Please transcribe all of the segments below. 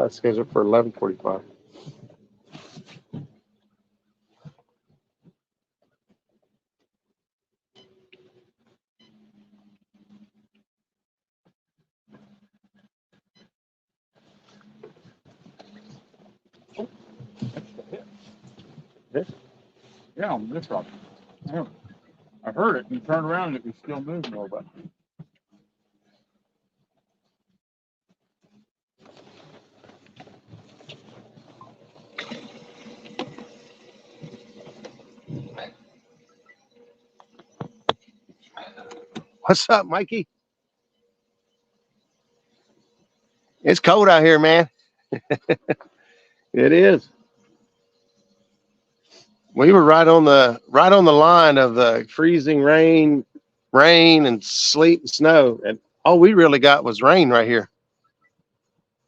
scheduled for 11:45. Yeah, on this rock. I heard it and turned around and it was still moving a little bit. What's up, Mikey? It's cold out here, man. It is. We were right on the line of the freezing rain and sleet and snow, and all we really got was rain right here.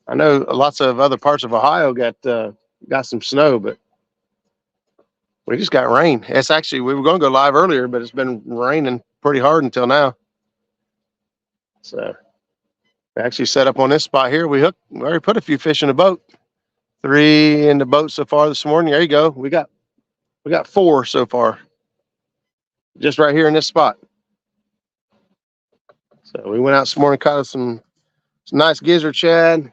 I know lots of other parts of Ohio got some snow, but we just got rain. It's actually, we were going to go live earlier, but it's been raining pretty hard until now. So we actually set up on this spot here. We already put a few fish in the boat. 3 in the boat so far this morning. There you go. We got 4 so far, just right here in this spot. So we went out this morning, caught us some nice gizzard shad.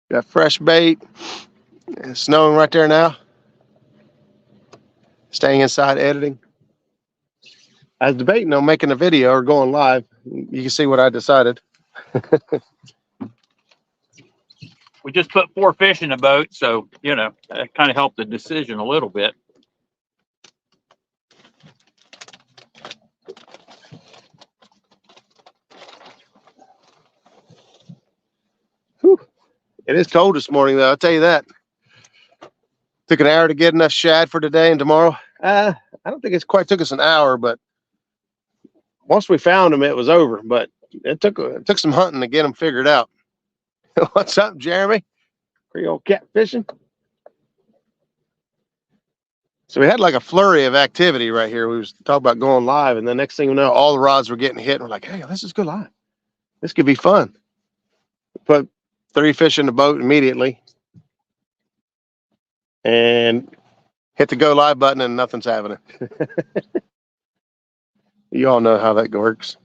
Got fresh bait. It's snowing right there now. Staying inside editing. I was debating on making a video or going live. You can see what I decided. We just put 4 fish in the boat, so that kind of helped the decision a little bit. Whew. It is cold this morning, though. I'll tell you that. Took an hour to get enough shad for today and tomorrow. I don't think it's quite took us an hour, but once we found them, it was over. But it took some hunting to get them figured out. What's up, Jeremy? Creole cat fishing. So we had like a flurry of activity right here. We was talking about going live, and the next thing we know, all the rods were getting hit. And we're like, hey, let's just go live. This could be fun. Put 3 fish in the boat immediately and hit the go live button, and nothing's happening. You all know how that works.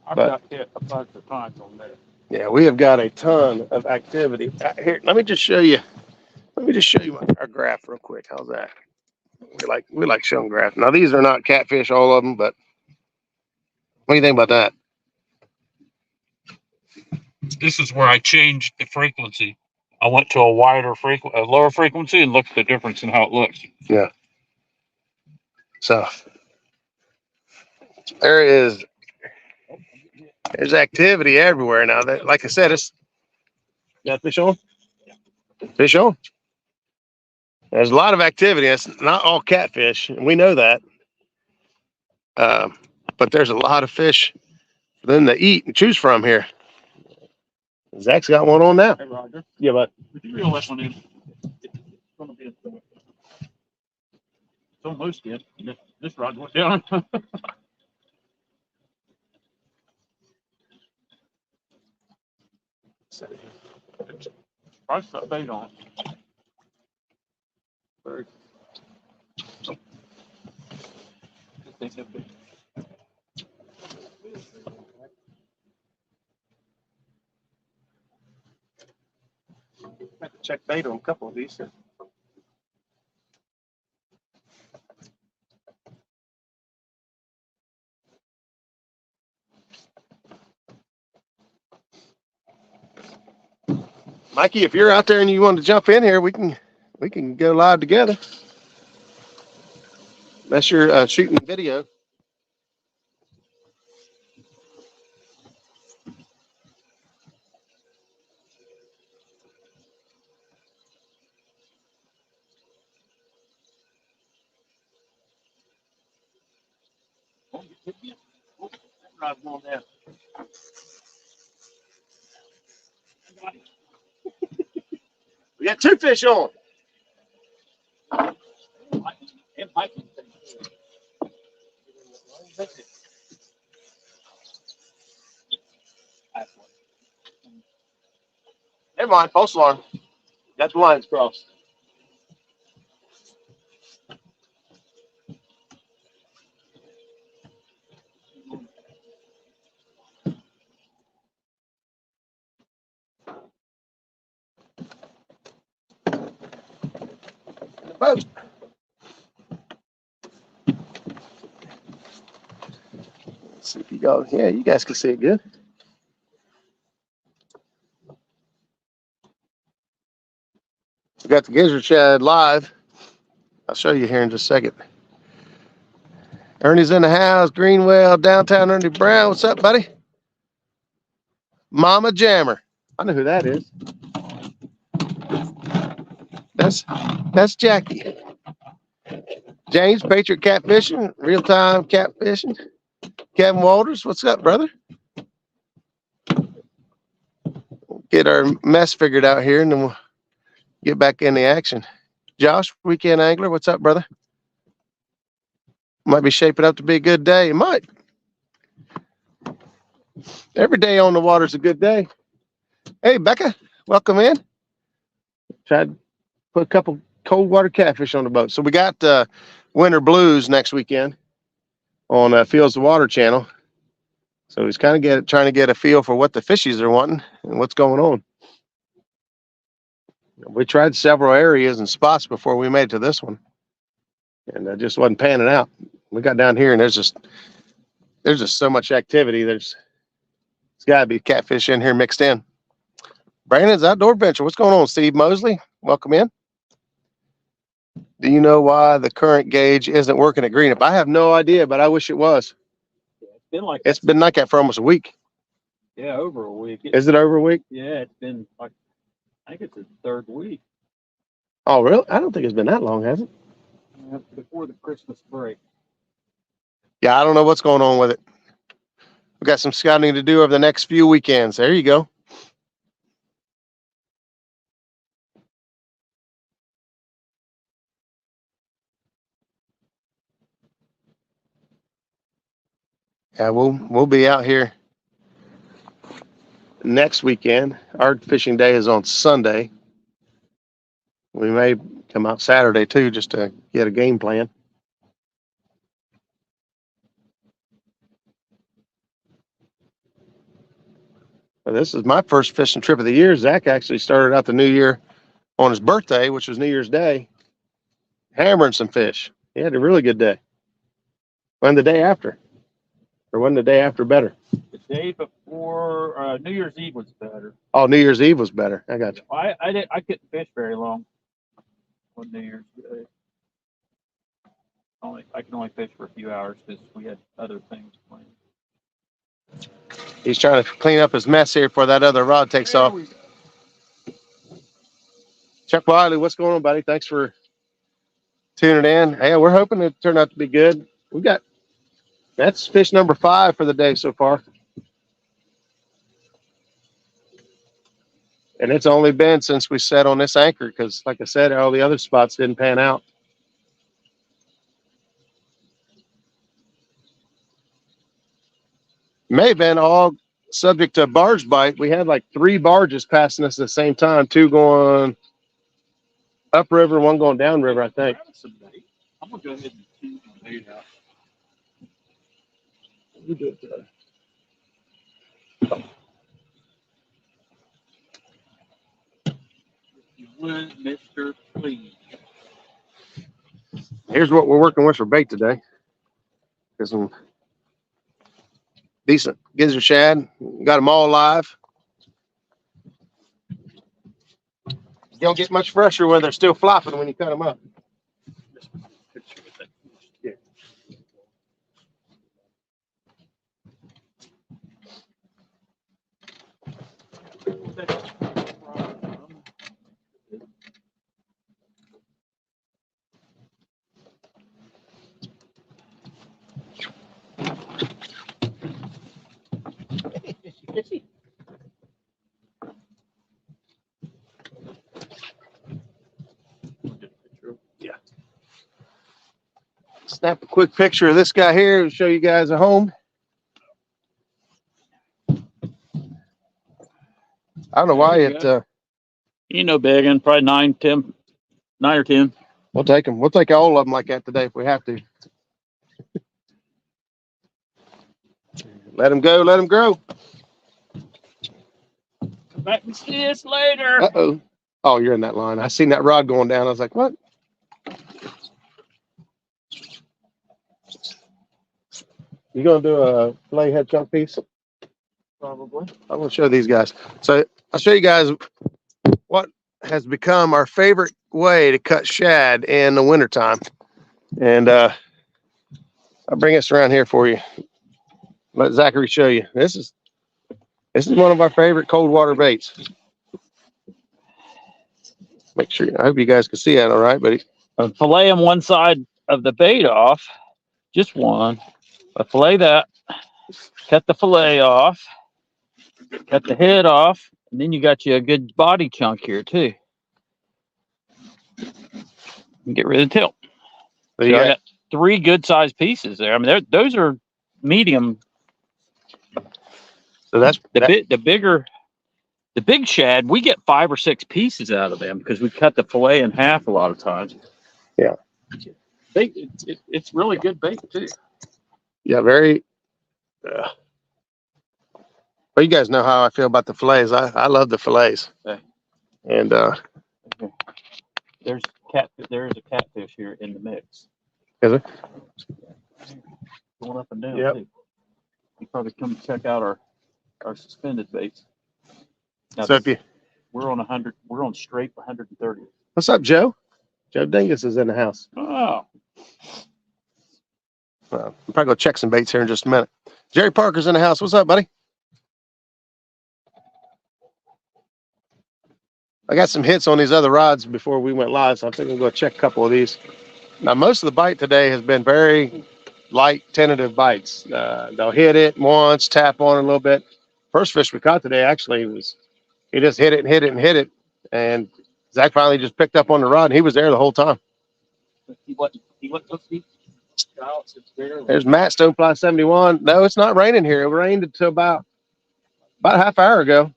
I've got hit a bunch of times on there. Yeah, we have got a ton of activity. Here, let me just show you our graph real quick. How's that? We like showing graphs. Now these are not catfish, all of them, but what do you think about that? This is where I changed the frequency. I went to a lower frequency, and looked at the difference in how it looks. Yeah. So there's activity everywhere now. That, like I said, it's got fish on. Fish on. There's a lot of activity. It's not all catfish, and we know that. But there's a lot of fish for them to eat and choose from here. Zach's got one on now. Hey, Roger. Yeah, but Would you reel this one in? It's going to be it's almost good. This rod went down. Price that bait on. Very. I have to check bait on a couple of these. Mikey, if you're out there and you want to jump in here, we can go live together. Unless you're shooting video. We got 2 fish on. Never mind, false alarm. Got the lines crossed. Boat. Let's see if you go. Yeah, you guys can see it good. We got the Gizzard Shad live. I'll show you here in just a second. Ernie's in the house. Greenwell, downtown Ernie Brown. What's up, buddy? Mama Jammer. I know who that is. That's Jackie. James, Patriot Catfishing, Real Time Catfishing. Kevin Walters, what's up, brother? Get our mess figured out here, and then we'll get back in the action. Josh, Weekend Angler, what's up, brother? Might be shaping up to be a good day. It might. Every day on the water is a good day. Hey, Becca, welcome in. Tried to put a couple cold water catfish on the boat. So we got Winter Blues next weekend on Fields of Water channel. So he's kind of trying to get a feel for what the fishies are wanting and what's going on. We tried several areas and spots before we made it to this one, and it just wasn't panning out. We got down here, and there's just so much activity. There's got to be catfish in here mixed in. Brandon's Outdoor Adventure. What's going on, Steve Mosley? Welcome in. Do you know why the current gauge isn't working at Greenup? I have no idea, but I wish it was. It's been like that for almost a week. Yeah, over a week. Is it over a week? Yeah, it's been like, I think it's the third week. Oh, really? I don't think it's been that long, has it? Before the Christmas break. Yeah, I don't know what's going on with it. We've got some scouting to do over the next few weekends. There you go. Yeah, we'll be out here next weekend. Our fishing day is on Sunday. We may come out Saturday too, just to get a game plan. Well, this is my first fishing trip of the year. Zach actually started out the new year on his birthday, which was New Year's Day, hammering some fish. He had a really good day. When the day after? Or wasn't the day after better? The day before New Year's Eve was better. Oh, New Year's Eve was better. I got you. I couldn't fish very long on New Year's Day. I can only fish for a few hours because we had other things planned. He's trying to clean up his mess here before that other rod takes off. Chuck Wiley, what's going on, buddy? Thanks for tuning in. Hey, we're hoping it turned out to be good. That's fish number 5 for the day so far. And it's only been since we set on this anchor because, like I said, all the other spots didn't pan out. May have been all subject to barge bite. We had like 3 barges passing us at the same time, 2 going upriver, 1 going downriver, I think. I'm going to go ahead and choose my bait out. You do it today. You win, Mr. Please. Here's what we're working with for bait today. Got some decent gizzard shad. Got them all live. You don't get much fresher when they're still flopping when you cut them up. Yeah. Yeah. Snap a quick picture of this guy here and show you guys at home. I don't know why There you it. You know, big and probably 9 or 10. We'll take them. We'll take all of them like that today if we have to. Let them go. Let them grow. Come back and see us later. Uh-oh. Oh, you're in that line. I seen that rod going down. I was like, what? You going to do a fillet head chunk piece? Probably. I'm going to show these guys. So I'll show you guys what has become our favorite way to cut shad in the wintertime. And I'll bring this around here for you. Let Zachary show you. This is one of our favorite cold water baits. Make sure, I hope you guys can see that all right, buddy. Fillet on one side of the bait off, just one. Fillet that, cut the fillet off, cut the head off, and then you got you a good body chunk here too. And get rid of the tilt. So So you I got, got 3 good sized pieces there. I mean, those are medium. so that's The big shad, we get 5 or 6 pieces out of them because we cut the fillet in half a lot of times. Yeah. It's really good bait too. yeah, very. Well, you guys know how I feel about the fillets. I love the fillets. Okay. And There's a catfish here in the mix. is it? Going up and down Yep. too. You probably come check out our suspended baits. Now So if you, we're on 100. We're on straight 130. what's up, Joe? Joe Dingus is in the house. Oh, I'm probably gonna check some baits here in just a minute. Jerry Parker's in the house. What's up, buddy? I got some hits on these other rods before we went live, so I think I'm gonna check a couple of these. Now, most of the bite today has been very light, tentative bites. They'll hit it once, tap on it a little bit. First fish we caught today actually was, he just hit it and hit it and hit it, and Zach finally just picked up on the rod, and he was there the whole time. he wasn't so deep. There's Matt Stonefly 71. No, it's not raining here. It rained until about a half hour ago,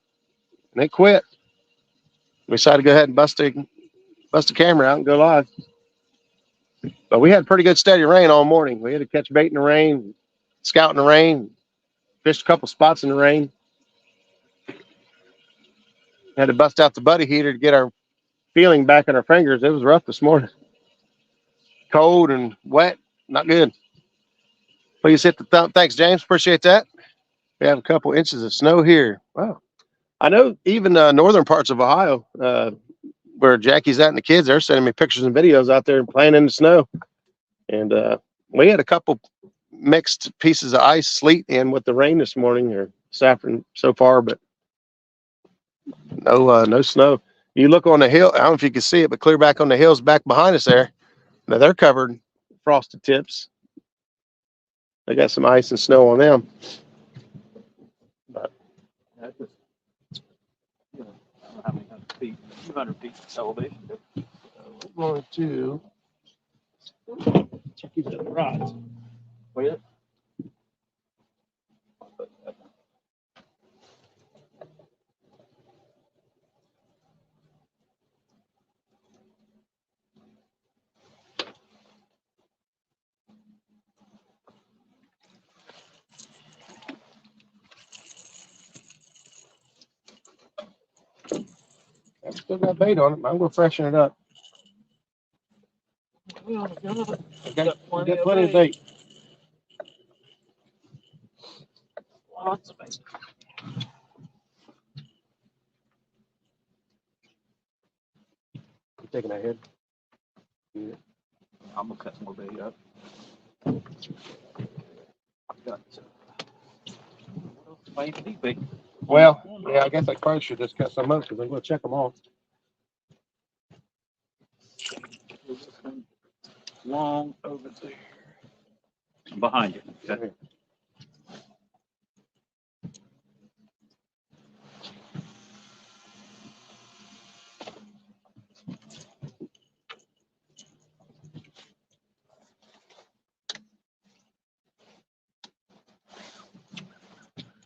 and it quit. We decided to go ahead and bust the camera out and go live. But we had pretty good steady rain all morning. We had to catch bait in the rain, scout in the rain, fished a couple spots in the rain. Had to bust out the buddy heater to get our feeling back in our fingers. It was rough this morning. Cold and wet, not good. Please hit the thumb. Thanks, James. Appreciate that. We have a couple inches of snow here. Wow. I know even northern parts of Ohio, where Jackie's at and the kids, they're sending me pictures and videos out there and playing in the snow. And we had a couple mixed pieces of ice, sleet in with the rain this morning or this afternoon so far, but no snow. You look on the hill, I don't know if you can see it, but clear back on the hills back behind us there. Now they're covered frosted tips. They got some ice and snow on them. But I don't know how many 100 feet, 200 feet elevation. we're going to Check these other rods. Wait. I've still got bait on it, but I'm going to freshen it up. We Got plenty of bait. Lots of bait. You taking that head? I'm gonna cut some more bait up. I've got what else do I even need bait? Well, yeah, I guess I probably should just cut some up because I'm going to check them all. Long over there. I'm behind you. Okay.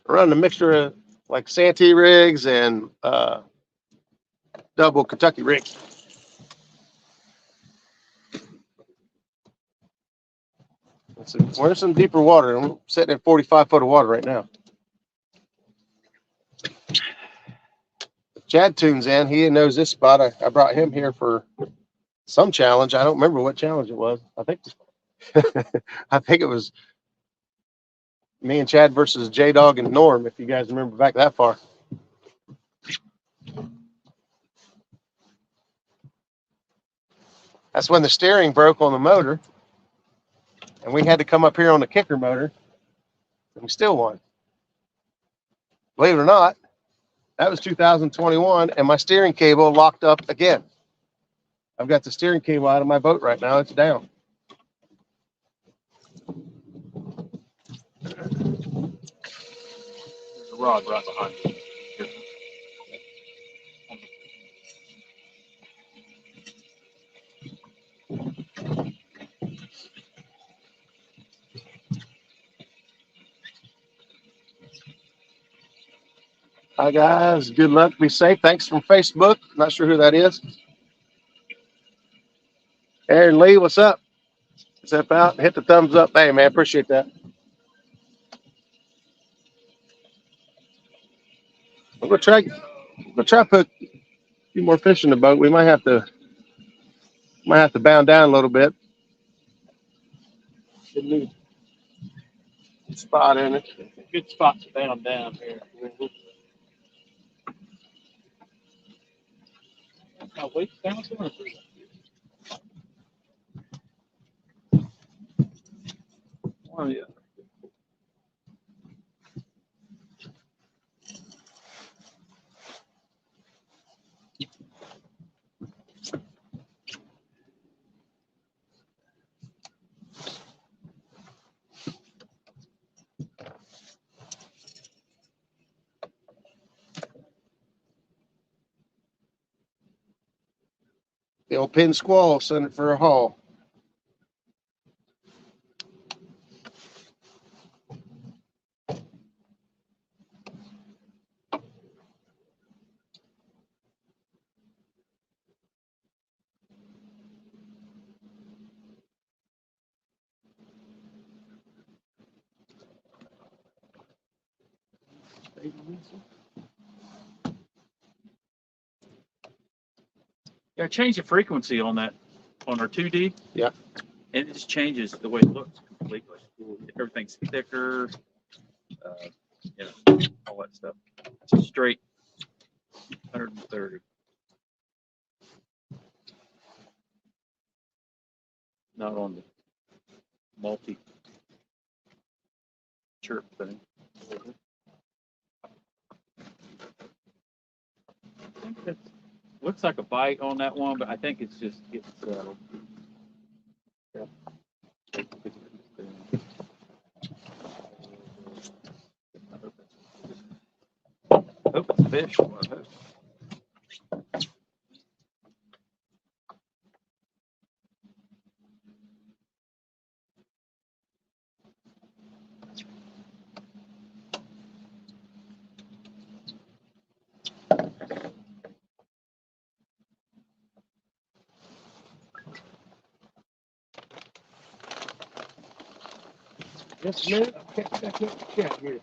Running a mixture of, like Santee rigs and double Kentucky rigs. We're in some deeper water. I'm sitting at 45 foot of water right now. Chad tunes in. He knows this spot. I brought him here for some challenge. I don't remember what challenge it was. I think it was me and Chad versus J Dog and Norm, if you guys remember back that far. That's when the steering broke on the motor, and we had to come up here on the kicker motor, and we still won. Believe it or not, that was 2021, and my steering cable locked up again. I've got the steering cable out of my boat right now. It's down. There's a rod right behind you. Hi, guys. Good luck. Be safe. Thanks from Facebook. Not sure who that is. Aaron Lee, what's up? Step out. Hit the thumbs up. Hey, man. Appreciate that. I'm going to try to put a few more fish in the boat. We might have to bound down a little bit. Good new spot in it. Good spot to bound down here. Now wait down to one of the other. The old pin squall, send it for a haul. Yeah, change the frequency on that on our 2D. Yeah. And it just changes the way it looks completely. Everything's thicker, you know, all that stuff. It's straight 130. Not on the multi chirp thing. I think that looks like a bite on that one, but I think it's just yeah. I hope it's a fish. I hope. Just a minute. Check here.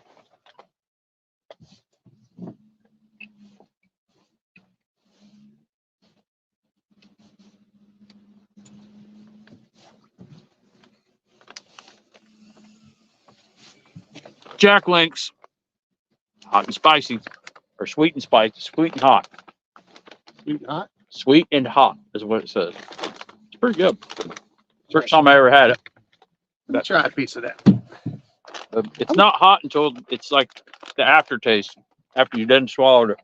Jack links, hot and spicy, or sweet and spicy, sweet and hot. Sweet and hot. Sweet and hot is what it says. It's pretty good. First time I ever had it. Let me try a piece of that. It's not hot until it's like the aftertaste. After you done swallowed it,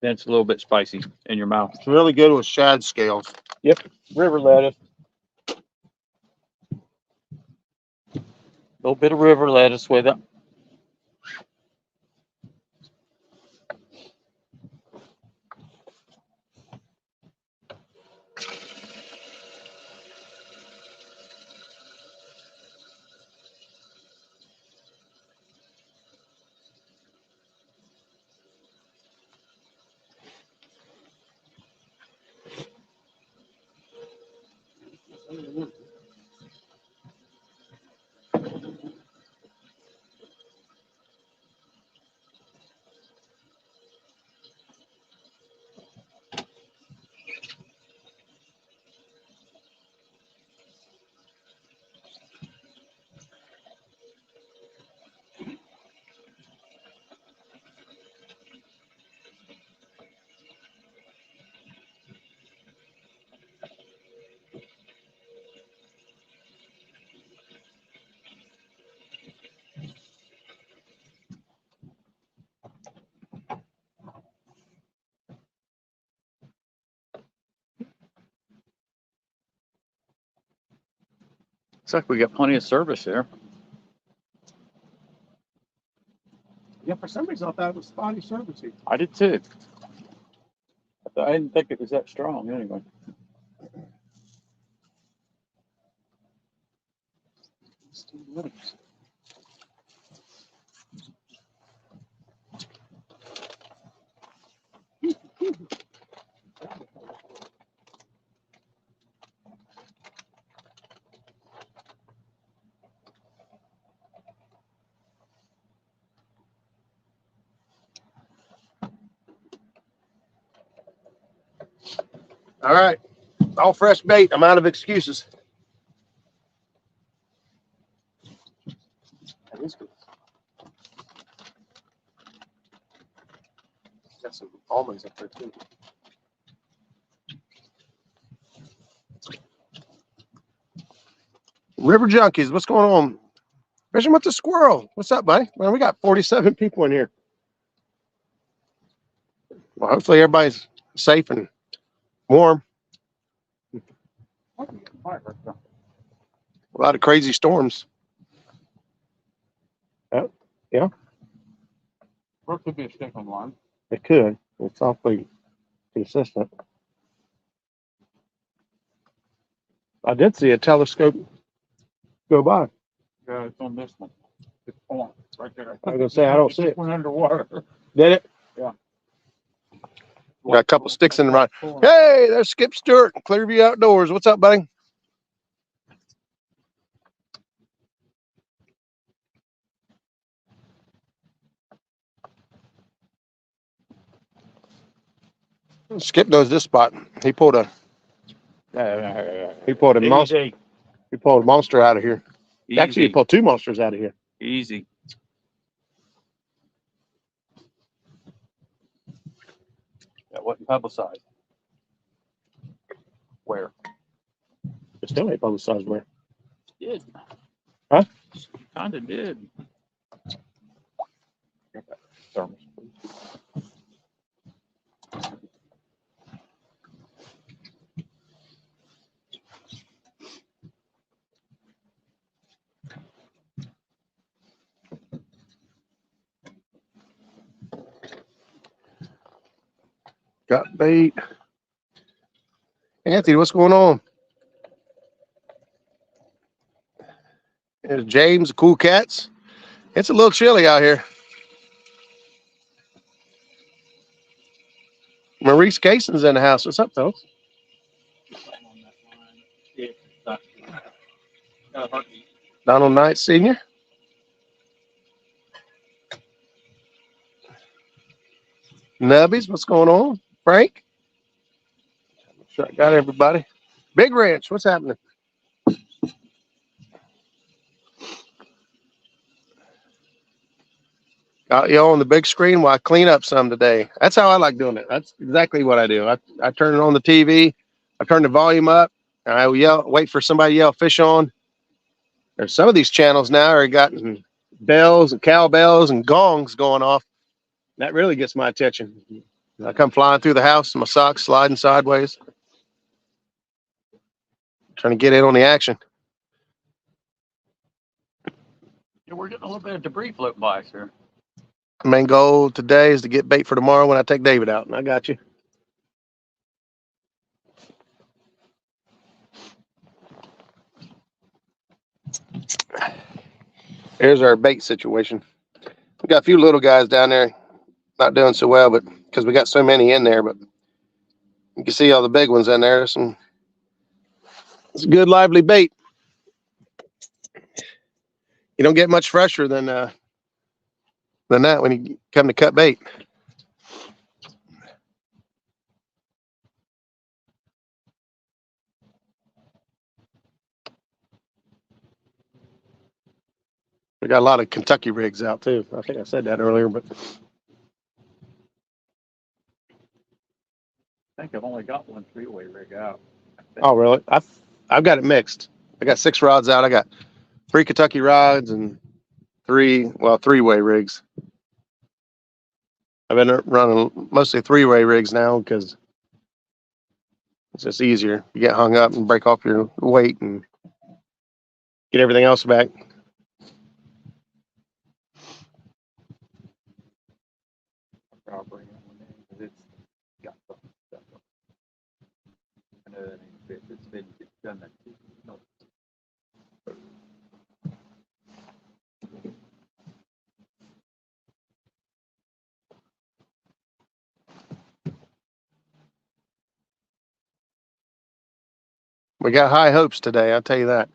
then it's a little bit spicy in your mouth. It's really good with shad scales. Yep, river lettuce. A little bit of river lettuce with it. Looks like we got plenty of service there. Yeah, for some reason I thought it was spotty service here. I did too. I didn't think it was that strong anyway. All right. All fresh bait. I'm out of excuses. That is good. Got some almonds up there too. River Junkies, what's going on? Fishing with the squirrel. What's up, buddy? Man, we got 47 people in here. Well, hopefully everybody's safe and warm. A lot of crazy storms. Oh, yeah. Or it could be a stick on line. It could. It's awfully consistent. I did see a telescope go by. Yeah, it's on this one. It's on right there. I was gonna say, I don't see it. Went underwater. Did it? Yeah. Got a couple sticks in the rod. Hey, there's Skip Stewart, Clearview Outdoors. What's up, buddy? Skip knows this spot. He pulled a monster. Easy. He pulled a monster out of here. Actually, he Easy. pulled two monsters out of here. Easy. That wasn't publicized. Where? It still ain't publicized where. Did. Huh? Kinda did. Thermos. Got bait. Anthony, what's going on? There's James, the Cool Cats. It's a little chilly out here. Maurice Cason's in the house. What's up, folks? Donald Knight Sr. Nubbies, what's going on? Frank? I'm sure I got everybody. Big Ranch, what's happening? Got you on the big screen while I clean up some today. That's how I like doing it. That's exactly what I do. I turn it on the TV. I turn the volume up. And I wait for somebody to yell fish on. There's some of these channels now are got bells and cowbells and gongs going off. That really gets my attention. I come flying through the house, my socks sliding sideways. Trying to get in on the action. Yeah, we're getting a little bit of debris floating by us here. Main goal today is to get bait for tomorrow when I take David out, and I got you. Here's our bait situation. We got a few little guys down there not doing so well, but because we got so many in there, but you can see all the big ones in there. It's good lively bait. You don't get much fresher than that when you come to cut bait. We got a lot of Kentucky rigs out too. I think I said that earlier, but I think I've only got one 3-way rig out. oh really? I've got it mixed. I got 6 rods out. I got 3 Kentucky rods and 3-way rigs. I've been running mostly 3-way rigs now because it's just easier. You get hung up and break off your weight, and Get everything else back. Property on there, 'cause it's got some stuff on it. I know that ain't fit. It's done that. No. We got high hopes today, I'll tell you that.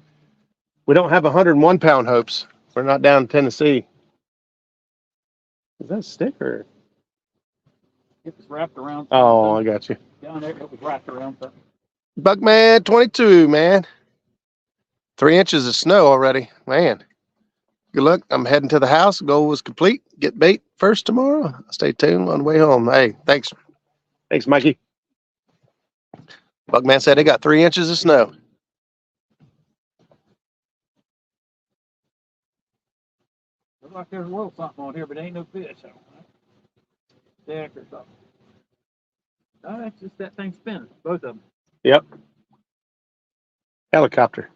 We don't have 101-pound hopes. We're not down in Tennessee. Is that a stick or? It was wrapped around. Oh, I got you. Down there, it was wrapped around something. Buckman 22, man. 3 inches of snow already. Man. Good luck. I'm heading to the house. Goal was complete. Get bait first tomorrow. Stay tuned on the way home. Hey, thanks. Thanks, Mikey. Buckman said they got 3 inches of snow. Looks like there's a little something on here, but ain't no fish. Stick or something. No, that's just that thing spinning. Both of them. Yep. Helicopter.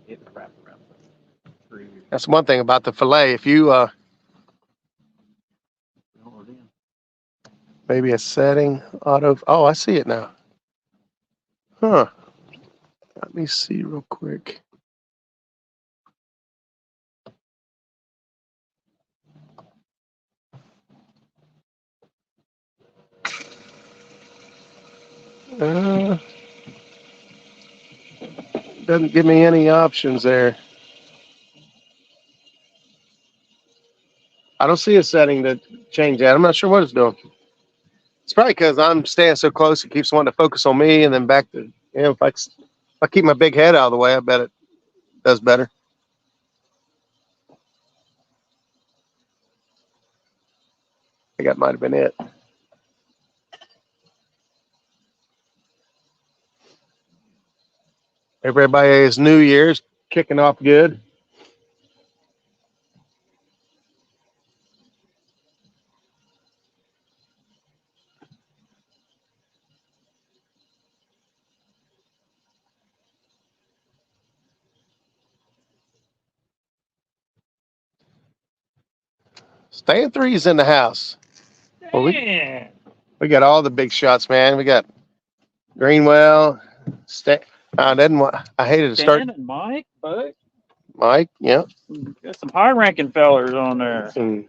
It was wrapped around something. That's one thing about the fillet. If you maybe a setting auto. Oh, I see it now. Huh. Let me see real quick. Doesn't give me any options there. I don't see a setting to change that. I'm not sure what it's doing. It's probably because I'm staying so close. It keeps wanting to focus on me and then back to, if I keep my big head out of the way, I bet it does better. I think that might have been it. Everybody's New Year's kicking off good. Staying threes in the house. Well, we got all the big shots, man. We got Greenwell. I hated to start. Stan and Mike, but Mike, yeah. got some high-ranking fellers on there. And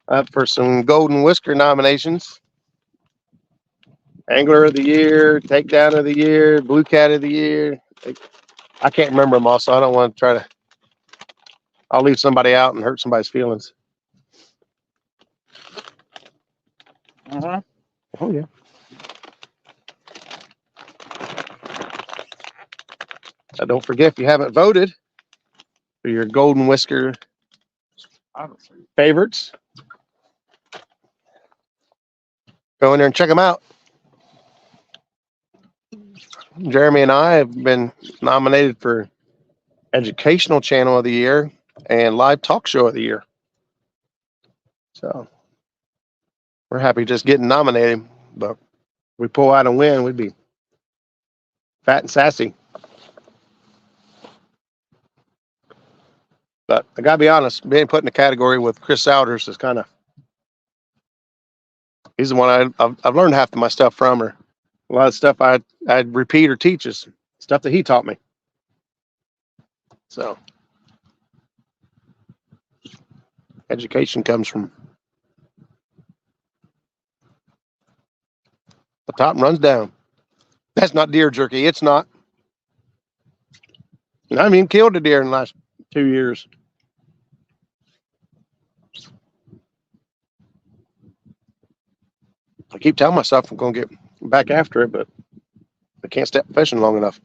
up for some Golden Whisker nominations. Angler of the Year, Takedown of the Year, Blue Cat of the Year. I can't remember them all, so I don't want to try to. I'll leave somebody out and hurt somebody's feelings. Uh-huh. Oh, yeah. Don't forget, if you haven't voted for your Golden Whisker favorites, go in there and check them out. Jeremy and I have been nominated for Educational Channel of the Year and Live Talk Show of the Year. So we're happy just getting nominated, but if we pull out and win, we'd be fat and sassy. But I gotta be honest, being put in a category with Chris Souders is kind of, he's the one I've learned half of my stuff from, or a lot of stuff I'd repeat or teach is stuff that he taught me. So education comes from the top and runs down. That's not deer jerky. It's not. And I haven't even killed a deer in the last 2 years. I keep telling myself I'm going to get back after it, but I can't step fishing long enough.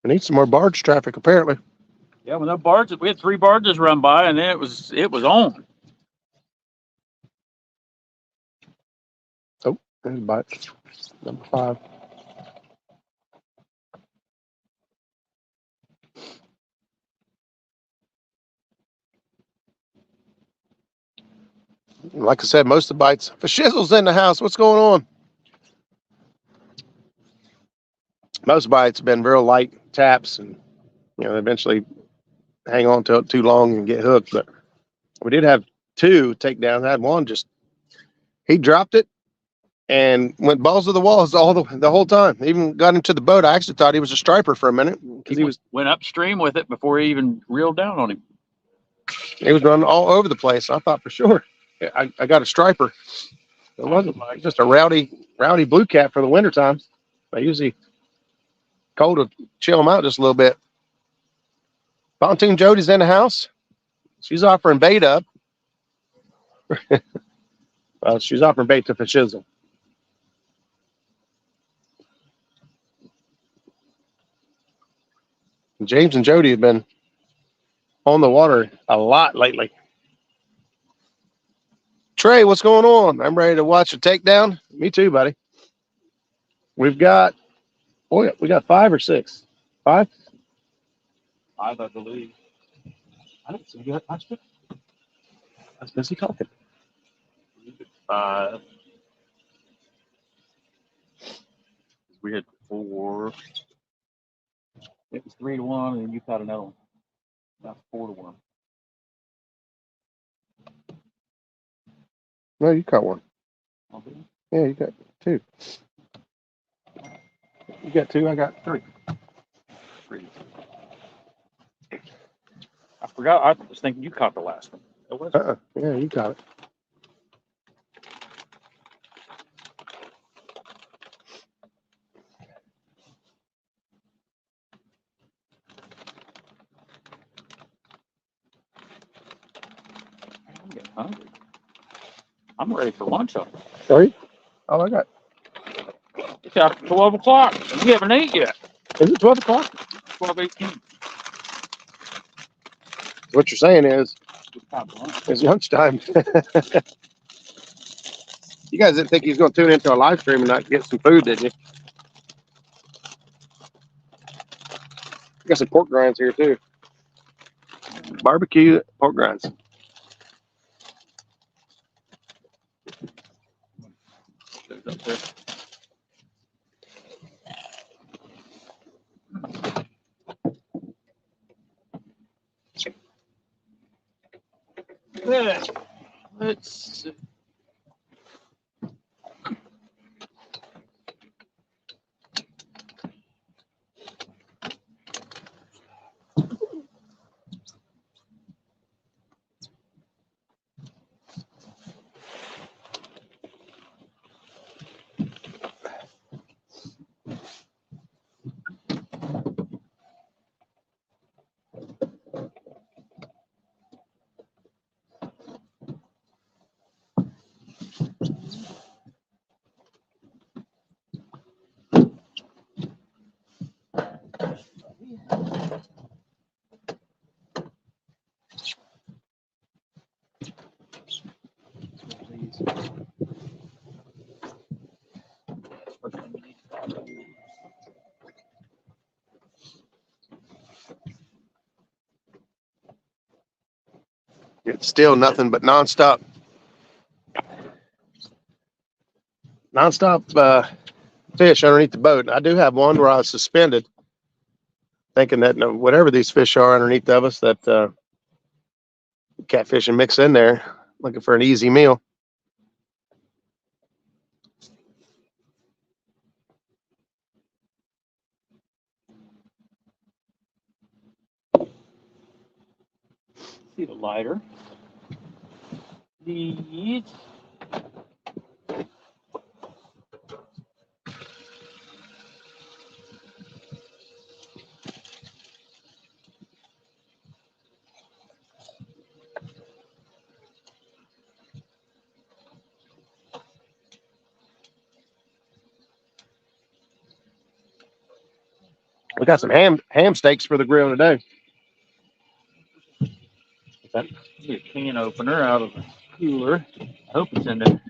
I need some more barge traffic, apparently. Yeah, well, no barges. We had 3 barges run by, and then it was on. Oh, there's a bite. Number 5. Like I said, most of the bites. The shizzle's in the house. What's going on? Most bites have been real light taps, and eventually hang on to it too long and get hooked. But we did have 2 takedowns. I had one just he dropped it and went balls to the walls the whole time. Even got into the boat. I actually thought he was a striper for a minute because he was went upstream with it before he even reeled down on him. running all over the place. I thought for sure I got a striper. It wasn't like just a rowdy blue cat for the wintertime. I usually cold to chill them out just a little bit. Pontoon Jody's in the house. She's offering bait up. She's offering bait to Fashizzle. James and Jody have been on the water a lot lately. Trey, what's going on? I'm ready to watch a takedown. Me too, buddy. We got 5 or 6. 5? 5, I believe. I don't see you. I was busy talking. 5. We had 4. It was 3-1, and then you caught another one. That's 4-1. No, you caught one. Okay. Yeah, you got 2. You got 2. I got 3. 3. I forgot. I was thinking you caught the last one. It was. Yeah, you got it. I'm getting hungry. I'm ready for lunch. Up. Sorry? Oh, I got. It's after 12 o'clock. We haven't ate yet. Is it 12 o'clock? 12:18. What you're saying is It's time for lunch. it's lunchtime. You guys didn't think he was going to tune into a live stream and not get some food, did you? Got some pork grinds here too. Barbecue pork grinds. There's up there. Let's see. It's still nothing but nonstop fish underneath the boat. I do have one where I was suspended, thinking that whatever these fish are underneath of us, that catfish and mix in there, looking for an easy meal. See the lighter. These. We got some ham steaks for the grill today. Get a can opener out of the cooler. I hope it's in there.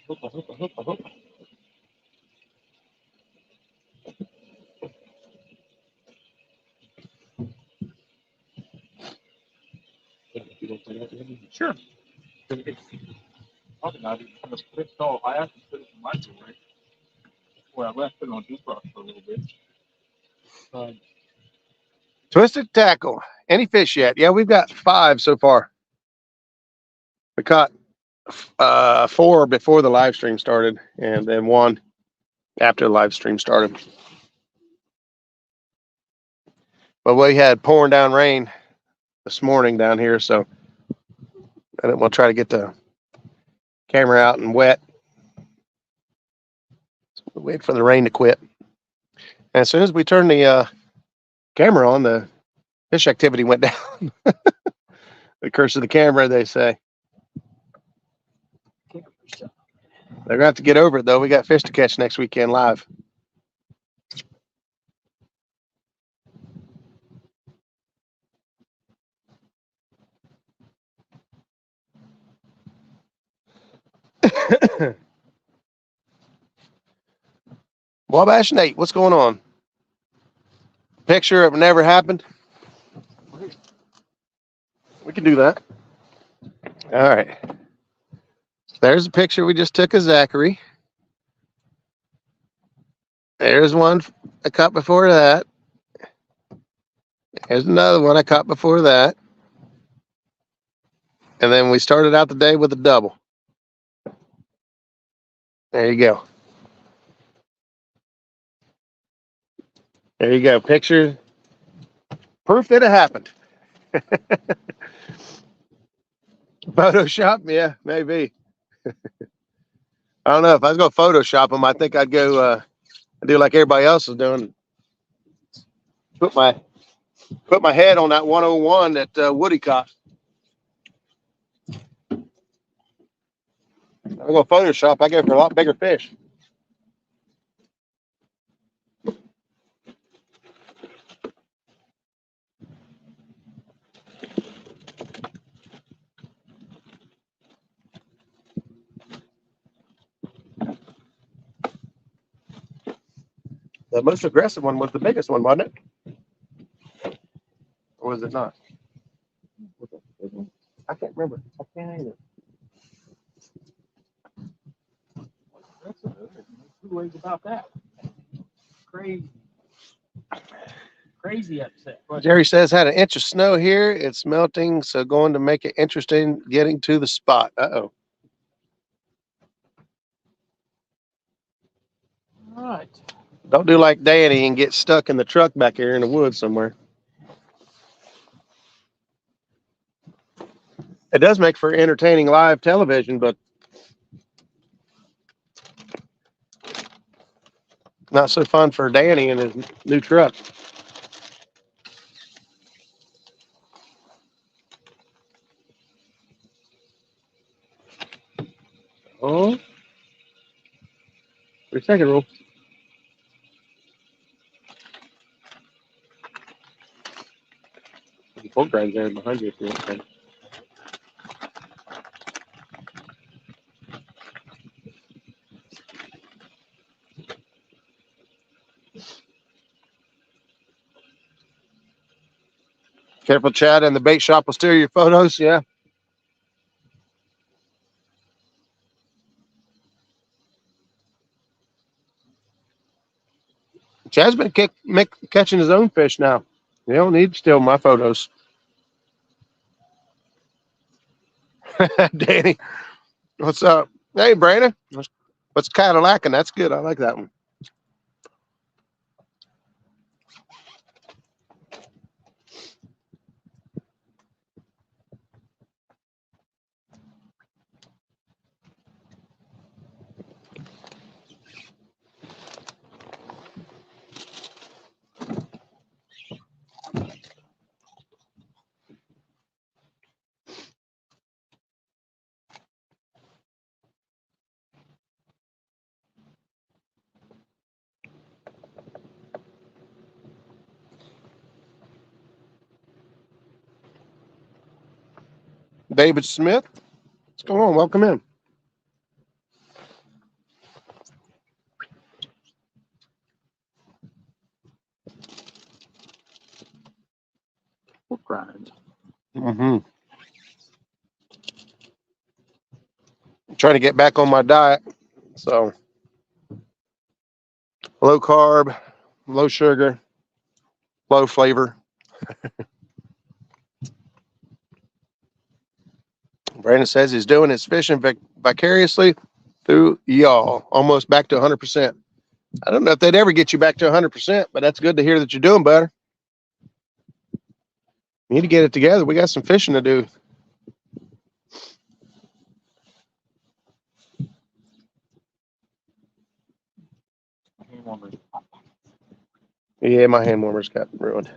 I hope. Sure. It's probably not even gonna fit all. I have to put it in the microwave. Well, I left it on defrost for a little bit. Twisted tackle. Any fish yet? Yeah, we've got 5 so far. We caught 4 before the live stream started, and then 1 after the live stream started. But we had pouring down rain this morning down here, so I think we'll try to get the camera out and wet. So we'll wait for the rain to quit. And as soon as we turn the camera on, the fish activity went down. The curse of the camera, they say. They're going to have to get over it, though. We got fish to catch next weekend live. Wabash Nate, what's going on? Picture of never happened? We can do that. All right. There's a picture we just took of Zachary. There's one I caught before that. There's another one I caught before that. And then we started out the day with a double. There you go. There you go. Picture. Proof that it happened. Photoshop? Yeah, maybe. I don't know. If I was going to Photoshop them, I think I'd go do like everybody else is doing. Put my head on that 101 that Woody caught. I'm going to Photoshop. I go for a lot bigger fish. The most aggressive one was the biggest one, wasn't it? Or was it not? I can't remember. I can't either. Two ways about that. Crazy upset. Jerry says had an inch of snow here. It's melting, so going to make it interesting getting to the spot. Uh-oh. All right. Don't do like Danny and get stuck in the truck back here in the woods somewhere. It does make for entertaining live television, but not so fun for Danny and his new truck. Oh, 3-second rule. The pork rinds there behind you if you want to. Careful, Chad, and the bait shop will steal your photos. Yeah. Chad's been catching his own fish now. You don't need to steal my photos. Danny, what's up? Hey, Brandon. What's Cadillac? And that's good. I like that one. David Smith, what's going on? Welcome in. Grind. Mm-hmm. trying to get back on my diet. So low carb, low sugar, low flavor. Brandon says he's doing his fishing vicariously through y'all, almost back to 100%. I don't know if they'd ever get you back to 100%, but that's good to hear that you're doing better. You need to get it together. We got some fishing to do. Yeah, my hand warmers got ruined.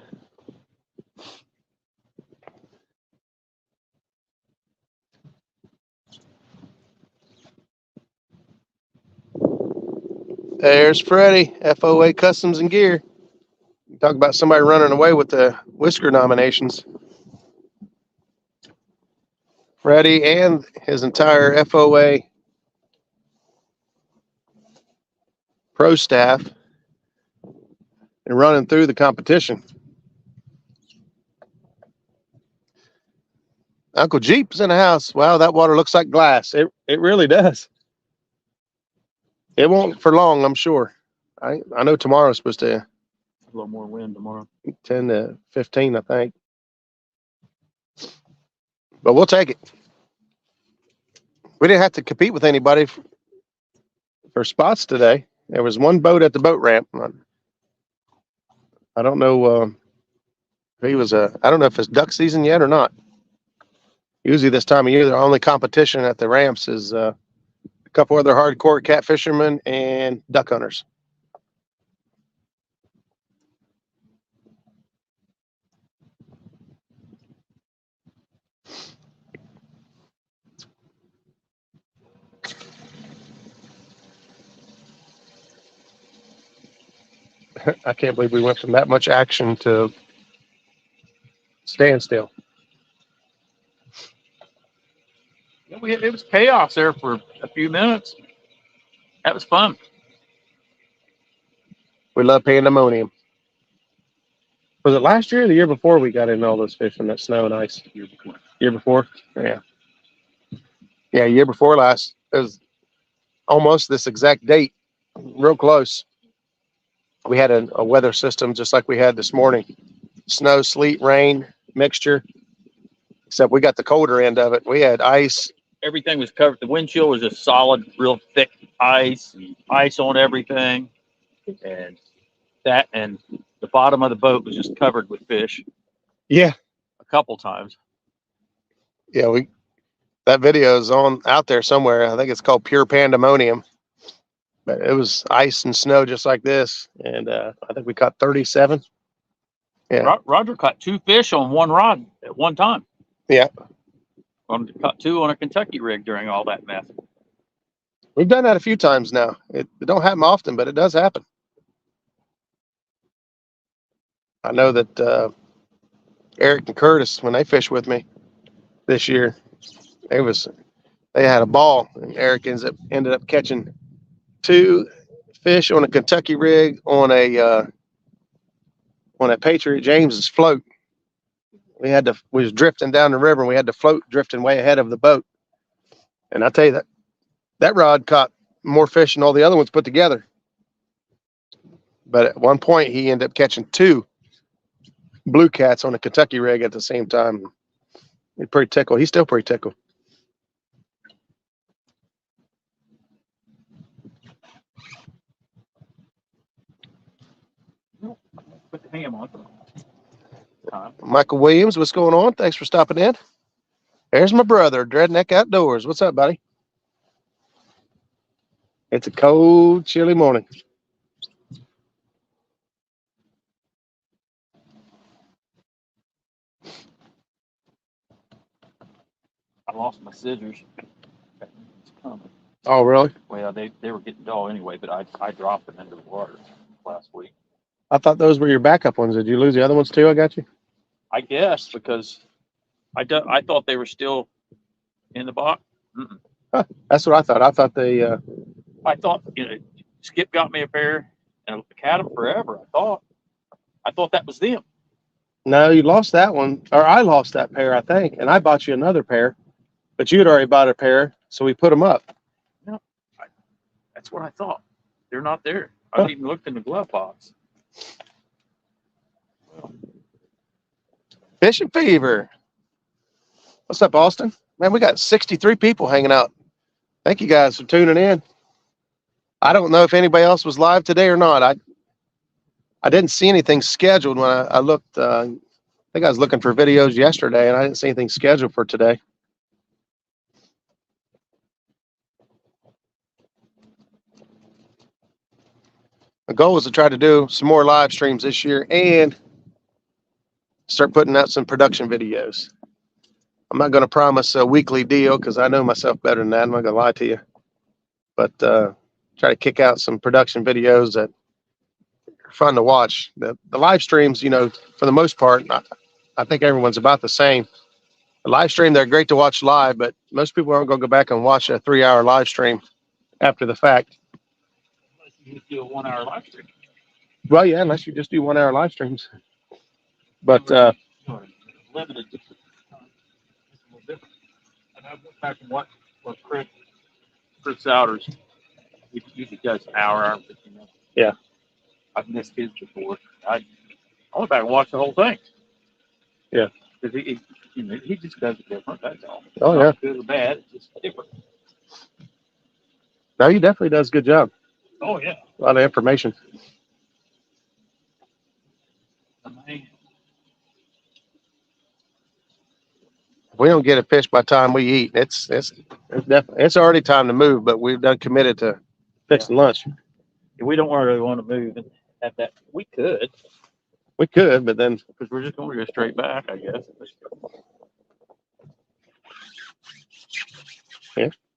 There's Freddie, FOA Customs and Gear. Talk about somebody running away with the Whisker nominations. Freddie and his entire FOA pro staff and running through the competition. Uncle Jeep's in the house. Wow, that water looks like glass. It really does. It won't for long, I'm sure. I know tomorrow's supposed to A little more wind tomorrow. 10 to 15, I think. But we'll take it. We didn't have to compete with anybody for spots today. There was one boat at the boat ramp. I don't know. I don't know if it's duck season yet or not. Usually this time of year, the only competition at the ramps is a couple other hardcore cat fishermen and duck hunters. I can't believe we went from that much action to standstill. It was chaos there for a few minutes. That was fun. We love pandemonium. Was it last year or the year before we got in all those fish in that snow and ice? Year before? Yeah. Yeah, year before last. It was almost this exact date. Real close. We had a weather system just like we had this morning. Snow, sleet, rain, mixture. Except we got the colder end of it. We had ice. Everything was covered. The windshield was just solid, real thick ice on everything. And the bottom of the boat was just covered with fish Yeah. a couple times. Yeah, that video is out there somewhere. I think it's called Pure Pandemonium. But it was ice and snow just like this. And I think we caught 37. Yeah. Roger caught 2 fish on one rod at one time. Yeah. Caught 2 on a Kentucky rig during all that mess. We've done that a few times now. It don't happen often, but it does happen. I know that Eric and Curtis, when they fished with me this year, they had a ball, and Eric ended up catching 2 fish on a Kentucky rig on a Patriot James's float. We was drifting down the river, and we had the float drifting way ahead of the boat. And I tell you that rod caught more fish than all the other ones put together. But at one point, he ended up catching 2 blue cats on a Kentucky rig at the same time. He's pretty tickled. He's still pretty tickled. Put the ham on. Michael Williams, what's going on? Thanks for stopping in. There's my brother, Dreadneck Outdoors. What's up, buddy? It's a cold, chilly morning. I lost my scissors. It's coming. Oh, really? Well, they were getting dull anyway, but I dropped them into the water last week. I thought those were your backup ones. Did you lose the other ones too? I got you. I guess because I thought they were still in the box. Huh, that's what I thought. I thought they. I thought Skip got me a pair and I had them forever. I thought that was them. No, you lost that one, or I lost that pair, I think, and I bought you another pair, but you had already bought a pair, So we put them up. That's what I thought. They're not there. I Huh. haven't even looked in the glove box. Fishing Fever. What's up, Austin? Man, we got 63 people hanging out. Thank you guys for tuning in. I don't know if anybody else was live today or not. I didn't see anything scheduled when I looked. I think I was looking for videos yesterday, and I didn't see anything scheduled for today. The goal was to try to do some more live streams this year and start putting out some production videos. I'm not going to promise a weekly deal because I know myself better than that. I'm not going to lie to you. But try to kick out some production videos that are fun to watch. The live streams, you know, for the most part, I think everyone's about the same. The live stream, they're great to watch live, but most people aren't going to go back and watch a 3-hour live stream after the fact. Unless you just do a 1 hour live stream. Well, yeah, unless you just do 1 hour live streams. But Limited. It's a little different. And I went back and watched what Chris Souders. He usually does an hour and 15 minutes. Yeah. I've missed his before. I went back and watched the whole thing. Yeah. Because he just does it different. That's all. Oh, Not good or bad. It's just different. no, he definitely does a good job. Oh yeah. A lot of information. Amazing. If we don't get a fish by the time we eat, it's definitely, it's already time to move, but we've done committed to fixing lunch. If we don't really want to move and have that, we could, We could, but then because we're just going to go straight back, I guess.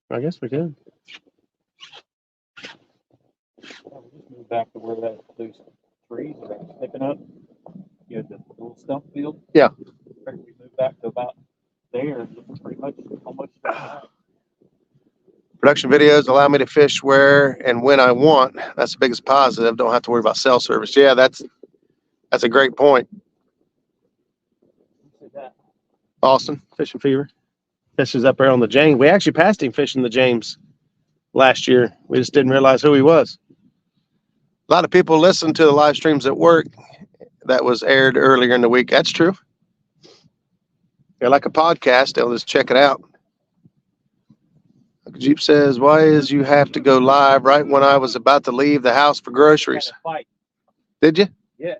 I guess we could. We'll just move back to where those trees are sticking up. You know, the little stump field. Yeah. We move back to about there, and pretty much almost back. Production videos allow me to fish where and when I want. That's the biggest positive. Don't have to worry about cell service. Yeah, that's a great point. Austin, Fishing Fever. Fishes up there on the James. We actually passed him fishing the James last year. We just didn't realize who he was. A lot of people listen to the live streams at work that was aired earlier in the week. That's true. They're like a podcast. They'll just check it out. Jeep says, why is you have to go live right when I was about to leave the house for groceries? Did you? Yeah.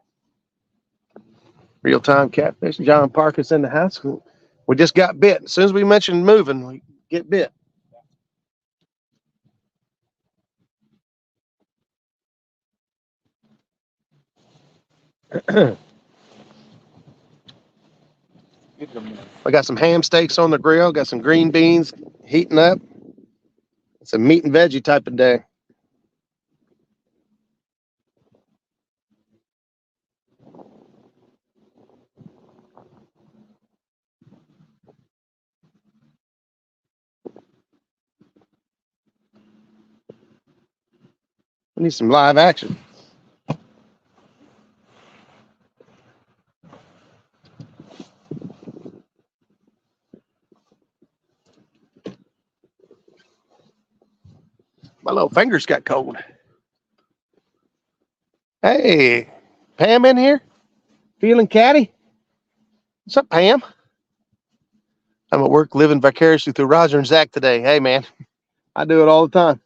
Real time catfish. John Parker's in the house. We just got bit. As soon as we mentioned moving, we get bit. I got some ham steaks on the grill. Got some green beans heating up. It's a meat and veggie type of day. We need some live action. My little fingers got cold. Hey, Pam in here? Feeling catty? What's up, Pam? I'm at work living vicariously through Roger and Zach today. Hey, man, I do it all the time.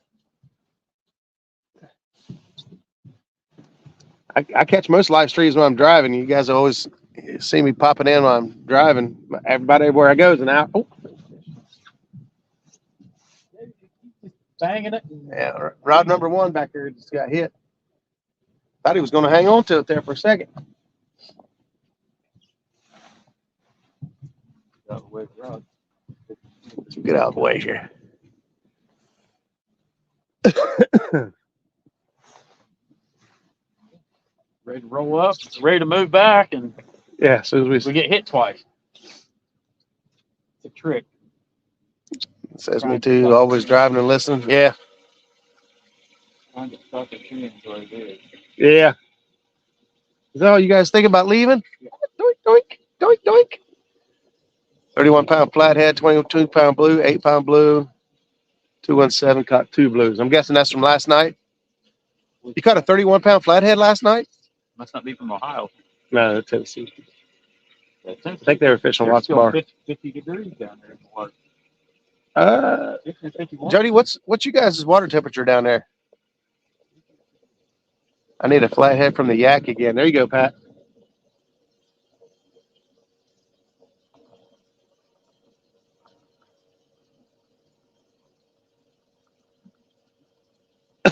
I catch most live streams when I'm driving. You guys always see me popping in when I'm driving. Everybody everywhere I go is an hour. Oh. Banging it. Yeah, rod number 1 back there just got hit. Thought he was going to hang on to it there for a second. Let's Get out of the way here. ready to roll up, ready to move back, and Yeah, as soon as we get hit twice. It's a trick. says me too, always driving and listening. Yeah. Trying to stuck a tree into what it is. Yeah. Is that all you guys think about leaving? Doink, doink, doink, doink. 31-pound flathead, 22-pound blue, 8-pound blue, 217 caught 2 blues. I'm guessing that's from last night. You caught a 31-pound flathead last night? Must not be from Ohio. No, Tennessee. I I think they were fishing There's Watts still Bar. 50 degrees down there in the water. 51. Jody, what's you guys' water temperature down there? I need a flathead from the yak again. There you go, Pat.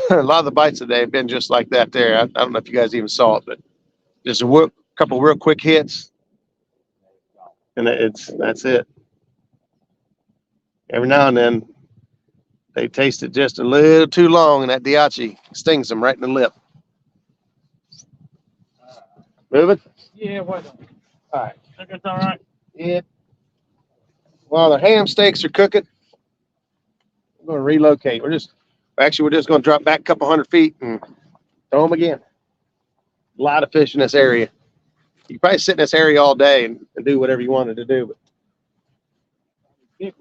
A lot of the bites today have been just like that there. I don't know if you guys even saw it, but just a couple real quick hits, and that's it. Every now and then, they taste it just a little too long, and that Diachi stings them right in the lip. Move it? Yeah, why don't? All right. Think it's all right? Yeah. While the ham steaks are cooking, we're going to relocate. We're just going to drop back a couple 100 feet and throw them again. A lot of fish in this area. You can probably sit in this area all day and do whatever you wanted to do, but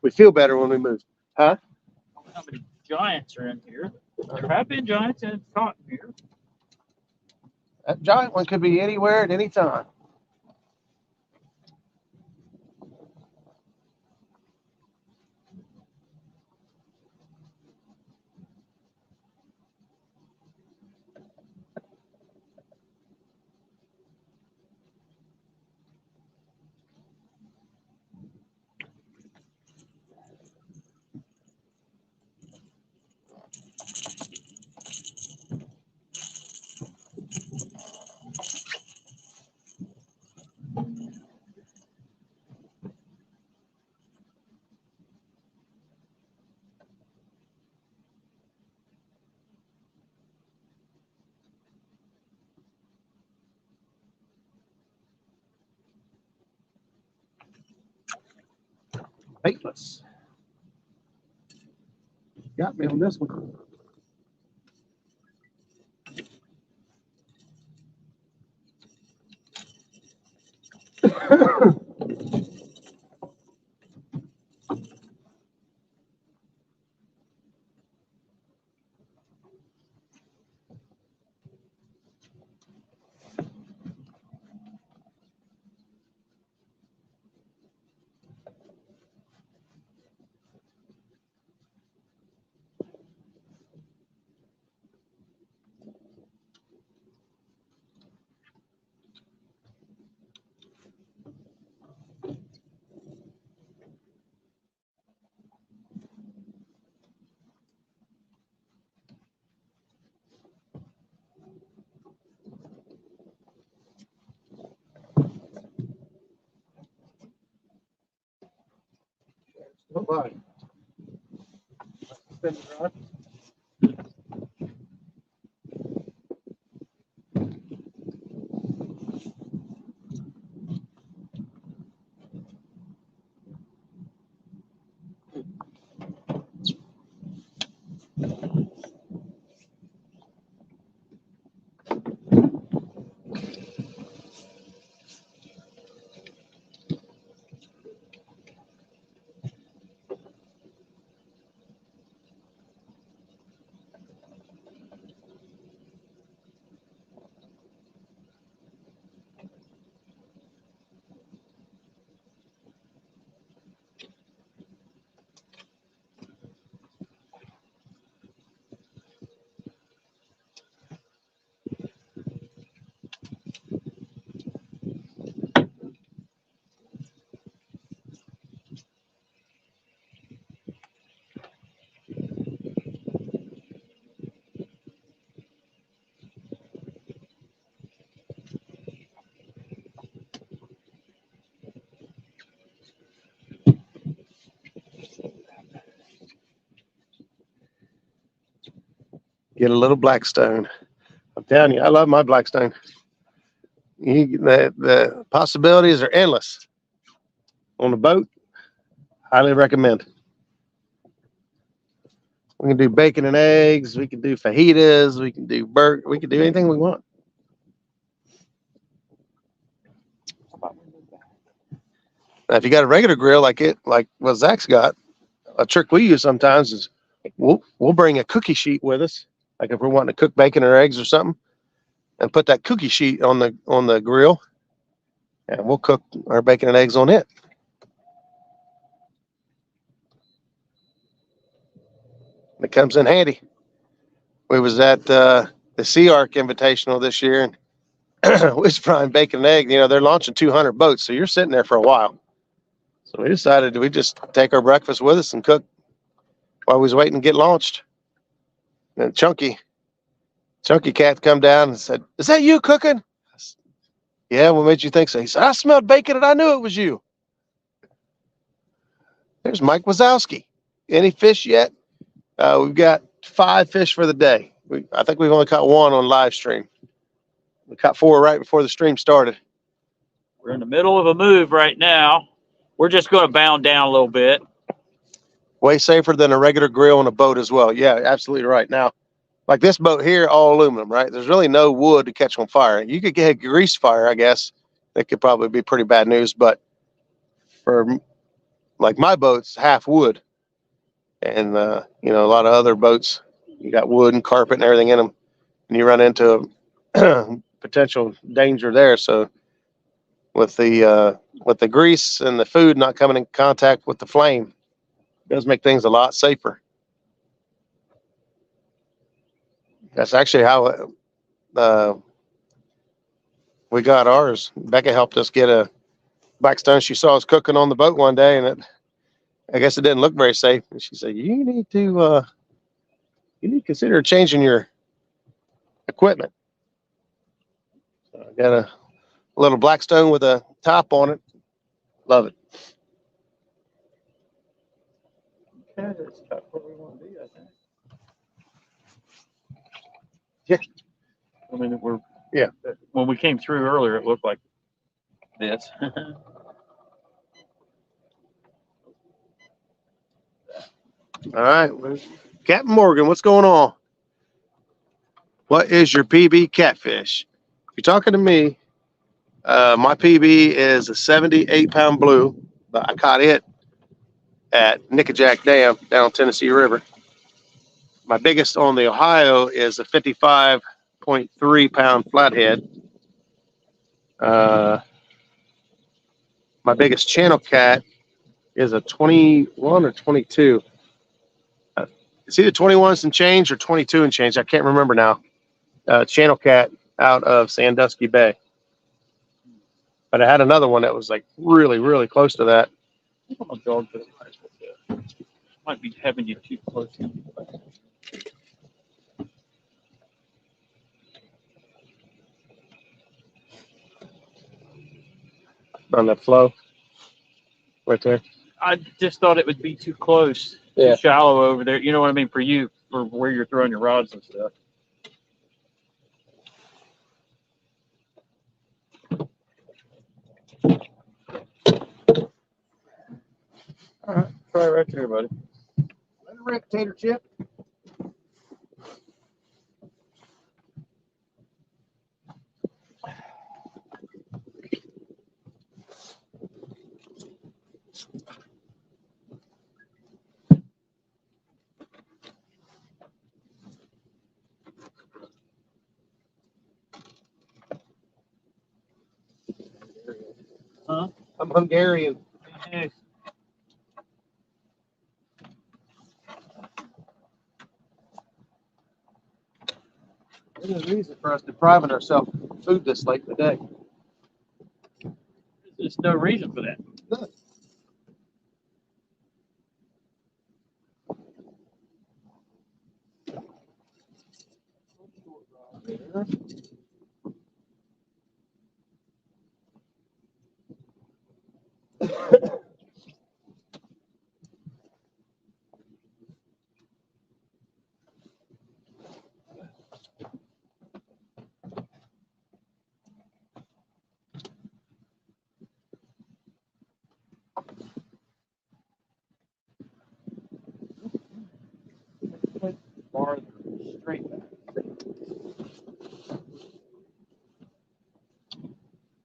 we feel better when we move. Huh? I don't know how many giants are in here. There have been giants and caught in here. That giant one could be anywhere at any time. Baitless. Got me on this one. Oh, boy. Spin it around. Get a little Blackstone. I'm telling you, I love my Blackstone. The possibilities are endless. On the boat, highly recommend. We can do bacon and eggs. We can do fajitas. We can do burger. We can do anything we want. Now, if you got a regular grill like what Zach's got, a trick we use sometimes is we'll bring a cookie sheet with us, like if we're wanting to cook bacon or eggs or something, and put that cookie sheet on the grill, and we'll cook our bacon and eggs on it. It comes in handy. We was at the Sea Arc Invitational this year, and we was frying bacon and egg. You know, they're launching 200 boats, so you're sitting there for a while. So we decided we just take our breakfast with us and cook while we was waiting to get launched. And Chunky Cat come down and said, "Is that you cooking?" I said, "Yeah, what made you think so?" He said, "I smelled bacon and I knew it was you." There's Mike Wazowski. Any fish yet? We've got 5 fish for the day. I think we've only caught 1 on live stream. We caught 4 right before the stream started. We're in the middle of a move right now. We're just going to bound down a little bit. Way safer than a regular grill on a boat as well. Yeah, absolutely right. Now, like this boat here, all aluminum, right? There's really no wood to catch on fire. You could get a grease fire, I guess. That could probably be pretty bad news. But for like my boat's half wood, and you know, a lot of other boats, you got wood and carpet and everything in them, and you run into a potential danger there. So with the grease and the food not coming in contact with the flame, it does make things a lot safer. That's actually how we got ours. Becca helped us get a Blackstone. She saw us cooking on the boat one day, and I guess it didn't look very safe. And she said, "You need to consider changing your equipment." So I got a little Blackstone with a top on it. Love it. Okay, that's about where we want to be, I think. Yeah. I mean, Yeah. When we came through earlier, it looked like this. All right, Captain Morgan, what's going on? What is your PB catfish? If you're talking to me, my PB is a 78-pound blue, but I caught it at Nickajack Dam down Tennessee River. My biggest on the Ohio is a 55.3-pound flathead. My biggest channel cat is a 21 or 22. It's either 21 and change or 22 and change. I can't remember now. Channel cat out of Sandusky Bay. But I had another one that was like really, really close to that. Oh, dog, might be having you too close. On that flow right there. I just thought it would be too close, Yeah. too shallow over there. You know what I mean? For you, for where you're throwing your rods and stuff. All right, try right there, buddy. Let it rip, Tater Chip. Huh? I'm Hungarian. Hey, There's a reason for us depriving ourselves of food this late in the day. there's no reason for that. Farther, straight back.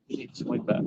You need to swing back.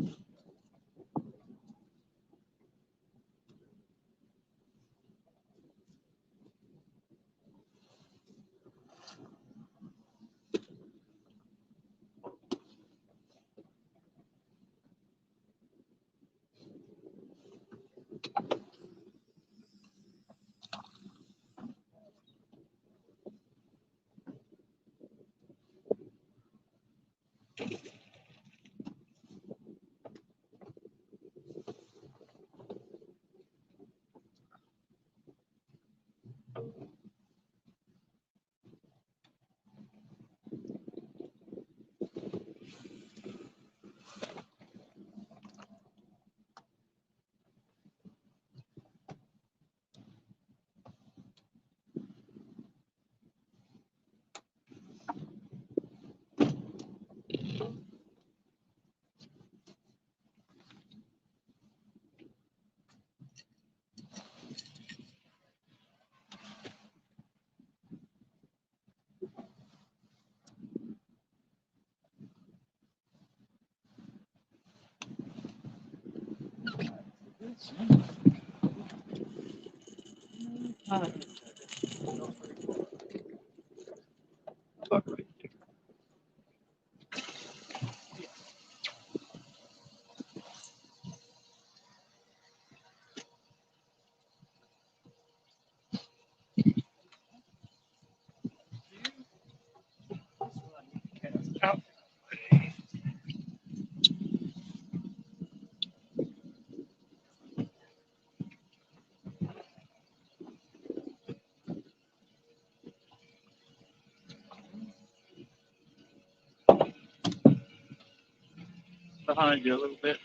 Behind you a little bit.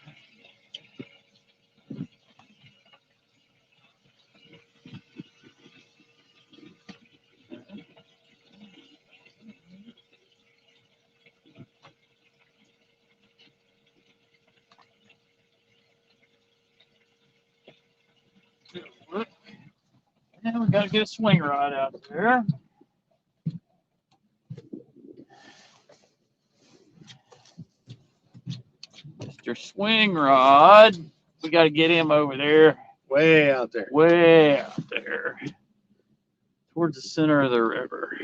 And we gotta get a swing rod out there. Mr. Swing Rod. We gotta get him over there. Way out there. Way out there. Towards the center of the river.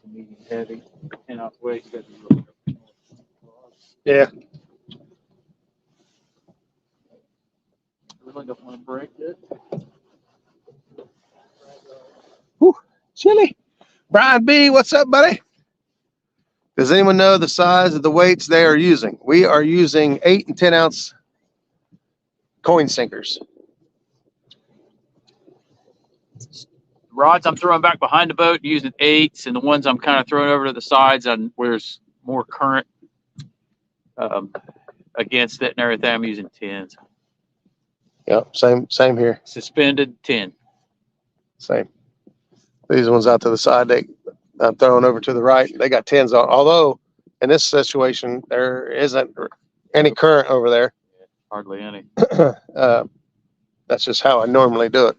Medium heavy. 10-ounce weight. Yeah. Really don't want to break it. Chili. Brian B, what's up, buddy? Does anyone know the size of the weights they are using? We are using 8 and 10 ounce coin sinkers. Rods I'm throwing back behind the boat using 8s, and the ones I'm kind of throwing over to the sides on where there's more current against it and everything, I'm using 10s. Yep, same here. Suspended 10. Same. These ones out to the side, I'm throwing over to the right. They got 10s on. Although in this situation, there isn't any current over there. Hardly any. That's just how I normally do it.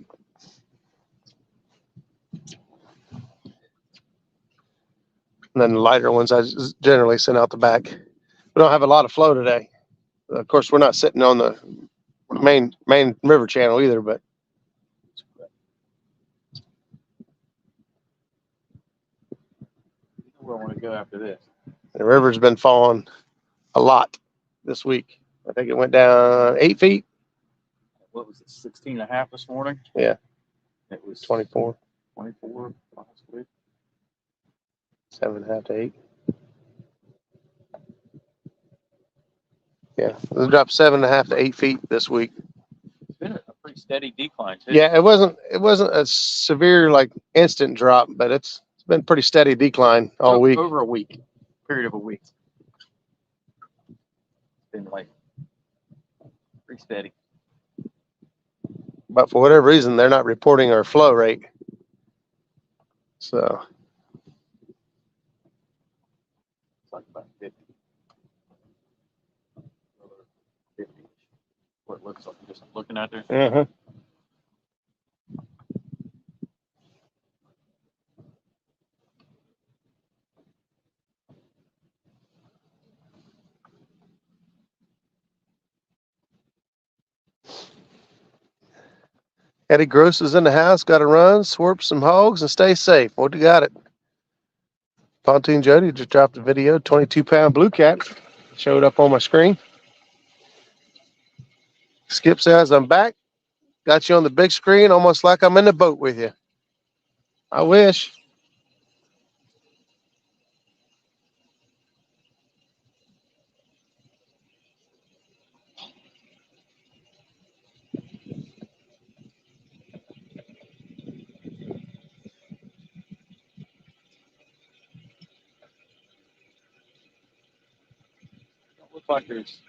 And then the lighter ones, I just generally send out the back. We don't have a lot of flow today. Of course, we're not sitting on the main river channel either, but Where I want to go after this. the river's been falling a lot this week. I think it went down 8 feet. What was it, 16 and a half this morning? Yeah. It was 24, 24 last week. 7.5 to 8. Yeah, it dropped 7.5 to 8 feet this week. It's been a pretty steady decline too. Yeah, it wasn't a severe like instant drop, but it's been pretty steady decline all week. Over a week, period of a week. It's been like pretty steady. But for whatever reason, they're not reporting our flow rate. So It's like about 50. 50. What it looks like, just looking out there. Eddie Gross is in the house. Got to run, swarp some hogs, and stay safe. What do you got it? Pontoon Jody just dropped a video. 22-pound blue cat showed up on my screen. Skip says I'm back. Got you on the big screen, almost like I'm in the boat with you. I wish. looks like there's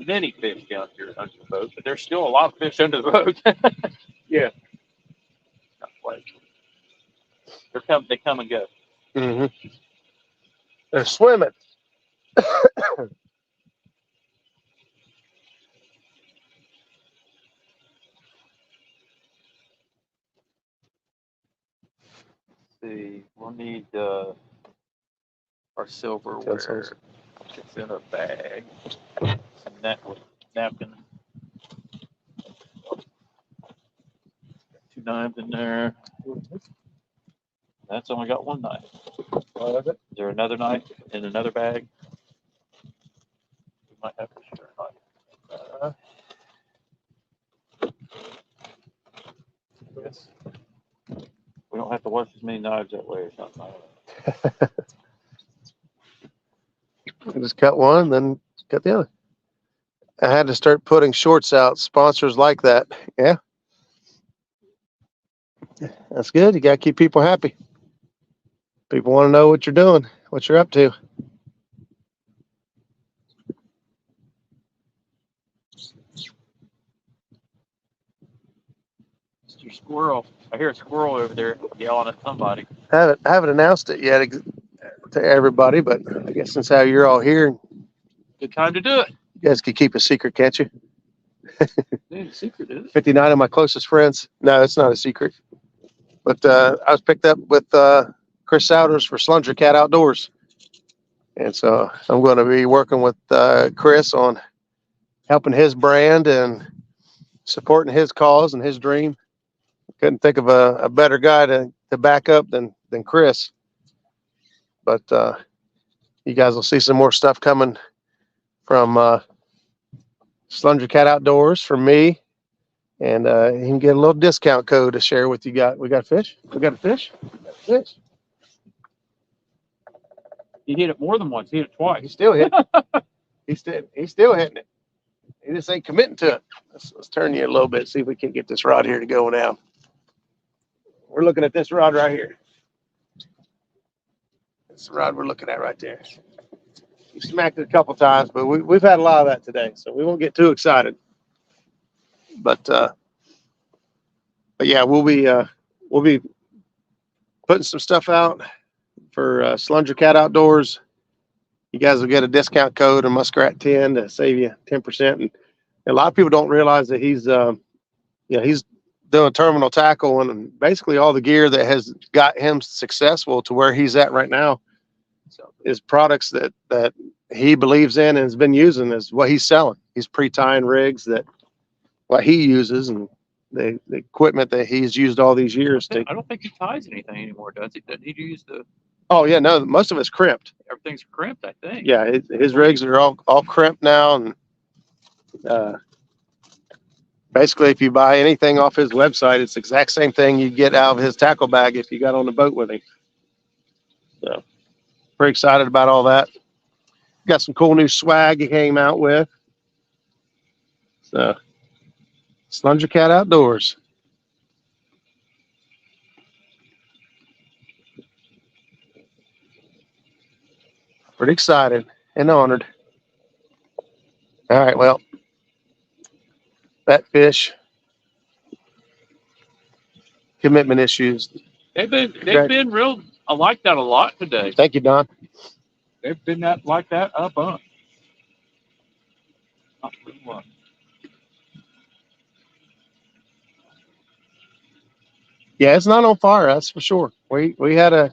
many fish down here under the boat, but there's still a lot of fish under the boat. Yeah. Not quite. They come and go. Mm-hmm. They're swimming. See, we'll need our silverware. Utensils. It's in a bag. Some napkin. 2 knives in there. That's only got 1 knife. Is there another knife in another bag? We might have to share a knife. Yes. We don't have to wash as many knives that way or something. I don't know. Just cut one, then cut the other. I had to start putting shorts out. Sponsors like that. Yeah. That's good. You got to keep people happy. People want to know what you're doing, what you're up to. It's your squirrel. I hear a squirrel over there yelling at somebody. I haven't announced it yet to everybody, but I guess since how you're all here, Good time to do it. you guys can keep a secret, can't you? Dude, secret is it? 59 of my closest friends. No, it's not a secret. But I was picked up with Chris Souders for Slunger Cat Outdoors. And so I'm going to be working with Chris on helping his brand and supporting his cause and his dream. Couldn't think of a better guy to back up than Chris. But you guys will see some more stuff coming from Slunger Cat Outdoors from me. And you can get a little discount code to share with you. We got fish? We got a fish? Fish. He hit it more than once. He hit it twice. He's still hitting it. He's still hitting it. He just ain't committing to it. Let's turn you a little bit, see if we can get this rod here to go now. We're looking at this rod right here. That's the rod we're looking at right there. We smacked it a couple times, but we've had a lot of that today, so we won't get too excited. But yeah, we'll be putting some stuff out for Slunger Cat Outdoors. You guys will get a discount code of Muskrat 10 to save you 10%. And a lot of people don't realize that he's doing terminal tackle and basically all the gear that has got him successful to where he's at right now. So is products that he believes in and has been using is what he's selling. He's pre-tying rigs that what he uses and the equipment that he's used all these years to. I don't think he ties anything anymore, does he? Doesn't he use the? Oh yeah, no, most of it's crimped. Everything's crimped, I think. Yeah, his rigs are all crimped now, and basically, if you buy anything off his website, it's the exact same thing you get out of his tackle bag if you got on the boat with him. So, pretty excited about all that. Got some cool new swag he came out with. So, Slunger Cat Outdoors. Pretty excited and honored. All right, well, that fish, commitment issues. They've been real. I like that a lot today. Thank you, Don. They've been like that a bunch. Not really much. Yeah, it's not on fire, that's for sure. We had a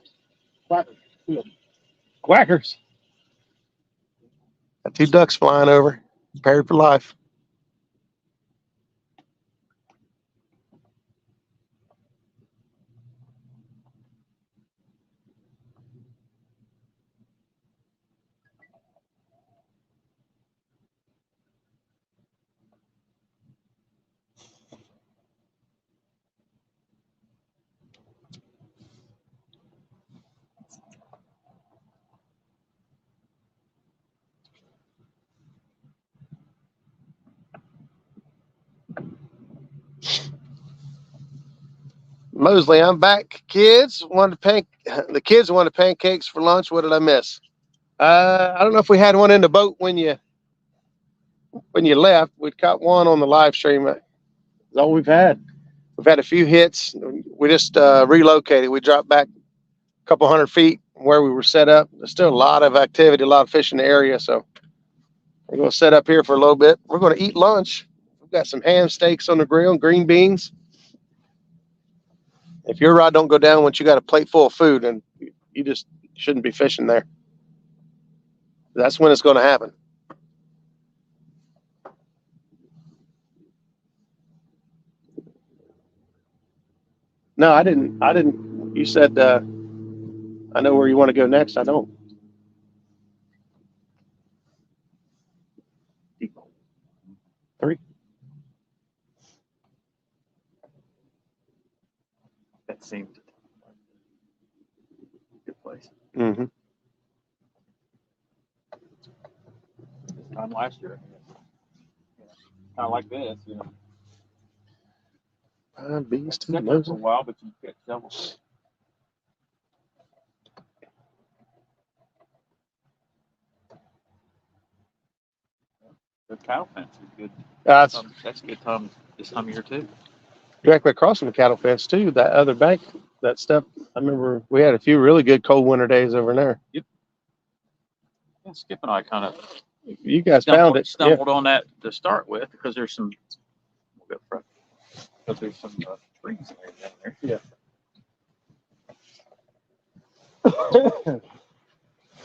quackers. Got 2 ducks flying over, prepared for life. Mosley, I'm back. The kids wanted pancakes for lunch. What did I miss? I don't know if we had one in the boat when you left. We caught one on the live stream. That's all we've had. We've had a few hits. We just relocated. We dropped back a couple 100 feet from where we were set up. There's still a lot of activity, a lot of fish in the area. So we're going to set up here for a little bit. We're going to eat lunch. We've got some ham steaks on the grill, green beans. If your rod don't go down once you got a plate full of food, and you just shouldn't be fishing there. That's when it's going to happen. No, I didn't. You said, I know where you want to go next. I don't. That seemed good place. Mm-hmm. This time last year. Kind of like this, you know. Bees too. Sit there for a while, but you get several. The cattle fence is good. That's That's a good time this time of year too. directly across from the cattle fence too. That other bank, that stuff. I remember we had a few really good cold winter days over there. Yeah, Skip and I kind of You guys found it. Yeah. stumbled on that to start with because there's some. We'll go front. Because there's some trees down there. Yeah.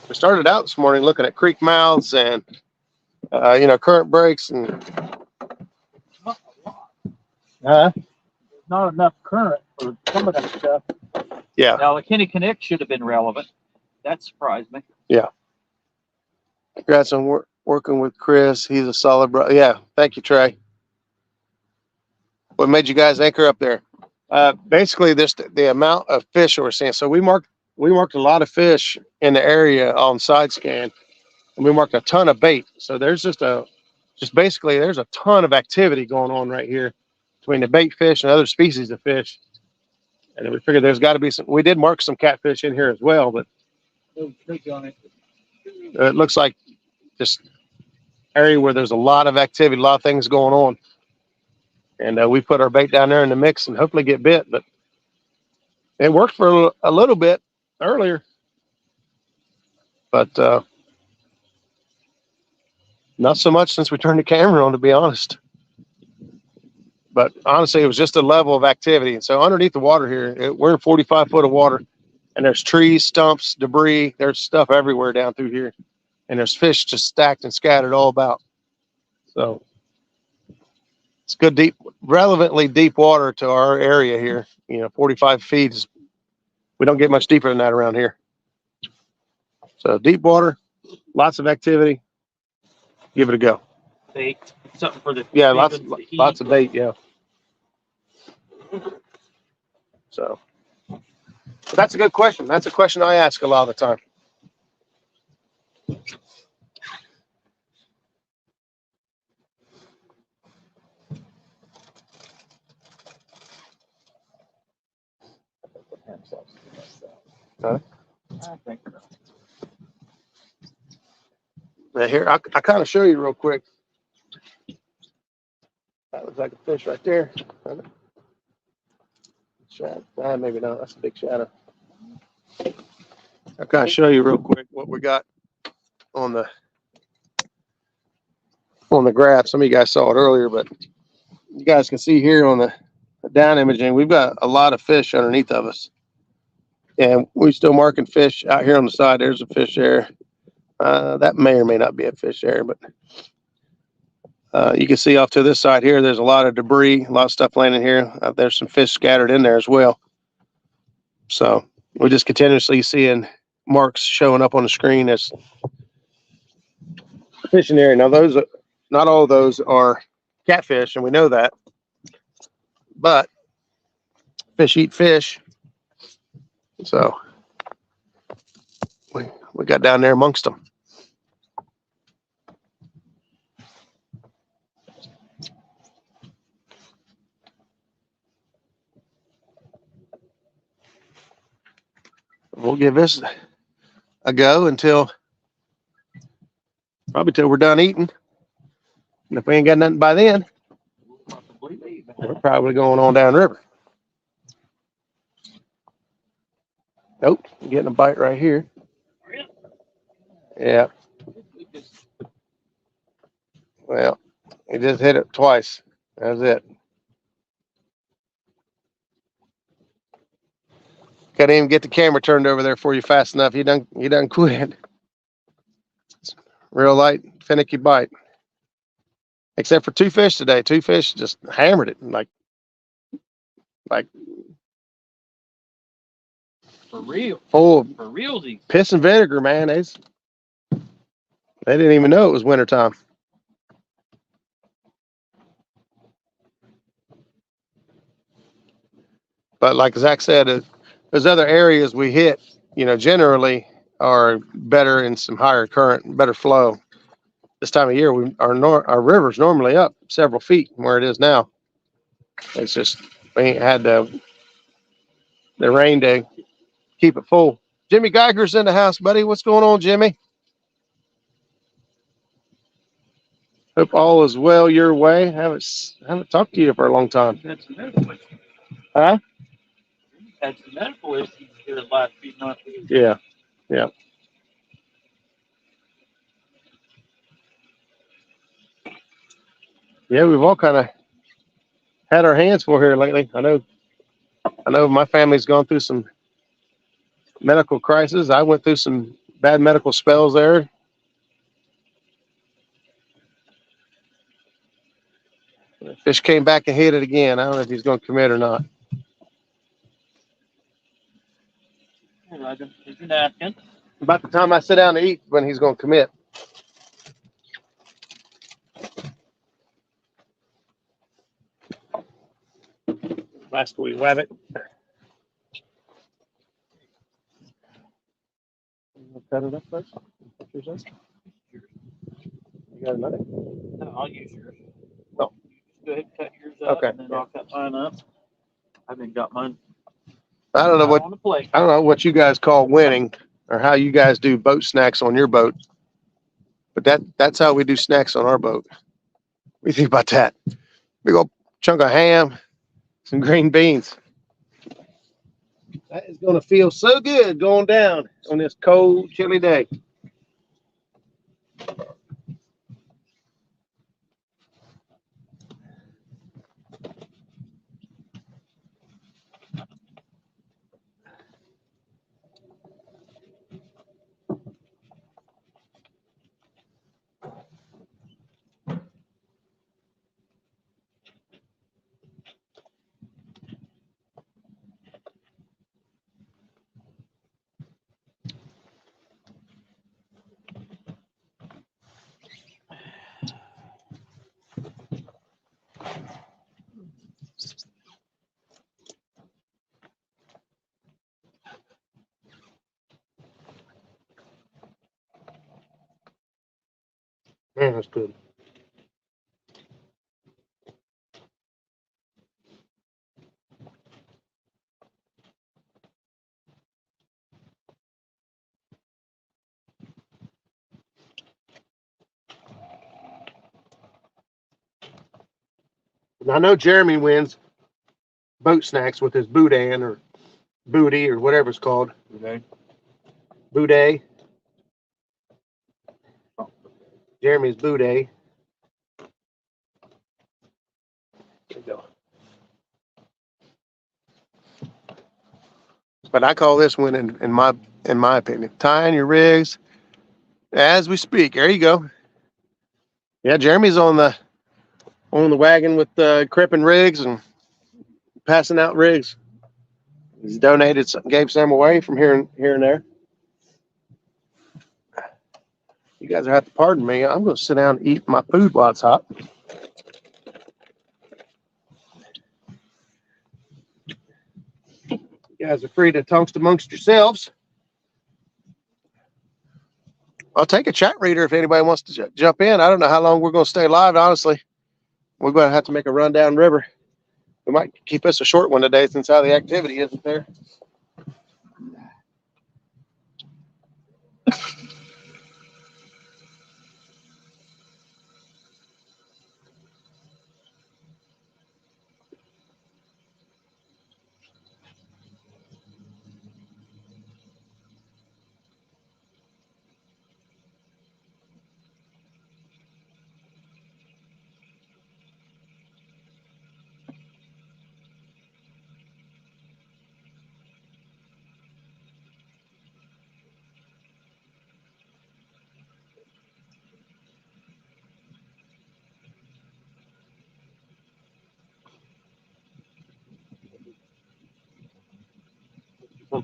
We started out this morning looking at creek mouths and current breaks and Not enough current for some of that stuff. Yeah. Now the Kenny Connect should have been relevant. That surprised me. Congrats on working with Chris. He's a solid bro. Yeah. Thank you, Trey. What made you guys anchor up there? Basically, the amount of fish we're seeing. So we marked a lot of fish in the area on side scan, and we marked a ton of bait. So there's basically there's a ton of activity going on right here between the bait fish and other species of fish. And we figured there's got to be some. We did mark some catfish in here as well, but it looks like this area where there's a lot of activity, a lot of things going on. And we put our bait down there in the mix and hopefully get bit. But it worked for a little bit earlier, but not so much since we turned the camera on, to be honest. But honestly, it was just a level of activity. And so underneath the water here, we're in 45 foot of water, and there's trees, stumps, debris. There's stuff everywhere down through here. And there's fish just stacked and scattered all about. So it's good, deep, relevantly deep water to our area here. 45 feet is, we don't get much deeper than that around here. So deep water, lots of activity. Give it a go. Bait, something for the lots of bait. Yeah. So but that's a good question. That's a question I ask a lot of the time. Huh? Now here, I kind of show you real quick. That looks like a fish right there. Shadow. Maybe not. That's a big shadow. I'll kind of show you real quick what we got on the graph. Some of you guys saw it earlier, but you guys can see here on the down imaging, we've got a lot of fish underneath of us. And we're still marking fish out here on the side. There's a fish there. That may or may not be a fish there, but you can see off to this side here, there's a lot of debris, a lot of stuff landing here. There's some fish scattered in there as well. So we're just continuously seeing marks showing up on the screen as fishing area. Now not all of those are catfish, and we know that, but fish eat fish. So we got down there amongst them. We'll give this a go until Probably till we're done eating. And if we ain't got nothing by then, Possibly leave. we're probably going on downriver. Nope, I'm getting a bite right here. Yeah, well, he just hit it twice. That's it. Can't even get the camera turned over there for you fast enough. He done quit. Real light, finicky bite. Except for two fish today. Two fish just hammered it like For real. full of For realsies. piss and vinegar, man. They didn't even know it was wintertime. But like Zach said, there's other areas we hit, generally are better in some higher current, better flow. This time of year, our river's normally up several feet from where it is now. It's just we ain't had the rain to keep it full. Jimmy Geiger's in the house, buddy. What's going on, Jimmy? Hope all is well your way. Haven't talked to you for a long time. Had some medical issues. Huh? Had some medical issues here the last few months. Yeah. Yeah, we've all kind of had our hands full here lately. I know my family's gone through some medical crisis. I went through some bad medical spells there. The fish came back and hit it again. I don't know if he's going to commit or not. Hey, Roger, here's your napkin. About the time I sit down to eat, when he's going to commit. Last we web it. Cut it up first. You got another? No, I'll use yours. Oh. Go ahead and cut yours up, Okay. and then I'll cut mine up. I've been got mine I don't know on the plate. I don't know what you guys call winning or how you guys do boat snacks on your boat, but that's how we do snacks on our boat. What do you think about that? Big old chunk of ham, some green beans. That is going to feel so good going down on this cold, chilly day. Man, that's good. And I know Jeremy wins boat snacks with his boudin or booty or whatever it's called. Okay. Boudet. Jeremy's boudet. There you go. But I call this one, in my opinion, tying your rigs as we speak. There you go. Yeah, Jeremy's on the wagon with cripping rigs and passing out rigs. He's donated some, gave some away from here and there. You guys have to pardon me. I'm going to sit down and eat my food while it's hot. You guys are free to talk amongst yourselves. I'll take a chat reader if anybody wants to jump in. I don't know how long we're going to stay live, honestly. We're going to have to make a run down river. We might keep us a short one today since how the activity isn't there.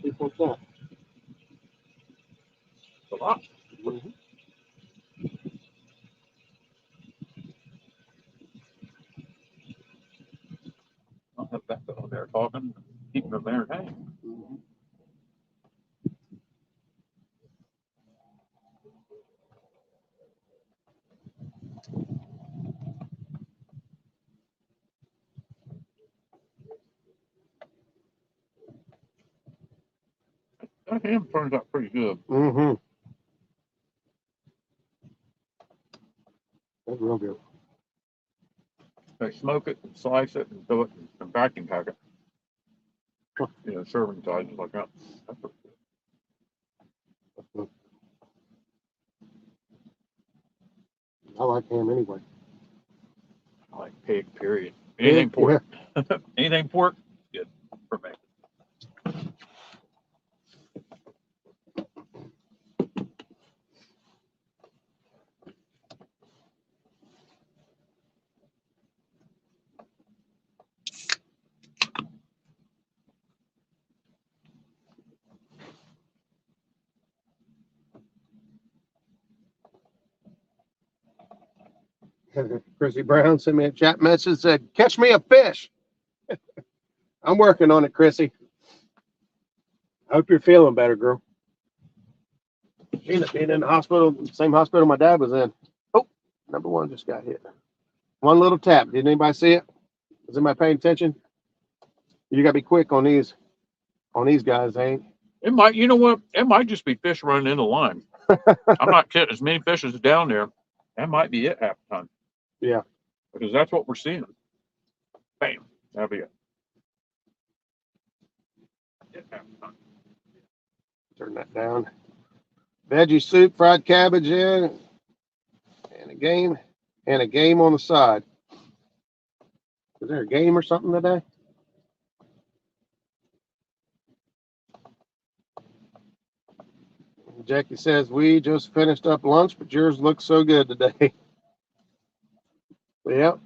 24 cents. A lot. Mhm. I'll have that on there talking, keeping them entertained. Mhm. That ham turns out pretty good. Mm-hmm. That's real good. They smoke it and slice it and do it and vacuum pack it. You know, serving sizes like that. That's pretty good. I like ham anyway. I like pig, period. Anything Pig, pork. Anything pork, good for me. Chrissy Brown sent me a chat message, said, catch me a fish. I'm working on it, Chrissy. I hope you're feeling better, girl. She ended up being in the hospital, same hospital my dad was in. Oh, number one just got hit. One little tap. Did anybody see it? Was anybody paying attention? You gotta be quick on these guys, ain't? It might, you know what? It might just be fish running in the line. I'm not kidding. As many fish as down there, that might be it half the time. Yeah. Because that's what we're seeing. Bam. That'll be it. It half the time. Turn that down. Veggie soup, fried cabbage in, and a game on the side. Is there a game or something today? Jackie says we just finished up lunch, but yours looks so good today. Yep,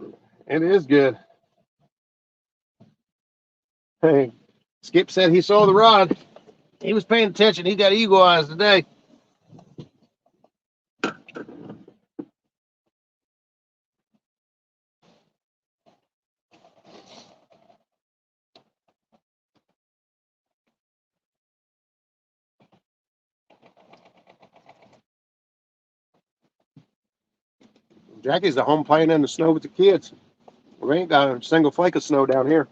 it is good. Hey, Skip said he saw the rod. He was paying attention. He got eagle eyes today. Jackie's at home playing in the snow with the kids. We ain't got a single flake of snow down here.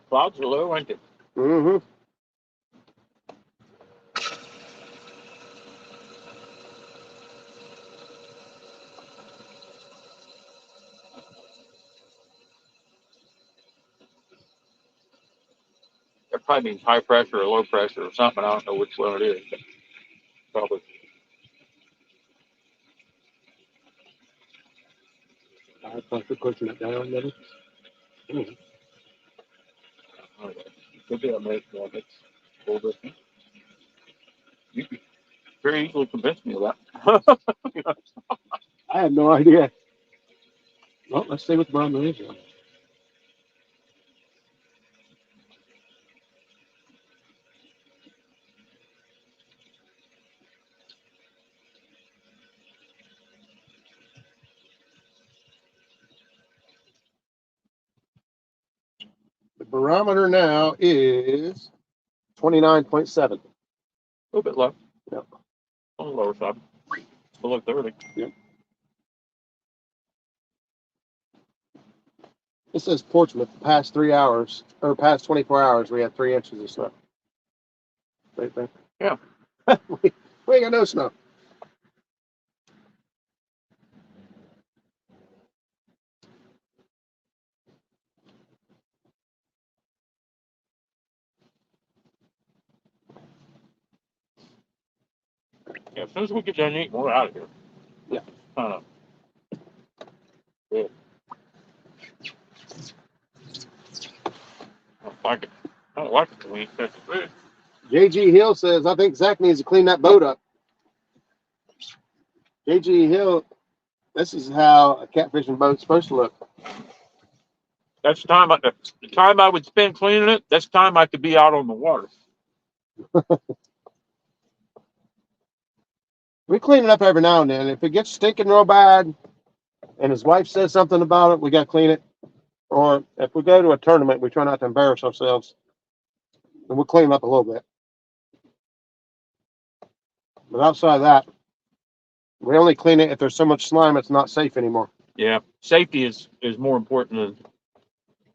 Clouds are low, ain't they? Mm-hmm. That probably means high pressure or low pressure or something. I don't know which one it is, but probably. I thought you're pushing it down, maybe. Could be a mix of it. A little bit. You could very easily convince me of that. I have no idea. Well, let's see what the bottom is. The barometer now is 29.7. A little bit low. Yep. On the lower side. Below 30. Yep. It says Portsmouth, the past 3 hours, or past 24 hours, we had 3 inches of snow. Same thing. Yeah. we ain't got no snow. Yeah, as soon as we get done eating, we're out of here. Yeah. Kind of. Good. I don't like it. I don't like it when you touch the food. JG Hill says, I think Zach needs to clean that boat up. JG Hill This is how a catfishing boat's supposed to look. That's the time I would spend cleaning it. That's time I could be out on the water. We clean it up every now and then. If it gets stinking real bad and his wife says something about it, we got to clean it. Or if we go to a tournament, we try not to embarrass ourselves. And we'll clean it up a little bit. But outside of that, we only clean it if there's so much slime it's not safe anymore. Yeah, safety is more important than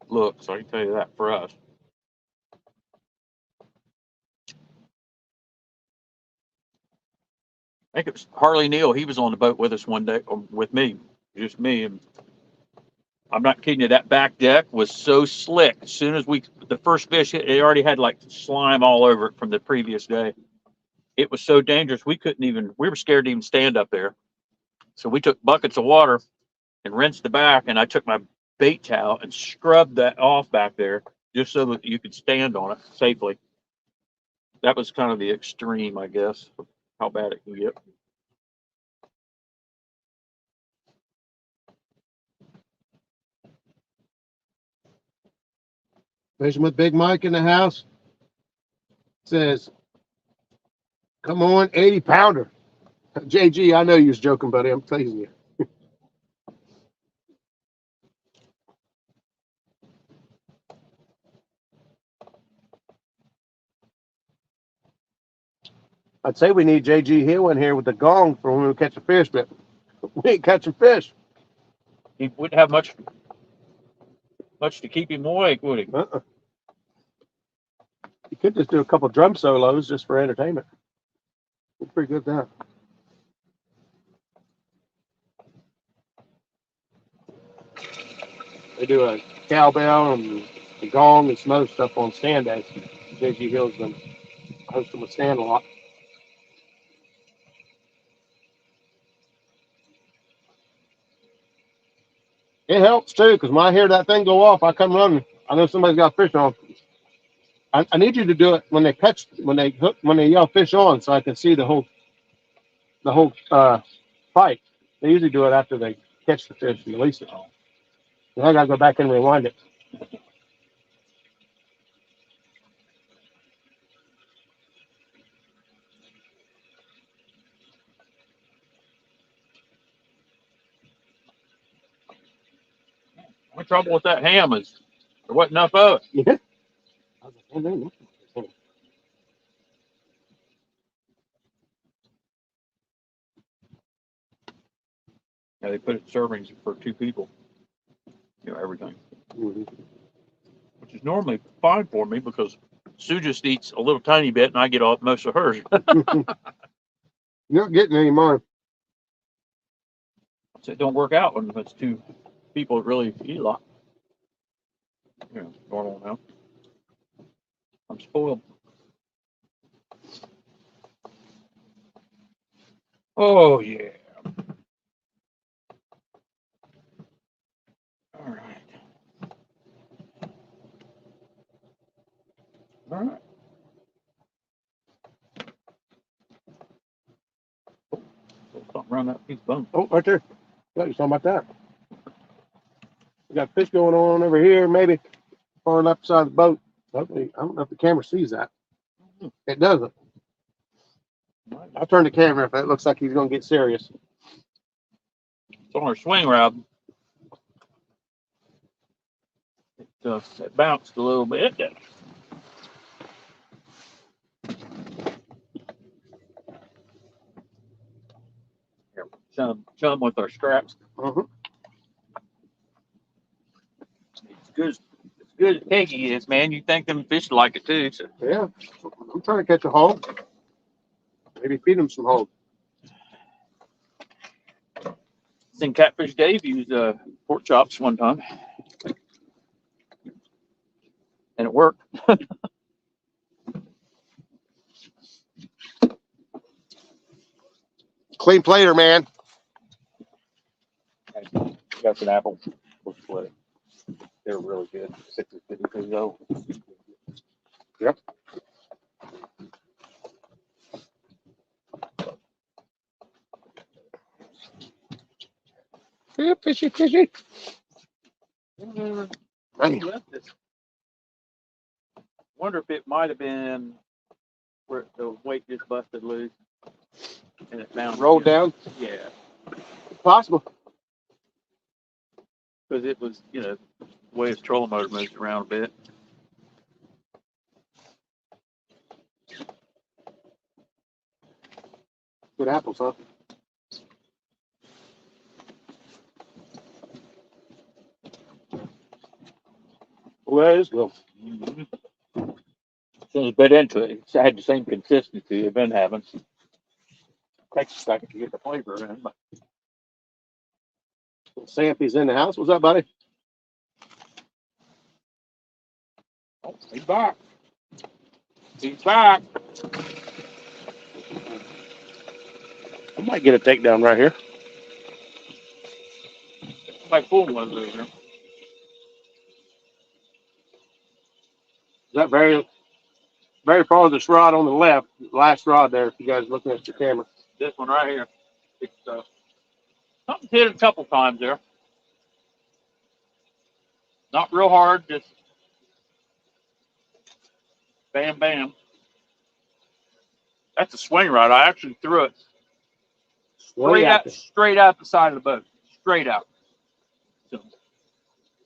looks. I can tell you that for us. I think it was Harley Neal. He was on the boat with us one day, or with me, just me. And I'm not kidding you. That back deck was so slick. As soon as the first fish hit, it already had like slime all over it from the previous day. It was so dangerous. We were scared to even stand up there. So we took buckets of water and rinsed the back. And I took my bait towel and scrubbed that off back there just so that you could stand on it safely. That was kind of the extreme, I guess, of how bad it can get. Fishing with Big Mike in the house. Says, come on, 80 pounder. JG, I know you was joking, buddy. I'm teasing you. I'd say we need JG Hill in here with the gong for when we catch a fish, but we ain't catching fish. He wouldn't have much to keep him awake, would he? You could just do a couple drum solos just for entertainment. It's pretty good that. They do a cowbell and a gong and some other stuff on stand days. JG Hill's been hosting with stand a lot. It helps too, because when I hear that thing go off, I come running. I know somebody's got fish on. I need you to do it when they yell fish on, so I can see the whole fight. They usually do it after they catch the fish and release it. And I gotta go back and rewind it. The trouble with that ham is there wasn't enough of it. Yeah. I was like, oh, man, Yeah, they put it in servings for 2 people. Everything. mm-hmm. Which is normally fine for me because Sue just eats a little tiny bit and I get all most of hers. You're not getting any more. So it don't work out when it's 2 people that really eat a lot. Normal now. I'm spoiled. Oh yeah. All right. All right. Something around that piece of bone. Oh, right there. Yeah, you're talking about that. We got fish going on over here, maybe far left side of the boat. Hopefully, I don't know if the camera sees that. It doesn't. I'll turn the camera if it looks like he's going to get serious. It's on our swing rod. It bounced a little bit. Chum with our straps. Uh-huh. It's good as Peggy is, man. You think them fish like it too. So. Yeah, I'm trying to catch a hog. Maybe feed him some hog. Seen Catfish Dave use pork chops one time, and it worked. Clean plater, man. Got an apple. They're really good. 650 pesos. Yep. Fishy, fishy. I Dang. left this. Wonder if it might have been where the weight just busted loose and it found Rolled down. Yeah, Possible. because it was, the way his trolling motor moves around a bit. Good apples, huh? Well, that is good. Mm-hmm. As soon as I bit into it, it had the same consistency it's been having. Takes a second to get the flavor in, but Sampy's in the house. What's up, buddy? oh, he's back. He's back. I might get a takedown right here. Like fooling was over here. Is that very, very farthest rod on the left? Last rod there. If you guys looking at your camera. This one right here. It's something hit it a couple times there. Not real hard, just bam, bam. That's a swing rod. I actually threw it straight out the side of the boat, straight out. So,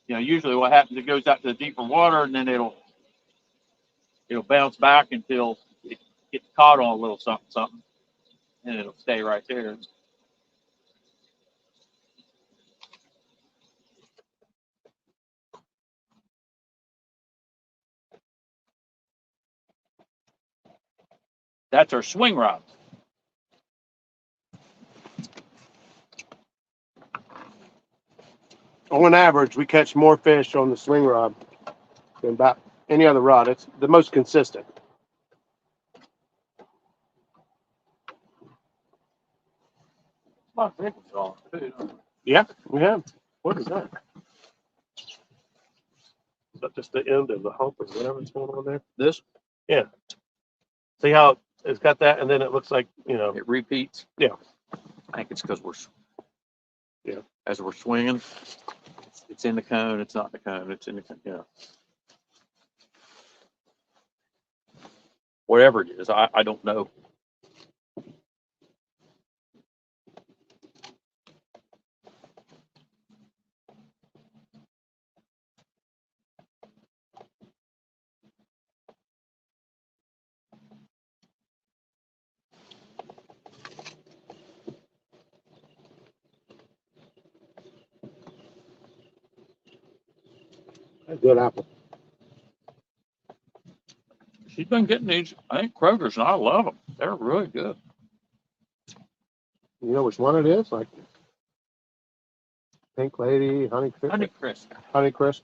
usually what happens, it goes out to the deeper water, and then it'll bounce back until it gets caught on a little something, and it'll stay right there. That's our swing rod. On average, we catch more fish on the swing rod than about any other rod. It's the most consistent. My fish is on too. Yeah, we have. What is that? Is that just the end of the hump or whatever's going on there? This, See how it's got that, and then it looks like, it repeats. Yeah. I think it's because Yeah. as we're swinging, it's in the cone. It's not in the cone. It's in the cone. Whatever it is, I don't know. a good apple. She's been getting these. I think Kroger's, and I love them. They're really good. You know which one it is? Like Pink Lady, Honey Crisp, Honey Crisp.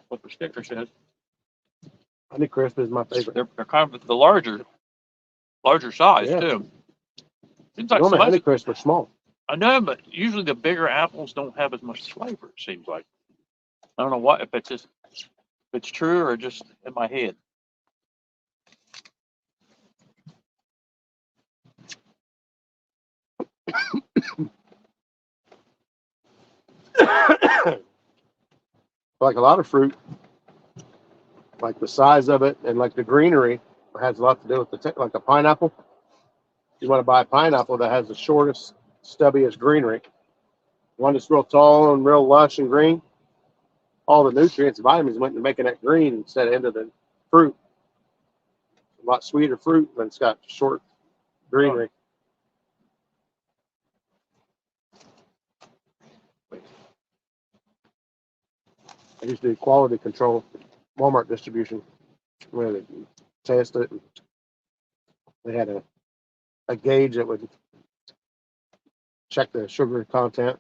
what the sticker says. Honey Crisp is my favorite. They're kind of the larger size Yeah. too. Seems like Normally, Honey somebody, Crisp are small. I know, but usually the bigger apples don't have as much flavor. It seems like. I don't know what if it's true or just in my head. Like a lot of fruit, like the size of it and like the greenery has a lot to do with like a pineapple. You want to buy a pineapple that has the shortest, stubbiest greenery. One that's real tall and real lush and green. All the nutrients, vitamins went into making that green instead of into the fruit. A lot sweeter fruit when it's got short greenery. I used to do quality control, Walmart distribution, where they test it. They had a gauge that would check the sugar content.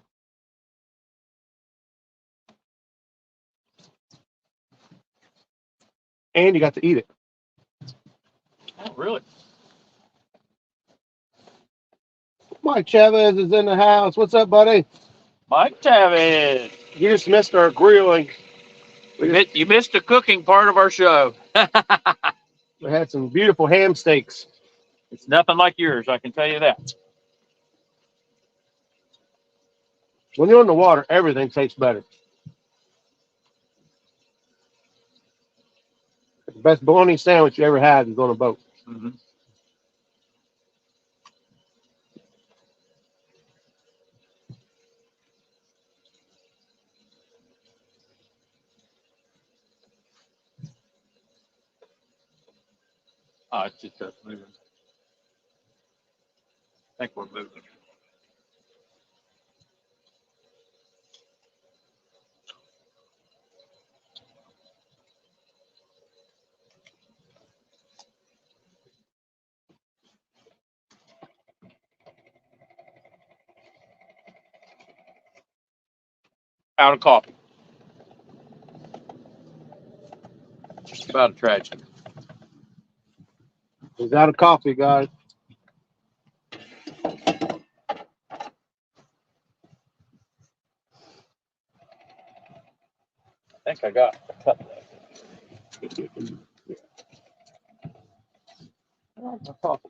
And you got to eat it. Oh, really? Mike Chavez is in the house. What's up, buddy? Mike Chavez. You just missed our grilling. You missed the cooking part of our show. We had some beautiful ham steaks. It's nothing like yours, I can tell you that. When you're on the water, everything tastes better. The best bologna sandwich you ever had is on a boat. Mm-hmm. Oh, it's just us moving. I think we're moving. Out of coffee. Just about a tragedy. He's out of coffee, guys. I think I got a couple of coffee.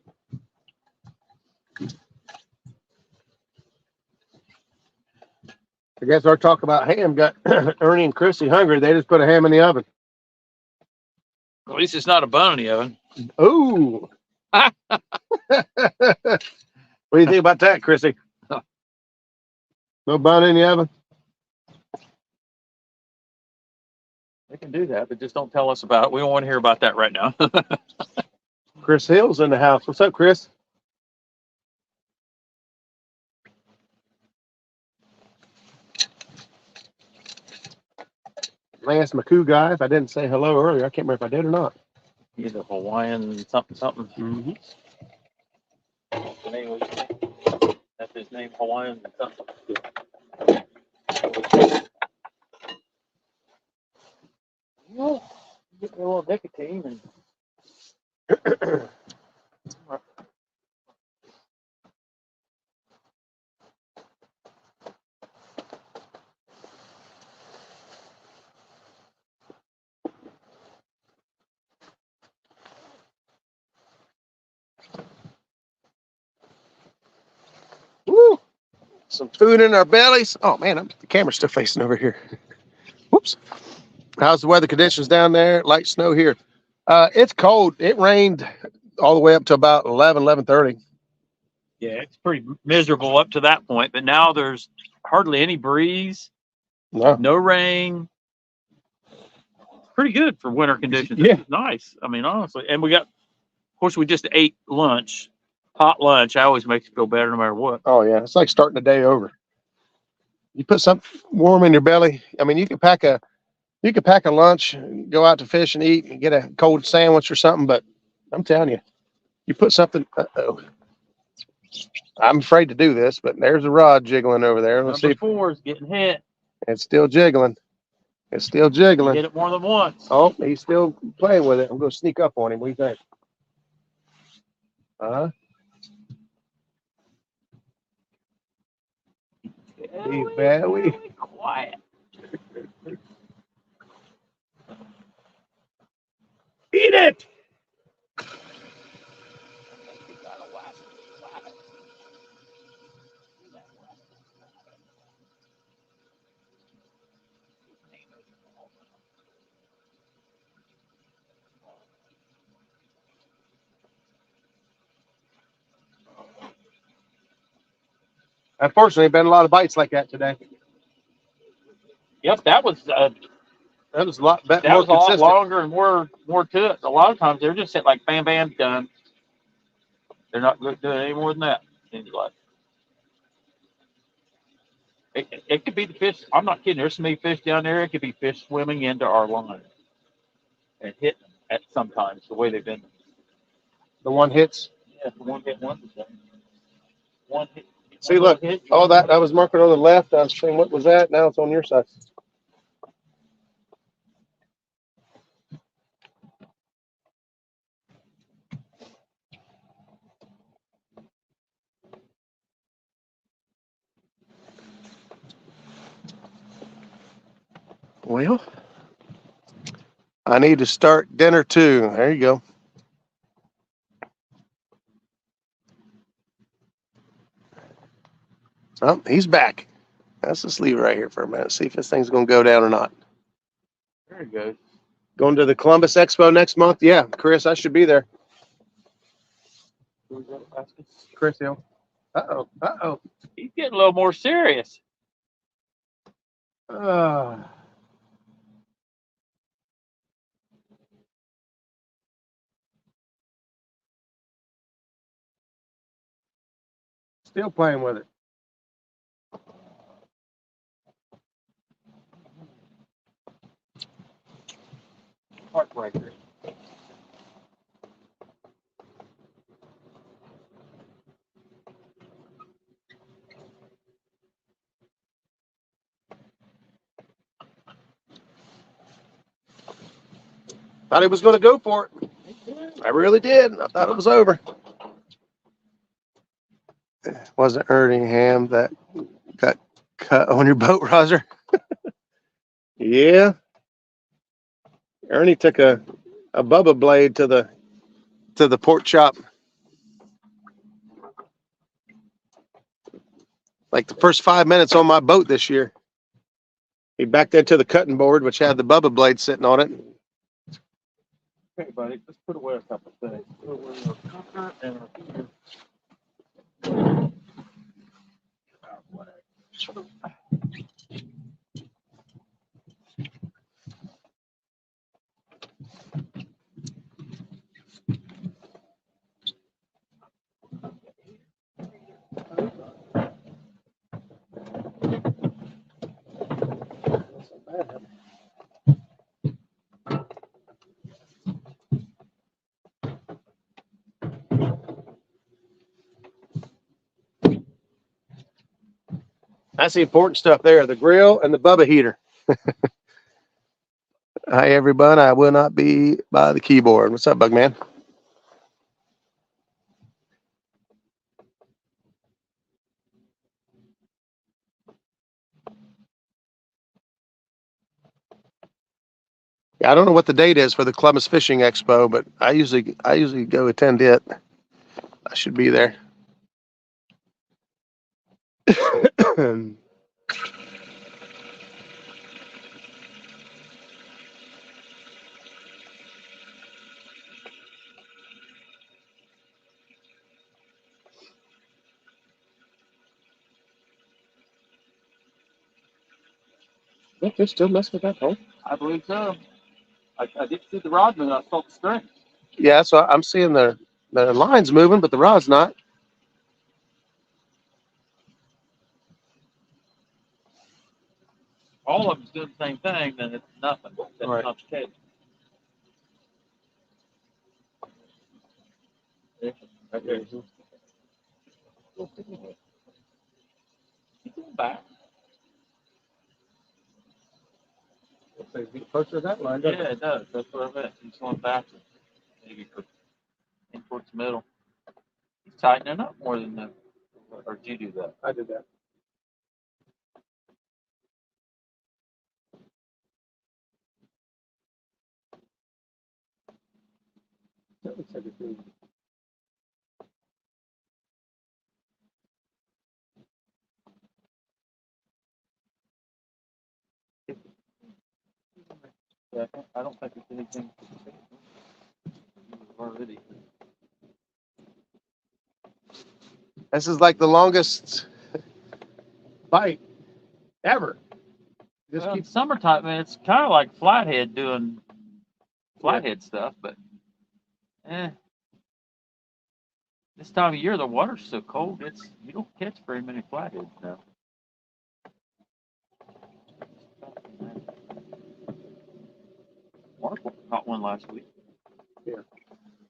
I guess our talk about ham got Ernie and Chrissy hungry. They just put a ham in the oven. At least it's not a bone in the oven. Ooh. What do you think about that, Chrissy? No bun in the oven? They can do that, but just don't tell us about it. We don't want to hear about that right now. Chris Hill's in the house. What's up, Chris? Lance McCoo guy. If I didn't say hello earlier, I can't remember if I did or not. He's a Hawaiian something something. Mm-hmm. The name was, that's his name, Hawaiian something. Well, get a little nicotine and Woo! Some food in our bellies. Oh man, the camera's still facing over here. Whoops. How's the weather conditions down there? Light snow here. It's cold. It rained all the way up to about 11:30. yeah, it's pretty miserable up to that point. But now there's hardly any breeze, No. no rain. Pretty good for winter conditions. Yeah. It's nice. I mean, honestly, and we got, of course, we just ate lunch, hot lunch. I always makes you feel better no matter what. Oh yeah, it's like starting the day over. You put something warm in your belly. I mean, you could pack a lunch, go out to fish and eat, and get a cold sandwich or something. But I'm telling you, you put something. Uh-oh. I'm afraid to do this, but there's a rod jiggling over there. Let's see. Number 4 is getting hit. It's still jiggling. It's still jiggling. Hit it more than once. Oh, he's still playing with it. I'm going to sneak up on him. What do you think? He's very quiet. Eat it. Unfortunately, been a lot of bites like that today. Yep, that was That was a lot better. that was a lot longer and more to it. A lot of times they're just hit like bam bam done. They're not doing any more than that. Seems like. It could be the fish. I'm not kidding. There's so many fish down there. It could be fish swimming into our line and hitting them at sometimes the way they've been. The one hits. Yeah, the one hit one. One hit. See, look. Oh, that was marking on the left. I was saying, what was that? Now it's on your side. Well, I need to start dinner too. There you go. Oh, he's back. Let's just leave it right here for a minute. See if this thing's going to go down or not. There it goes. Going to the Columbus Expo next month? Yeah, Chris, I should be there. Chris Hill. Uh-oh. Uh-oh. He's getting a little more serious. Still playing with it. Heartbreaker. Thought he was going to go for it. I really did. I thought it was over. Wasn't Ernie Ham that got cut on your boat, Roger? Yeah. Ernie took a Bubba blade to the pork chop. Like the first 5 minutes on my boat this year. He backed into the cutting board, which had the Bubba blade sitting on it. Okay, buddy, let's put away a couple of things. Put away our cooker and our heater. That's the important stuff there, the grill and the Bubba heater. Hi, everyone. I will not be by the keyboard. What's up, Bugman? Yeah, I don't know what the date is for the Columbus Fishing Expo, but I usually go attend it. I should be there. They're still messing with that hole. I believe so. I did see the rod move. I saw the string. Yeah, so I'm seeing the line's moving, but the rod's not. All of them's doing the same thing, then it's nothing. That's Right. not the case. Right there. He's going back. Closer to that line, Yeah, it does. That's what I meant. He's going back. Maybe in towards the middle. He's tightening up more than that. Or did you do that? I did that. That looks like it's doing. Yeah, I don't think it's anything already. This is like the longest bite ever. Just Well, keep. in summertime, man, it's kind of like Flathead doing Flathead stuff, but this time of year the water's so cold, you don't catch very many flatheads now. Mark caught one last week.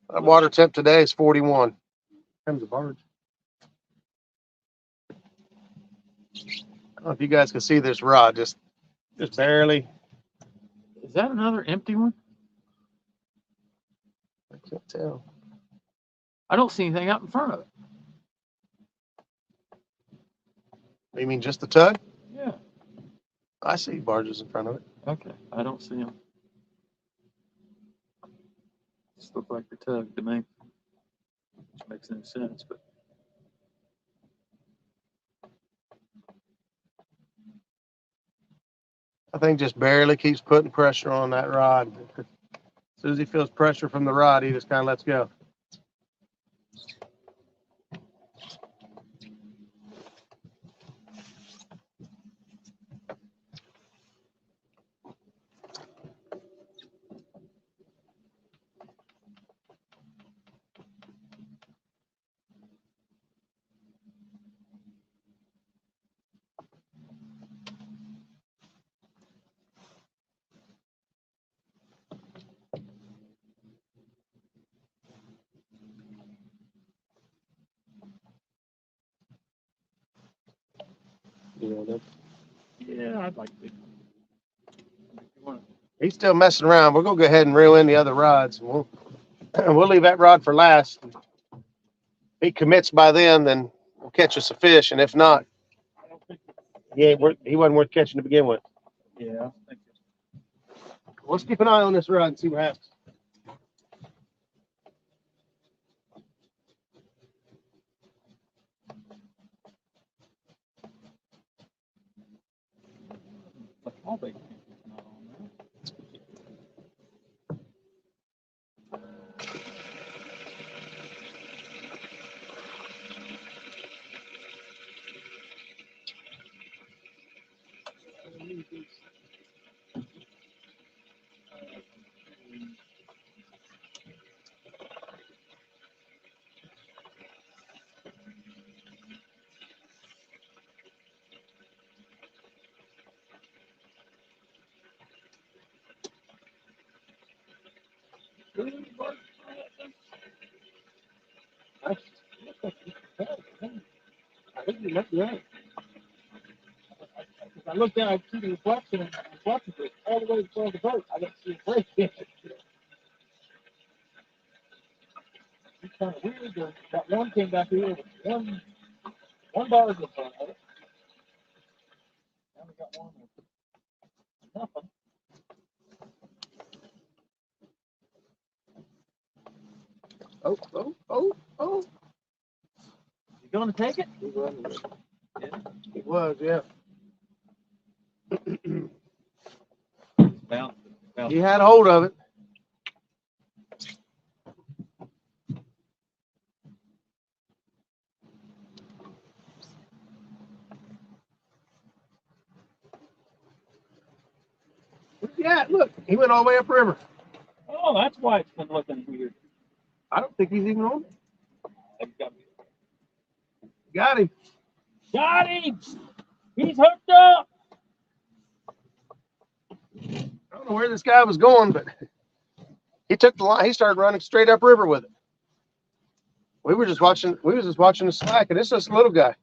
Water temp today is 41. Comes a barge. I don't know if you guys can see this rod, just barely. Is that another empty one? I can't tell. I don't see anything out in front of it. You mean just the tug? Yeah. I see barges in front of it. Okay. I don't see them. Just look like the tug to me. Which makes no sense, but I think just barely keeps putting pressure on that rod. As soon as he feels pressure from the rod, he just kind of lets go. Yeah, I'd like to. He's still messing around. We're gonna go ahead and reel in the other rods. And we'll leave that rod for last. If he commits by then we'll catch us a fish. And if not, he wasn't worth catching to begin with. Yeah. Let's keep an eye on this rod and see what happens. I think you might be right. I looked down, I see the reflection, and the reflection was all the way across the boat. I didn't see a break in it. It's kind of weird. That one came back here with one barge in front of it. Now we got one with nothing. Oh. You going to take it? It was, yeah. Bounce. He had hold of it. Yeah, look, he went all the way upriver. Oh, that's why it's been looking weird. I don't think he's even on it. Got him. Got him! He's hooked up! I don't know where this guy was going, but he took the line. He started running straight upriver with it. We was just watching the slack, and it's just a little guy.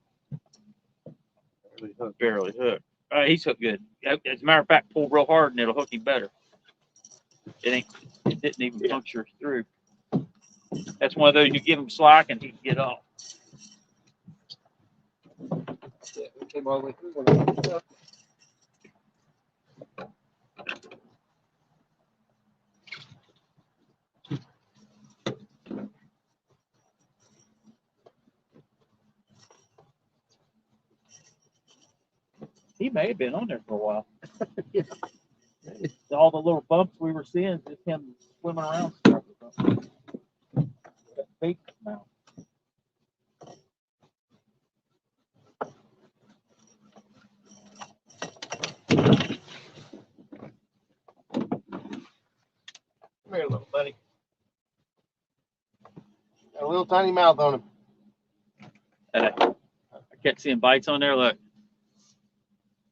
Barely hooked. He's hooked good. As a matter of fact, pull real hard and it'll hook him better. It didn't even puncture through. That's one of those you give him slack and he can get off. Yeah, we came all the way through. He may have been on there for a while. Yeah. All the little bumps we were seeing, just him swimming around. That bait mouth. Come here, little buddy. Got a little tiny mouth on him. I kept seeing bites on there. Look.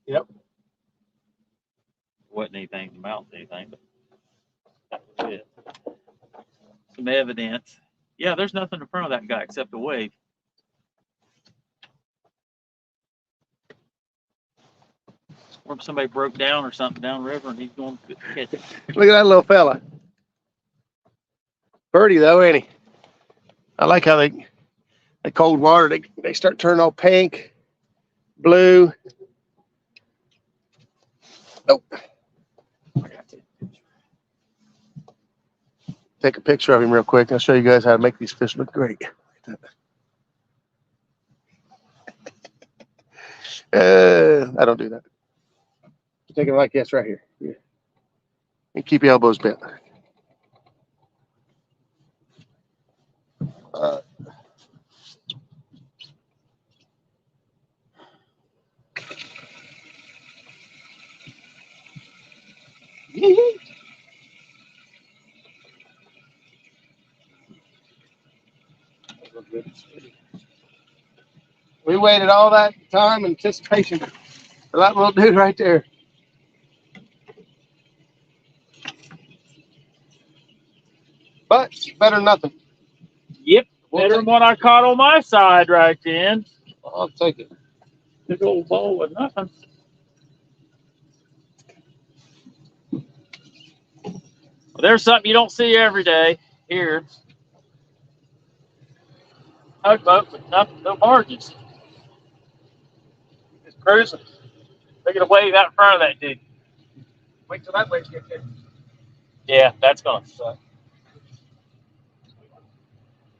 Yep. Wasn't anything to mouth anything, but that was it. Some evidence. Yeah, there's nothing in front of that guy except a wave. Or if somebody broke down or something downriver and he's going to catch it. Look at that little fella. Birdie though, ain't he? I like how they cold water, they start turning all pink, blue. Oh. Take a picture of him real quick. I'll show you guys how to make these fish look great. I don't do that. Take it like this right here. Yeah. And keep your elbows bent. We waited all that time in anticipation for that little dude right there. But better than nothing. Yep, We'll better take- than what I caught on my side right then. I'll take it. Big old bowl with nothing. Well, there's something you don't see every day here. Tugboat with no margins. Just cruising. They're gonna wave out in front of that dude. Wait till that wave gets there. Yeah, that's gonna suck.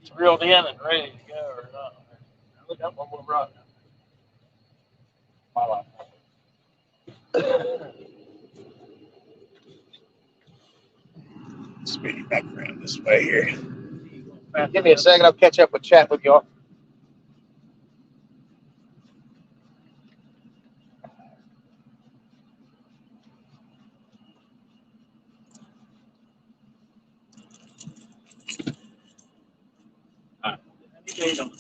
It's reeled in and ready to go or not. Look up one more rock. My life. Speedy back around this way here. Give me a second. I'll catch up with chat with y'all. They done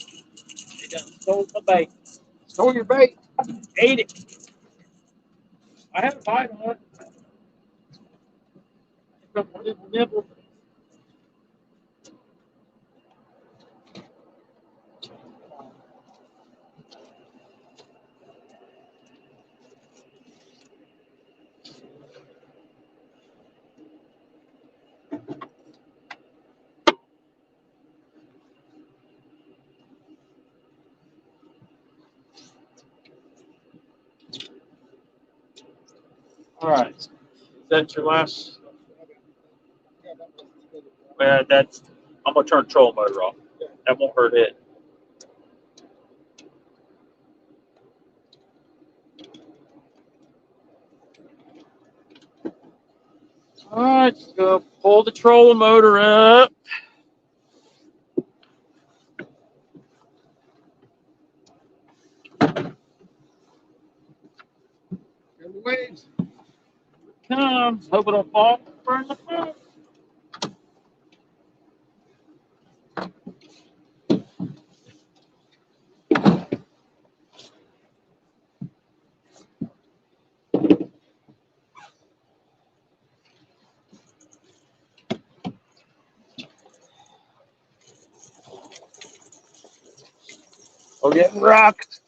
stole my bait. Stole your bait. Ate it. I had a bite on it. A little nibble. All right. Is that your last? Well, that's. I'm gonna turn the trolling motor off. That won't hurt it. All right, go pull the trolling motor up. And the waves. Comes. Hope it don't fall. Burn the phone. We're getting rocked.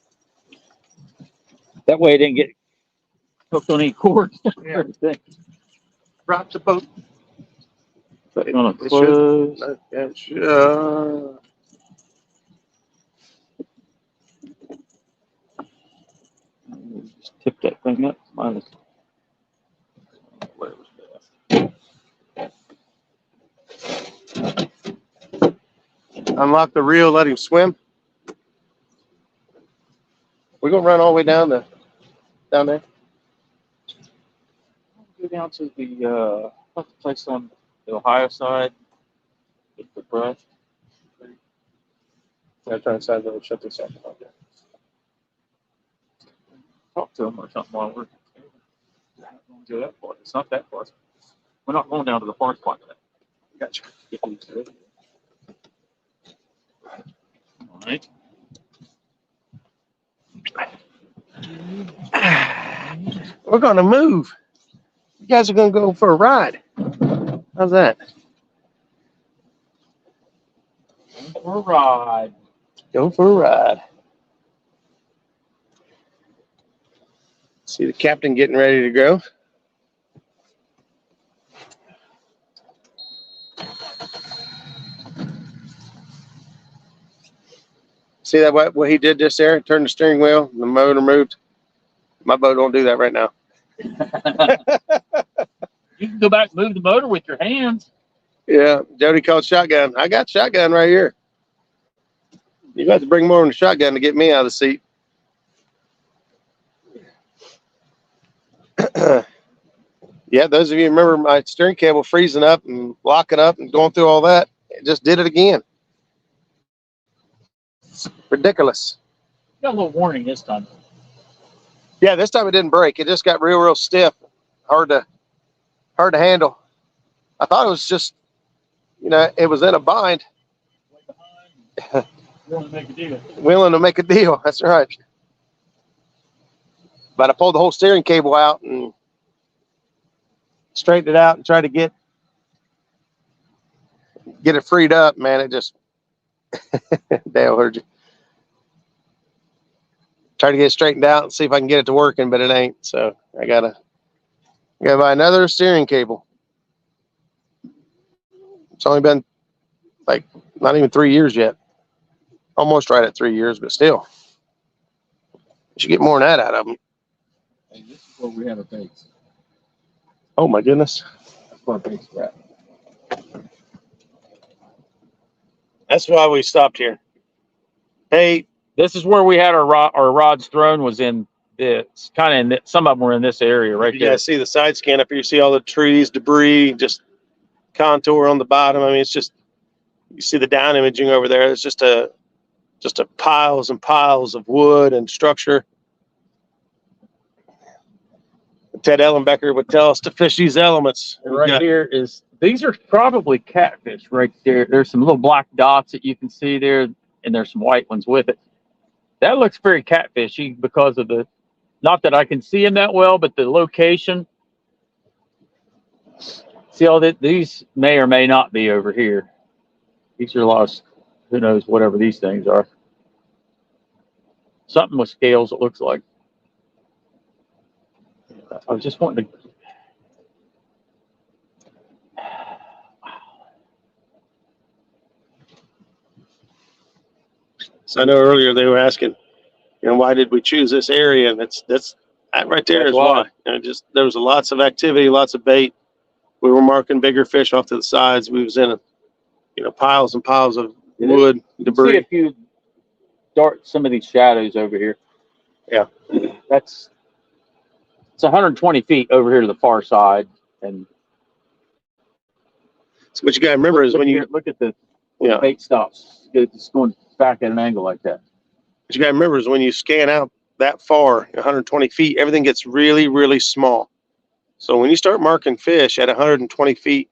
That way it didn't get hooked on any cord. Yeah. Everything. Rock the boat. So you want It to close. Yeah, sure. Just tip that thing up. Minus. Unlock the reel, let him swim. We're gonna run all the way down there. Go down to the place on the Ohio side. Get the brush. I'm trying to decide whether to shut this off. Okay. Talk to them or something while we're not going to that part. It's not that far. We're not going down to the far spot today. Gotcha. Get these ready. All right. We're gonna move. You guys are gonna go for a ride. How's that? For a ride. Go for a ride. See the captain getting ready to go. See that what he did just there? Turned the steering wheel, the motor moved. My boat don't do that right now. You can go back and move the motor with your hands. Yeah, Jody called shotgun. I got shotgun right here. You got to bring more than a shotgun to get me out of the seat. Yeah, those of you remember my steering cable freezing up and locking up and going through all that, it just did it again. It's ridiculous. Got a little warning this time. Yeah, this time it didn't break. It just got real stiff, hard to handle. I thought it was just, it was in a bind. Willing to make a deal. Willing to make a deal. That's right. But I pulled the whole steering cable out and straightened it out and tried to get it freed up. Man, it just Dale heard you. Try to get it straightened out and see if I can get it to working, but it ain't. So I gotta buy another steering cable. It's only been like not even 3 years yet. Almost right at 3 years, but still. You should get more than that out of them. Hey, this is where we had our baits. Oh my goodness. That's where our baits were at. That's why we stopped here. Hey, This is where we had our rods thrown, was in this kind of some of them were in this area right you there. guys see the side scan up here, you see all the trees, debris, just contour on the bottom. I mean, it's just, you see the down imaging over there. It's just a piles and piles of wood and structure. Ted Ellenbecker would tell us to fish these elements. Right here is, these are probably catfish right there. There's some little black dots that you can see there, and there's some white ones with it. That looks very catfishy because of the, not that I can see them that well, but the location. See all that, these may or may not be over here. These are lost, who knows, whatever these things are. Something with scales, it looks like. I was just wanting to. So I know earlier they were asking, why did we choose this area? And that right there is why. Just there was lots of activity, lots of bait. We were marking bigger fish off to the sides. We was in piles and piles of wood, See debris. if you dart some of these shadows over here. Yeah. It's 120 feet over here to the far side, and So what you gotta remember is when you look at the yeah. bait stops. It's going back at an angle like that. What you gotta remember is when you scan out that far, 120 feet, everything gets really small. So when you start marking fish at 120 feet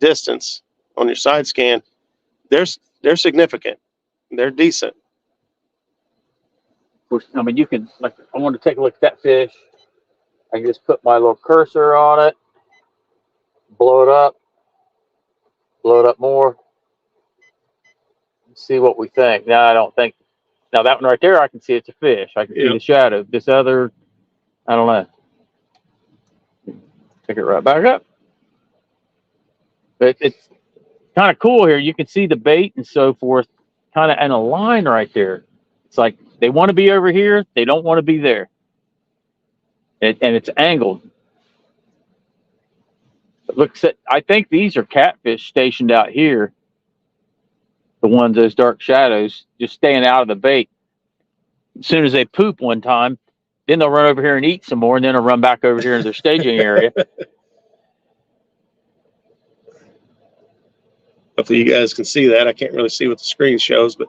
distance on your side scan, they're significant. They're decent. Of course, I mean, you can, like, I want to take a look at that fish. I can just put my little cursor on it, blow it up more, see what we think. Now, I don't think, now that one right there, I can see it's a fish. I can see the shadow. This other, I don't know. Pick it right back up. But it's kind of cool here. You can see the bait and so forth kind of in a line right there. It's like they want to be over here. They don't want to be there. And it's angled. But look, I think these are catfish stationed out here. The ones, those dark shadows, just staying out of the bait. As soon as they poop one time, then they'll run over here and eat some more, and then they'll run back over here into their staging area. Hopefully you guys can see that. I can't really see what the screen shows, but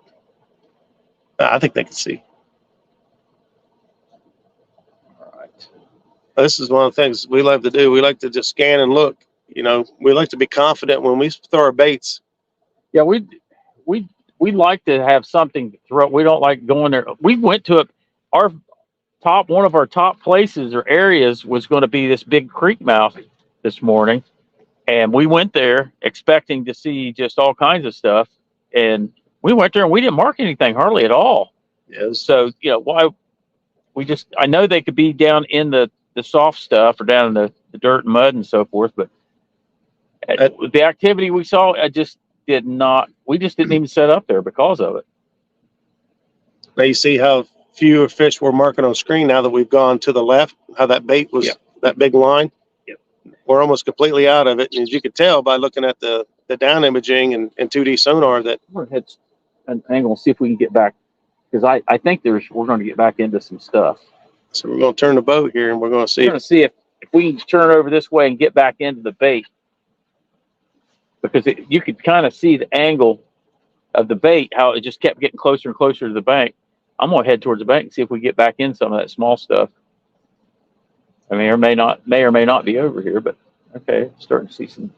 I think they can see. All right. This is one of the things we love to do. We like to just scan and look. We like to be confident when we throw our baits. Yeah, we like to have something to throw. We don't like going there. We went to one of our top places or areas was going to be this big creek mouth this morning. And we went there expecting to see just all kinds of stuff. And we went there and we didn't mark anything hardly at all. Yes. So, why I know they could be down in the soft stuff or down in the dirt and mud and so forth, but the activity we saw, we just didn't even set up there because of it. Now you see how few fish we're marking on screen now that we've gone to the left, how that bait was that big line. We're almost completely out of it. And as you could tell by looking at the down imaging and 2D sonar that We're going to hit an angle and see if we can get back, because I think we're going to get back into some stuff. So we're gonna turn the boat here and we're gonna We're see. gonna see if we can turn over this way and get back into the bait, because you could kind of see the angle of the bait, how it just kept getting closer and closer to the bank. I'm gonna head towards the bank and see if we get back in some of that small stuff. I mean, may or may not be over here, but okay, starting to see some.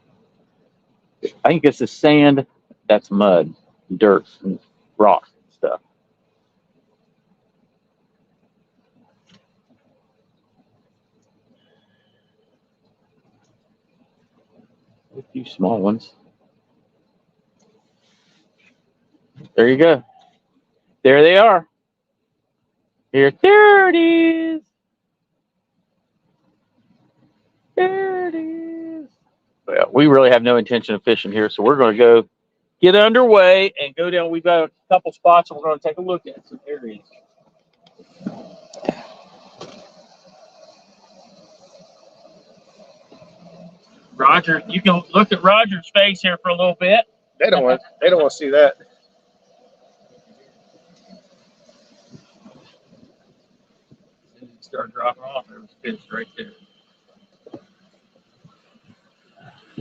I think this is sand. That's mud, dirt, and rock and stuff. A few small ones. There you go. There they are. Here, there it is. There it is. Well, we really have no intention of fishing here, so we're going to go get underway and go down. We've got a couple spots that we're going to take a look at. So there it is. Roger, you can look at Roger's face here for a little bit. They don't want to see that. Start dropping off. There was fish right there.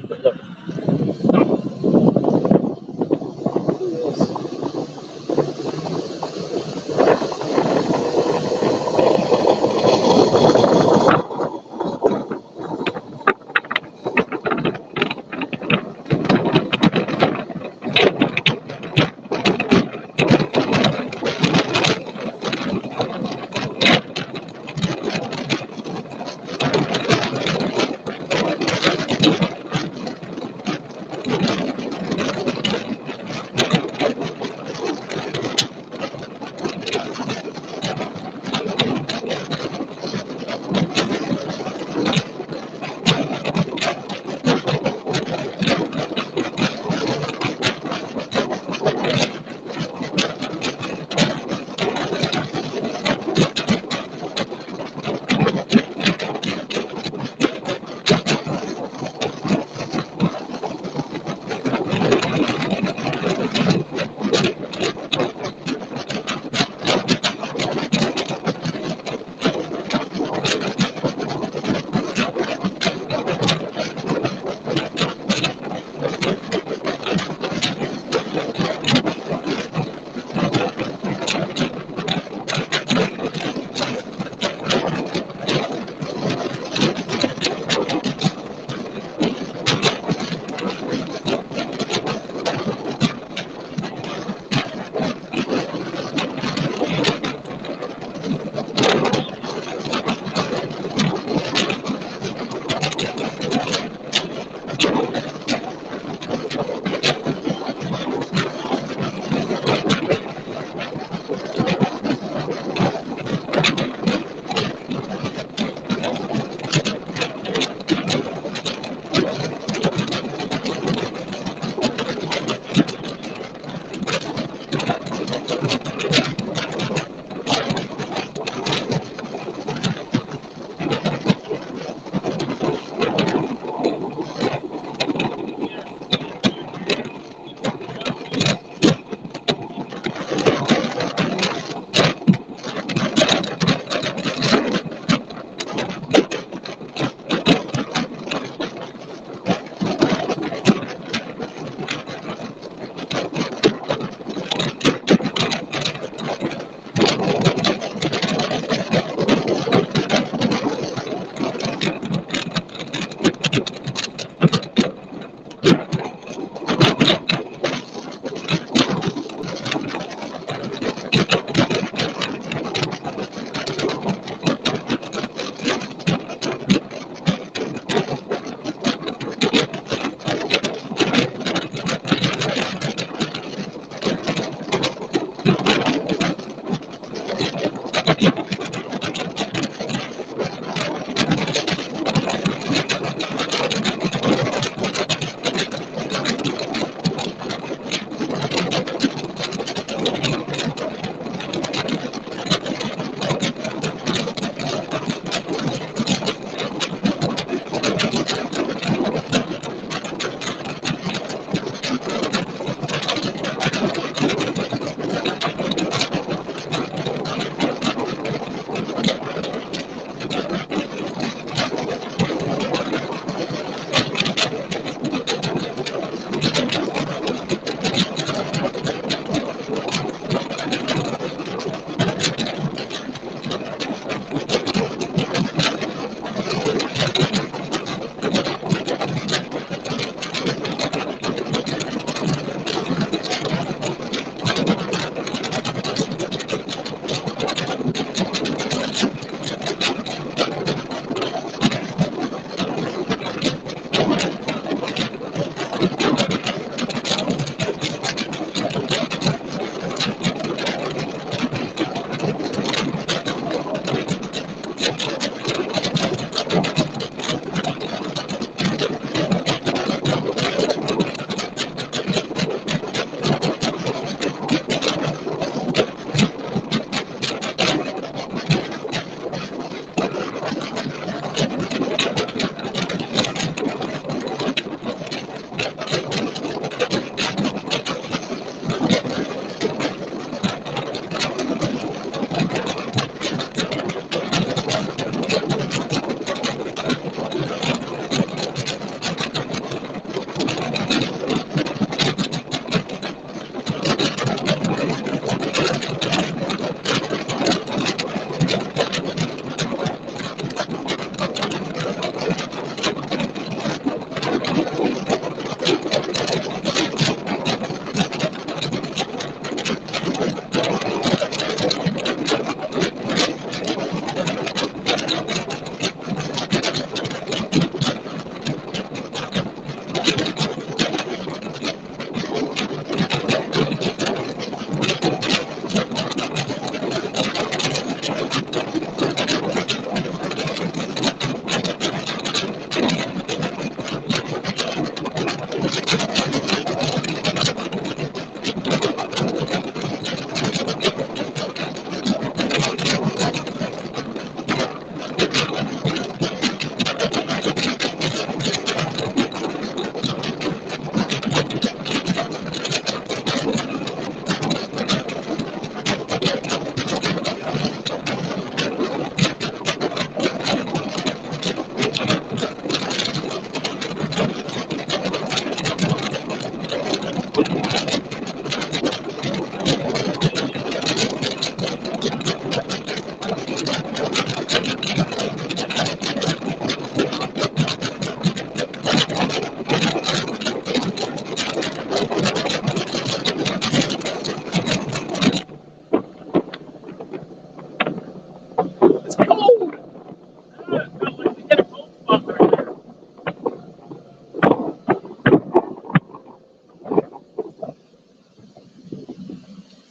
But look.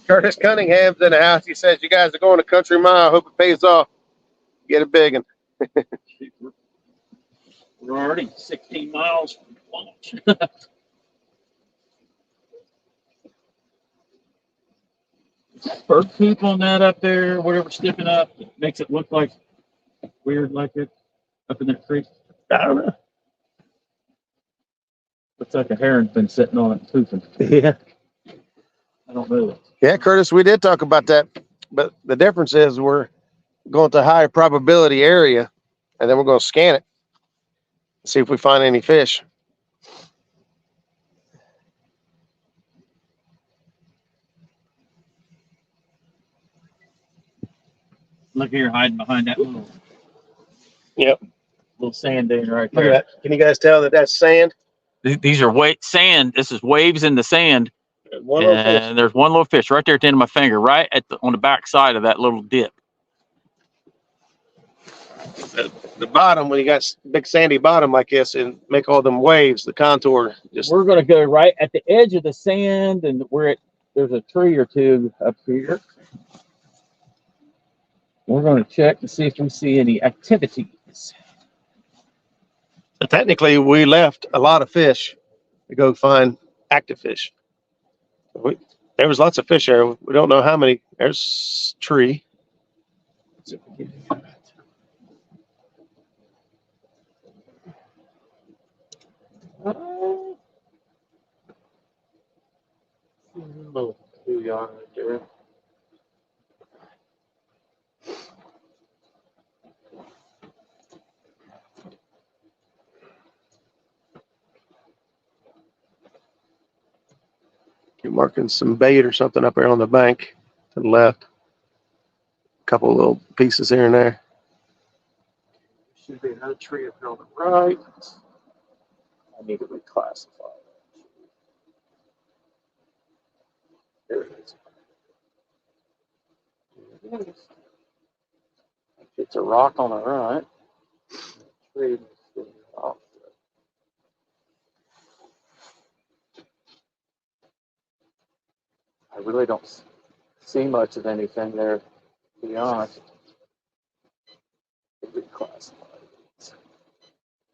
Curtis Cunningham's in the house. He says, you guys are going to Country Mile. Hope it pays off. Get a big one. We're already 16 miles from launch. Bird poop on that up there, whatever sticking up, it makes it look like weird like it up in that creek. I don't know. Looks like a heron's been sitting on it and pooping. Yeah. I don't know. Yeah, Curtis, we did talk about that. But the difference is we're going to a higher probability area, and then we're going to scan it, see if we find any fish. Look here, hiding behind that little Yep. little sand dune right Look there. at that. Can you guys tell that that's sand? These are sand. This is waves in the sand. One little fish. And there's one little fish right there at the end of my finger, right on the back side of that little dip. The bottom, when you got big sandy bottom like this and make all them waves, the contour just. We're going to go right at the edge of the sand and there's a tree or two up here. We're going to check to see if we see any activities. Technically, we left a lot of fish to go find active fish. There was lots of fish there. We don't know how many. There's a tree. Little booyah right there. You're marking some bait or something up there on the bank to the left. A couple of little pieces here and there. Should be another tree up here on the right. I need to reclassify. There it is. There it is. It's a rock on the right. Tree off. I really don't see much of anything there, to be honest. Reclassify it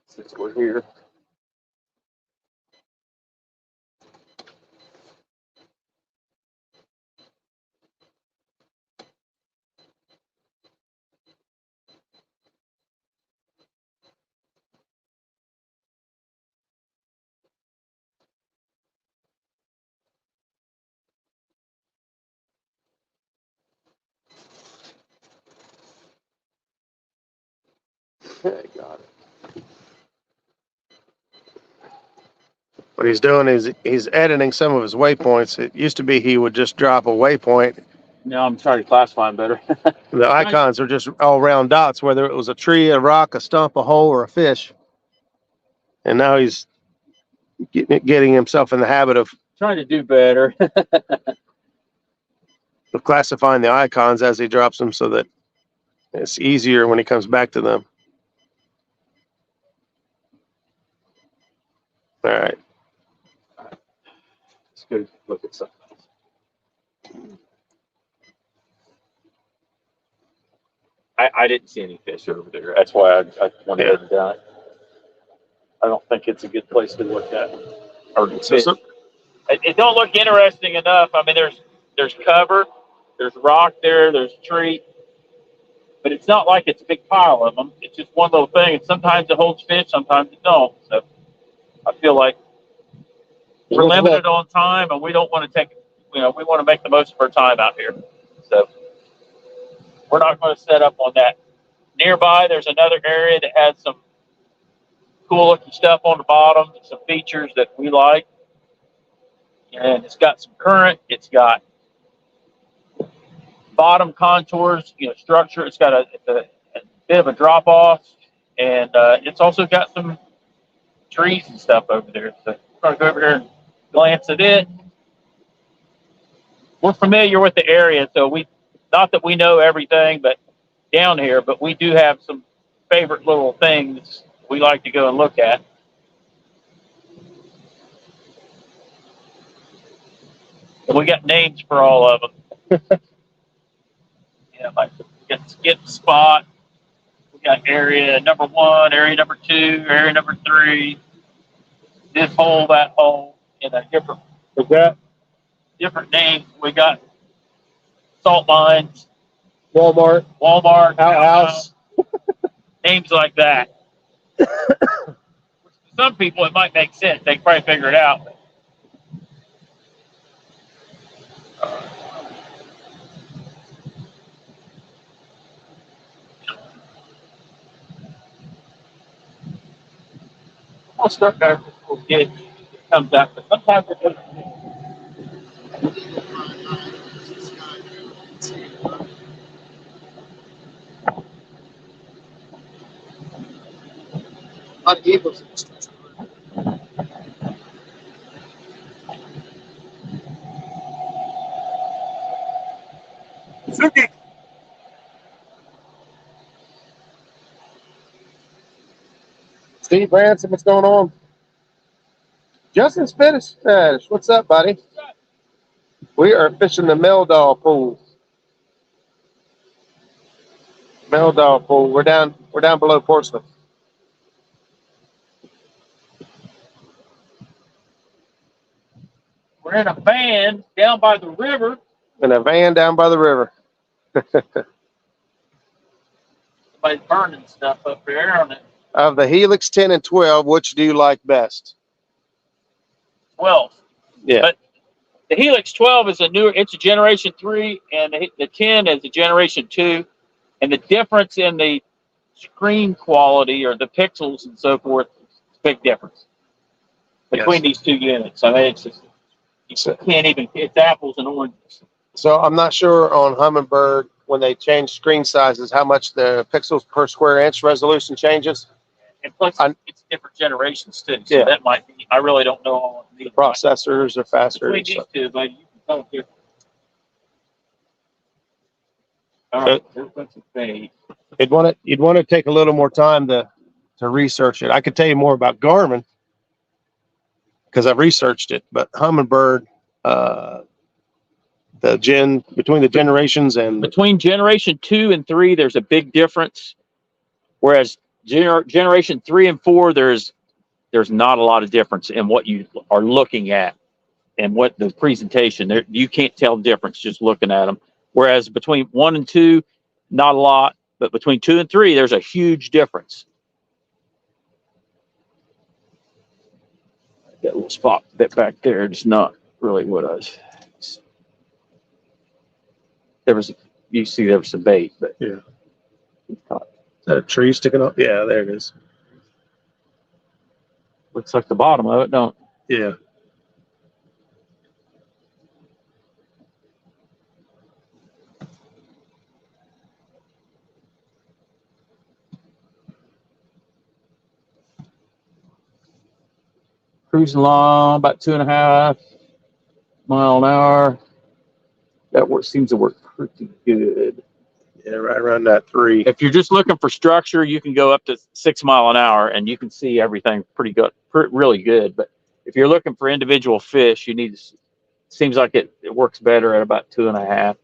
since we're here. Okay, got it. What he's doing is he's editing some of his waypoints. It used to be he would just drop a waypoint. Now I'm trying to classify them better. The icons are just all round dots, whether it was a tree, a rock, a stump, a hole, or a fish. And now he's getting himself in the habit of Trying to do better. classifying the icons as he drops them so that it's easier when he comes back to them. All right. Let's go look at something else. I didn't see any fish over there. That's why I wanted to go down. I don't think it's a good place to look at. Or fish. It don't look interesting enough. I mean, there's cover, there's rock there, there's tree, but it's not like it's a big pile of them. It's just one little thing, and sometimes it holds fish, sometimes it don't. So I feel like we're limited on time, and we don't want to take, we want to make the most of our time out here. So we're not going to set up on that. Nearby, there's another area that has some cool looking stuff on the bottom, some features that we like. And it's got some current, it's got bottom contours, structure. It's got a bit of a drop off, and it's also got some trees and stuff over there. So we're going to go over here and glance at it. We're familiar with the area, so not that we know everything but down here, but we do have some favorite little things we like to go and look at. And we got names for all of them. Yeah, like we got the skip spot. We got area number 1, area number 2, area number 3. This hole, that hole, in a different names. We got salt mines, Walmart, Walmart, outhouse. names like that. To some people, it might make sense. They can probably figure it out. I'll start there. We'll get it comes out, but sometimes it doesn't. Suki. Steve Branson, what's going on? Justin Spanish, what's up, buddy? We are fishing the Meldal pool. Meldal pool. We're down below Portsmouth. We're in a van down by the river. In a van down by the river. Somebody's burning stuff up there on it. Of the Helix 10 and 12, which do you like best? 12. Yeah. But the Helix 12 is it's a generation 3, and the 10 is a generation 2. And the difference in the screen quality or the pixels and so forth, it's a big difference between these two units. I mean, it's just, you can't even, it's apples and oranges. So I'm not sure on Humminbird when they change screen sizes, how much the pixels per square inch resolution changes. And plus, it's different generations too. So Yeah. that might be, I really don't know all of the Processors are faster. between these two, but you can tell the difference. All right, that's a fade. You'd want to take a little more time to research it. I could tell you more about Garmin because I've researched it, but Humminbird, between the generations and Between generation 2 and 3, there's a big difference. Whereas generation 3 and 4, there's not a lot of difference in what you are looking at and what the presentation. You can't tell the difference just looking at them. Whereas between 1 and 2, not a lot, but between 2 and 3, there's a huge difference. That little spot bit back there, it's not really what I was. You see there was some bait, but yeah. Is that a tree sticking up? Yeah, there it is. looks like the bottom of it, don't? Yeah. Cruising along about 2.5 mile an hour. That seems to work pretty good. Yeah, right around that 3. If you're just looking for structure, you can go up to 6 mile an hour and you can see everything pretty good, really good. But if you're looking for individual fish, you need to, seems like it works better at about 2.5.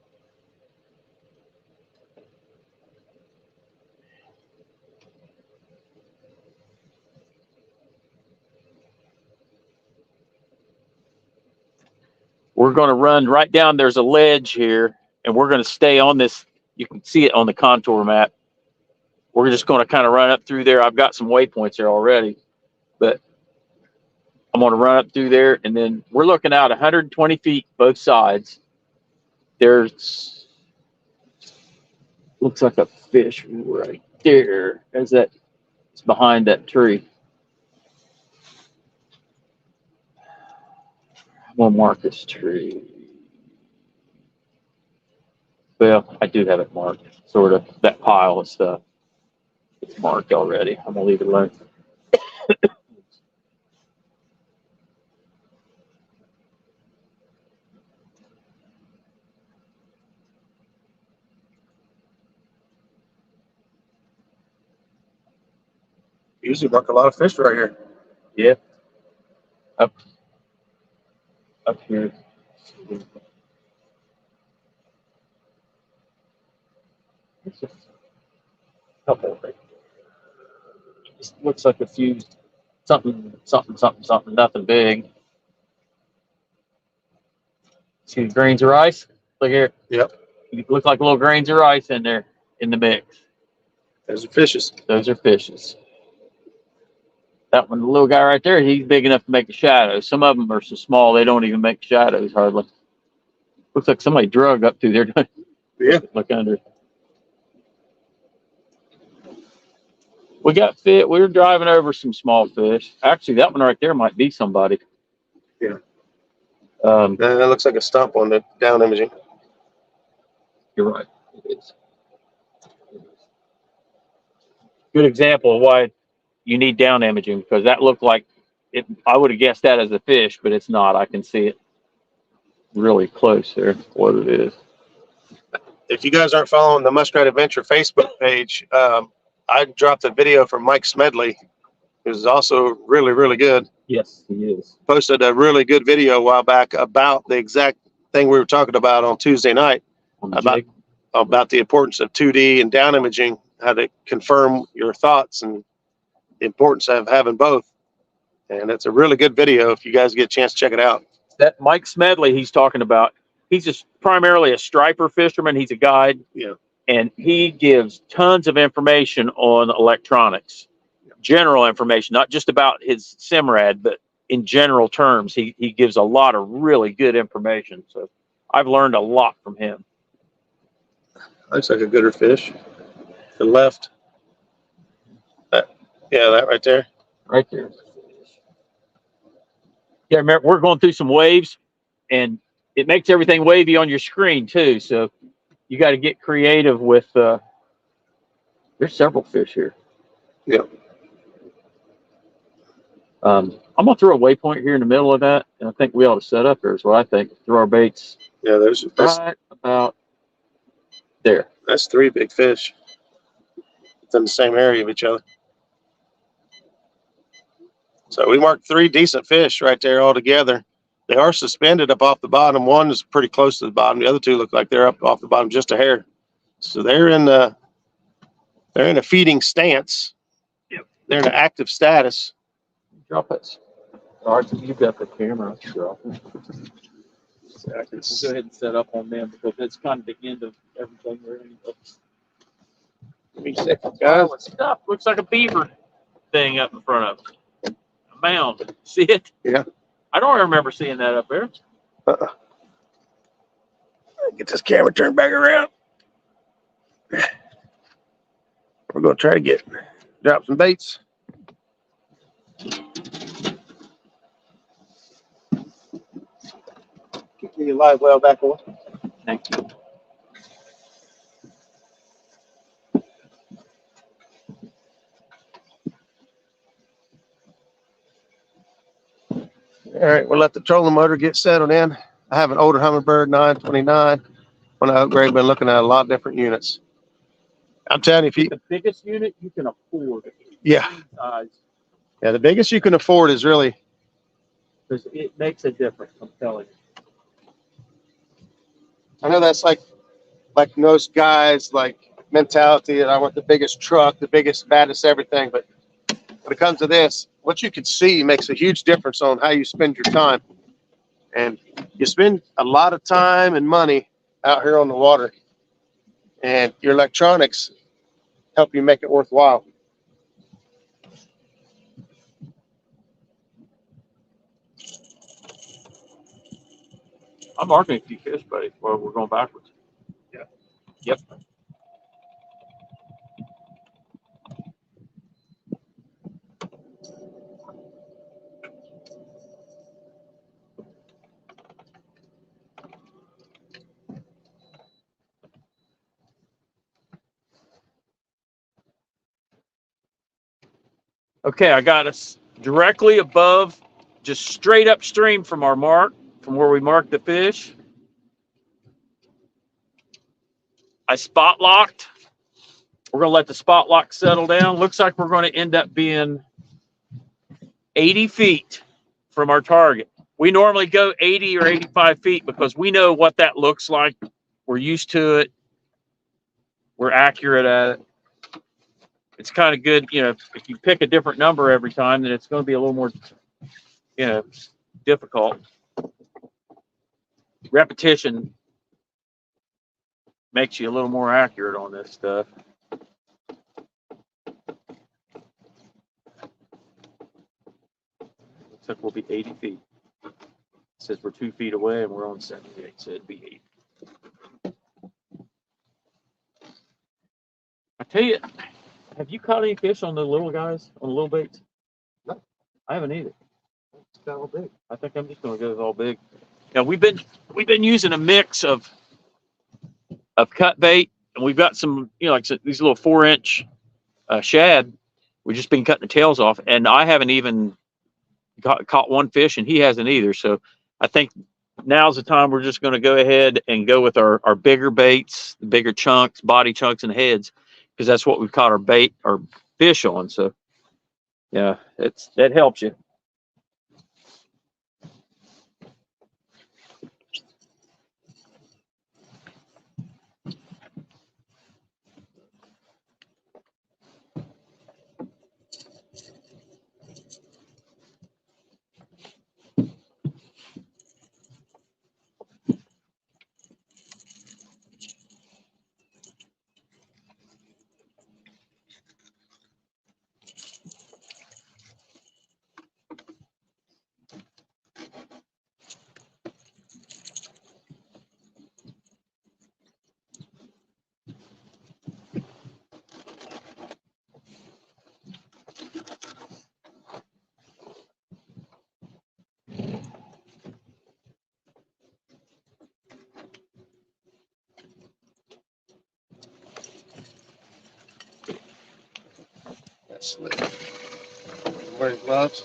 We're going to run right down. There's a ledge here, and we're going to stay on this. You can see it on the contour map. We're just going to kind of run up through there. I've got some waypoints there already, but I'm going to run up through there, and then we're looking out 120 feet both sides. There's looks like a fish right there. As that, it's behind that tree. I'm gonna mark this tree. Well, I do have it marked, sort of. That pile of stuff. It's marked already. I'm gonna leave it alone. Usually mark a lot of fish right here. Yeah. Up here. It's just a couple of things. It looks like a few something, nothing big. See the grains of rice? Look here. Yep. You look like little grains of rice in there in the mix. Those are fishes. Those are fishes. That one, the little guy right there, he's big enough to make a shadow. Some of them are so small they don't even make shadows hardly. Looks like somebody drug up through there. Yeah. Look under. We got fit. We were driving over some small fish. Actually, that one right there might be somebody. Yeah. You're That looks like a stump on the down imaging. right. It is. Good example of why you need down imaging, because that looked like it. I would have guessed that as a fish, but it's not. I can see it really close there. What it is. If you guys aren't following the Muskrat Adventure Facebook page, I dropped a video from Mike Smedley. It was also really, really good. Yes, he is. Posted a really good video a while back about the exact thing we were talking about on Tuesday night, about the importance of 2D and down imaging, how to confirm your thoughts and the importance of having both. And it's a really good video. If you guys get a chance to check it out. That Mike Smedley he's talking about, he's just primarily a striper fisherman. He's a guide. Yeah. And he gives tons of information on electronics, general information, not just about his Simrad, but in general terms. He gives a lot of really good information. So I've learned a lot from him. Looks like a gooder fish. The left. Yeah, that right there. Right there. Yeah, remember, we're going through some waves, and it makes everything wavy on your screen too. So you got to get creative with. There's several fish here. Yeah. I'm gonna throw a waypoint here in the middle of that, and I think we ought to set up there. Is what I think. Throw our baits Yeah, that's right about there. that's 3 big fish. It's in the same area of each other. So we marked 3 decent fish right there all together. They are suspended up off the bottom. One is pretty close to the bottom. The other 2 look like they're up off the bottom just a hair. So they're in a feeding stance. Yep. They're in an active status. Drop it. All right, you've got the camera. Drop it. So I can We'll go ahead and set up on them because that's kind of the end of everything we're in. Let me check, guys. Stuff looks like a beaver thing up in front of us. A mound. See it? Yeah. I don't remember seeing that up there. Get this camera turned back around. We're gonna try to drop some baits. Keep your live well back on. Thank you. All right, we'll let the trolling motor get settled in. I have an older Humminbird 929. When I upgrade, been looking at a lot of different units. I'm telling you, if you, The biggest unit you can afford. yeah, Size, yeah, the biggest you can afford is really, because it makes a difference. I'm telling you. I know that's like most guys like mentality that I want the biggest truck, the biggest, baddest everything. But when it comes to this, what you can see makes a huge difference on how you spend your time. And you spend a lot of time and money out here on the water, and your electronics help you make it worthwhile. I'm marking a few fish, buddy. Well, we're going backwards. Yeah. Yep. Okay, I got us directly above, just straight upstream from our mark, from where we marked the fish. I spot locked. We're going to let the spot lock settle down. Looks like we're going to end up being 80 feet from our target. We normally go 80 or 85 feet because we know what that looks like. We're used to it. we're accurate at it. It's kind of good, you know, if you pick a different number every time, then it's going to be a little more, you know, difficult. Repetition makes you a little more accurate on this stuff. Looks like we'll be 80 feet. It says we're 2 feet away and we're on 78, so it'd be 80. I tell you, have you caught any fish on the little guys, on the little baits? No. I haven't either. It's got all big. I think I'm just gonna go with all big. Yeah, we've been using a mix of cut bait, and we've got some, you know, like these little 4-inch shad. We've just been cutting the tails off, and I haven't even caught one fish, and he hasn't either. So I think now's the time we're just going to go ahead and go with our bigger baits, the bigger chunks, body chunks, and heads, because that's what we've caught our fish on. So yeah, that helps you. That's lit. Wearing gloves.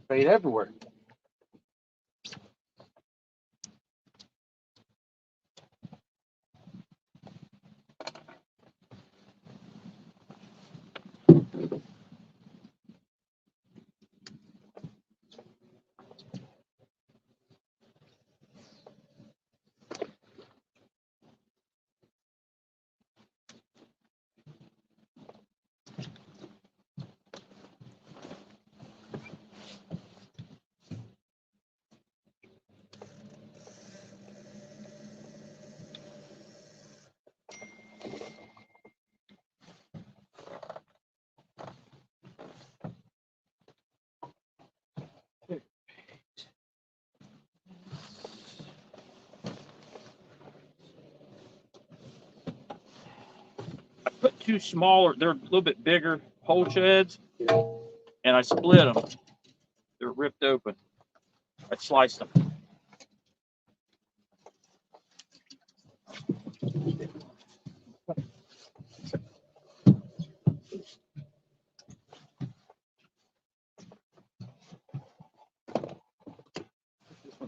Bait everywhere. Put two smaller, they're a little bit bigger hole sheds, and I split them. They're ripped open. I sliced them.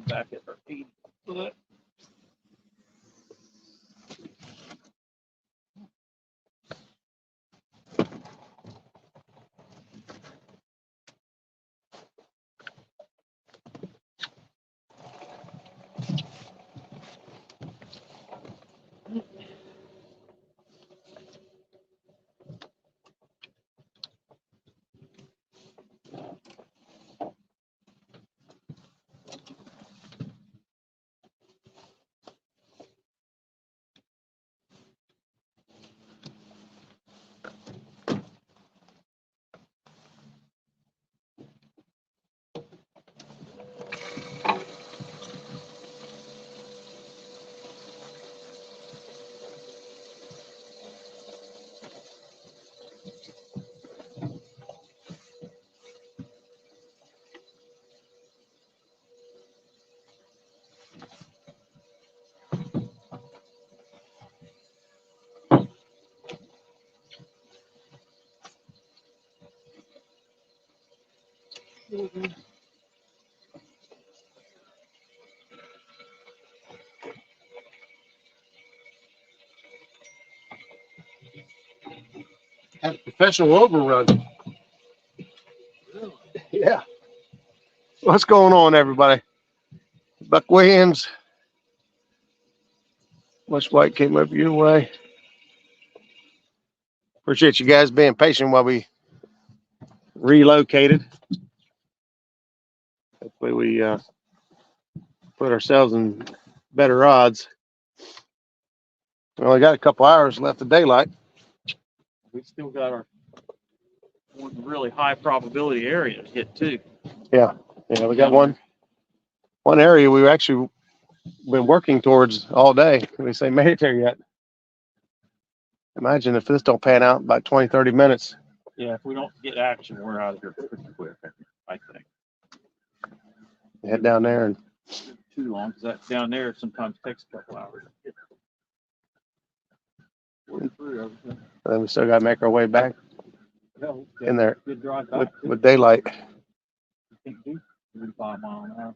back at our 80 foot. Had a professional overrun. Yeah. What's going on, everybody? Buck Williams. Much White came up your way. Appreciate you guys being patient while we relocated. Hopefully we put ourselves in better odds. We only got a couple hours left of daylight. We still got our one really high probability area to hit too. Yeah, we got one area we've actually been working towards all day. We say made it there yet. Imagine if this don't pan out by 20, 30 minutes. Yeah, if we don't get action, we're out of here pretty quick, I think. Head down there and Too long, because that down there sometimes takes a couple hours. then we still got to make our way back in there Good drive back. with daylight. You can't do 35 miles an hour.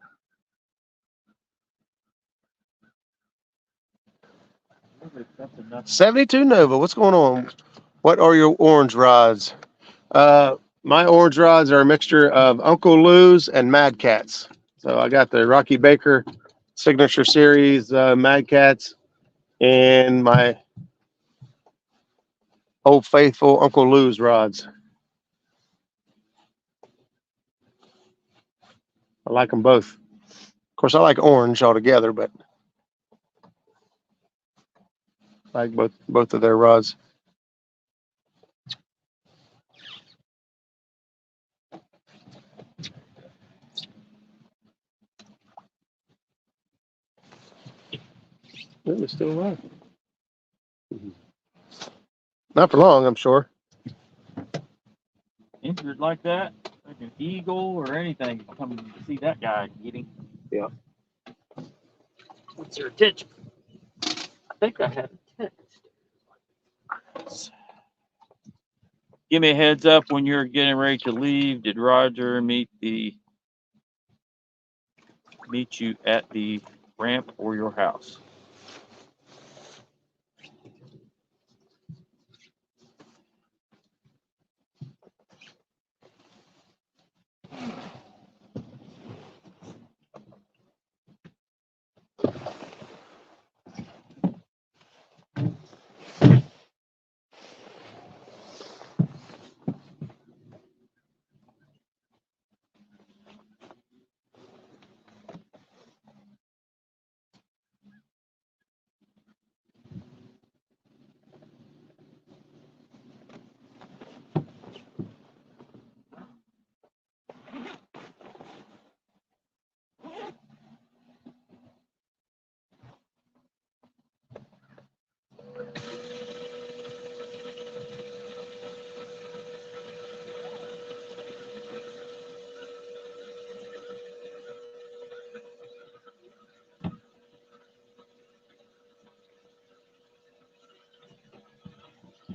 72 Nova, what's going on? What are your orange rods? My orange rods are a mixture of Uncle Lou's and Mad Cats. So I got the Rocky Baker Signature Series Mad Cats and my Old Faithful Uncle Lou's rods. I like them both. Of course, I like orange altogether, but I like both of their rods. It's still alive. Not for long, I'm sure. Injured like that, like an eagle or anything, come to see that guy eating. Yeah. What's your attention? I think I had a text. Give me a heads up when you're getting ready to leave. Did Roger meet you at the ramp or your house?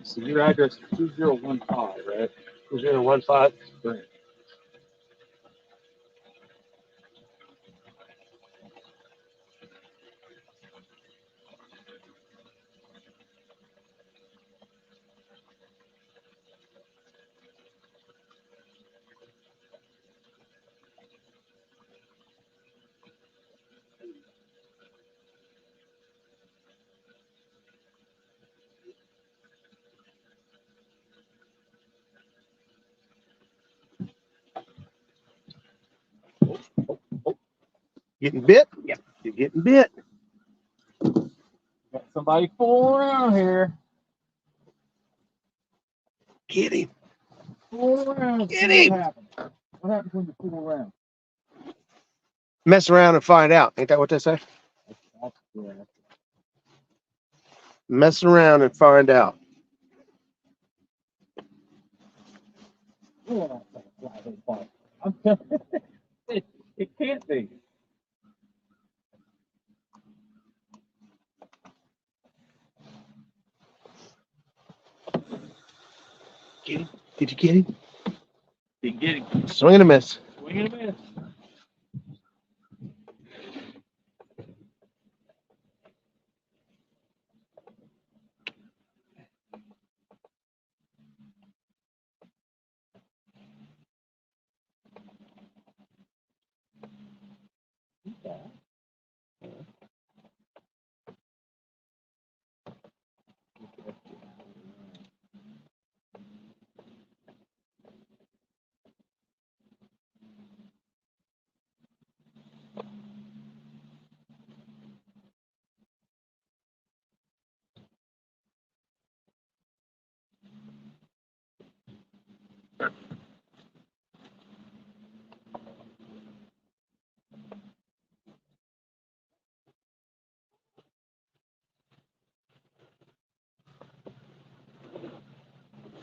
So your address is 2015, right? 2015. Right. Getting bit? Yep. You're getting bit. Got somebody fooling around here. Get him. Fool around. Get See him. What happens? What happens when you fool around? Mess around and find out. Ain't that what they say? Yeah. Mess around and find out. I'm telling you, it can't be. Get him. Did you get him? You get it. Swing and a miss. Swing and a miss.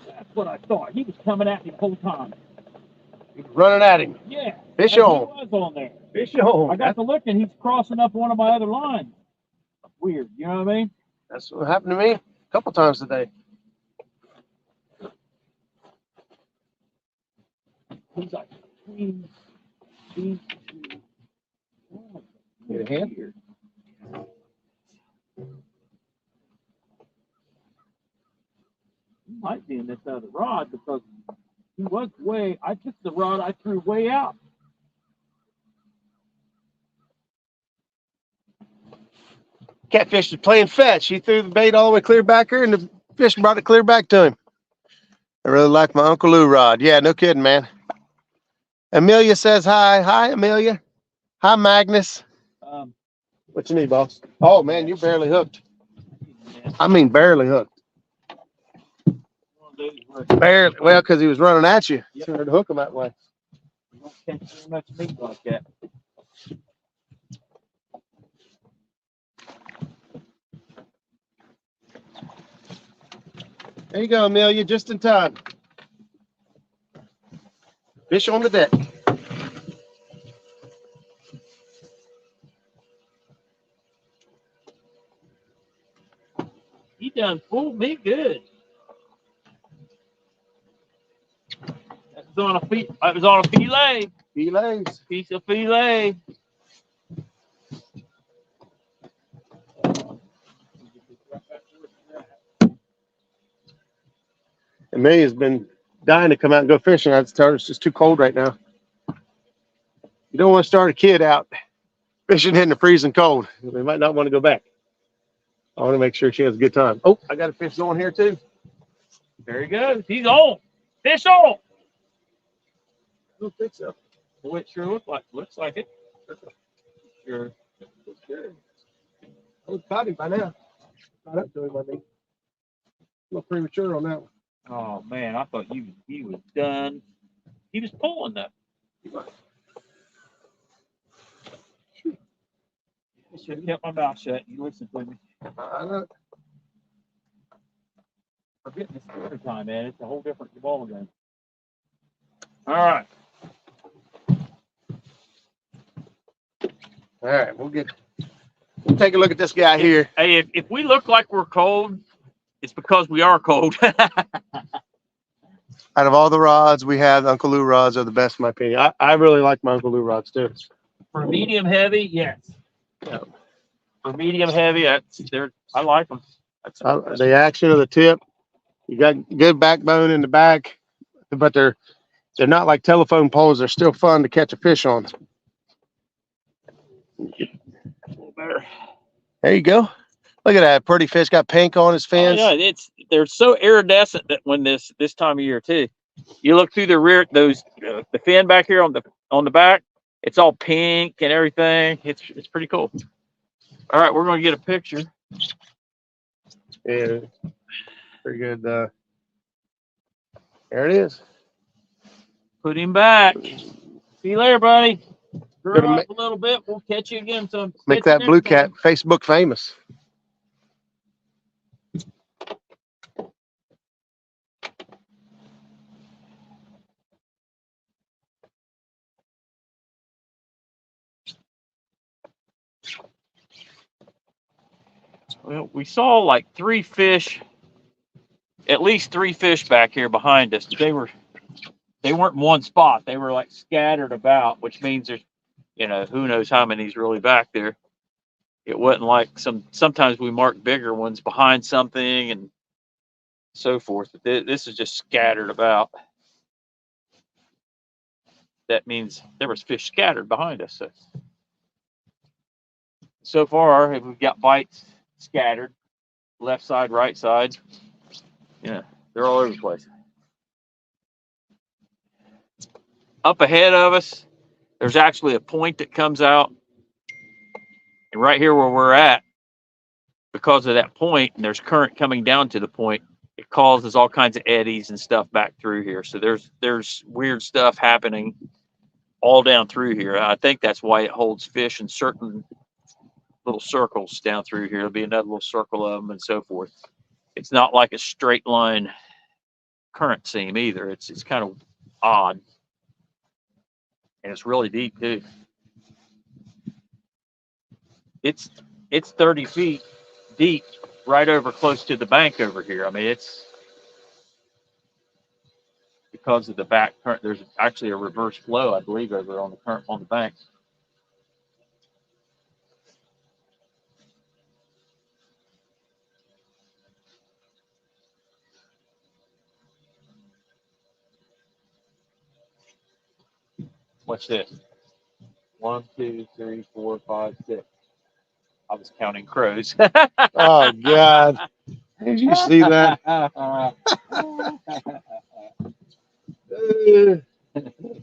That's what I thought. He was coming at me the whole time. Running at him. Yeah. Fish and on. He was on there. Fish on. I got to look and he's crossing up one of my other lines. Weird. You know what I mean? That's what happened to me a couple times today. He's like, please. Get a hand? Weird. He might be in this other rod because he was I took the rod I threw way out. Catfish was playing fetch. He threw the bait all the way clear back here, and the fish brought it clear back to him. I really like my Uncle Lou rod. Yeah, no kidding, man. Amelia says hi. Hi, Amelia. Hi, Magnus. What you need, boss? Oh, man, you're barely hooked. I mean, barely hooked. Barely. Well, because he was running at you. It's hard to hook him that way. You don't catch very much meat like that. There you go, Amelia, just in time. Fish on the deck. He done fooled me good. That was on a fillet. Fillets. Piece of filet. Amelia's been dying to come out and go fishing. I just told her it's just too cold right now. You don't want to start a kid out fishing in the freezing cold. They might not want to go back. I want to make sure she has a good time. Oh, I got a fish going here too. There he goes. He's on. Fish on. I don't think so. Well, it sure looks like it. Sure. I would have caught him by now. Caught up to him, I mean. A little premature on that one. Oh man, I thought he was done. He was pulling that. I should have kept my mouth shut. You listen to me. I know. We're getting this every time, man. It's a whole different ball game. All right. All right, we'll take a look at this guy here. Hey, if we look like we're cold, it's because we are cold. Out of all the rods we have, the Uncle Lou rods are the best in my opinion. I really like my Uncle Lou rods too. For medium heavy, yes. Yeah. For medium heavy, I like them. The action of the tip, you got good backbone in the back, but they're not like telephone poles. They're still fun to catch a fish on. A little better. There you go. Look at that pretty fish. Got pink on his fins. Oh, yeah, they're so iridescent that when this time of year too, you look through the rear, the fin back here on the back, It's all pink and everything. It's pretty cool. All right, we're gonna get a picture. Yeah, pretty good. There it is. Put him back. See you later, buddy. Gonna Grow up a little bit. We'll catch you again some. Make that blue cat Facebook famous. Well, we saw like at least three fish back here behind us. They weren't in one spot. They were like scattered about, which means there's, who knows how many's really back there. It wasn't like sometimes we mark bigger ones behind something and so forth. But this is just scattered about. That means there was fish scattered behind us. So far, we've got bites scattered, left side, right side. Yeah, they're all over the place. Up ahead of us, there's actually a point that comes out. And right here where we're at, because of that point, and there's current coming down to the point, it causes all kinds of eddies and stuff back through here. So there's weird stuff happening all down through here. I think that's why it holds fish in certain little circles down through here. There'll be another little circle of them and so forth. It's not like a straight line current seam either. It's kind of odd. And it's really deep too. It's 30 feet deep right over close to the bank over here. I mean, it's because of the back current. There's actually a reverse flow, I believe, over on the bank. What's this? 1, 2, 3, 4, 5, 6. I was counting crows. Oh God! Did you see that?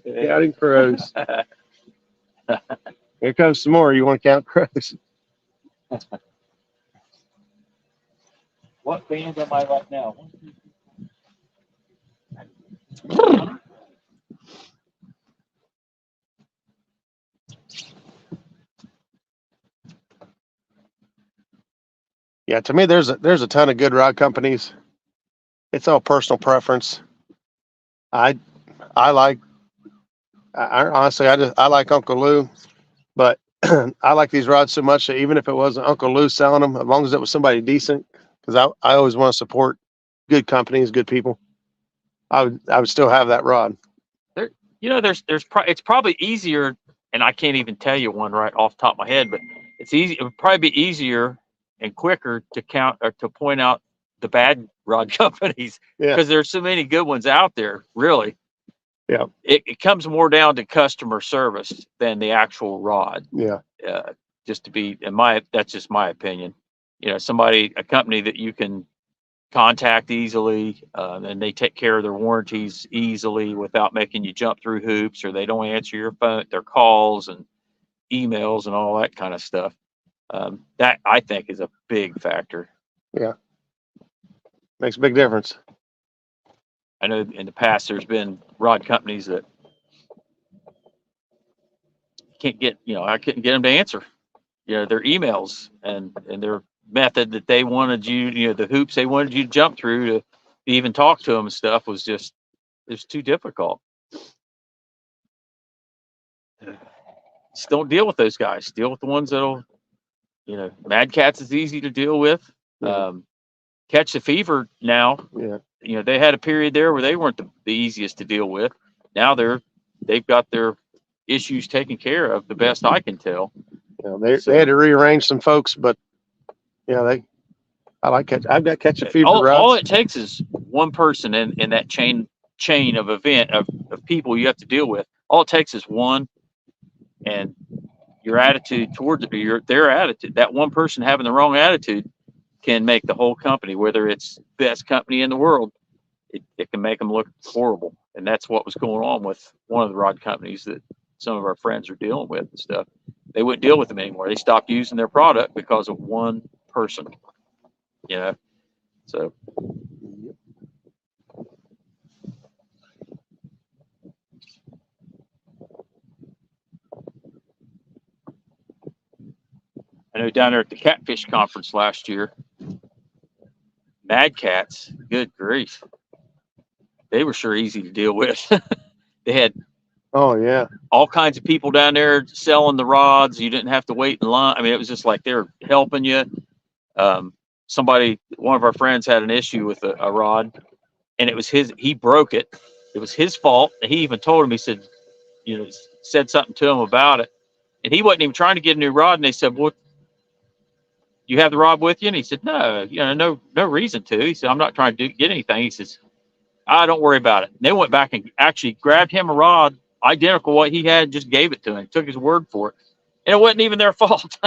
Counting crows. Here comes some more. You want to count crows? What band am I right now? Yeah, to me, there's a ton of good rod companies. It's all personal preference. I honestly, I like Uncle Lou, but I like these rods so much that even if it wasn't Uncle Lou selling them, as long as it was somebody decent, because I always want to support good companies, good people, I would still have that rod. It's probably easier, and I can't even tell you one right off the top of my head, but it's easy. It would probably be easier and quicker to count or to point out the bad rod companies, because there's so many good ones out there, really. Yeah. It comes more down to customer service than the actual rod. Yeah. Just to be that's just my opinion. A company that you can contact easily, and they take care of their warranties easily without making you jump through hoops, or they don't answer their calls and emails and all that kind of stuff. That I think is a big factor. Yeah. Makes a big difference. I know in the past there's been rod companies that I couldn't get them to answer, their emails and their method that they wanted you, the hoops they wanted you to jump through to even talk to them and stuff was too difficult. Just don't deal with those guys. Deal with the ones that'll, Mad Cats is easy to deal with. Yeah. Catch the Fever now. Yeah. They had a period there where they weren't the easiest to deal with. Now they've got their issues taken care of, the best I can tell. They had to rearrange some folks, but I like it. I've got Catch a Fever rods. All it takes is one person in that chain of event of people you have to deal with. All it takes is one, and your attitude towards their attitude. That one person having the wrong attitude can make the whole company, whether it's best company in the world, it can make them look horrible. And that's what was going on with one of the rod companies that some of our friends are dealing with and stuff. They wouldn't deal with them anymore. They stopped using their product because of one person. You know, so I know down there at the catfish conference last year, Mad Cats, good grief, they were sure easy to deal with. They had Oh yeah. all kinds of people down there selling the rods. You didn't have to wait in line. I mean, it was just like they were helping you. One of our friends had an issue with a rod, and it was he broke it. It was his fault. And he even told him, he said, said something to him about it. And he wasn't even trying to get a new rod. And they said, well, you have the rod with you? And he said, no, no reason to. He said, I'm not trying to get anything. He says, don't worry about it. And they went back and actually grabbed him a rod identical to what he had, just gave it to him, took his word for it. And it wasn't even their fault.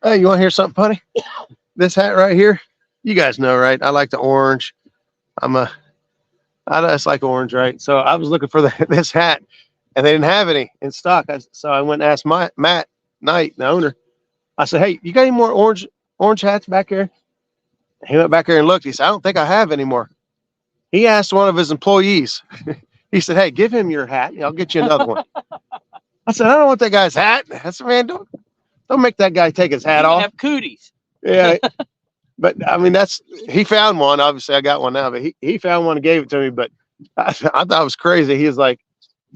Hey, you want to hear something funny? This hat right here, you guys know, right? I like the orange. I just like orange, right? So I was looking for this hat, and they didn't have any in stock. So I went and asked Matt Knight, the owner. I said, hey, you got any more orange hats back there? He went back there and looked. He said, I don't think I have any more. He asked one of his employees. He said, hey, give him your hat. I'll get you another one. I said, I don't want that guy's hat. I said, man, don't make that guy take his hat You off. have cooties. Yeah. But I mean, he found one. Obviously, I got one now, but he found one and gave it to me. But I thought it was crazy. He was like,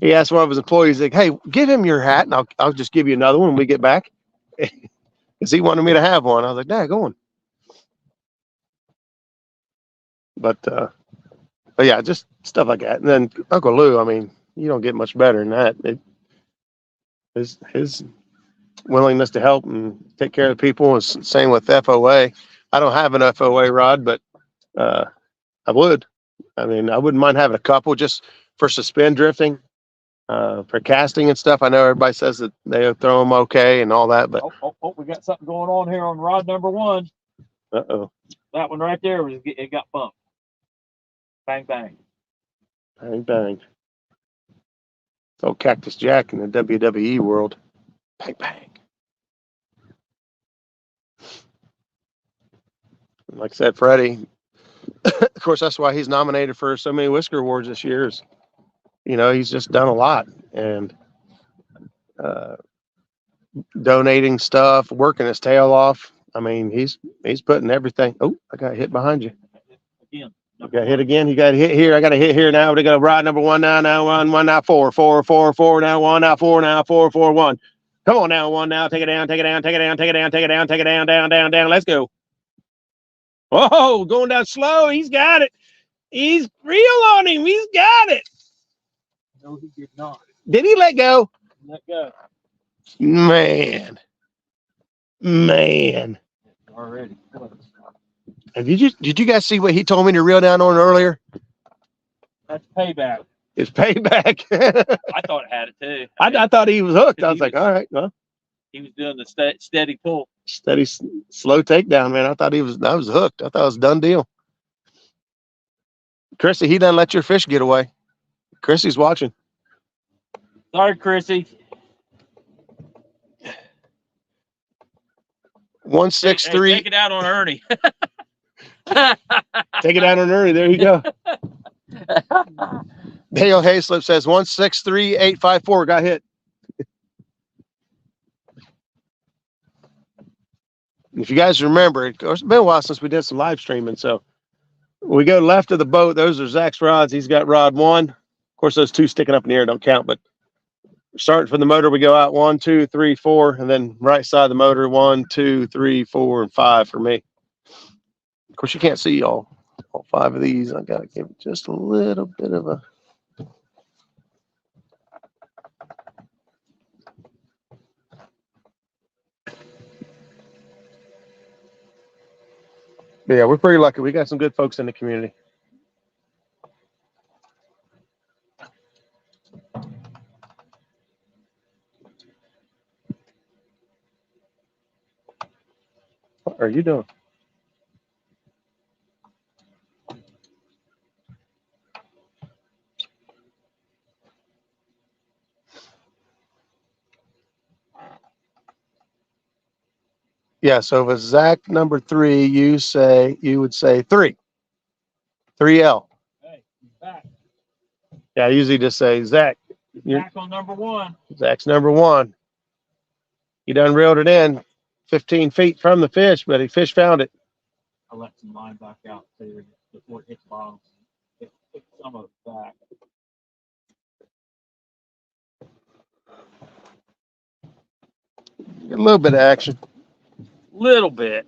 he asked one of his employees, like, hey, give him your hat, and I'll just give you another one when we get back. Because he wanted me to have one. I was like, nah, go on. But yeah, just stuff like that. And then Uncle Lou, I mean, you don't get much better than that. His willingness to help and take care of the people is same with FOA. I don't have an FOA rod, but I would. I mean, I wouldn't mind having a couple just for suspend drifting, for casting and stuff. I know everybody says that they throw them okay and all that, but We got something going on here on rod number 1. uh-oh. That one right there, it got bumped. Bang, bang. Bang, bang. It's old Cactus Jack in the WWE world. Bang, bang. Like I said, Freddie, of course, that's why he's nominated for so many Whisker Awards this year. He's just done a lot and donating stuff, working his tail off. I mean, he's putting everything. Oh, I got hit behind you. Again. You got hit again. You got hit here. I got a hit here now. They got rod number 1 now. Now 1 now 4 4 4 4 now 1 now 4 now 4 4 1. Come on now 1 now. Take it down. Take it down. Take it down. Take it down. Take it down. Take it down. Down. Down. Down. Let's go. Oh, going down slow. He's got it. He's real on him. He's got it. No, he did not. Did he let go? Let go. Man. Already. And did you guys see what he told me to reel down on earlier? That's payback. It's payback. I thought it had it too. I thought he was hooked. I was like, all right, well, He was doing the steady pull. steady, slow takedown, man. I was hooked. I thought it was a done deal. Chrissy, he doesn't let your fish get away. Chrissy's watching. Sorry, Chrissy. 163. Hey, take it out on Ernie. Take it out on Ernie. There you go. Dale Hayslip says 163.854 got hit. If you guys remember, it's been a while since we did some live streaming. So we go left of the boat. Those are Zach's rods. He's got rod 1. Of course, those 2 sticking up in the air don't count, but starting from the motor, we go out 1, 2, 3, 4, and then right side of the motor 1, 2, 3, 4, and 5 for me. Of course, you can't see all 5 of these. I gotta give it just a little bit of a. Yeah, we're pretty lucky. We got some good folks in the community. What are you doing? Yeah, so if it's Zach number 3, you would say 3. 3L. Hey, he's back. Yeah, I usually just say Zach. You're- Back on number 1. Zach's number 1. He done reeled it in 15 feet from the fish, but the fish found it. I let some line back out there before it hits bottom. It took some of it back. A little bit of action. Little bit.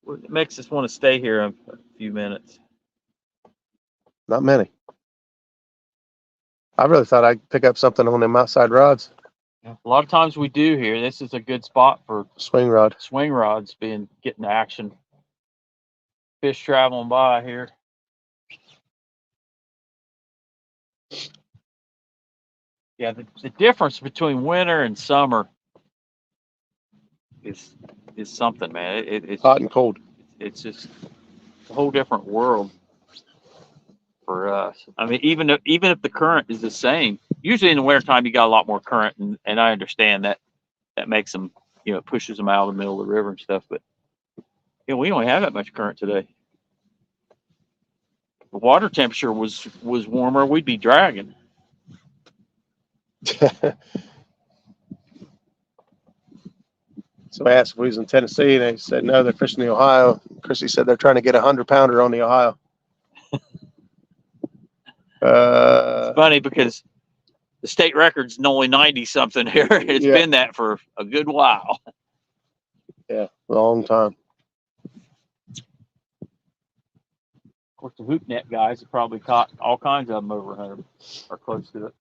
It makes us want to stay here a few minutes. Not many. I really thought I'd pick up something on them outside rods. A lot of times we do here. This is a good spot for Swing rod. swing rods getting action. Fish traveling by here. Yeah, the difference between winter and summer is something, man. It's Hot and cold. it's just a whole different world for us. I mean, even if the current is the same, usually in the wintertime you got a lot more current, and I understand that makes them, it pushes them out of the middle of the river and stuff. But we don't have that much current today. If the water temperature was warmer, we'd be dragging. So I asked if we was in Tennessee, and they said no, they're fishing the Ohio. Chrissy said they're trying to get a 100-pounder on the Ohio. It's funny because the state record's only 90 something here. It's Yeah. been that for a good while. Yeah, long time. Of course, the hoop net guys have probably caught all kinds of them over 100 or close to it.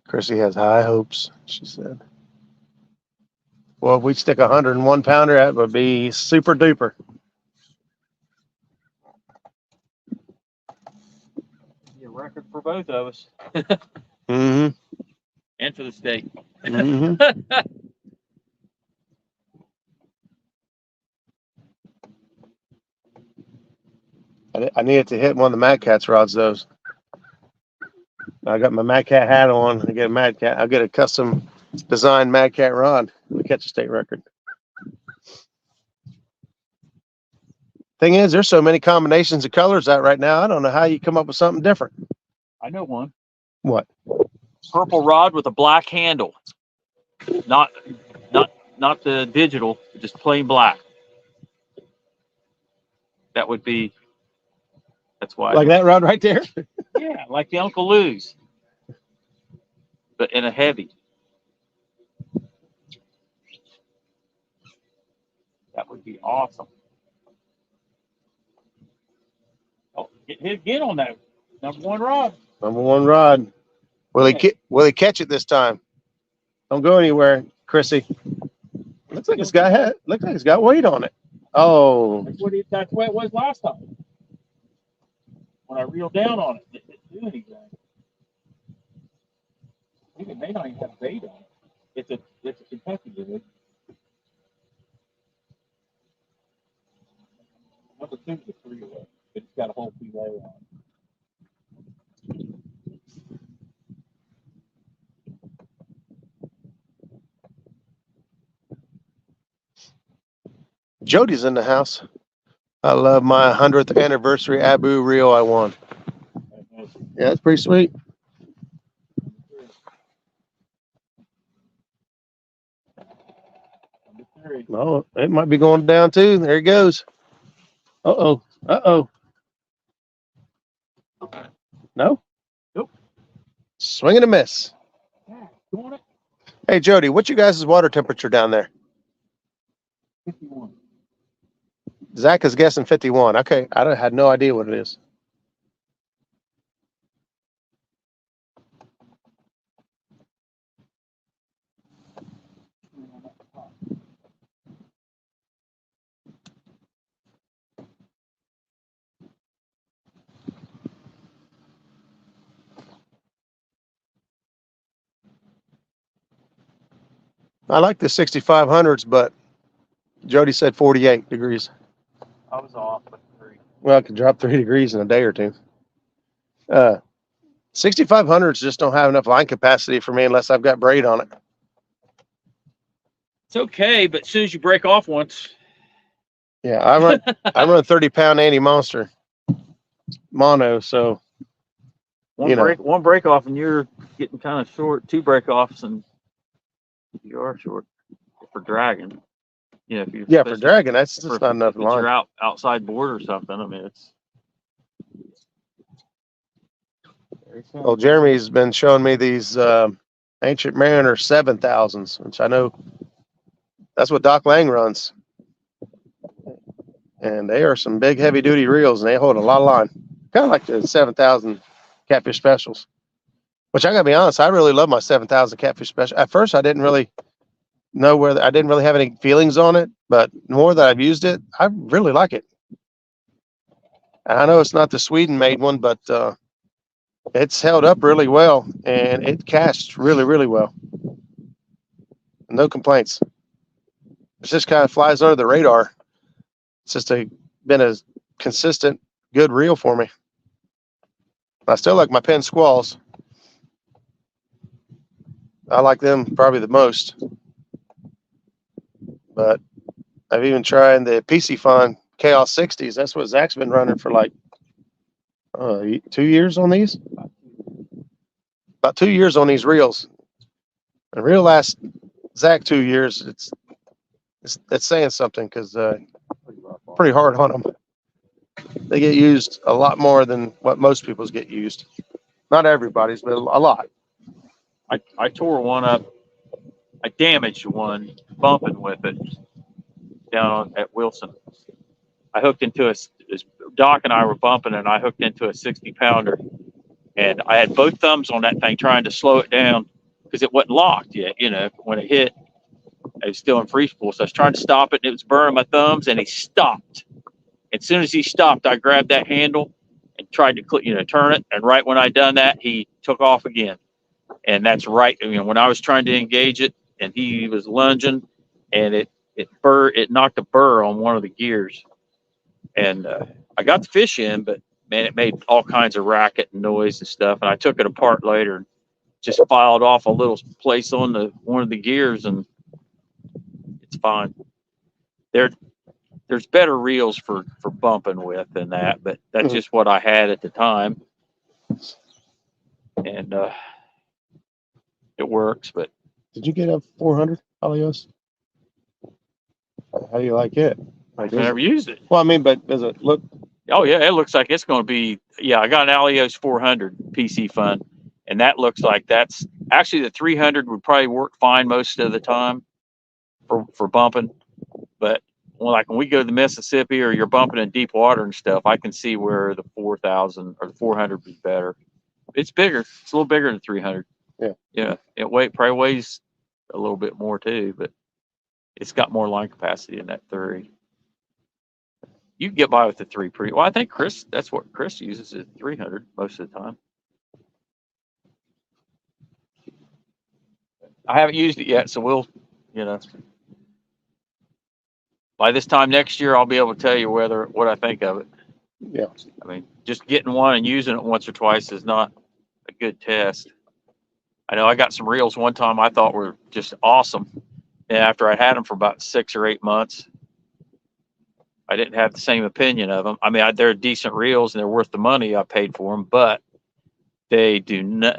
Chrissy has high hopes, she said. Well, if we stick a 101-pounder, that would be super duper. Be a record for both of us Mm-hmm. and for the state. Mm-hmm. I needed to hit one of the Mad Cat's rods, though. I got my Mad Cat hat on. I get a Mad Cat. I'll get a custom designed Mad Cat rod. We catch a state record. Thing is, there's so many combinations of colors out right now. I don't know how you come up with something different. I know one. What? Purple rod with a black handle. Not the digital, just plain black. That's why. Like that rod right there? Yeah, like the Uncle Lou's, but in a heavy. That would be awesome. Oh, get on that #1 rod. #1 rod. Will he catch it this time? Don't go anywhere, Chrissy. Looks like it's got weight on it. Oh, That's what it was last time. When I reeled down on it, it didn't do anything. I think it may not even have bait on it. It's a Kentucky rig. Number 2 is a 3-away. It's got a whole fillet on it. Jody's in the house. I love my 100th anniversary Abu reel I won. Yeah, that's pretty sweet. Number 3. Oh, it might be going down too. There he goes. Uh-oh. Uh-oh. No? Nope. Swing and a miss. Yeah, doing it. Hey, Jody, what's your guys' water temperature down there? 51. Zach is guessing 51. Okay, I had no idea what it is. I like the 6500s, but Jody said 48 degrees. I was off with 3. Well, I could drop 3 degrees in a day or two. 6500s just don't have enough line capacity for me unless I've got braid on it. It's okay, but as soon as you break off once, Yeah, I run 30-pound Andy Monster mono, so one break off, and you're getting kind of short. 2 break offs, and you are short for dragging. Yeah, if you for dragging, that's just not enough if line. you're outside board or something. I mean, it's. Well, Jeremy's been showing me these Ancient Mariner 7000s, which I know that's what Doc Lang runs. And they are some big heavy duty reels, and they hold a lot of line. Kind of like the 7000 Catfish Specials, which I gotta be honest, I really love my 7000 Catfish Special. At first, I didn't really know I didn't really have any feelings on it, but the more that I've used it, I really like it. And I know it's not the Sweden made one, but it's held up really well, and it casts really, really well. No complaints. It just kind of flies under the radar. It's just been a consistent, good reel for me. I still like my Penn Squalls. I like them probably the most. But I've even tried the PC Fun Chaos 60s. That's what Zach's been running for like 2 years on these. About 2 years on these reels. And real last Zach 2 years, it's saying something because pretty hard on them. They get used a lot more than what most people's get used. Not everybody's, but a lot. I tore one up. I damaged one bumping with it down at Wilson. I hooked into Doc and I were bumping, and I hooked into a 60-pounder, and I had both thumbs on that thing trying to slow it down because it wasn't locked yet. You know, when it hit, it was still in free spool, so I was trying to stop it, and it was burning my thumbs, and he stopped. As soon as he stopped, I grabbed that handle and tried to turn it, and right when I done that, he took off again. And that's right. When I was trying to engage it, and he was lunging, and it knocked a burr on one of the gears, and I got the fish in, but man, it made all kinds of racket and noise and stuff. And I took it apart later and just filed off a little place on one of the gears, and it's fine. There's better reels for bumping with than that, but that's just what I had at the time, and it works. But did you get a 400 Alios? How do you like it? I've never used it. Well, I mean, but does it look? Oh yeah, it looks like it's going to be. Yeah, I got an Alios 400 PC Fun, and that looks like that's actually the 300 would probably work fine most of the time for bumping, but when we go to the Mississippi or you're bumping in deep water and stuff, I can see where the 4000 or the 400 would be better. It's bigger. It's a little bigger than 300. Yeah. Yeah. It probably weighs a little bit more too, but it's got more line capacity in that 3. You can get by with the 3 pretty well. I think that's what Chris uses is 300 most of the time. I haven't used it yet, so we'll, by this time next year, I'll be able to tell you what I think of it. Yeah. I mean, just getting one and using it once or twice is not a good test. I know I got some reels one time I thought were just awesome. And after I had them for about 6 or 8 months, I didn't have the same opinion of them. I mean, they're decent reels and they're worth the money I paid for them, but they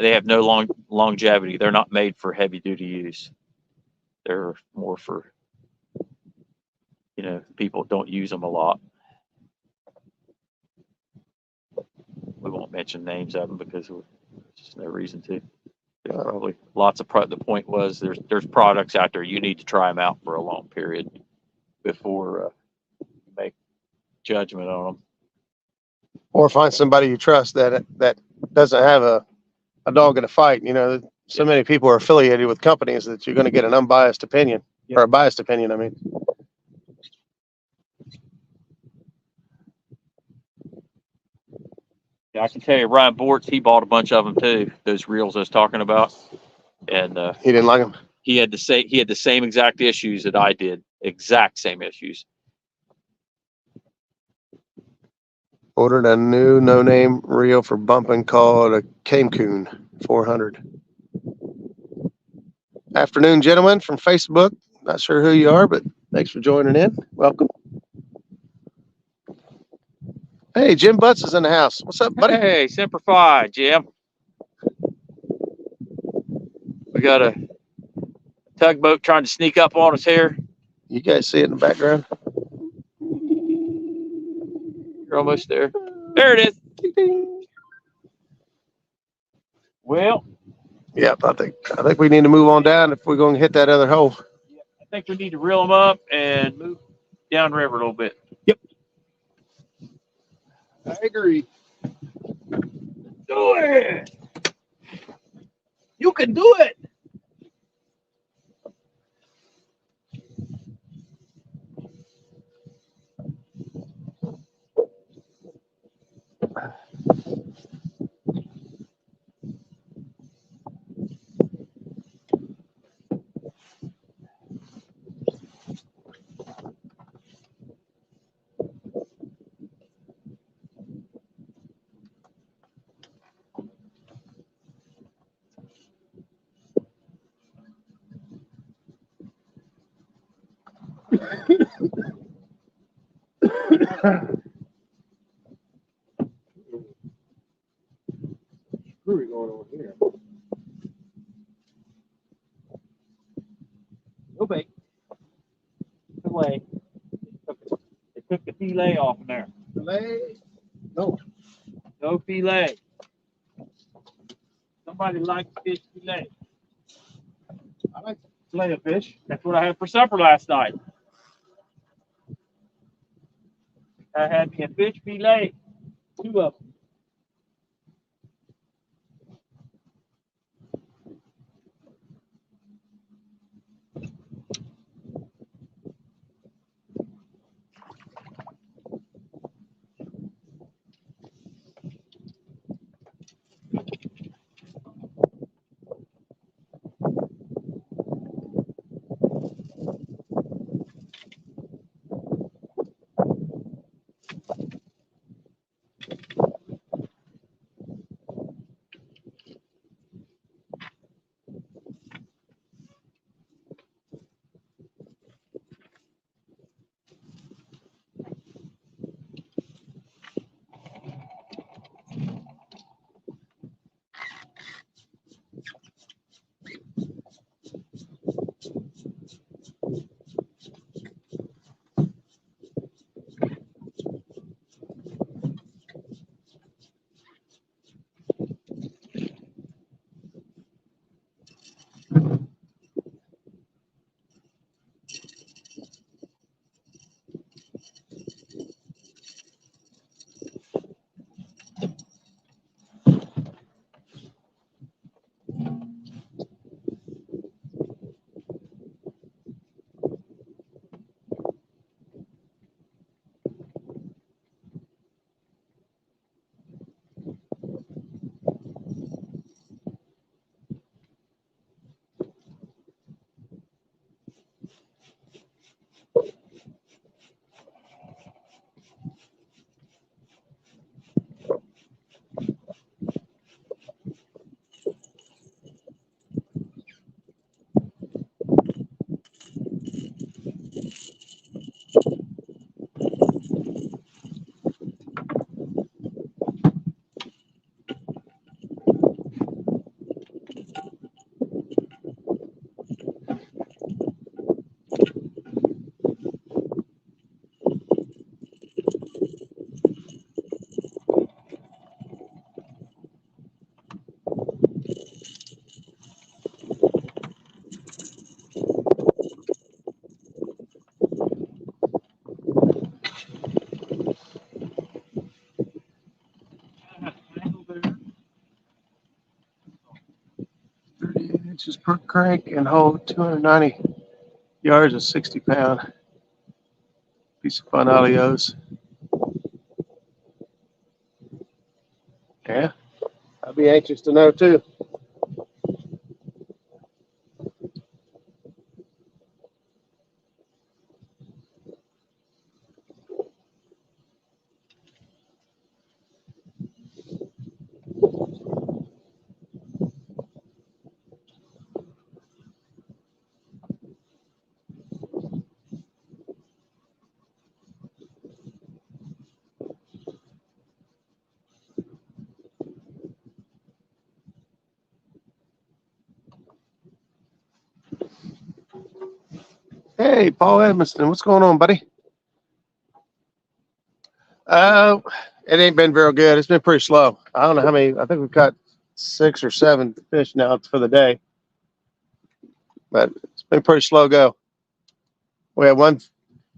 have no longevity. They're not made for heavy duty use. They're more for, people don't use them a lot. We won't mention names of them because there's just no reason to. There's probably lots of the point was there's products out there you need to try them out for a long period before you make judgment on them. Or find somebody you trust that doesn't have a dog in a fight. So many people are affiliated with companies that you're going to get an unbiased opinion or a biased opinion. I mean. Yeah, I can tell you, Ryan Bortz, he bought a bunch of them too. Those reels I was talking about, and he didn't like them. he had the same exact issues that I did, exact same issues. Ordered a new no-name reel for bumping called a Camecoon 400. Afternoon, gentlemen from Facebook. Not sure who you are, but thanks for joining in. Welcome. Hey, Jim Butts is in the house. What's up, buddy? Hey, Semper Fi, Jim. We got a tugboat trying to sneak up on us here. You guys see it in the background? You're almost there. There it is. Well, Yeah, I think we need to move on down if we're going to hit that other hole. I think we need to reel them up and move downriver a little bit. I agree. Do it. You can do it. Brewery going on here. No bait. Fillet. They took the fillet off in there. Filet? No. No fillet. Somebody likes fish fillet. I like to fillet a fish. That's what I had for supper last night. I had me a fish fillet. 2 of them. Inches per crank and hold 290 yards of 60-pound. Piece of fun alios. Yeah, I'd be anxious to know too. Hey, Paul Edmiston, what's going on, buddy? It ain't been very good. It's been pretty slow. I don't know how many. I think we've got 6 or 7 fish now for the day, but it's been pretty slow go. We had one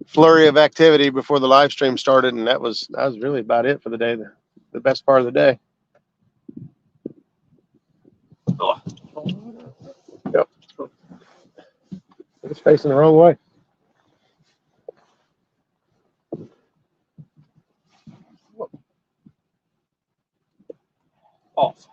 flurry of activity before the live stream started, and that was really about it for the day. The best part of the day. Oh. Yep. It's facing the wrong way. Off.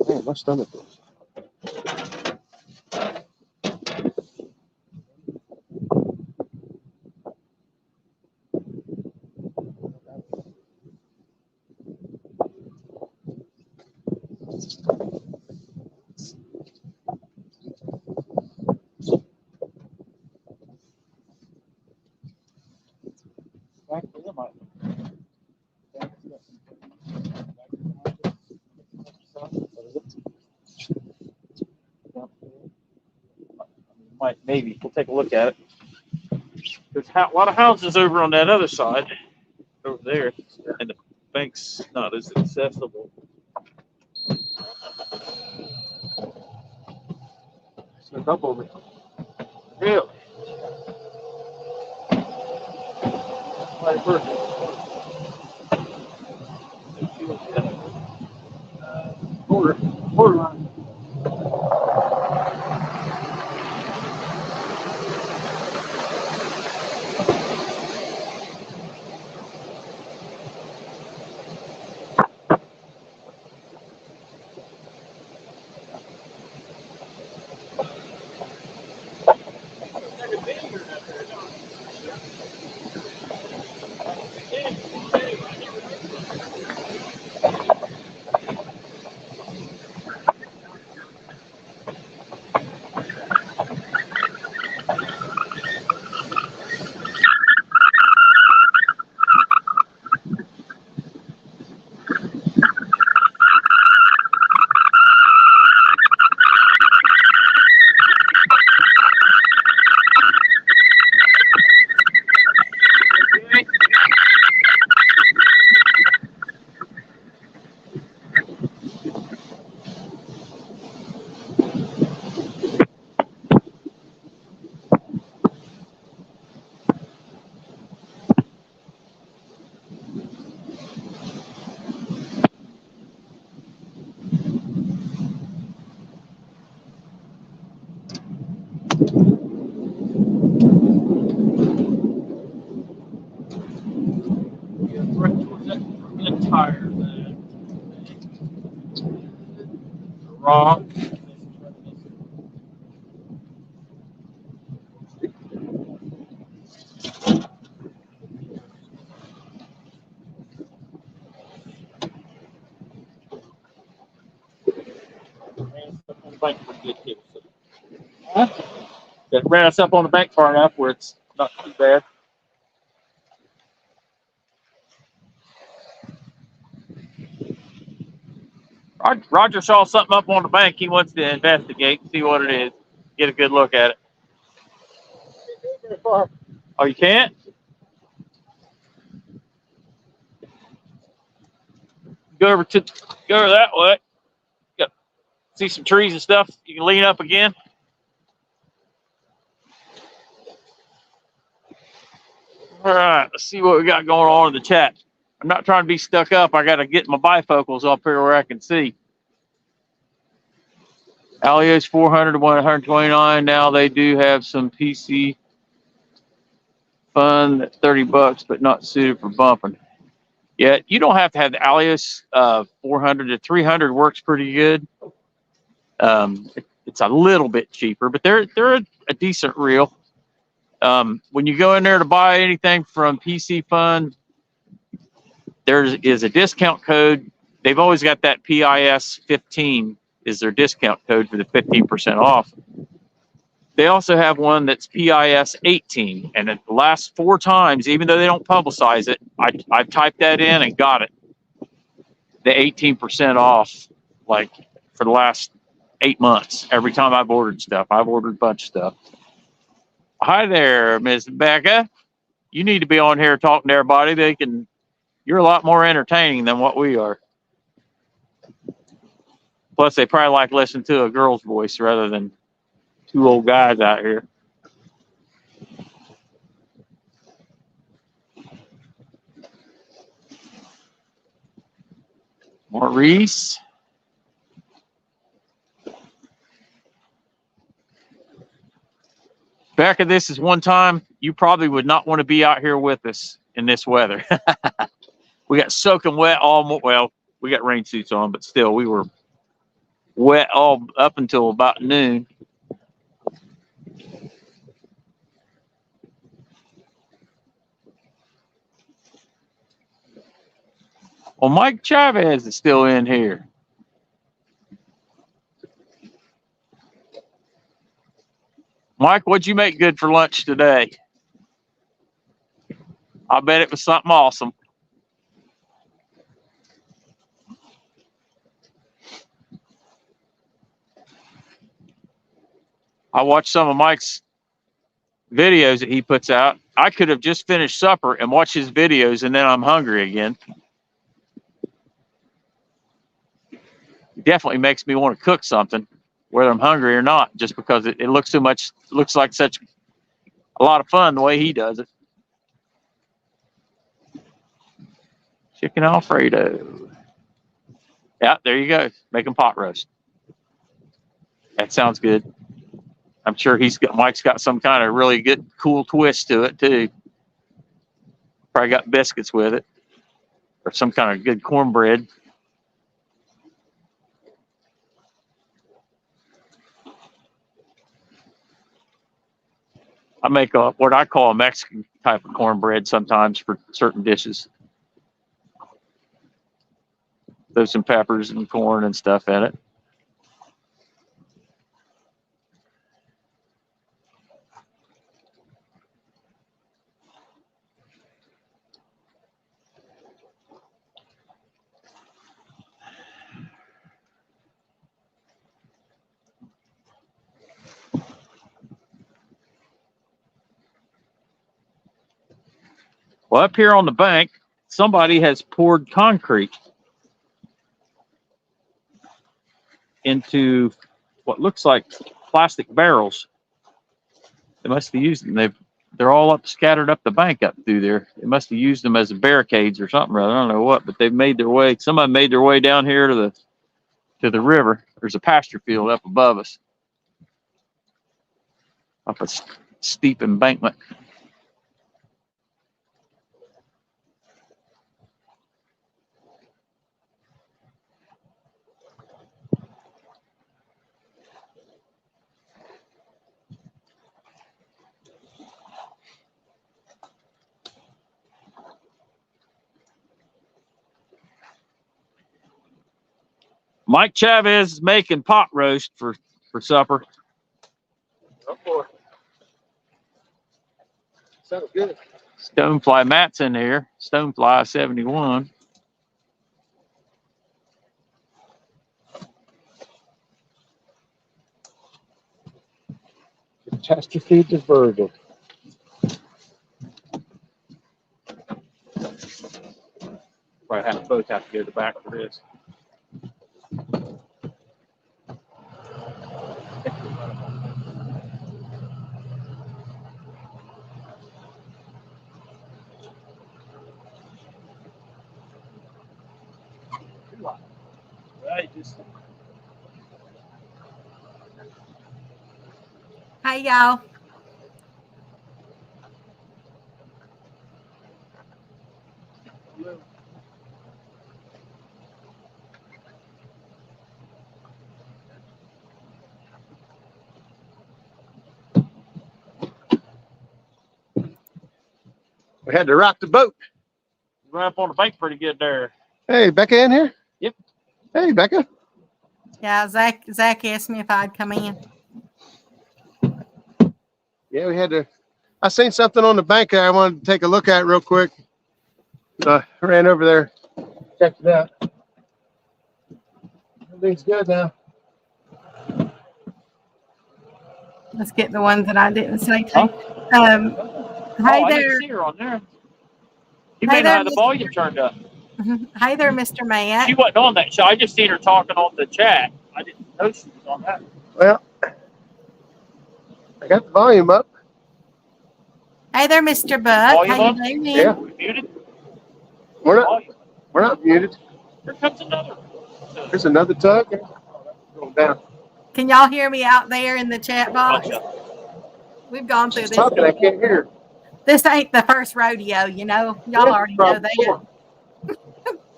Man, my stomach. Maybe we'll take a look at it. There's a lot of houses over on that other side, over there, and the bank's not as accessible. There's a couple of them. Really? Borderline. Tire. Wrong. That ran us up on the bank far enough where it's not too bad. Roger saw something up on the bank. He wants to investigate, see what it is, get a good look at it. Oh, you can't? Go over that way. Got, see some trees and stuff. You can lean up again. All right, let's see what we got going on in the chat. I'm not trying to be stuck up. I got to get my bifocals up here where I can see. Alios 400 to 129. Now they do have some PC fun at $30, but not suited for bumping. Yeah, you don't have to have the Alios 400 to 300 works pretty good. It's a little bit cheaper, but they're a decent reel. When you go in there to buy anything from PC Fun, there is a discount code. They've always got that PIS 15 is their discount code for the 15% off. They also have one that's PIS 18, and the last 4 times, even though they don't publicize it, I've typed that in and got it. The 18% off, like for the last 8 months. Every time I've ordered stuff, I've ordered a bunch of stuff. Hi there, Miss Becca. You need to be on here talking to everybody. You're a lot more entertaining than what we are. Plus, they probably like listening to a girl's voice rather than 2 old guys out here. Maurice. Becca, this is one time you probably would not want to be out here with us in this weather. We got soaking wet well, we got rain suits on, but still we were wet all up until about noon. Well, Mike Chavez is still in here. Mike, what'd you make good for lunch today? I bet it was something awesome. I watched some of Mike's videos that he puts out. I could have just finished supper and watched his videos, and then I'm hungry again. It definitely makes me want to cook something, whether I'm hungry or not, just because it looks looks like such a lot of fun the way he does it. Chicken Alfredo. Yeah, there you go. Making pot roast. That sounds good. I'm sure Mike's got some kind of really good, cool twist to it too. Probably got biscuits with it, or some kind of good cornbread. I make what I call a Mexican type of cornbread sometimes for certain dishes. Throw some peppers and corn and stuff in it. Well, up here on the bank, somebody has poured concrete into what looks like plastic barrels. They must have used them. They're all scattered up the bank up through there. They must have used them as barricades or something. I don't know what, but they've made their way. Somebody made their way down here to the river. There's a pasture field up above us, up a steep embankment. Mike Chavez is making pot roast for supper. Oh boy. Sounds good. Stonefly Matt's in here. Stonefly 71. Catastrophe diverted. Probably both have to go to the back for this. Hi, y'all. We had to rock the boat. Run up on the bank pretty good there. Hey, Becca in here? Yep. Hey, Becca. Yeah, Zach asked me if I'd come in. Yeah, we had to. I seen something on the bank there I wanted to take a look at real quick. So I ran over there, checked it out. Everything's good now. Let's get the ones that I didn't say to. Huh? Hey I there. didn't see her on there. You Hey may there, not have the volume turned up. Hey there, Mr. Matt. She wasn't on that show. I just seen her talking on the chat. I didn't know she was on that. Well, I got the volume up. Hey there, Mr. Buck. Volume How you up? doing? Yeah. We muted? We're not. Volume. We're not muted. Here comes another. There's another tug. Going down. Can y'all hear me out there in the chat box? Bunch of- We've gone through She's this. talking. I can't hear her. This ain't the first rodeo, you know. Y'all already know that.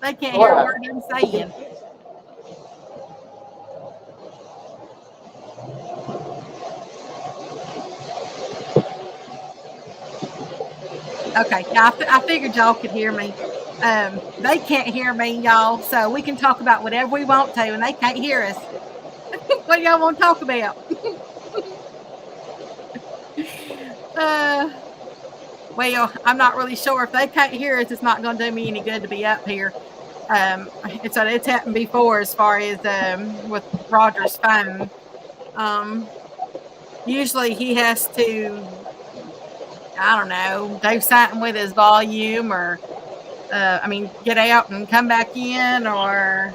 They can't hear a word I'm saying. Okay, yeah, I figured y'all could hear me. They can't hear me, y'all, so we can talk about whatever we want to, and they can't hear us. What do y'all want to talk about? Well, I'm not really sure. If they can't hear us, it's not going to do me any good to be up here. It's happened before as far as with Roger's phone. Usually he has to, I don't know, do something with his volume or, get out and come back in or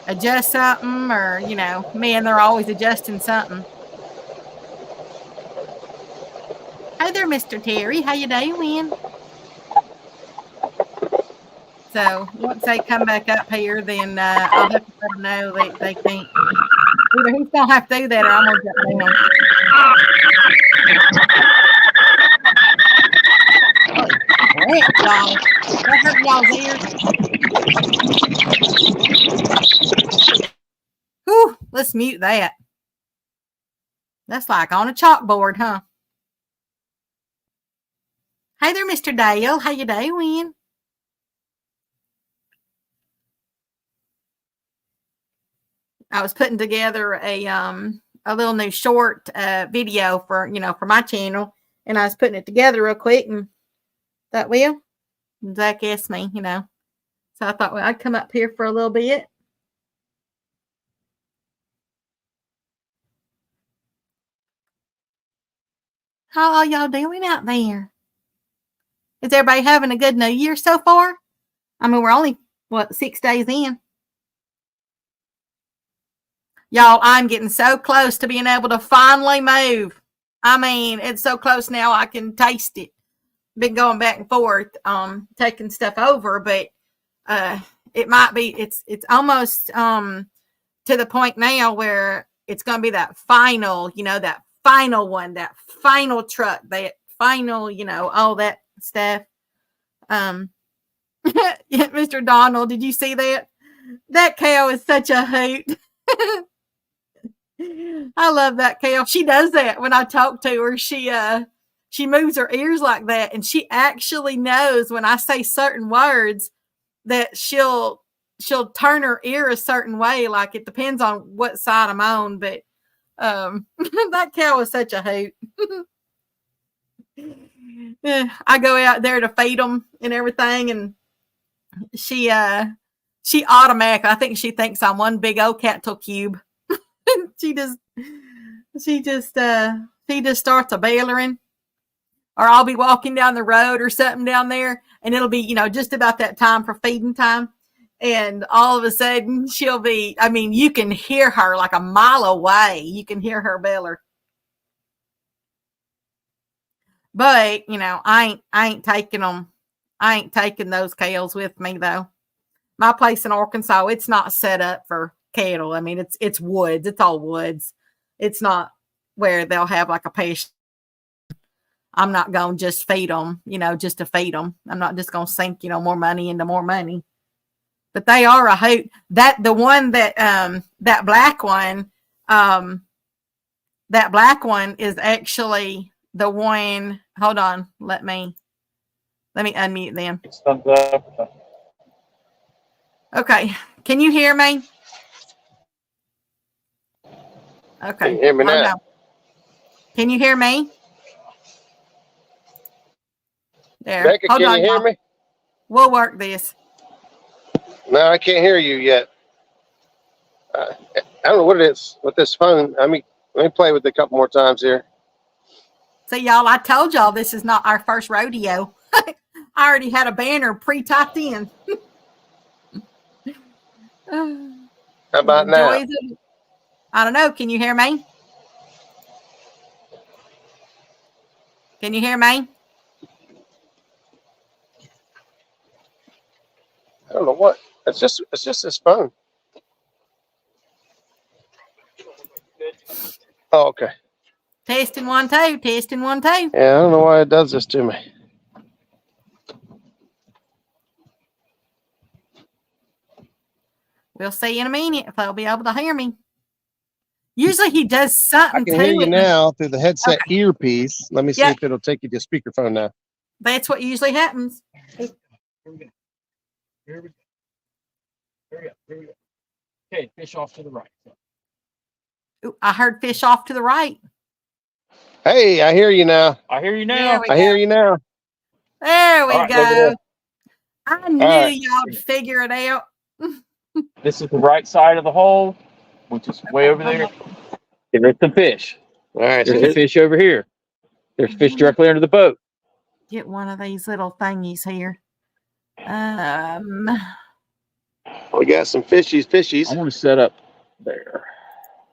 adjust something or, man, they're always adjusting something. Hey there, Mr. Terry. How you doing? So once they come back up here, then I'll have to let them know they can't. Either he's gonna have to do that, or I'm gonna jump down. What, y'all? That hurt y'all's ears. Whew, let's mute that. That's like on a chalkboard, huh? Hey there, Mr. Dale. How you doing? I was putting together a little new short video for my channel, and I was putting it together real quick, and thought, well, Zach asked me, so I thought, well, I'd come up here for a little bit. How are y'all doing out there? Is everybody having a good New Year so far? I mean, we're only 6 days in. Y'all, I'm getting so close to being able to finally move. I mean, it's so close now I can taste it. Been going back and forth, taking stuff over, but it might be it's almost to the point now where it's gonna be that final, that final one, that final truck, that final, all that stuff. Mr. Donald, did you see that? That cow is such a hoot. I love that cow. She does that when I talk to her. She moves her ears like that, and she actually knows when I say certain words that she'll turn her ear a certain way. Like it depends on what side I'm on, but that cow is such a hoot. I go out there to feed them and everything, and she automatically, I think she thinks I'm one big old cattle cube. she just starts a bailing, or I'll be walking down the road or something down there, and it'll be just about that time for feeding time, and all of a sudden she'll be, I mean, you can hear her like a mile away. You can hear her bailer. But I ain't taking them. I ain't taking those cows with me though. My place in Arkansas, it's not set up for cattle. I mean, it's woods. It's all woods. It's not where they'll have like a patient. I'm not going to just feed them, just to feed them. I'm not just going to sink, more money into more money. But they are a hoot. The one that that black one is actually the one. Hold on, let me unmute them. Okay, can you hear me? Okay. Can you hear me Hold now? on. Can you hear me? There. Becca, Hold can on, you hear y'all. me? We'll work this. No, I can't hear you yet. I don't know what it is with this phone. I mean, let me play with it a couple more times here. See, y'all, I told y'all this is not our first rodeo. I already had a banner pre-typed in. How about The now? joys of, I don't know. Can you hear me? Can you hear me? I don't know what. It's just this phone. Oh, okay. Testing 1 2. Testing 1 2. Yeah, I don't know why it does this to me. We'll see in a minute if they'll be able to hear me. Usually he does I something can to hear you it. now through the headset earpiece. Let me see Yeah. if it'll take you to speakerphone now. That's what usually happens. Here we go. Here we go. Here we go. Here we go. Okay, fish off to the right. Ooh, I heard fish off to the right. Hey, I hear you now. I hear you There now. we I go. hear you now. There we All right, go. over there. I knew right. y'all would figure it out. This is the right side of the hole, which is way over there. And there's some fish. All right. So There's the fish over here. There's fish directly under the boat. Get one of these little thingies here. we got some fishies. I want to set up there.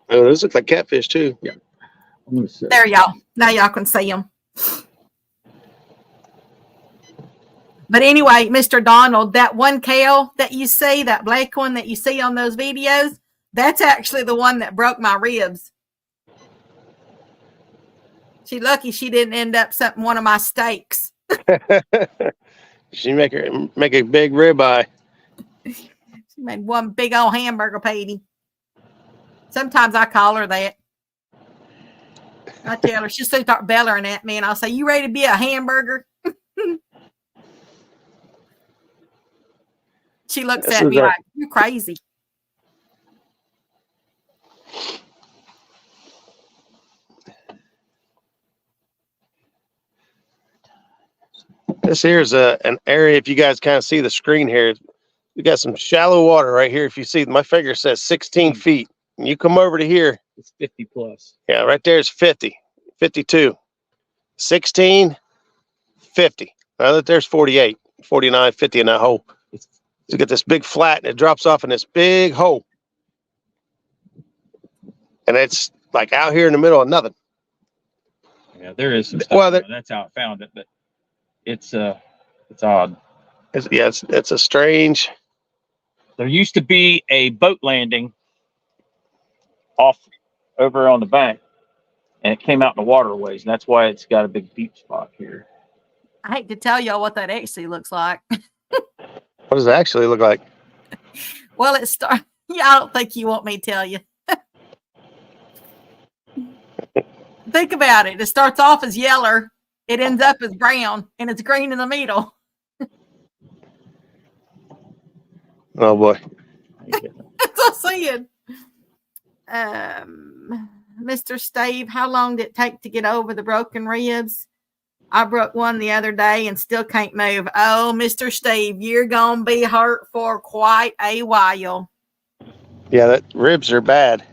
Oh, those look like catfish too. I'm going to set There, y'all. Now y'all can see them. But anyway, Mr. Donald, that one cow that you see, that black one that you see on those videos, that's actually the one that broke my ribs. She lucky she didn't end up one of my steaks. She make a big ribeye. She made one big old hamburger patty. Sometimes I call her that. I tell her, she'll start bellowing at me, and I'll say, "You ready to be a hamburger?" She looks This at is me like, "You're crazy." This here's an area. If you guys kind of see the screen here, we got some shallow water right here. If you see, my finger says 16 feet. And you come over to here. It's 50 plus. Yeah, right there is 50, 52, 16, 50. Now that there's 48, 49, 50 in that hole. So you get this big flat and it drops off in this big hole. And it's like out here in the middle of nothing. Yeah, there is some stuff. Well, That's how I found it, but it's odd. It's a strange. There used to be a boat landing off over on the bank, and it came out in the waterways, and that's why it's got a big deep spot here. I hate to tell y'all what that actually looks like. What does it actually look like? Well, it starts. Yeah, I don't think you want me to tell you. Think about it. It starts off as yellow. It ends up as brown, and it's green in the middle. Oh boy. That's what I'm saying. Mr. Steve, how long did it take to get over the broken ribs? I broke one the other day and still can't move. Oh, Mr. Steve, you're going to be hurt for quite a while. Yeah, that ribs are bad.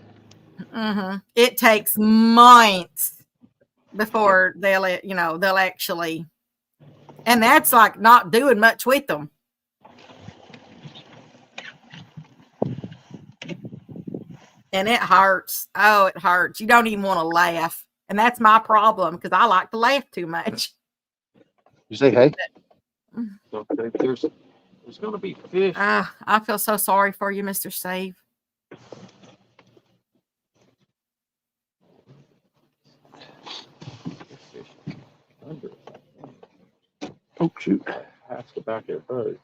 Mm-hmm. It takes months before they'll actually, and that's like not doing much with them. And it hurts. Oh, it hurts. You don't even want to laugh. And that's my problem because I like to laugh too much. You say, hey? So there's going to be fish. I feel so sorry for you, Mr. Steve. Oh, shoot. Past the back of the boat.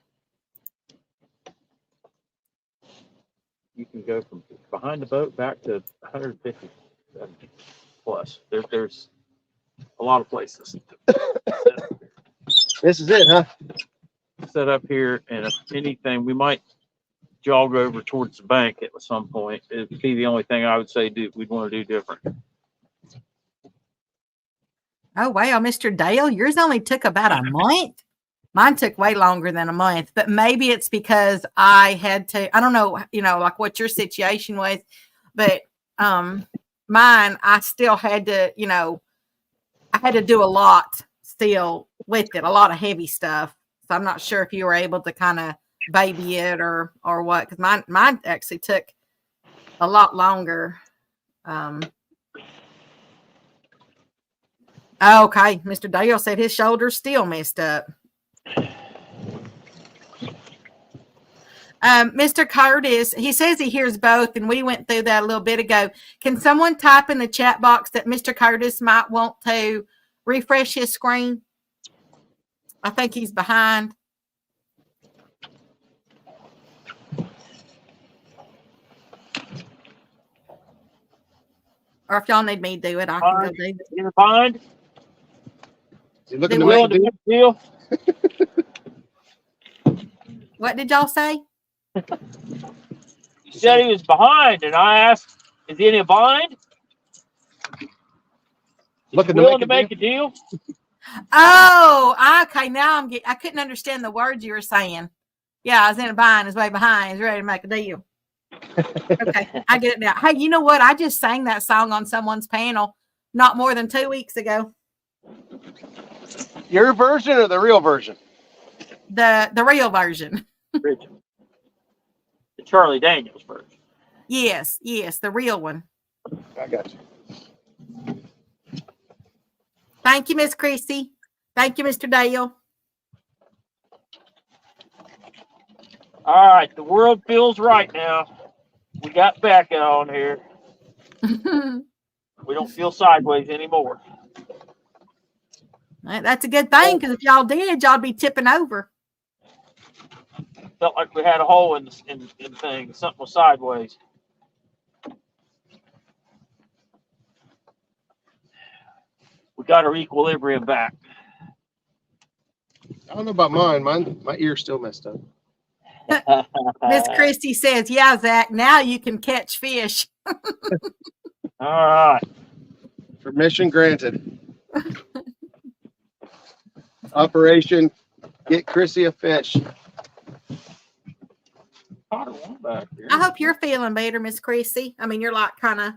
You can go from behind the boat back to 150 plus. There's a lot of places. This is it, huh? Set up here, and if anything, we might jog over towards the bank at some point. It'd be the only thing I would say we'd want to do different. Oh wow, Mr. Dale, yours only took about a month. Mine took way longer than a month, but maybe it's because I had to, I don't know, like what your situation was, but mine, I still had to, I had to do a lot still with it, a lot of heavy stuff. So I'm not sure if you were able to kind of baby it or what, because mine actually took a lot longer. Okay, Mr. Dale said his shoulder's still messed up. Mr. Curtis, he says he hears both, and we went through that a little bit ago. Can someone type in the chat box that Mr. Curtis might want to refresh his screen? I think he's behind. Or if y'all need me to do it, I can go do it. You behind? Is he looking They to Willing make to a deal? make a deal? What did y'all say? He said he was behind, and I asked, is he in a bind? Looking Willing to make a deal? a deal? Oh, okay. Now I couldn't understand the words you were saying. Yeah, I was in a bind. He's way behind. He's ready to make a deal. Okay, I get it now. Hey, you know what? I just sang that song on someone's panel not more than 2 weeks ago. Your version or the real version? The real version. Original. The Charlie Daniels version. Yes, the real one. I got you. Thank you, Miss Chrissy. Thank you, Mr. Dale. All right, the world feels right now. We got Becca on here. We don't feel sideways anymore. That's a good thing, because if y'all did, y'all be tipping over. Felt like we had a hole in things. Something was sideways. We got our equilibrium back. I don't know about mine. My ear's still messed up. Miss Christie says, yeah, Zach, now you can catch fish. All right. Permission granted. Operation Get Chrissy a Fish. Caught one back here. I hope you're feeling better, Miss Chrissy. I mean, you're like kind of,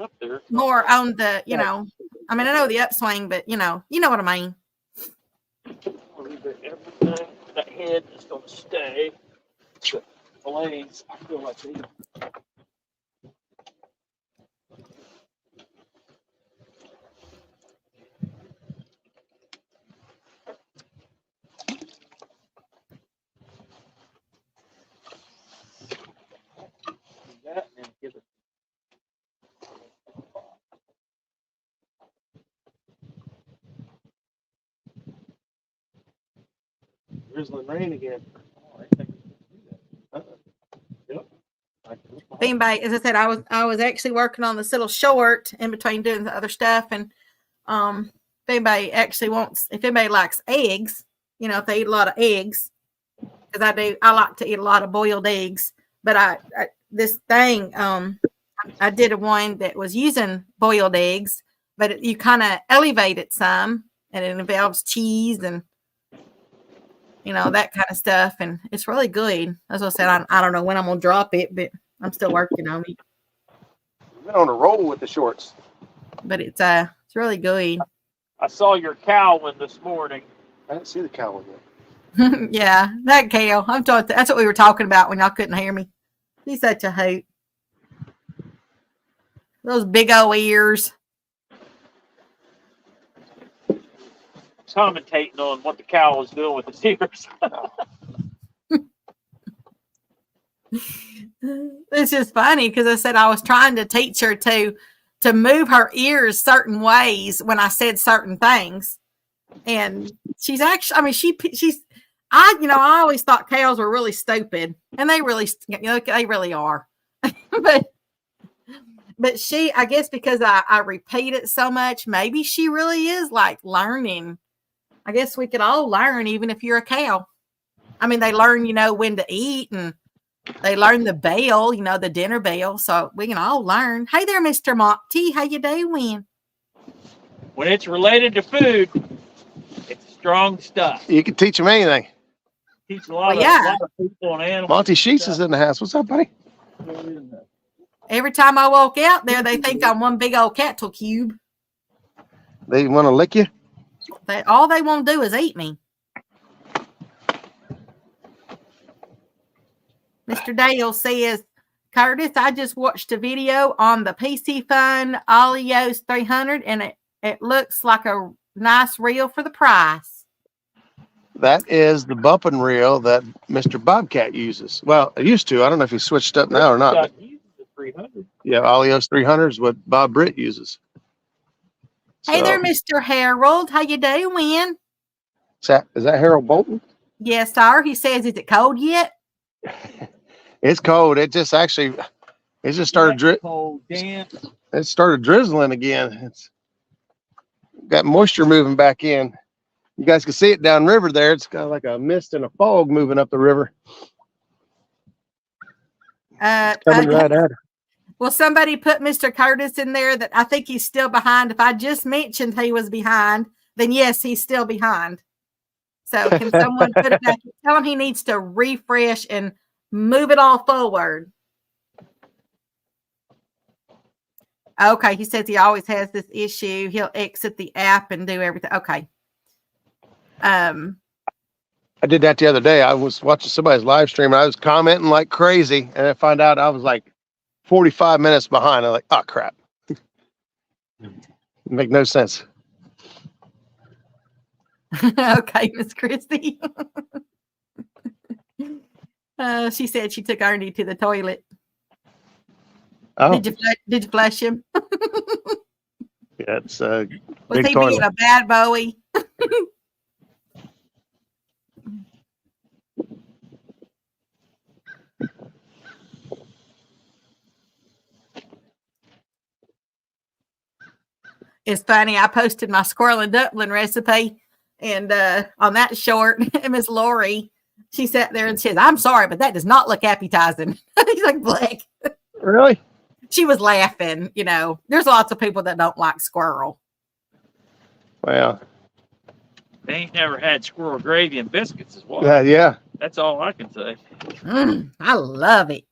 Up there. more on the, I mean, I know the upswing, but you know what I mean. Everything, that head is going to stay. The blades, I feel like they that and give it. Drizzling rain again. If anybody, as I said, I was actually working on this little short in between doing the other stuff, and if anybody likes eggs, if they eat a lot of eggs, because I like to eat a lot of boiled eggs. But this thing, I did one that was using boiled eggs, but you kind of elevate it some, and it involves cheese and that kind of stuff, and it's really good. As I said, I don't know when I'm gonna drop it, but I'm still working on it. You've been on a roll with the shorts. But it's really good. I saw your cow one this morning. I didn't see the cow one yet. Yeah, that cow. That's what we were talking about when y'all couldn't hear me. He's such a hoot. Those big old ears. Commentating on what the cow was doing with its ears. It's just funny because I said I was trying to teach her to move her ears certain ways when I said certain things, and she's actually. I mean, she's. I always thought cows were really stupid, and they really are. but she, I guess, because I repeat it so much, maybe she really is like learning. I guess we could all learn, even if you're a cow. I mean, they learn, when to eat, and they learn the bell, the dinner bell. So we can all learn. Hey there, Mr. Monty. How you doing? When it's related to food, it's strong stuff. You can teach them anything. Teach a lot, Well, yeah. a lot of people and animals. Monty Sheets is in the house. What's up, buddy? Every time I walk out there, they think I'm one big old cattle cube. They want to lick you? All they want to do is eat me. Mr. Dale says, Curtis, I just watched a video on the PC Fun Alios 300, and it looks like a nice reel for the price. That is the bumping reel that Mr. Bobcat uses. Well, it used to. I don't know if he switched up now or not. But yeah, Alios 300 is what Bob Britt uses. Hey So, there, Mr. Harold. How you doing? is that Harold Bolton? Yes, sir. He says, is it cold yet? It's cold. It just started it started drizzling again. It's got moisture moving back in. You guys can see it downriver there. It's got like a mist and a fog moving up the river. Coming right at it. Well, somebody put Mr. Curtis in there that I think he's still behind. If I just mentioned he was behind, then yes, he's still behind. So can someone put it back? Tell him he needs to refresh and move it all forward. Okay, he says he always has this issue. He'll exit the app and do everything. Okay. I did that the other day. I was watching somebody's live stream and I was commenting like crazy, and I found out I was like 45 minutes behind. I'm like, oh crap. Make no sense. Okay, Miss Christie. She said she took Ernie to the toilet. Oh, Did you flush him? yeah, it's Was big he toilet. being a bad Bowie? It's funny. I posted my squirrel and dumpling recipe, and on that short, Miss Lori, she sat there and says, "I'm sorry, but that does not look appetizing." He's like, "Black." Really? She was laughing. There's lots of people that don't like squirrel. Well, They ain't never had squirrel gravy and biscuits as well. yeah. That's all I can say. I love it.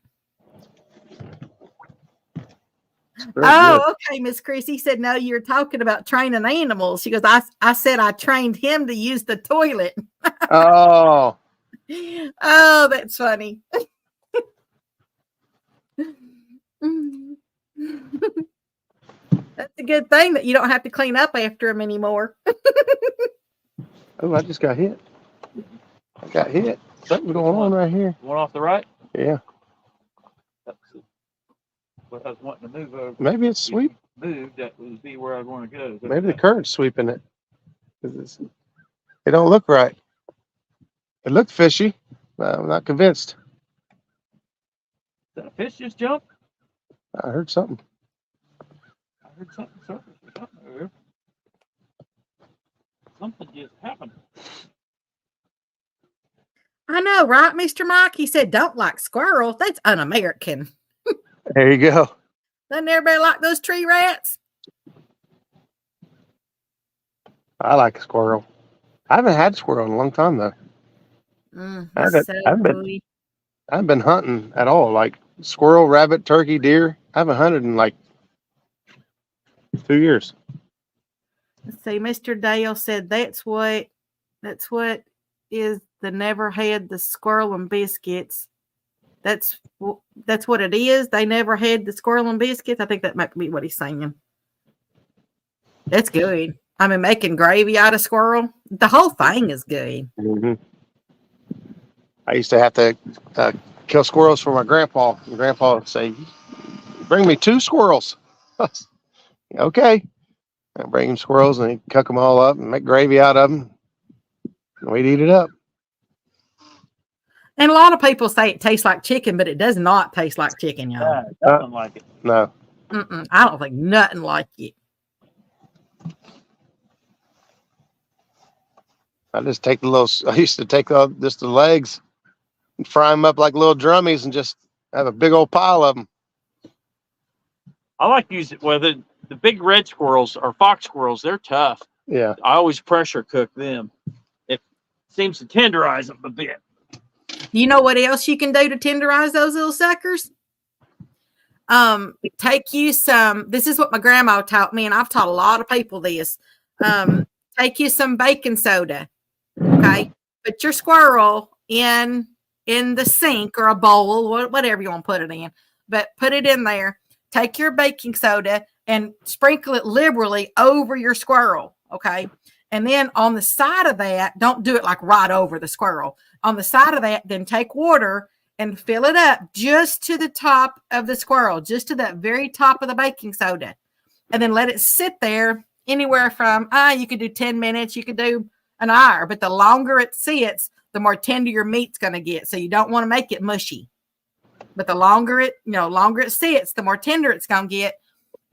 Very Oh, okay, Miss Chrissy said, no, you're talking about training animals. She goes, I said I trained him to use the toilet. good. Oh, Oh, that's funny. That's a good thing that you don't have to clean up after him anymore. oh, I just got hit. I got hit. Something's going on right here. One off the right? Yeah. That's what I was wanting to move over. Maybe it's sweep. Move, that would be where I want to go. Maybe the current's sweeping it. It don't look right. It looked fishy, but I'm not convinced. Did a fish just jump? I heard something. I heard something surface or something over there. Something just happened. I know, right, Mr. Mike? He said, don't like squirrels. That's un-American. There you go. Doesn't everybody like those tree rats? I like a squirrel. I haven't had squirrel in a long time though. I haven't been hunting at all. Like squirrel, rabbit, turkey, deer. I haven't hunted in like 2 years. Let's see, Mr. Dale said that's what is the never had the squirrel and biscuits. That's what it is. They never had the squirrel and biscuits. I think that might be what he's saying. That's good. I mean, making gravy out of squirrel. The whole thing is good. Mm-hmm. I used to have to kill squirrels for my grandpa. My grandpa would say, "Bring me 2 squirrels." Okay. I bring him squirrels and he'd cook them all up and make gravy out of them. And we'd eat it up. And a lot of people say it tastes like chicken, but it does not taste like chicken, y'all. Yeah, nothing like it. No. I don't think nothing like it. I just take the little. I used to take just the legs and fry them up like little drummies and just have a big old pile of them. I like to use it. Well, the big red squirrels or fox squirrels, they're tough. Yeah. I always pressure cook them. It seems to tenderize them a bit. You know what else you can do to tenderize those little suckers? Take you some. This is what my grandma taught me, and I've taught a lot of people this. Take you some baking soda. Okay, put your squirrel in the sink or a bowl, whatever you want to put it in, but put it in there. Take your baking soda and sprinkle it liberally over your squirrel. Okay, and then on the side of that, don't do it like right over the squirrel. On the side of that, then take water and fill it up just to the top of the squirrel, just to that very top of the baking soda. And then let it sit there anywhere from, you could do 10 minutes, you could do an hour, but the longer it sits, the more tender your meat's going to get. So you don't want to make it mushy. But the longer it sits, the more tender it's going to get.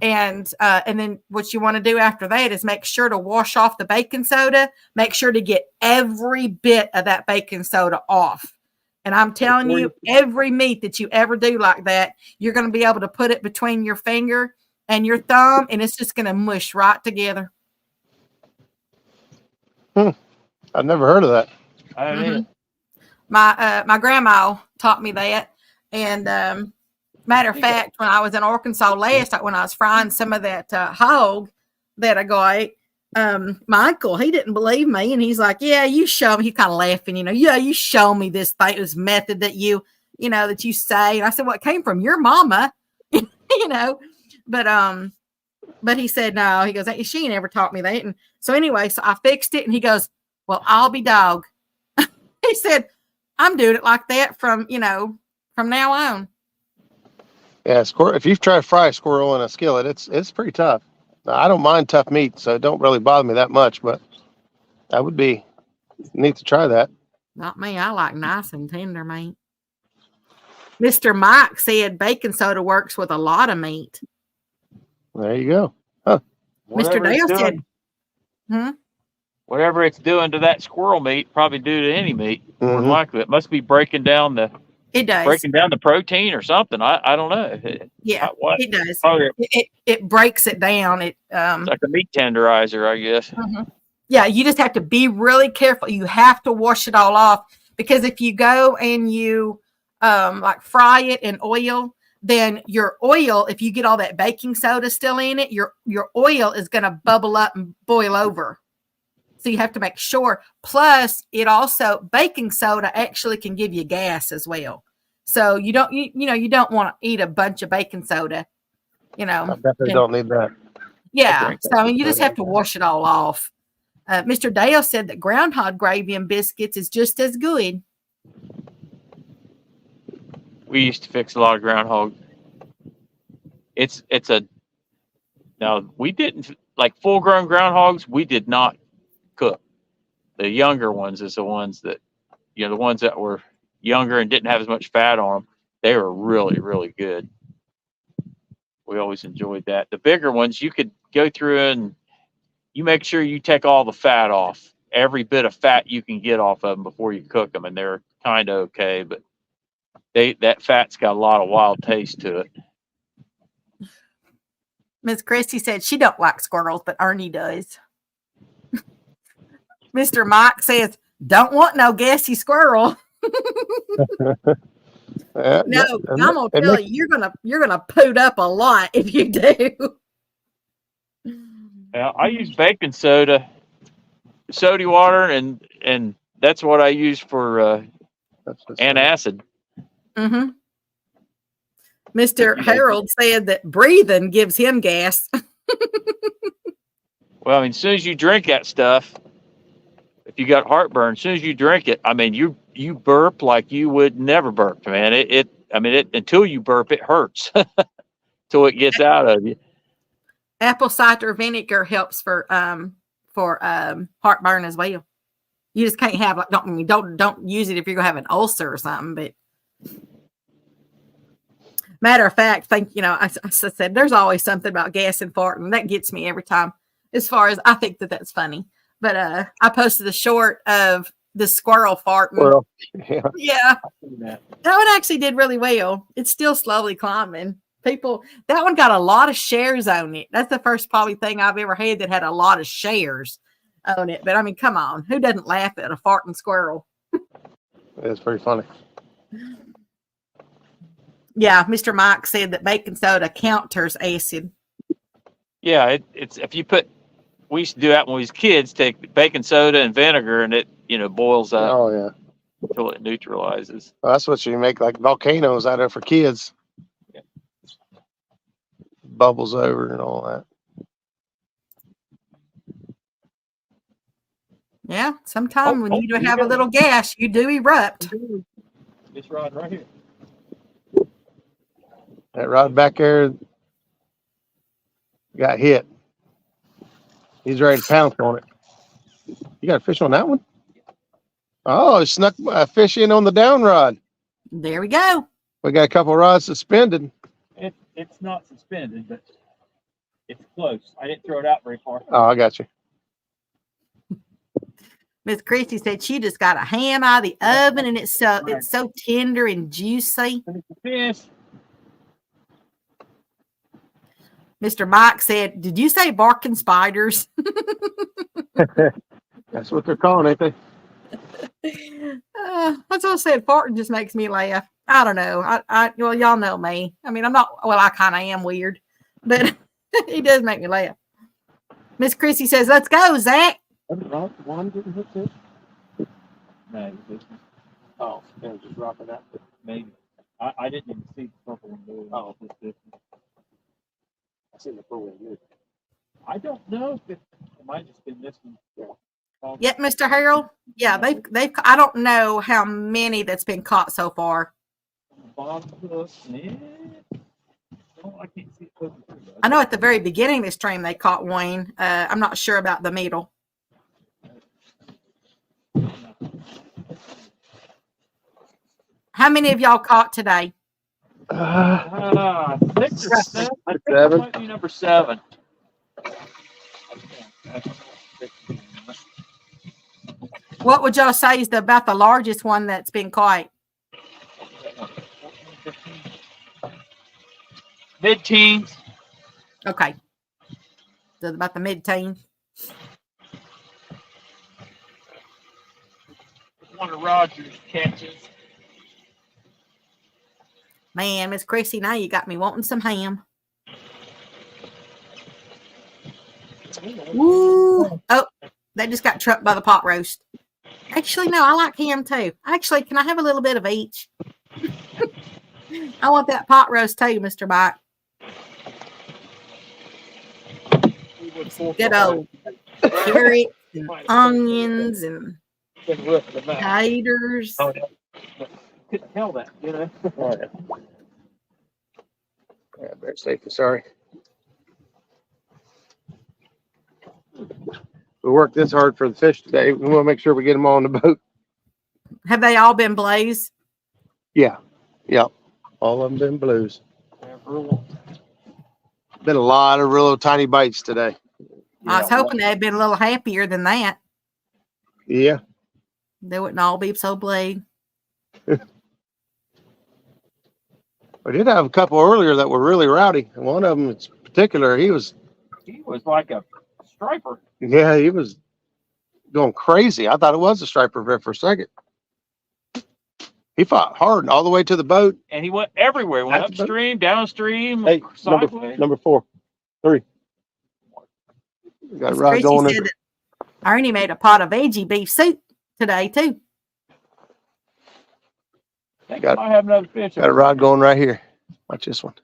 And then what you want to do after that is make sure to wash off the baking soda. Make sure to get every bit of that baking soda off. And I'm telling you, every meat that you ever do like that, you're going to be able to put it between your finger and your thumb, and it's just going to mush right together. I've never heard of that. I mean, My grandma taught me that. And matter of fact, when I was in Arkansas last, when I was frying some of that hog that I got, my uncle, he didn't believe me, and he's like, "Yeah, you show me." He's kind of laughing, "Yeah, you show me this thing, this method that you say." And I said, "Well, it came from your mama," But he said no. He goes, "She ain't ever taught me that." And so anyway, so I fixed it, and he goes, "Well, I'll be dog." He said, "I'm doing it like that from now on." Yeah, if you've tried to fry a squirrel in a skillet, it's pretty tough. I don't mind tough meat, so it don't really bother me that much, but that would be neat to try that. Not me. I like nice and tender meat. Mr. Mike said baking soda works with a lot of meat. There you go. Huh. Mr. Dale said, whatever it's doing to that squirrel meat, probably do to any meat. More Mhm. likely, it must be breaking down the protein or something. I don't know. Yeah, What? it does. Probably, It breaks it down. it's like a meat tenderizer, I guess. Yeah, you just have to be really careful. You have to wash it all off, because if you go and you like fry it in oil, then your oil, if you get all that baking soda still in it, your oil is going to bubble up and boil over. So you have to make sure. Plus, baking soda actually can give you gas as well. So you don't want to eat a bunch of baking soda. I definitely don't need that. Yeah. So you just have to wash it all off. Mr. Dale said that groundhog gravy and biscuits is just as good. We used to fix a lot of groundhog. Now we didn't like full grown groundhogs. We did not cook. The younger ones is the ones that, the ones that were younger and didn't have as much fat on them. They were really, really good. We always enjoyed that. The bigger ones, you could go through and you make sure you take all the fat off, every bit of fat you can get off of them before you cook them, and they're kind of okay, but that fat's got a lot of wild taste to it. Miss Christie said she don't like squirrels, but Ernie does. Mr. Mike says, "Don't want no gassy squirrel." No, I'm gonna tell you, you're gonna poot up a lot if you do. Now, I use baking soda, soda water, and that's what I use for antacid. Mm-hmm. Mr. Harold said that breathing gives him gas. Well, I mean, as soon as you drink that stuff, if you got heartburn, as soon as you drink it, I mean, you burp like you would never burp, man. It until you burp, it hurts till it gets out of you. Apple cider vinegar helps for heartburn as well. You just can't have don't use it if you're gonna have an ulcer or something. But matter of fact, I said there's always something about gas and farting that gets me every time. As far as I think that's funny, But I posted a short of the squirrel farting. Well, yeah. Yeah, That. that one actually did really well. It's still slowly climbing. People, that one got a lot of shares on it. That's the first probably thing I've ever had that had a lot of shares on it. But I mean, come on, who doesn't laugh at a farting squirrel? It's pretty funny. Yeah, Mr. Mike said that baking soda counters acid. Yeah, it's if you put, we used to do that when we was kids, take baking soda and vinegar and it, boils up Oh yeah. until it neutralizes. Well, that's what you make like volcanoes out of for kids. Yeah. Bubbles over and all that. Yeah, sometime when you here you have a go. little gas, you do erupt. This rod right here. That rod back there got hit. He's ready to pounce on it. You got a fish on that one? Oh, it snuck a fish in on the down rod. There we go. We got a couple rods suspended. It's not suspended, but it's close. I didn't throw it out very far. Oh, I got you. Miss Christie said she just got a ham out of the oven and it's so tender and juicy. Fish. Mr. Mike said, "Did you say barking spiders?" That's what they're calling, ain't they? That's what I said. Farting just makes me laugh. I don't know. Well, y'all know me. I mean, I'm not. Well, I kind of am weird, but he does make me laugh. Miss Chrissy says, "Let's go, Zach." One getting hit too? No, Oh, they're just dropping that. maybe. I didn't even see the purple one go. Oh. I seen the full one. I don't know if it might just been this one. Yep, Mr. Harold. Yeah, they've. I don't know how many that's been caught so far. Bottom hook. Yeah. No, I can't see it. I know at the very beginning of the stream they caught one. I'm not sure about the middle. How many of y'all caught today? 6 or 7. I think it Seven. might be number 7. What would y'all say is about the largest one that's been caught? Mid-teens. Okay. So about the mid-teen. One of Roger's catches. Man, Miss Chrissy, now you got me wanting some ham. Woo! Oh, they just got trucked by the pot roast. Actually, no, I like ham too. Actually, can I have a little bit of each? I want that pot roast too, Mr. Mike. Good old carrots and onions and taters. Oh, yeah. Couldn't tell that, Yeah, better safe than sorry. We worked this hard for the fish today. We want to make sure we get them all on the boat. Have they all been blazed? Yeah. Yep. All of them been blues. Been a lot of real tiny bites today. I was hoping they'd been a little happier than that. Yeah. They wouldn't all be so blade. We did have a couple earlier that were really rowdy. One of them in particular, he was like a striper. Yeah, he was going crazy. I thought it was a striper there for a second. He fought hard all the way to the boat. And he went everywhere. Went At the boat. upstream, downstream, Hey, sideways. number 4, 3. We got Miss Rod Chrissy going said that Ernie made a pot of veggie beef soup today too. Think Got- I might have another fish. Got a rod going right here. Watch this one.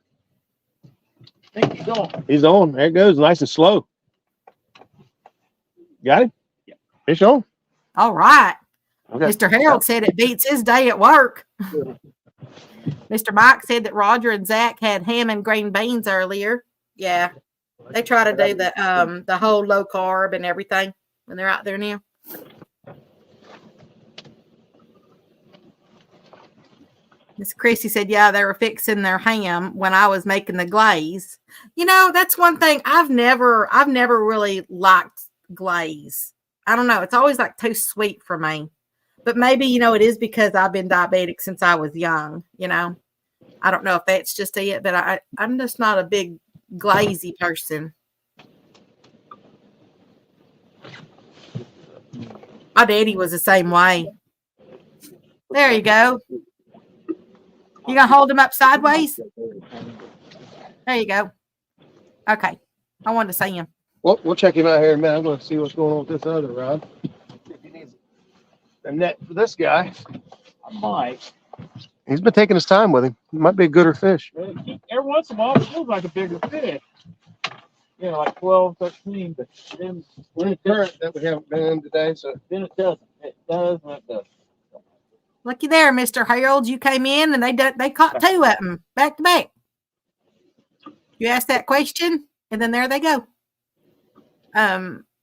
Think he's on. He's on. There it goes. Nice and slow. Got him? Yeah. Fish on? All right. Okay. Mr. Harold said it beats his day at work. Mr. Mike said that Roger and Zach had ham and green beans earlier. Yeah. They try to do the whole low carb and everything when they're out there now. Miss Chrissy said, yeah, they were fixing their ham when I was making the glaze. You know, that's one thing I've never really liked glaze. I don't know. It's always like too sweet for me. But maybe, it is because I've been diabetic since I was young, I don't know if that's just it, but I'm just not a big glazy person. My daddy was the same way. There you go. You gonna hold him up sideways? There you go. Okay. I wanted to see him. We'll check him out here in a minute. I'm going to see what's going on with this other rod. If he needs a net for this guy. I might. He's been taking his time with him. Might be a gooder fish. Every once in a while, it feels like a bigger fish. Like 12, 13, but then We're current that we haven't been in today, so it doesn't. It does and it doesn't. Looky there, Mr. Harold. You came in and they caught 2 of them back to back. You asked that question, and then there they go.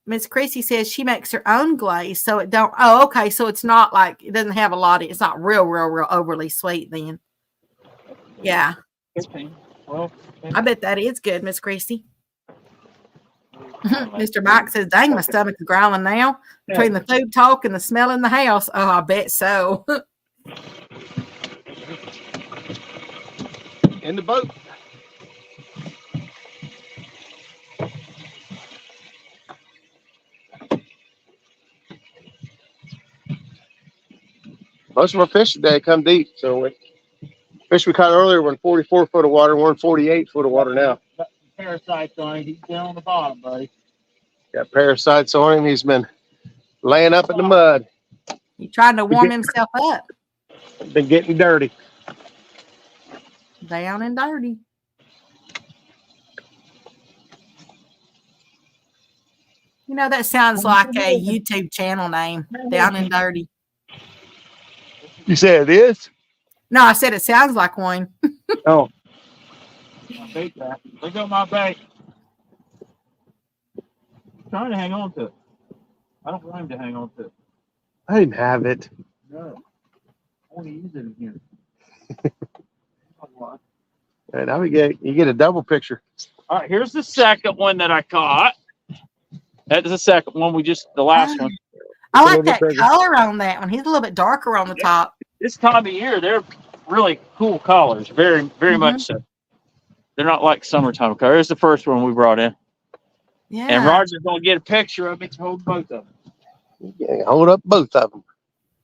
Miss Chrissy says she makes her own glaze, so it don't. Oh, okay. So it's not like it doesn't have a lot of. It's not real overly sweet. Then, yeah. 15, 12, I bet that is good, Miss Chrissy. Mr. Mike says, "Dang, my stomach is growling now between the food talk and the smell in the house." Oh, I bet so. in the boat. Most of our fish today come deep. So fish we caught earlier were in 44 foot of water. We're in 48 foot of water now. Parasites on him. He's down on the bottom, buddy. Got parasites on him. He's been laying up in the mud. He's trying to warm himself up. Been getting dirty. Down and dirty. That sounds like a YouTube channel name. Down and dirty. You said it is? No, I said it sounds like one. Oh. My bait back. Look at my bait. I'm trying to hang on to it. I don't want him to hang on to it. I didn't have it. No. I want to use it again. All right, now you get a double picture. All right, here's the second one that I caught. That's the second one. The last one. I It's a like little that bit bigger. color on that one. He's a little bit darker on the top. This time of year, they're really cool colors. Very, very much so. They're not like summertime colors. Here's the first one we brought in. Yeah. And Roger's going to get a picture of it to hold both of them. Yeah, hold up both of them.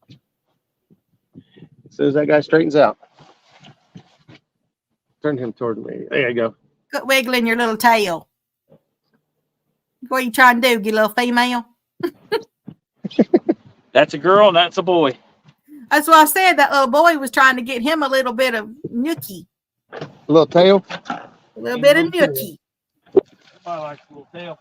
As soon as that guy straightens out. Turn him toward me. There you go. Quit wiggling your little tail. What are you trying to do, you little female? That's a girl and that's a boy. That's what I said. That little boy was trying to get him a little bit of nookie. Little tail. A little bit of nookie. I like a little tail.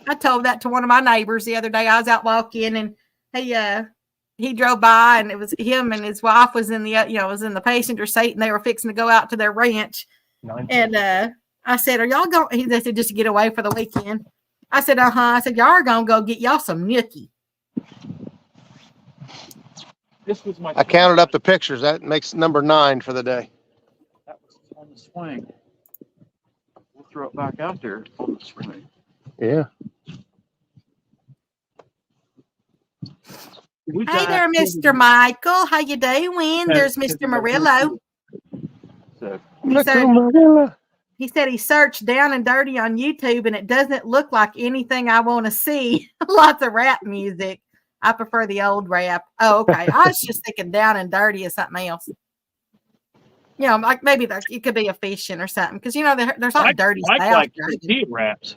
I told that to one of my neighbors the other day. I was out walking and he drove by and it was him and his wife was in the passenger seat and they were fixing to go out to their ranch. And I said, "Are y'all going?" He said, "Just to get away for the weekend." I said, "Uh-huh." I said, "Y'all are gonna go get y'all some nookie." This was my. I counted up the pictures. That makes number 9 for the day. That was on the swing. We'll throw it back out there on the swing. Yeah. Hey there, Mr. Michael. How you doing? There's Mr. Murillo. So, He said he searched Down and Dirty on YouTube and it doesn't look like anything I want to see. Lots of rap music. I prefer the old rap. Oh, okay. I was just thinking Down and Dirty is something else. Like maybe it could be a fishing or something. Because, there's all dirty I stuff. like tortilla wraps.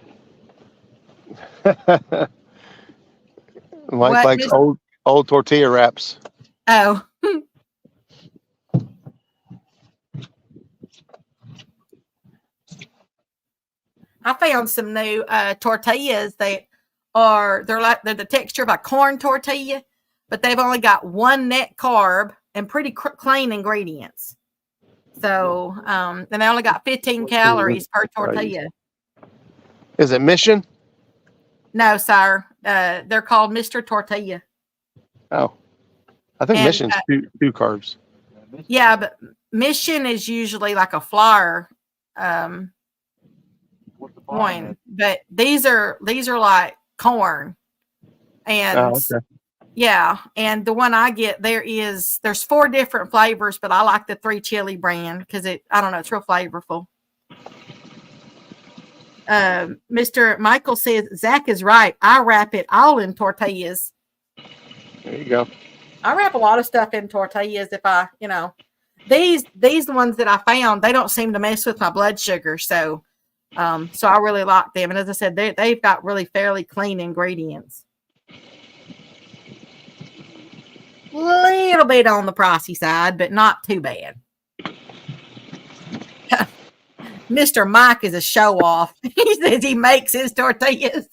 Mike likes old tortilla wraps. Oh. I found some new tortillas that they're the texture of a corn tortilla, but they've only got one net carb and pretty clean ingredients. So, and they only got 15 calories per tortilla. Is it Mission? No, sir. They're called Mr. Tortilla. Oh, I think And, Mission's two carbs. Yeah, but Mission is usually like a flour. one, but these are like corn, and Oh, okay. yeah, and the one I get there's 4 different flavors, but I like the 3 chili brand because I don't know, it's real flavorful. Mr. Michael says Zach is right. I wrap it all in tortillas. There you go. I wrap a lot of stuff in tortillas if I, these ones that I found, they don't seem to mess with my blood sugar, so I really like them. And as I said, they've got really fairly clean ingredients. Little bit on the pricey side, but not too bad. Mr. Mike is a show off. He says he makes his tortillas.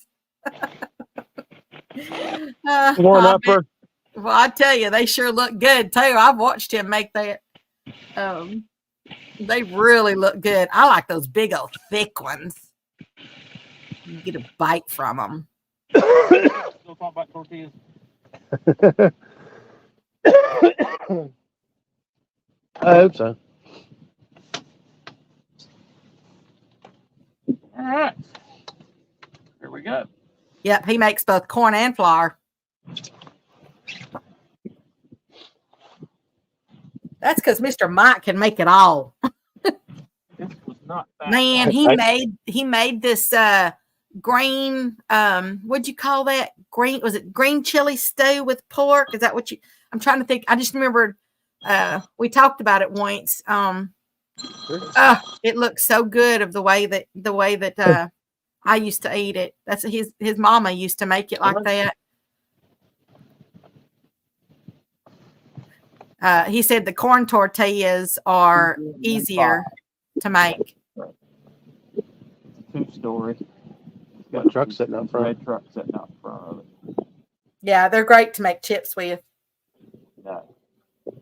One upper. Well, I tell you, they sure look good too. I've watched him make that. They really look good. I like those big old thick ones. You get a bite from them. Still talking about tortillas. I hope so. All right. Here we go. Yep, he makes both corn and flour. That's because Mr. Mike can make it all. This was not bad. Man, he made this green what'd you call that? Green chili stew with pork? Is that what I'm trying to think. I just remembered we talked about it once. It looks so good of the way that I used to eat it. That's his mama used to make it like that. He said the corn tortillas are easier to make. 2-story. Got a truck sitting up front. Red truck sitting out front of it. Yeah, they're great to make chips with. No.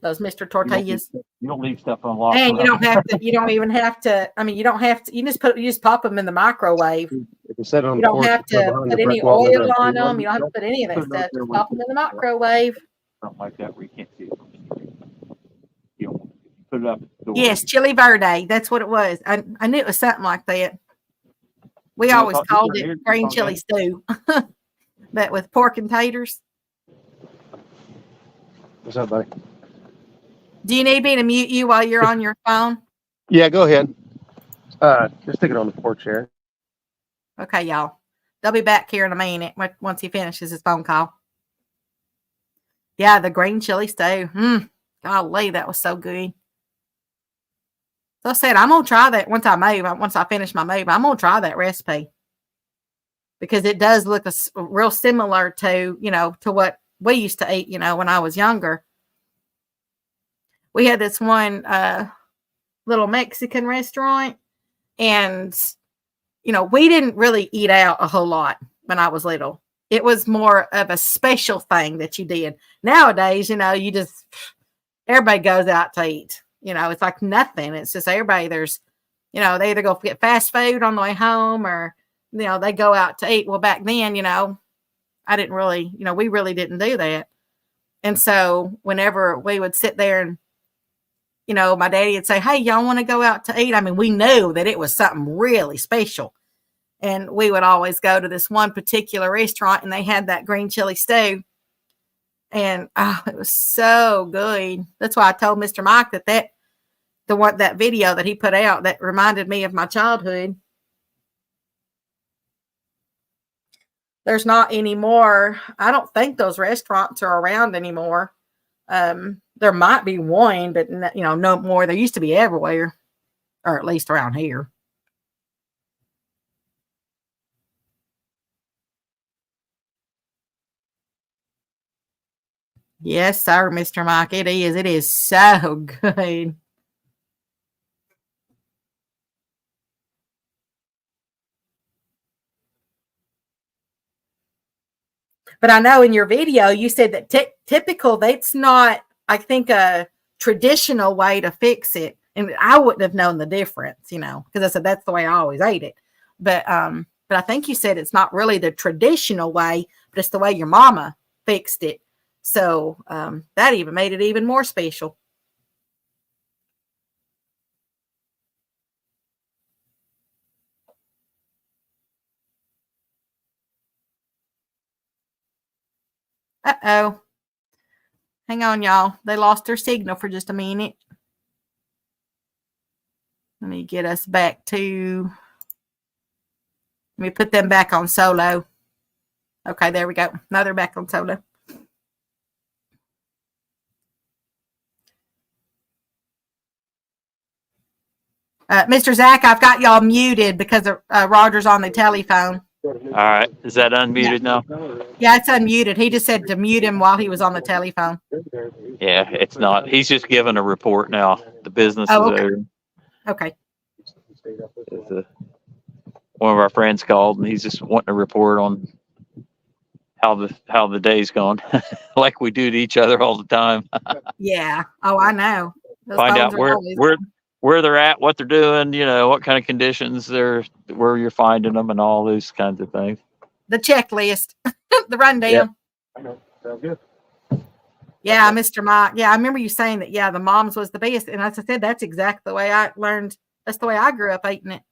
Those Mr. Tortillas. You don't leave stuff unlocked. And you don't have to. You don't even have to. I mean, you don't have to. You just pop them in the microwave. If you set it on You the don't porch, have to behind put the any brick wall, oil there's a- on them. You don't have to put any of that stuff. Just pop them in the microwave. Something like that where you can't see it from the street. You don't put it up at the door. Yes, chili verde. That's what it was. I knew it was something like that. We You know, always thought- called here, it green okay. chili stew, but with pork and taters. What's up, buddy? Do you need me to mute you while you're on your phone? Yeah, go ahead. Just stick it on the porch here. Okay, y'all. They'll be back here in a minute once he finishes his phone call. Yeah, the green chili stew. Golly, that was so good. So I said, I'm going to try that once I finish my move. I'm going to try that recipe because it does look real similar to, to what we used to eat, when I was younger. We had this one little Mexican restaurant and, we didn't really eat out a whole lot when I was little. It was more of a special thing that you did. Nowadays, everybody goes out to eat. It's like nothing. It's just everybody they either go get fast food on the way home or, they go out to eat. Well, back then, I didn't really, we really didn't do that. And so whenever we would sit there and, my daddy would say, hey, y'all want to go out to eat? I mean, we knew that it was something really special. And we would always go to this one particular restaurant and they had that green chili stew. And it was so good. That's why I told Mr. Mike that video that he put out that reminded me of my childhood. There's not any more. I don't think those restaurants are around anymore. There might be one, but no more. There used to be everywhere, or at least around here. Yes, sir, Mr. Mike. It is. It is so good. But I know in your video, you said that typical, that's not, I think, a traditional way to fix it. And I wouldn't have known the difference, because I said that's the way I always ate it. But I think you said it's not really the traditional way, but it's the way your mama fixed it. So that even made it even more special. Uh-oh. Hang on, y'all. They lost their signal for just a minute. Let me get us back to... Let me put them back on solo. Okay, there we go. Now they're back on solo. Mr. Zach, I've got y'all muted because Roger's on the telephone. All right. Is that unmuted now? Yeah, it's unmuted. He just said to mute him while he was on the telephone. Yeah, it's not. He's just giving a report now. The business is over. Okay. One of our friends called and he's just wanting to report on how the day's gone, like we do to each other all the time. Yeah. Oh, I know. Those Find phones out are always- where they're at, what they're doing, what kind of conditions where you're finding them, and all those kinds of things. The checklist, the rundown. Yep. I know. Sounds good. Yeah, Mr. Mike. Yeah, I remember you saying that. Yeah, the mom's was the best, and as I said, that's exactly the way I learned. That's the way I grew up eating it.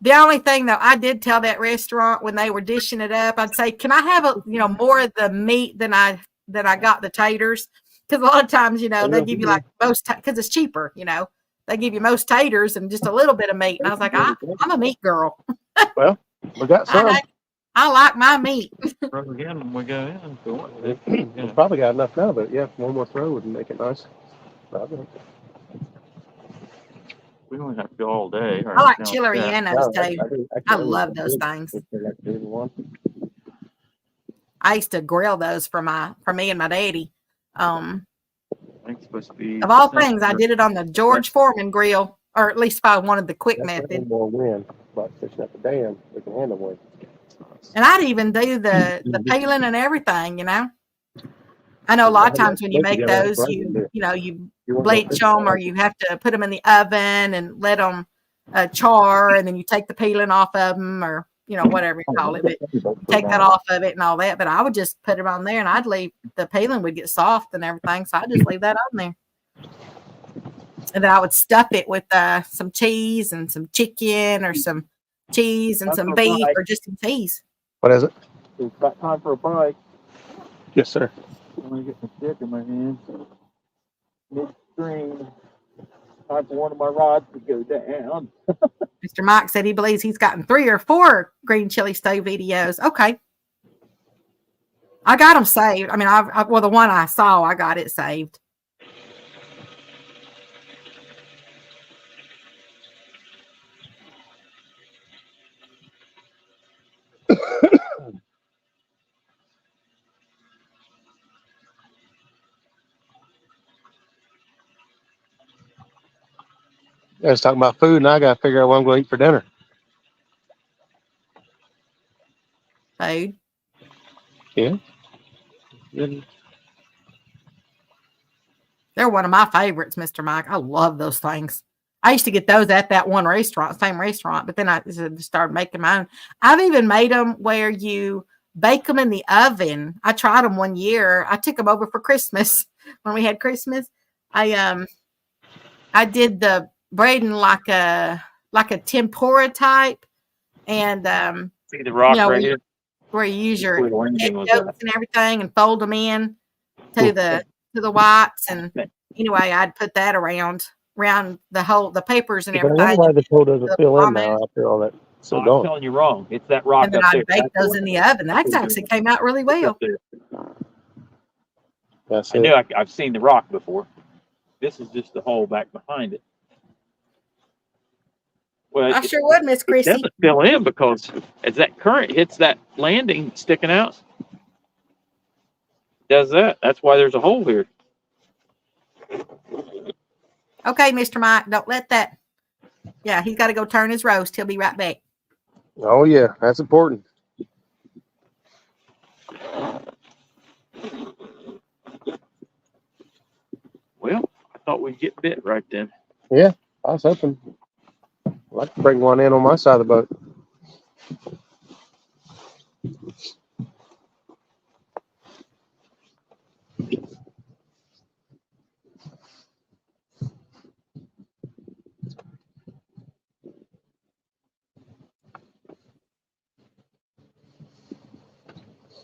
The only thing though, I did tell that restaurant when they were dishing it up, I'd say, "Can I have more of the meat than I got the taters?" Because a lot of times, they give you like most because it's cheaper. They give you most taters and just a little bit of meat. And I was like, I'm a meat girl. Well, we got some. I like my meat. Throw again when we go in. If we want to. We probably got enough now, but yeah, one more throw would make it nice. We don't have to go all day. I like chilerianos too. I love those things. I used to grill those for me and my daddy. I think it's supposed to be. Of all things, I did it on the George Foreman grill, or at least if I wanted the quick method. More wind, but fishing at the dam, we can handle wind. And I'd even do the peeling and everything. I know a lot of times when you make those, you bleach them, or you have to put them in the oven and let them char, and then you take the peeling off of them, or whatever you call it. But you take that off of it and all that. But I would just put it on there, and I'd leave the peeling would get soft and everything, so I just leave that on there. And then I would stuff it with some cheese and some chicken, or some cheese and some beef, or just some cheese. What is it? It's about time for a bite. Yes, sir. I'm gonna get my stick in my hand. Midstream. Time for one of my rods to go down. Mr. Mike said he believes he's gotten 3 or 4 green chili stove videos. Okay. I got them saved. I mean, the one I saw, I got it saved. I was talking about food, and I got to figure out what I'm going to eat for dinner. Food. Yeah. They're one of my favorites, Mr. Mike. I love those things. I used to get those at that one restaurant, same restaurant, but then I just started making my own. I've even made them where you bake them in the oven. I tried them one year. I took them over for Christmas when we had Christmas. I did the braiding like a tempura type, and See the rock right here. where you use your Where the landing was yolks and everything and fold them in to the whites. And anyway, I'd put that around the papers and everything. I wonder why the toe doesn't fill in now after all that. So I'm telling you wrong. It's that rock and then up I'd there. bake those in the oven. That actually came out really well. That's I knew I've seen the rock before. This is just the hole back behind it. Well, I sure would, Miss it Chrissy. doesn't fill in because as that current hits that landing sticking out, does that. That's why there's a hole here. Okay, Mr. Mike, don't let that. Yeah, he's got to go turn his roast. He'll be right back. Oh yeah, that's important. Well, I thought we'd get bit right then. Yeah, I was hoping. I'd like to bring one in on my side of the boat.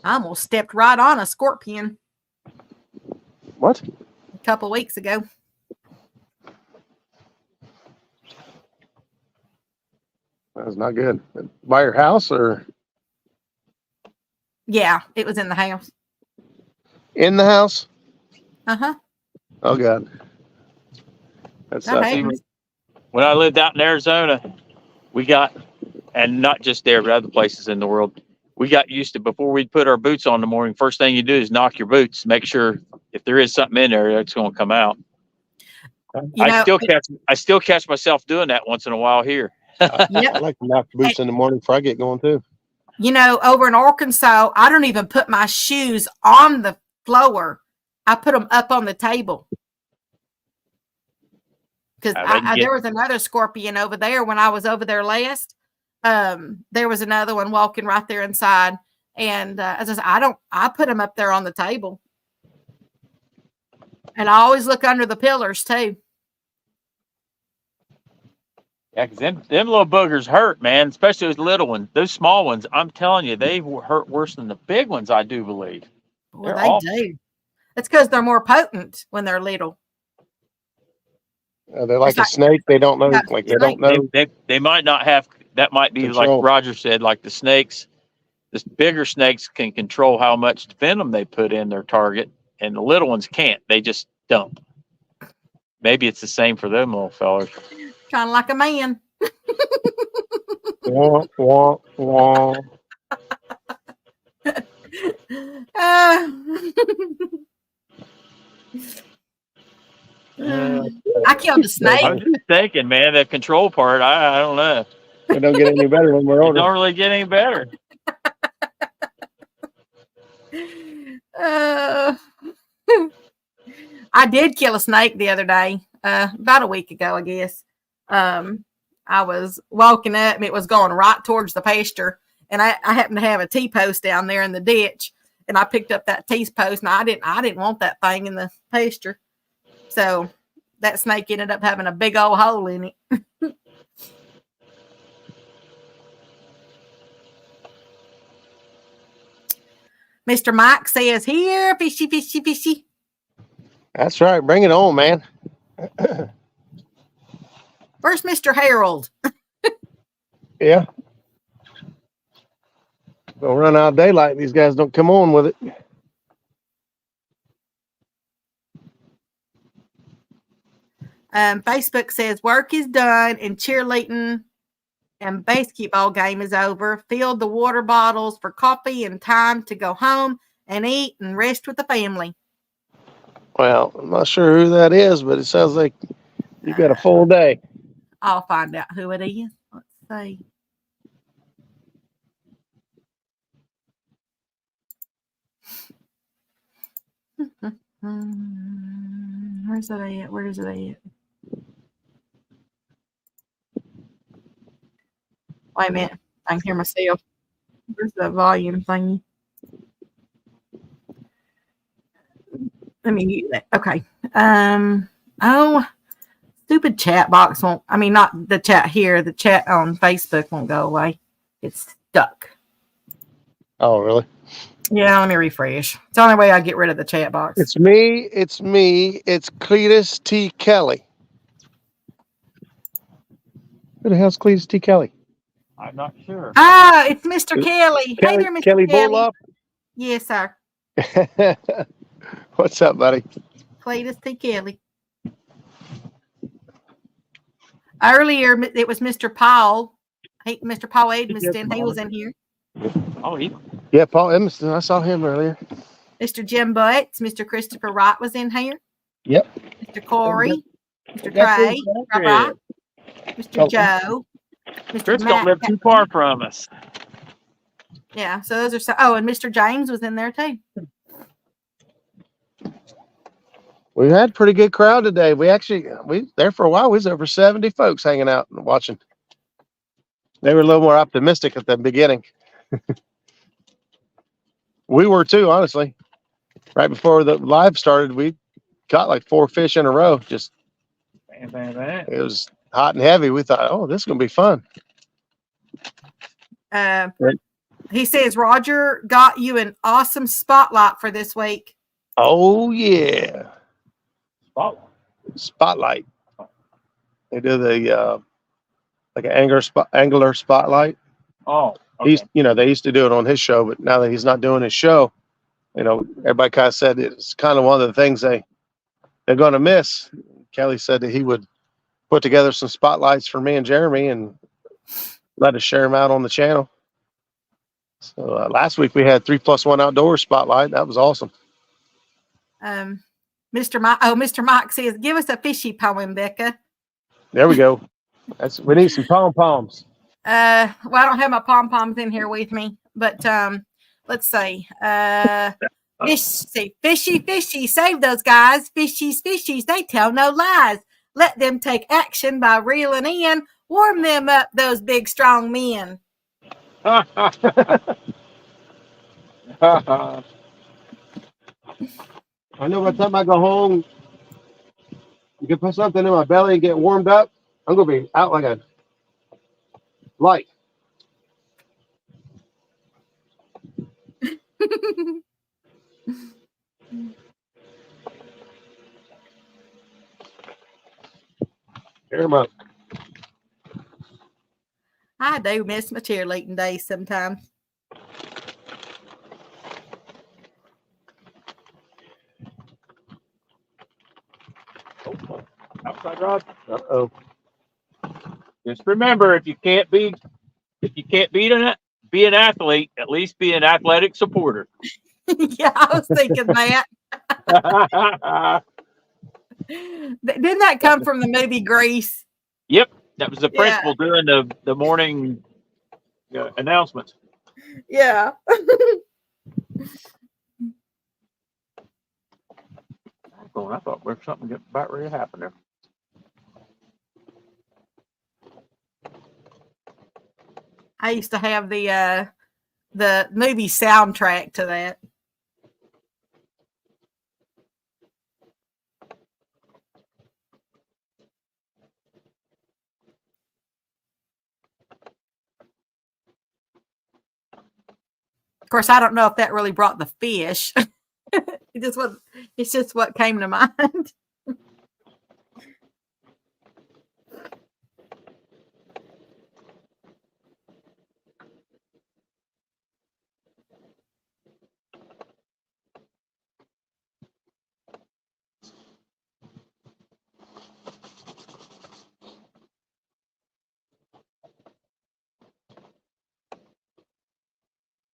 I almost stepped right on a scorpion What? a couple weeks ago. That was not good. By your house or Yeah, it was in the house. in the house? Uh-huh. Oh God. That's That See, happens. when I lived out in Arizona, we got, and not just there, but other places in the world, we got used to, before we'd put our boots on in the morning, first thing you do is knock your boots, make sure if there is something in there, it's going to come out. You know, I still catch myself doing that once in a while here. I yep. like to knock boots in the morning before I get going too. You know, over in Arkansas, I don't even put my shoes on the floor. I put them up on the table. Because there was another scorpion over there when I was over there last. There was another one walking right there inside. And as I said, I put them up there on the table. And I always look under the pillars too. Yeah, because them little boogers hurt, man, especially those little ones. Those small ones, I'm telling you, they hurt worse than the big ones, I do believe. Well, they do. It's because they're more potent when they're little. They're like a snake. They don't know. Like they don't know. They might not have. That might be Control. like Roger said. Like the snakes, the bigger snakes can control how much venom they put in their target, and the little ones can't. They just dump. Maybe it's the same for them little fellas. Kind of like a man. Wah, wah, wah. I killed a snake. I was just thinking, man, the control part. I don't know. It don't get any better when we're It older. don't really get any better. I did kill a snake the other day, about a week ago, I guess. I was walking up and it was going right towards the pasture, and I happened to have a T-post down there in the ditch, and I picked up that T-post, and I didn't want that thing in the pasture, so that snake ended up having a big old hole in it. Mr. Mike says, "Here, fishy, fishy, fishy." That's right. Bring it on, man. Where's Mr. Harold? Yeah. We'll run out of daylight. These guys don't come on with it. Facebook says work is done and cheerleading and basketball game is over. Filled the water bottles for coffee and time to go home and eat and rest with the family. Well, I'm not sure who that is, but it sounds like you got a full day. I'll find out who it is. Let's see. Where's that at? Where is it at? Wait a minute. I can hear myself. Where's the volume thingy? Let me mute that. Okay. Oh, stupid chat box won't. I mean, not the chat here. The chat on Facebook won't go away. It's stuck. Oh, really? Yeah, let me refresh. It's the only way I get rid of the chat box. It's me. It's Cletus T. Kelly. Who the hell's Cletus T. Kelly? I'm not sure. Ah, it's Mr. Kelly. Hey there, Mr. Kelly Kelly. Bullock. Yes, sir. What's up, buddy? Cletus T. Kelly. Earlier, it was Mr. Paul. Mr. Paul Edmiston. He was in here. Oh, Yeah, Paul Edmiston. I saw him earlier. Mr. Jim Butts. Mr. Christopher Wright was in here. Yep. Mr. Corey. Mr. Trey. Right. Mr. Joe. Mr. Chris Matt. don't live too far from us. Yeah, so those are so. Oh, and Mr. James was in there too. We had a pretty good crowd today. We there for a while. We was over 70 folks hanging out and watching. They were a little more optimistic at the beginning. We were too, honestly. Right before the live started, we caught like 4 fish in a row. Just it was hot and heavy. We thought, oh, this is gonna be fun. He says Roger got you an awesome spotlight for this week. Oh yeah, Spotlight. spotlight. They do the like an angular spotlight. Oh, okay. He's, they used to do it on his show, but now that he's not doing his show, everybody kind of said it's kind of one of the things they're going to miss. Kelly said that he would put together some spotlights for me and Jeremy and let us share them out on the channel. So last week we had 3+1 outdoor spotlight. That was awesome. Mr. Mike says, give us a fishy poem, Becca. There we go. We need some pom-poms. Well, I don't have my pom-poms in here with me, but let's see. Fishy, save those guys. Fishies, they tell no lies. Let them take action by reeling in. Warm them up, those big, strong men. I know by the time I go home, you can put something in my belly and get warmed up. I'm going to be out like a light. Tear 'em up. I do miss my cheerleading days sometimes. Outside rod. Uh-oh. Just remember, if you can't be an athlete, at least be an athletic supporter. Yeah, I was thinking that. Didn't that come from the movie Grease? Yep, that was the principal doing the morning announcements. Yeah. I thought there was something about ready to happen there. I used to have the movie soundtrack to that. Of course, I don't know if that really brought the fish. It's just what came to mind.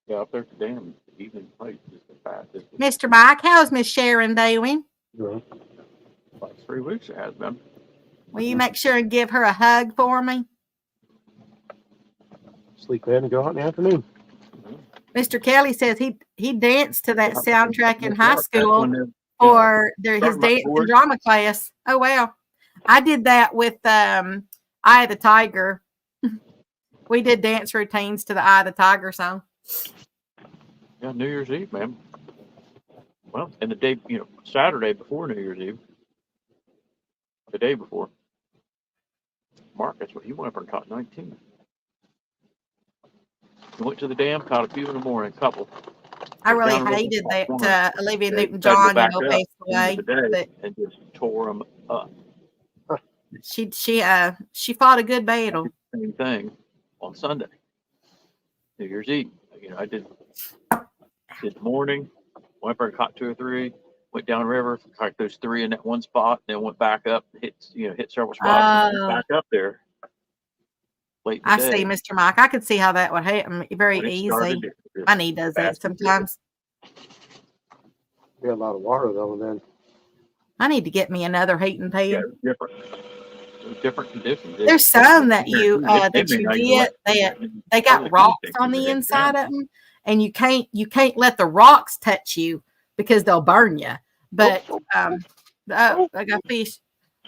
Yeah, up there at the dam, the evening place is the fastest. Mr. Mike, how's Miss Sharon doing? Like 3 weeks it has been. Will you make sure and give her a hug for me? Sleep in and go out in the afternoon. Mr. Kelly says he danced to that soundtrack in high school for his dance and drama class. Oh, wow. I did that with Eye of the Tiger. We did dance routines to the Eye of the Tiger song. Yeah, New Year's Eve, man. Well, and the day, Saturday before New Year's Eve, the day before, Marcus, he went up and caught 19. He went to the dam, caught a few in the morning, a couple. I really hated that Olivia Newton-John, passed away. But and just tore them up. She fought a good battle. Same thing on Sunday, New Year's Eve. I did the morning, went up and caught 2 or 3, went down the river, caught those 3 in that one spot, then went back up, hit several spots, and went back up there. Late in the day. See, Mr. Mike. I could see how that would happen very easy. My knee does that sometimes. We had a lot of water though then. I need to get me another heating pad. Yeah, different conditions. There's some that you get they got rocks on the inside of them, and you can't let the rocks touch you because they'll burn you. But I got fish.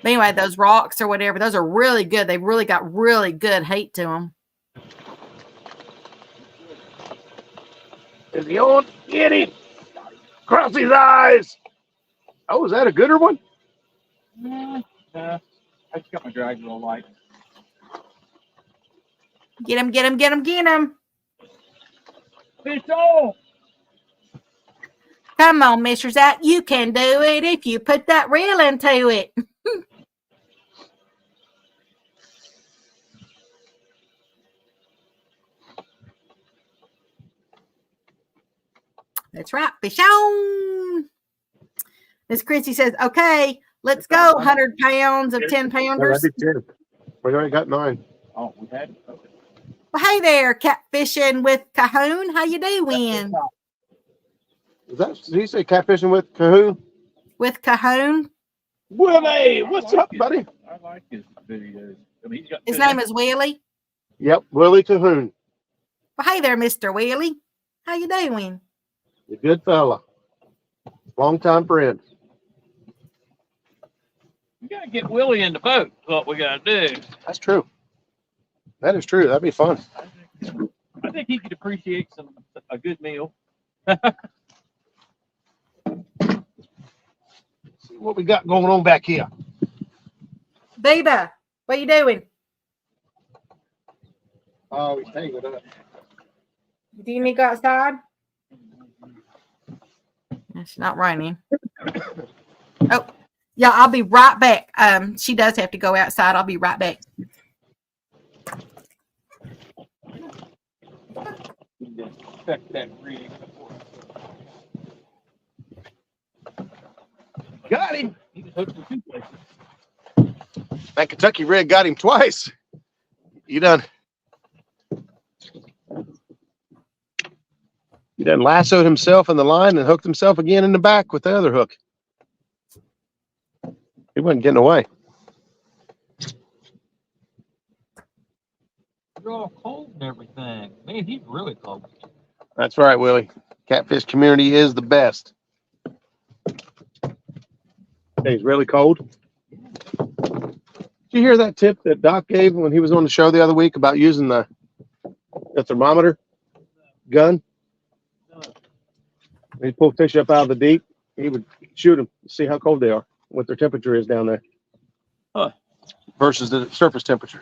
But anyway, those rocks or whatever, those are really good. They've really got really good heat to them. Is he on? Get him! Cross his eyes! Oh, is that a gooder one? Yeah. I just got my drag reel light. Get him. Fish on! Come on, Mr. Zach. You can do it if you put that reel into it. That's right. Fish on. Miss Chrissy says, okay, let's go. 100 pounds of 10 pounders. We already got 9. Oh, we had it. Okay. Well, hey there, catfishing with Cahoon. How you doing? Did you say catfishing with Cahoon? With Cahoon. Willie, what's up, buddy? I like his videos. I mean, he's got His good- name is Willie. Yep, Willie Cahoon. Well, hey there, Mr. Willie. How you doing? A good fella. Long time friend. We gotta get Willie in the boat. Is what we gotta do. That's true. That is true. That'd be fun. I think he could appreciate a good meal. See what we got going on back here. Beba, what you doing? Oh, he's tangled up. Do you need to go outside? It's not raining. Oh, yeah, I'll be right back. She does have to go outside. I'll be right back. Check that rig. Got him. He was hooked in 2 places. That Kentucky rig got him twice. You done lassoed himself in the line and hooked himself again in the back with the other hook. He wasn't getting away. You're all cold and everything. Man, he's really cold. That's right, Willie. Catfish community is the best. He's really cold. Did you hear that tip that Doc gave when he was on the show the other week about using the thermometer gun? When he pulled fish up out of the deep, he would shoot them, see how cold they are, what their temperature is down there. Huh. Versus the surface temperature.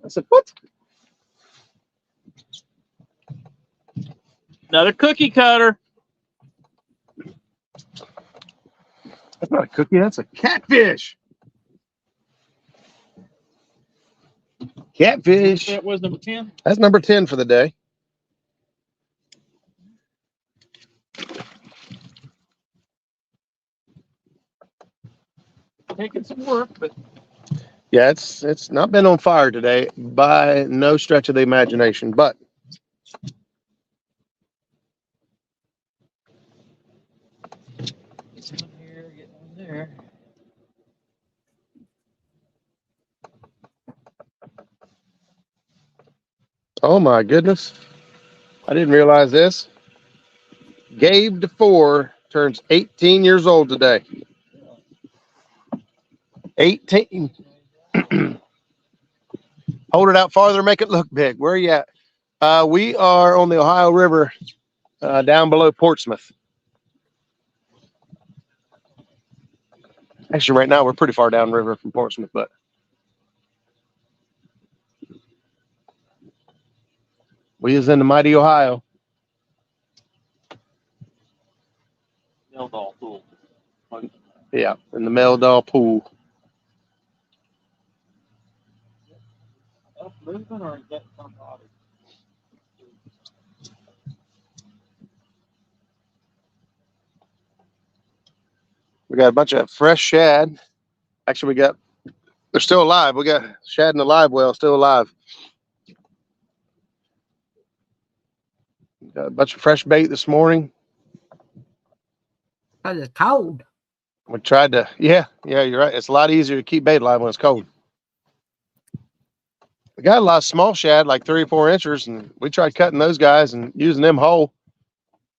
I said, what? Another cookie cutter. That's not a cookie, that's a catfish. Catfish. That was number 10. That's number 10 for the day. Taking some work, but Yeah, it's not been on fire today by no stretch of the imagination, but get one here, get one there. oh my goodness. I didn't realize this. Gabe DeFore turns 18 years old today. 18. Hold it out farther, make it look big. Where are you at? We are on the Ohio River down below Portsmouth. Actually, right now we're pretty far downriver from Portsmouth, but we is in the mighty Ohio. Meldal pool. Yeah, in the Meldal Pool. Up moving or is that somebody? We got a bunch of fresh shad. Actually, they're still alive. We got shad in the live well, still alive. Got a bunch of fresh bait this morning. Because it's cold. We tried to, yeah, you're right. It's a lot easier to keep bait alive when it's cold. We got a lot of small shad, like 3 or 4 inchers, and we tried cutting those guys and using them whole.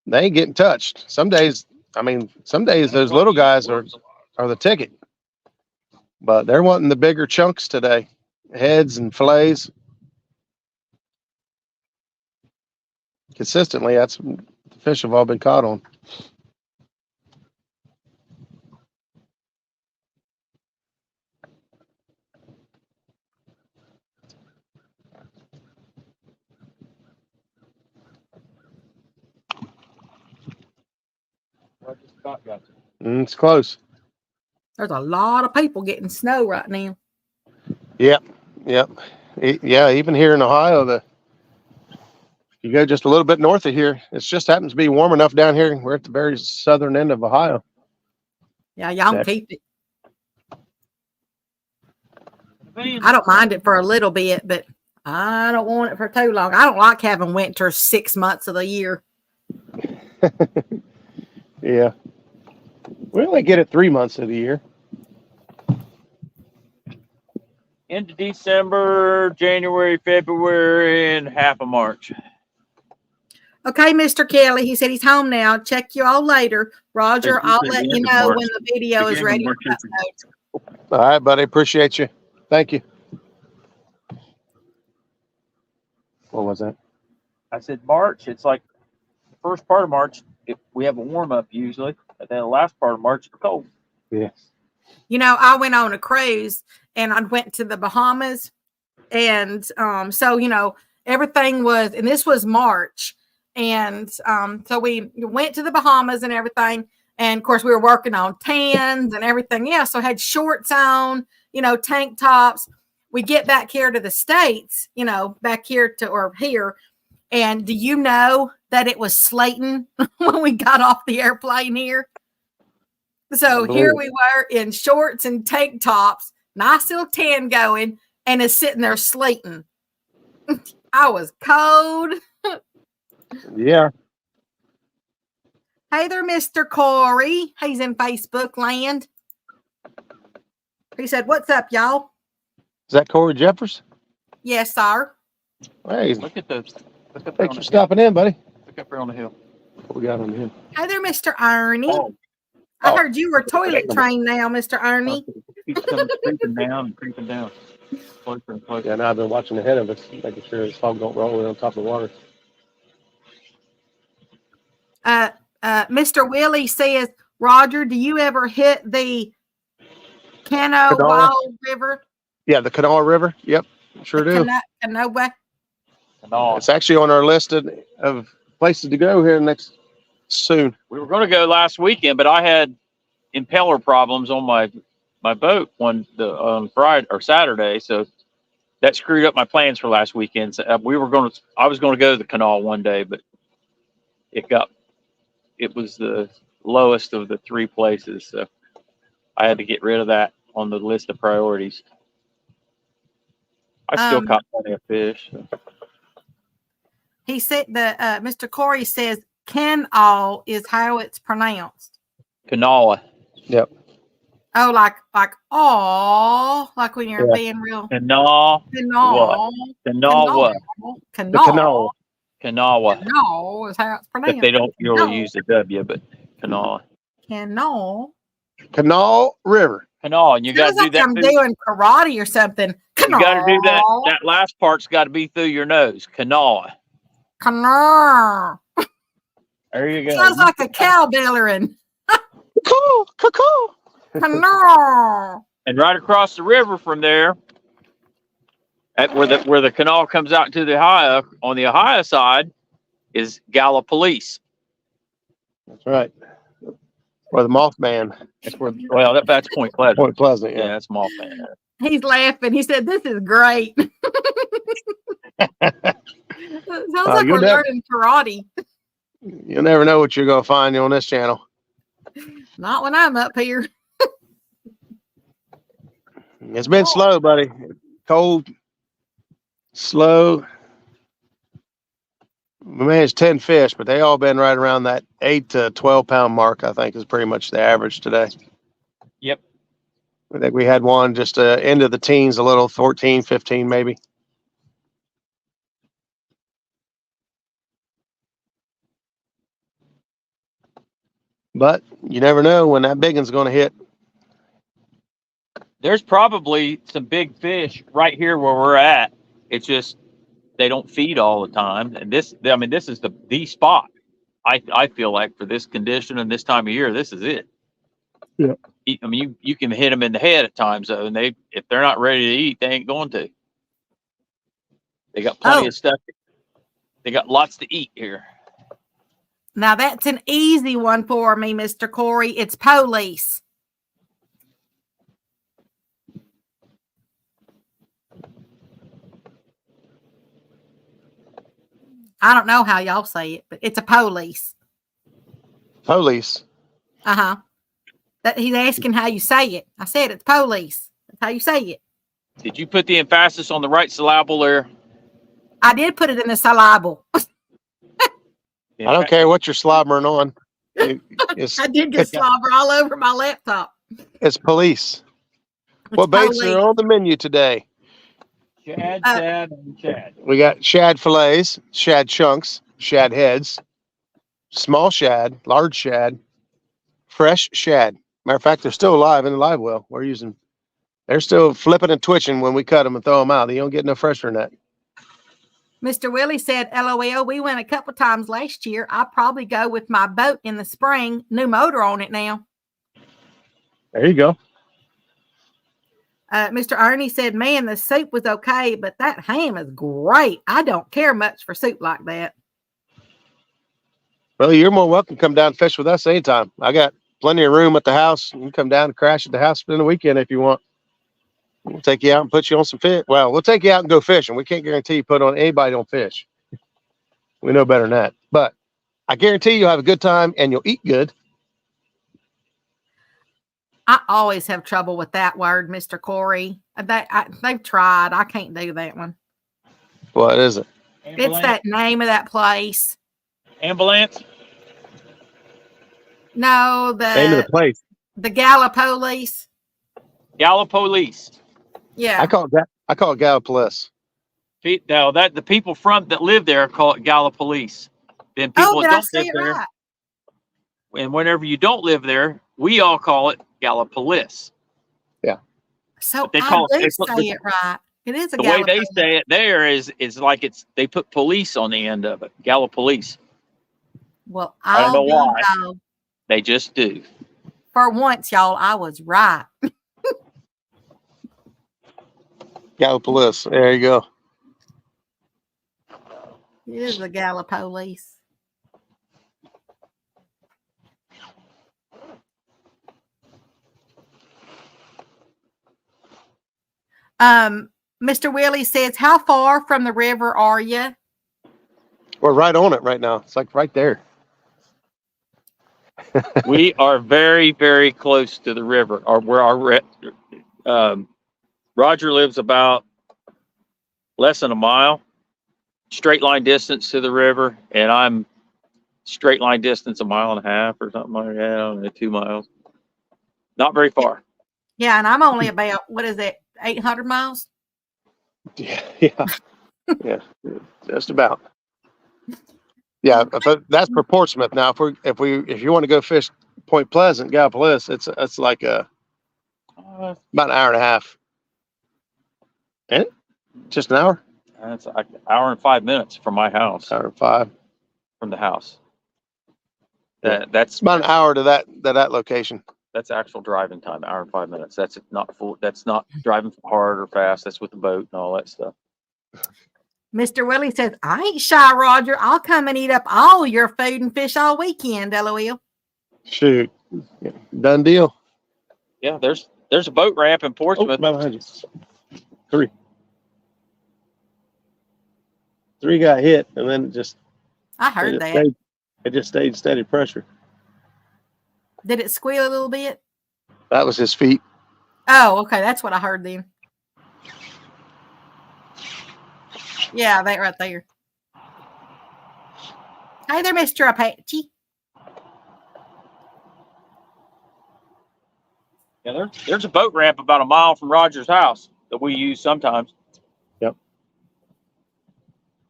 They ain't getting touched. Some days those little guys are the ticket. But they're wanting the bigger chunks today, heads and fillets. Consistently, that's what the fish have all been caught on. Scott got you. It's close. There's a lot of people getting snow right now. Yep. Yeah, even here in Ohio, you go just a little bit north of here, it just happens to be warm enough down here. We're at the very southern end of Ohio. Yeah, y'all can That- keep it. I don't mind it for a little bit, but I don't want it for too long. I don't like having winter 6 months of the year. Yeah. We only get it 3 months of the year. Into December, January, February, and half of March. Okay, Mr. Kelly. He said he's home now. Check you all later. Roger, Thank you. I'll Say let the you end of know March. when the video is Beginning of ready. March for upload. All right, buddy. Appreciate you. Thank you. What was that? I said March. It's like the first part of March. We have a warm up usually, but then the last part of March it's cold. Yeah. You know, I went on a cruise and I went to the Bahamas. And so, you know, everything was, and this was March. And so we went to the Bahamas and everything. And of course, we were working on tans and everything. Yeah. So I had shorts on, you know, tank tops. We get back here to the States, you know, back here to, or here. And do you know that it was slating when we got off the airplane here? So here we were in shorts and tank tops, nice little tan going, and it's sitting there slating. I was cold. Yeah. Hey there, Mr. Corey. He's in Facebook land. He said, "What's up, y'all?" Is that Corey Jeffers? Yes, sir. Hey, Look at those. Look up there thanks on for the hill. stopping in, buddy. Look up there on the hill. What we got on here? Hey there, Mr. Ernie. Oh, I oh. heard you were toilet trained now, Mr. Ernie. Keeps coming creeping down and creeping down. Closer and closer. Yeah, now I've been watching ahead of us, making sure his fog don't roll in on top of the water. Mr. Willie says, Roger, do you ever hit the Kanawha? Wild River? Yeah, the Kanawha River. Yep, sure do. Kanawha. No, It's actually on our list of places to go here next soon. we were going to go last weekend, but I had impeller problems on my boat on Friday or Saturday, so that screwed up my plans for last weekend. So I was going to go to the Kanawha one day, but it was the lowest of the three places, so I had to get rid of that on the list of priorities. I still caught plenty of fish. So. He said that Mr. Corey says Kanawha is how it's pronounced. Kanawha. Yep. Oh, like when you're being real. Kanawha. Kanawha. Kanawha. Kanawha. Kanawha. Kanawha is how it's But pronounced. they don't really use the W, but Kanawha. Kanawha. Kanawha River. Kanawha, and you got to Sounds do like that. I'm doing karate or something. You got to do that. That last part's got to be through your nose. Kanawha. Kanawha. There you go. Sounds like a cow bellering. Cool. Kanawha. And right across the river from there, at where the canal comes out to the Ohio, on the Ohio side, is Gallipolis. That's right. Or the Mothman. That's where. Well, that's Point Pleasant. Point Pleasant. Yeah, Yeah. that's Mothman. He's laughing. He said, "This is great." Sounds like you'll we're never- learning karate. You'll never know what you're gonna find on this channel. Not when I'm up here. It's been slow, buddy. Cold, slow. We managed 10 fish, but they all been right around that 8 to 12 pound mark, I think is pretty much the average today. Yep. I think we had one just into the teens, a little 14, 15 maybe. But you never know when that big one's going to hit. There's probably some big fish right here where we're at. It's just they don't feed all the time. And this is the spot. I feel like for this condition and this time of year, this is it. Yeah. I mean, you can hit them in the head at times, though, and if they're not ready to eat, they ain't going to. They got plenty of stuff. They got lots to eat here. Now that's an easy one for me, Mr. Corey. It's police. I don't know how y'all say it, but it's a police. Police. Uh-huh. That he's asking how you say it. I said it's police. That's how you say it. Did you put the emphasis on the right syllable there? I did put it in the syllable. I don't care what you're slobbering on. It's, I did get slobber all over my laptop. it's police. It's What baits police. are on the menu today? Shad, Uh, shad, and shad. We got shad fillets, shad chunks, shad heads, small shad, large shad, fresh shad. Matter of fact, they're still alive in the live well. They're still flipping and twitching when we cut them and throw them out. You don't get no fresher than that. Mr. Willie said, LOL, we went a couple times last year. I'll probably go with my boat in the spring. New motor on it now. There you go. Mr. Ernie said, man, the soup was okay, but that ham is great. I don't care much for soup like that. Well, you're more welcome to come down and fish with us anytime. I got plenty of room at the house. You can come down and crash at the house, spend the weekend if you want. We'll take you out and put you on some fish. Well, we'll take you out and go fishing. We can't guarantee you put on anybody on fish. We know better than that. But I guarantee you'll have a good time and you'll eat good. I always have trouble with that word, Mr. Corey. They've tried. I can't do that one. What is it? It's that name of that place. Ambulance. No, Name of the place. the Gallipolis. Gallipolice. Yeah. I call it Gallipolis. Now that the people that live there call it Gallipolice. Then people did that I don't say live it there, right? and whenever you don't live there, we all call it Gallipolis. So They I call do it- say it right. It is a The way they Gallipolis. say it there is like they put police on the end of it. Gallipolice. Well, I don't know I'll why. go. They just do. For once, y'all, I was right. Gallipolis. There you go. It is a Gallipolis. Mr. Willie says, how far from the river are you? We're right on it right now. It's like right there. We are very, very close to the river, or where Roger lives about less than a mile, straight line distance to the river, and I'm straight line distance 1.5 miles or something like that. I don't know, 2 miles. Not very far. Yeah, and I'm only about, what is it, 800 miles? Yeah. Yeah. Just about. Yeah, that's for Portsmouth. Now, if you want to go fish Point Pleasant, Gallipolis, it's like about an hour and a half. And just an hour? That's like an hour and 5 minutes from my house, Hour and 5. from the house. Yeah. That's It's about an hour to that location. That's actual driving time, 1 hour and 5 minutes. That's not full. That's not driving hard or fast. That's with the boat and all that stuff. Mr. Willie says, I ain't shy, Roger. I'll come and eat up all your food and fish all weekend, LOL. Shoot. Yeah. Done deal. Yeah, there's a boat ramp in Oh, Portsmouth. behind you. 3. 3 got hit, and then I heard that. It just stayed steady pressure. Did it squeal a little bit? That was his feet. Oh, okay. That's what I heard then. Yeah, that right there. Hey there, Mr. Apache. Yeah, there's a boat ramp about 1 mile from Roger's house that we use sometimes. Yep.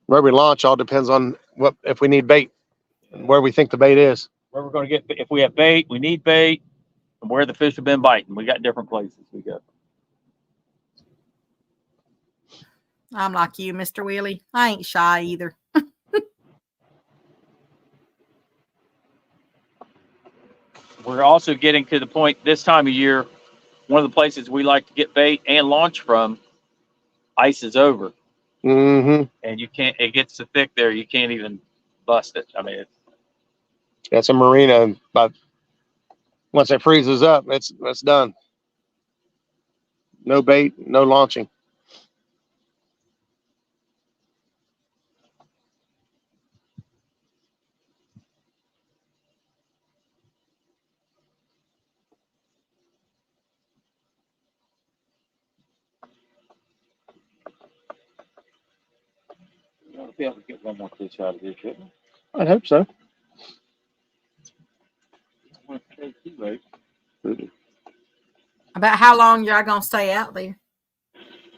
Where we launch all depends on if we need bait and where we think the bait is. Where we're going to get, if we have bait, we need bait, and where the fish have been biting. We got different places we go. I'm like you, Mr. Willie. I ain't shy either. We're also getting to the point this time of year, one of the places we like to get bait and launch from, ice is over. Mm-hmm. And you can't, it gets so thick there, you can't even bust it. I mean, That's a marina. But once it freezes up, it's done. No bait, no launching. I'll be able to get one more fish out of here, shouldn't I? I'd hope so. About how long y'all gonna stay out there?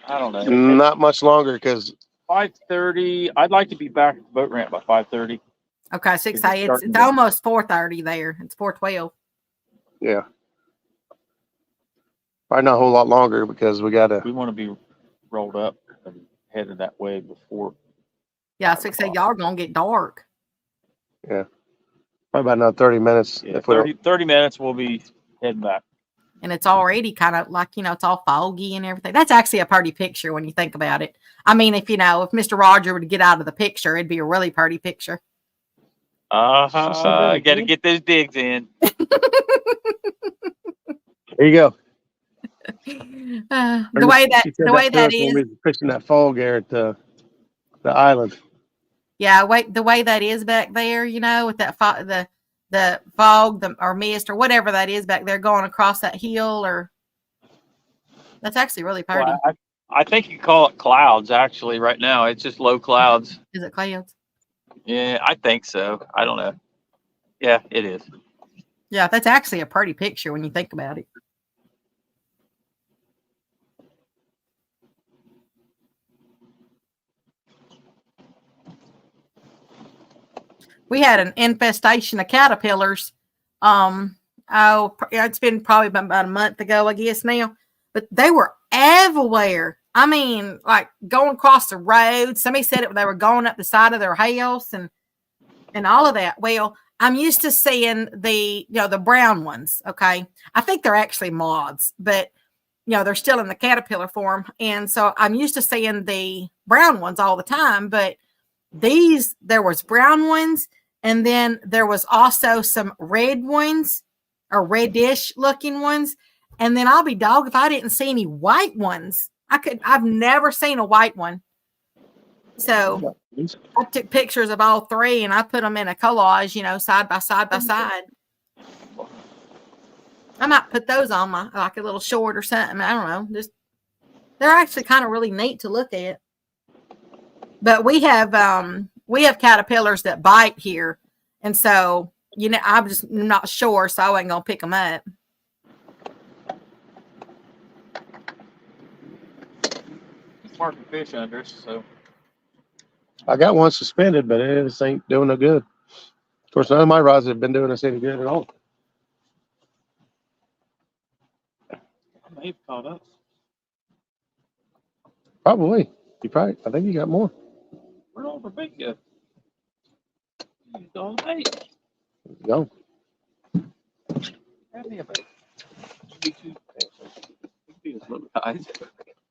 I don't know. Not much longer because 5:30. I'd like to be back at the boat ramp by 5:30. Okay, 6 It's it's starting to- almost 4:30 there. It's 4:12. yeah, probably not a whole lot longer because we got to. We want to be rolled up and headed that way before. Yeah, 6 y'all gonna get dark. Probably about another 30 minutes. Yeah, If we don't, 30 minutes, we'll be heading back. And it's already kind of like, it's all foggy and everything. That's actually a pretty picture when you think about it. I mean, if Mr. Roger were to get out of the picture, it'd be a really pretty picture. Got to get those digs in. there you go. The way that is, when we were fishing that fog there at the island. yeah, the way that is back there, with that the fog, or mist, or whatever that is back there going across that hill, or that's actually really pretty. Well, I think you call it clouds. Actually, right now it's just low clouds. Is it clouds? Yeah, I think so. I don't know. Yeah, it is. Yeah, that's actually a pretty picture when you think about it. We had an infestation of caterpillars. It's been probably about a month ago, I guess now, but they were everywhere. I mean, like going across the road. Somebody said they were going up the side of their house and all of that. Well, I'm used to seeing the brown ones. Okay. I think they're actually moths, but they're still in the caterpillar form. And so I'm used to seeing the brown ones all the time, but there was brown ones. And then there was also some red ones or reddish looking ones. And then I'll be dog if I didn't see any white ones. I've never seen a white one. So I took pictures of all three and I put them in a collage, side by side by side. I might put those on my, like a little short or something. I don't know. They're actually kind of really neat to look at. But we have caterpillars that bite here. And so, I'm just not sure. So I ain't going to pick them up. Marking fish under us, so. I got one suspended, but it just ain't doing no good. Of course, none of my rods have been doing us any good at all. I may have caught up. Probably. I think you got more. Where'd all the bait go? He's gone bait. Go. Grab me a bait.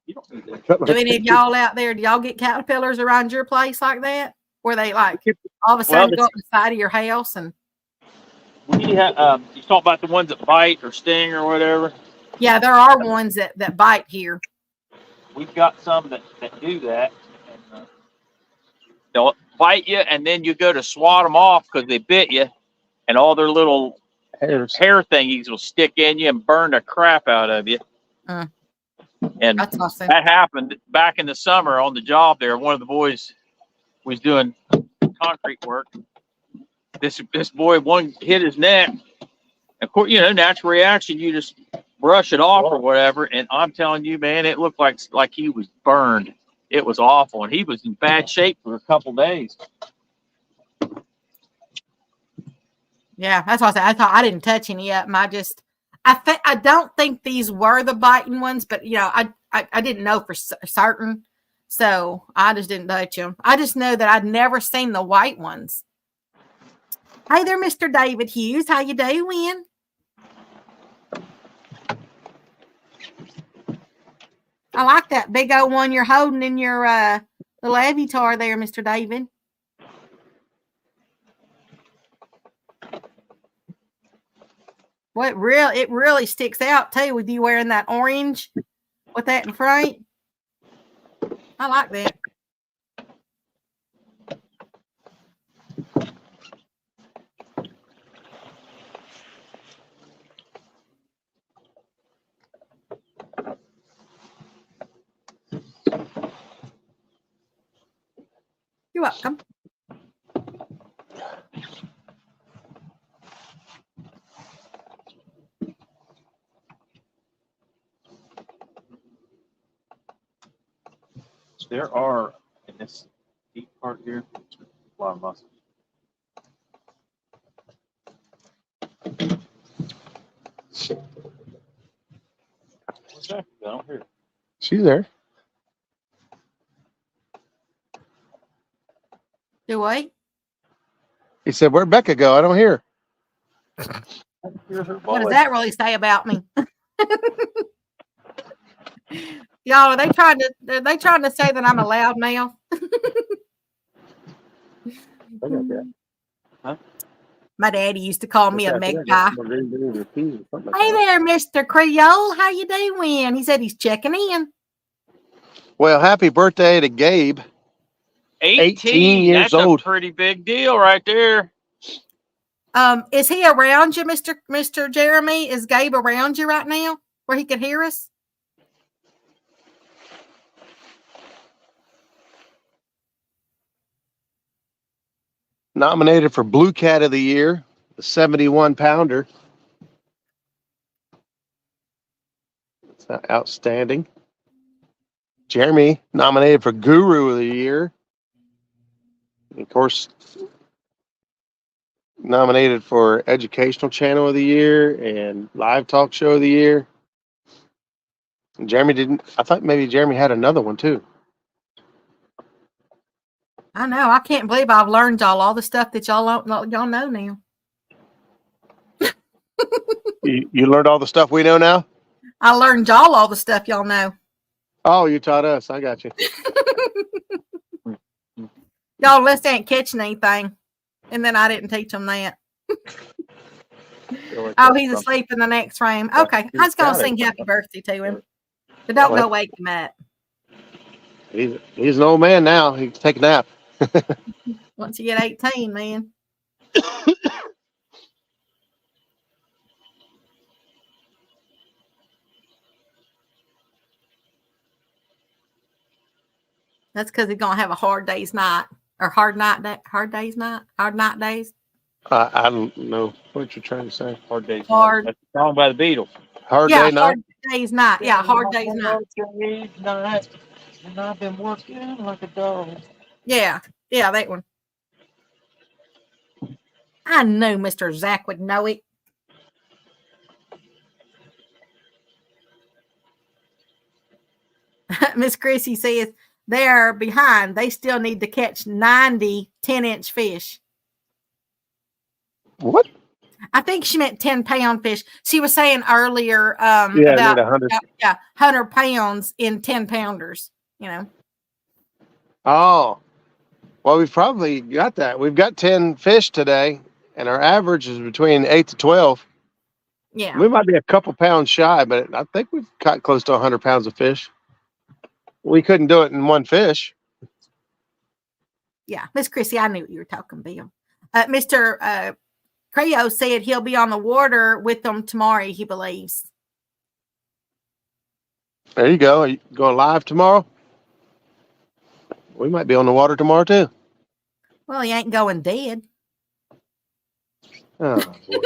You don't need that. Do any of y'all out there, do y'all get caterpillars around your place like that? Where they like all of a sudden go up the side of your house and. We have, you talk about the ones that bite or sting or whatever. Yeah, there are ones that bite here. We've got some that do that. And, they'll bite you, and then you go to swat them off because they bit you, and all their little hair thingies will stick in you and burn the crap out of you. And That's awesome. that happened back in the summer on the job there. One of the boys was doing concrete work. This boy, one hit his neck. Of course, natural reaction, you just brush it off or whatever. And I'm telling you, man, it looked like he was burned. It was awful. And he was in bad shape for a couple days. Yeah, that's what I said. I thought I didn't touch any of them. I don't think these were the biting ones, but I didn't know for certain. So I just didn't touch them. I just know that I'd never seen the white ones. Hey there, Mr. David Hughes. How you doing? I like that big old one you're holding in your little avatar there, Mr. David. Well, it really sticks out too with you wearing that orange with that in front. I like that. You're welcome. There are, in this deep part here, a lot of muscles. What's that? I don't hear it. She's there. Do I? He said, "Where'd Becca go? I don't hear her." What does that really say about me? Y'all, are they trying to say that I'm a loud mouth? I got that. My daddy used to call me a What's that? magpie. Hey Hey there, Mr. Creole. How you doing? He said he's checking in. Well, happy birthday to Gabe. 18 years That's old. a pretty big deal right there. Is he around you, Mr. Jeremy? Is Gabe around you right now where he could hear us? Nominated for Blue Cat of the Year, the 71-pounder. That's outstanding. Jeremy nominated for Guru of the Year. And of course, nominated for Educational Channel of the Year and Live Talk Show of the Year. And Jeremy didn't. I thought maybe Jeremy had another one too. I know. I can't believe I've learned all the stuff that y'all know now. You learned all the stuff we know now? I learned all the stuff y'all know. Oh, you taught us. I got you. Y'all list ain't catching anything. And then I didn't teach them that. Oh, he's asleep in the next room. Okay. I was going to sing happy birthday to him. But don't go wake him up. He's an old man now. He can take a nap. Once you get 18, man. That's because he's gonna have a hard day's night or hard night days. I don't know what you're trying to say. Hard days. Hard. That's a song by the Beatles. Hard Yeah, day night. hard day's night. Yeah, hard day's night. And I've been working like a dog. Yeah, that one. I knew Mr. Zach would know it. Miss Chrissy says they're behind. They still need to catch 90 10-inch fish. What? I think she meant 10-pound fish. She was saying earlier Yeah, about 100. 100 pounds in 10-pounders, you know. Oh, well, we've probably got that. We've got 10 fish today, and our average is between 8 to 12. Yeah. We might be a couple pounds shy, but I think we've caught close to 100 pounds of fish. We couldn't do it in one fish. Yeah. Miss Chrissy, I knew what you were talking about. Mr. Creo said he'll be on the water with them tomorrow, he believes. There you go. Are you going live tomorrow? We might be on the water tomorrow, too. Well, he ain't going dead. Oh, boy.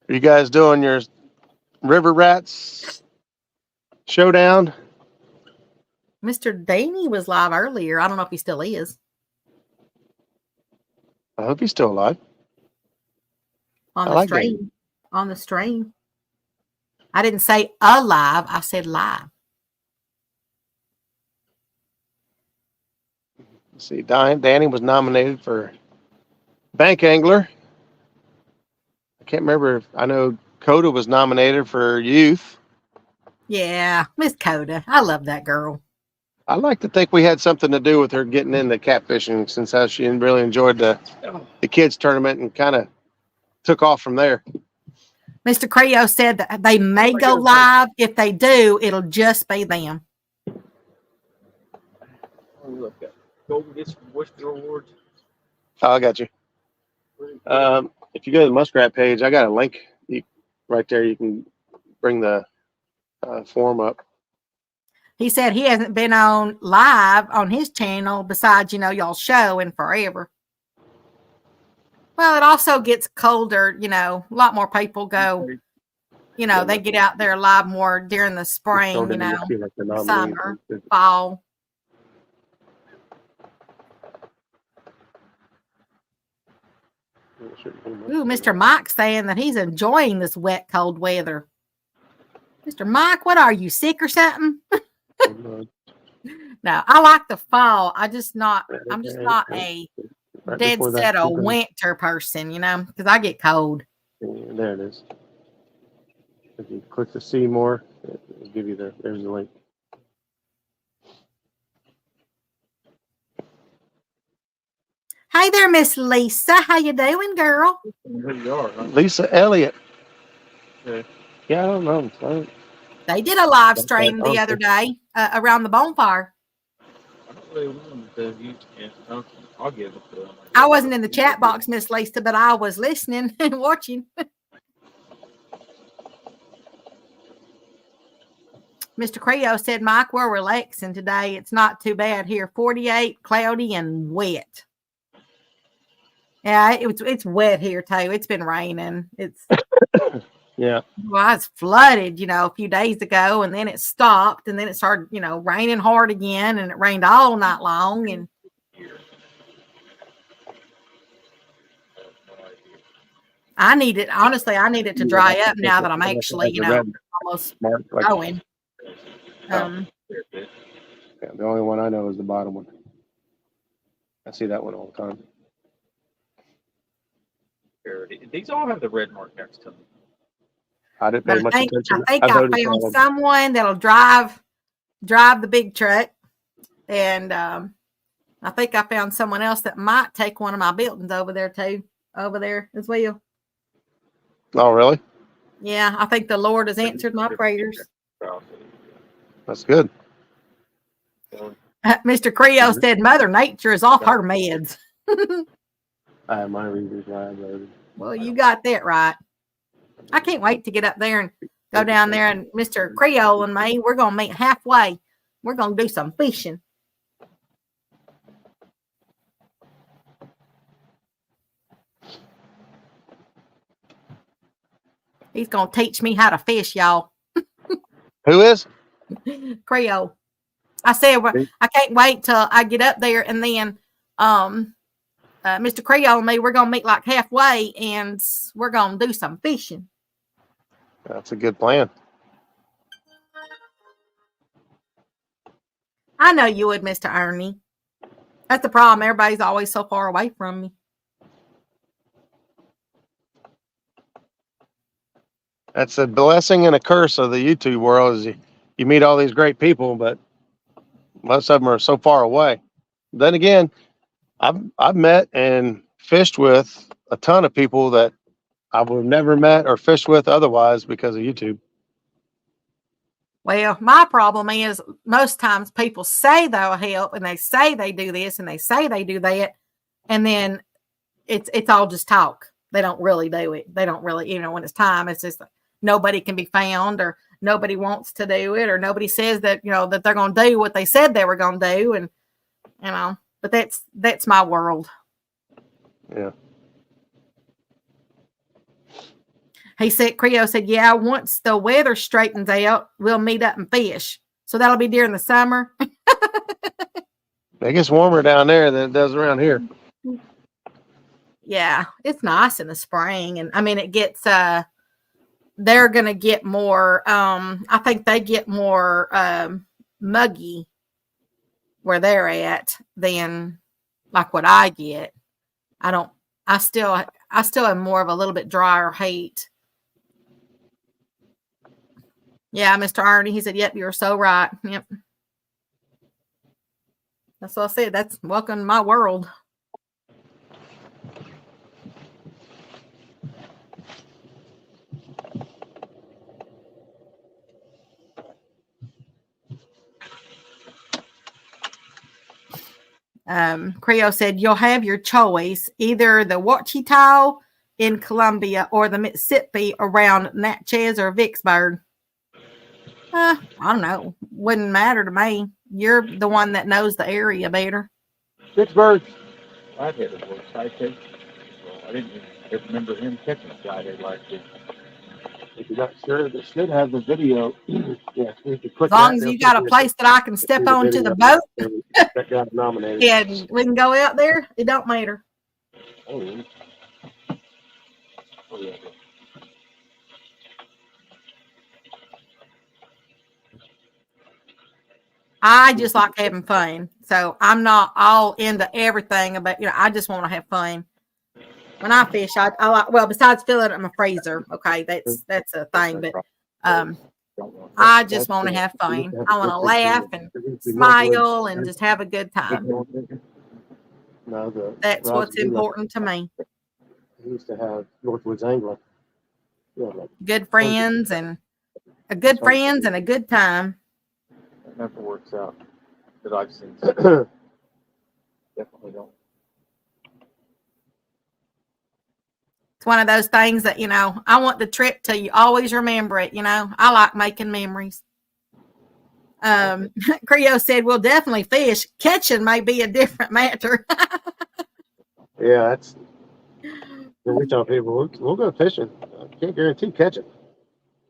Are you guys doing your River Rats showdown? Mr. Danny was live earlier. I don't know if he still is. I hope he's still alive. On I the like stream. On the stream. I didn't say alive. I said live. Let's see, Danny was nominated for Bank Angler. I can't remember if I know Coda was nominated for Youth. Yeah, Miss Coda. I love that girl. I like to think we had something to do with her getting into catfishing, since how she really enjoyed the kids tournament and kind of took off from there. Mr. Creo said that they may go live. If they do, it'll just be them. Look at Golden gets Worcester Awards. Oh, I got you. If you go to the Muskrat page, I got a link right there. You can bring the form up. He said he hasn't been on live on his channel besides, y'all show in forever. Well, it also gets colder, a lot more people go, they get out there live more during the spring, summer, fall. Ooh, Mr. Mike's saying that he's enjoying this wet, cold weather. Mr. Mike, what are you, sick or something? No, I like the fall. I'm just not a dead set a winter person, because I get cold. There it is. If you click to see more, it'll give you there's the link. Hey there, Miss Lisa. How you doing, girl? Who you are, huh? Lisa Elliott. Yeah. Yeah, I don't know. They did a live stream the other day around the bonfire. I don't really want to use it. I'll give it to them. I wasn't in the chat box, Miss Lisa, but I was listening and watching. Mr. Creo said, Mike, we're relaxing today. It's not too bad here. 48, cloudy, and wet. Yeah, it's wet here too. It's been raining. It's Yeah. Well, it's flooded, a few days ago, and then it stopped, and then it started, raining hard again, and it rained all night long. And I need it to dry up now that I'm actually, almost going. Yeah, the only one I know is the bottom one. I see that one all the time. These all have the red mark next to them. I didn't pay much attention. I found someone that'll drive the big truck, and I think I found someone else that might take one of my buildings over there as well. Oh, really? Yeah, I think the Lord has answered my prayers. That's good. Mr. Creo said Mother Nature is off her meds. I have my reasons why I voted. Well, you got that right. I can't wait to get up there and go down there, and Mr. Creole and me, we're going to meet halfway. We're going to do some fishing. He's going to teach me how to fish, y'all. Who is? Creole. I said, I can't wait till I get up there, and then Mr. Creole and me, we're going to meet like halfway, and we're going to do some fishing. That's a good plan. I know you would, Mr. Ernie. That's the problem. Everybody's always so far away from me. That's a blessing and a curse of the YouTube world. Is you meet all these great people, but most of them are so far away. Then again, I've met and fished with a ton of people that I would have never met or fished with otherwise because of YouTube. Well, my problem is most times people say they'll help, and they say they do this, and they say they do that, and then it's all just talk. They don't really do it. They don't really, when it's time, it's just nobody can be found, or nobody wants to do it, or nobody says that, that they're going to do what they said they were going to do. And, but that's my world. Yeah. He said, Creo said, yeah, once the weather straightens out, we'll meet up and fish. So that'll be during the summer. It gets warmer down there than it does around here. Yeah, it's nice in the spring. And I mean, it gets, they're going to get more, I think they get more muggy where they're at than like what I get. I still am more of a little bit drier heat. Yeah, Mr. Arnie, he said, yep, you're so right. Yep. That's what I said. That's welcome to my world. Creo said you'll have your choice, either the Ouachita in Columbia or the Mississippi around Natchez or Vicksburg. I don't know. Wouldn't matter to me. You're the one that knows the area better. Vicksburg. I'd had a worse sidekick. I didn't even remember him catching a Friday like this. If you're not sure, they should have the video. Yeah, you can click As long that, as they'll you got a put place that I can see step the onto the video. boat That got nominated. and we can go out there, it don't matter. Oh, yeah. Oh, yeah. I just like having fun. So I'm not all into everything, but I just want to have fun. When I fish, I like, well, besides filling up my freezer, okay, that's a thing, but I just want to have fun. I want to laugh and smile and just have a good time. No, That's what's important to me. He used to have Northwoods Angling. Yeah, like Good friends and a good time. That never works out that I've seen. Definitely don't. It's one of those things that, I want the trip to you always remember it. I like making memories. Creo said, we'll definitely fish. Catching may be a different matter. yeah, that's. We tell people we'll go fishing. I can't guarantee catching.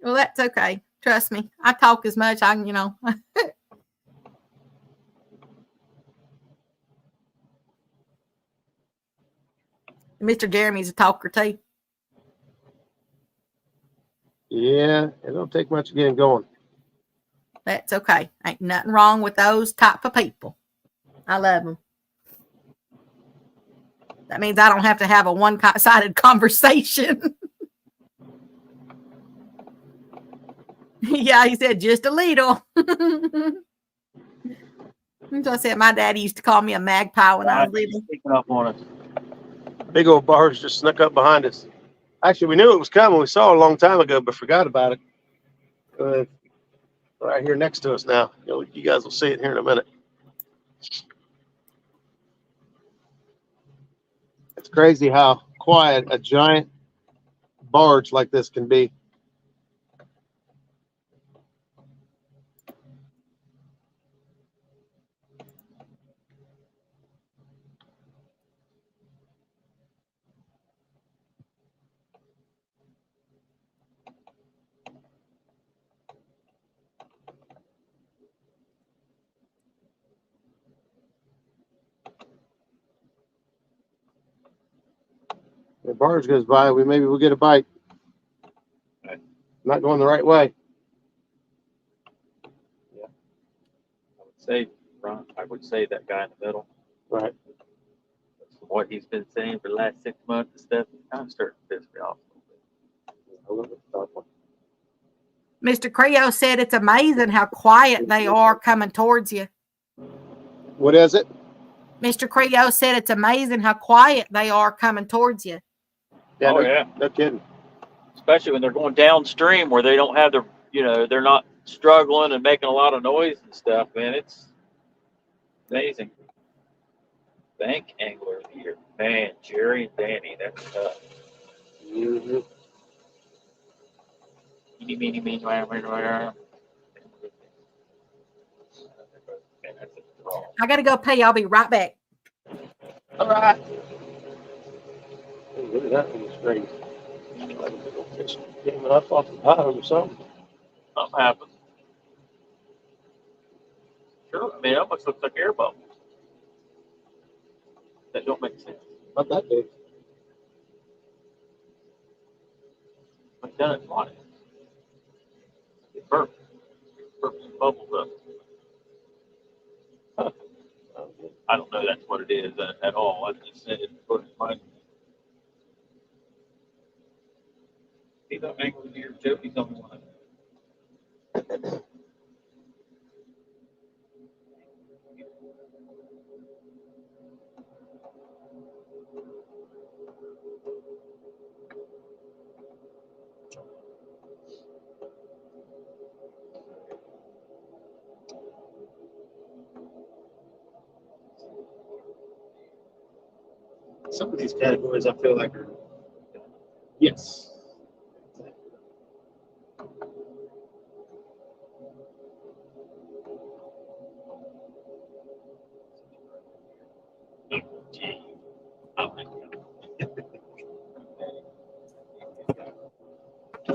Well, that's okay. Trust me. I talk as much. I can. Mr. Jeremy's a talker too. Yeah, it don't take much to get him going. That's okay. Ain't nothing wrong with those type of people. I love them. That means I don't have to have a one-sided conversation. Yeah, he said just a little. So I said my daddy used to call me a magpie when I was little. Picking up on us. Big old barge just snuck up behind us. Actually, we knew it was coming. We saw it a long time ago, but forgot about it. Right here next to us now. You guys will see it here in a minute. It's crazy how quiet a giant barge like this can be. The barge goes by, maybe we'll get a bite. Not going the right way. I would say that guy in the middle. Right. From what he's been saying for the last 6 months and stuff, it's kind of starting to piss me off a little bit. Mr. Creo said it's amazing how quiet they are coming towards you. What is it? Mr. Creo said it's amazing how quiet they are coming towards you. Yeah, Yeah. No kidding. Especially when they're going downstream where they don't have their, they're not struggling and making a lot of noise and stuff, man. It's amazing. Bank angler of the year. Man, Jerry and Danny, that's tough. Mm-hmm. Eeny, meeny, meeny, miny, miny, miny. I got to go pee. I'll be right back. All right. Look at that one was great. Like a big old fish came up off the bottom or something. Something happened. Sure, I mean, it almost looks like air bubbles. That don't make sense. Not that big. I've done it on it. It burps. Burps and bubbles up. I don't know that's what it is at all. I just said it put it fine. He's not angling here, too. He's on the line. Some of these categories I feel like are, yes.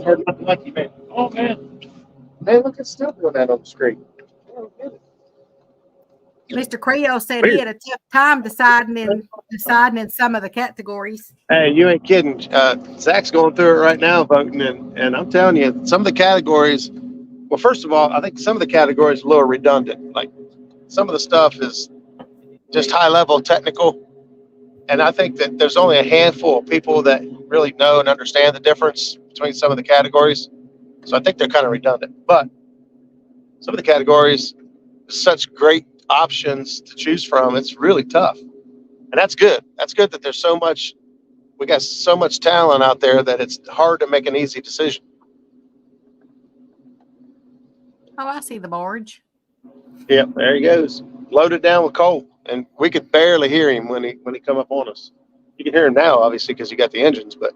Hard not to like you, man. Oh man, man, look, it's still doing that on the screen. I don't get it. Mr. Creo said he had a tough time deciding in some of the categories. Hey, you ain't kidding. Zach's going through it right now, voting, and I'm telling you, some of the categories. Well, first of all, I think some of the categories are a little redundant. Like some of the stuff is just high level technical, and I think that there's only a handful of people that really know and understand the difference between some of the categories. So I think they're kind of redundant. But some of the categories, such great options to choose from. It's really tough, and that's good. That's good that there's so much. We got so much talent out there that it's hard to make an easy decision. Oh, I see the barge. Yep, there he goes, loaded down with coal, and we could barely hear him when he come up on us. You can hear him now, obviously, because you got the engines. But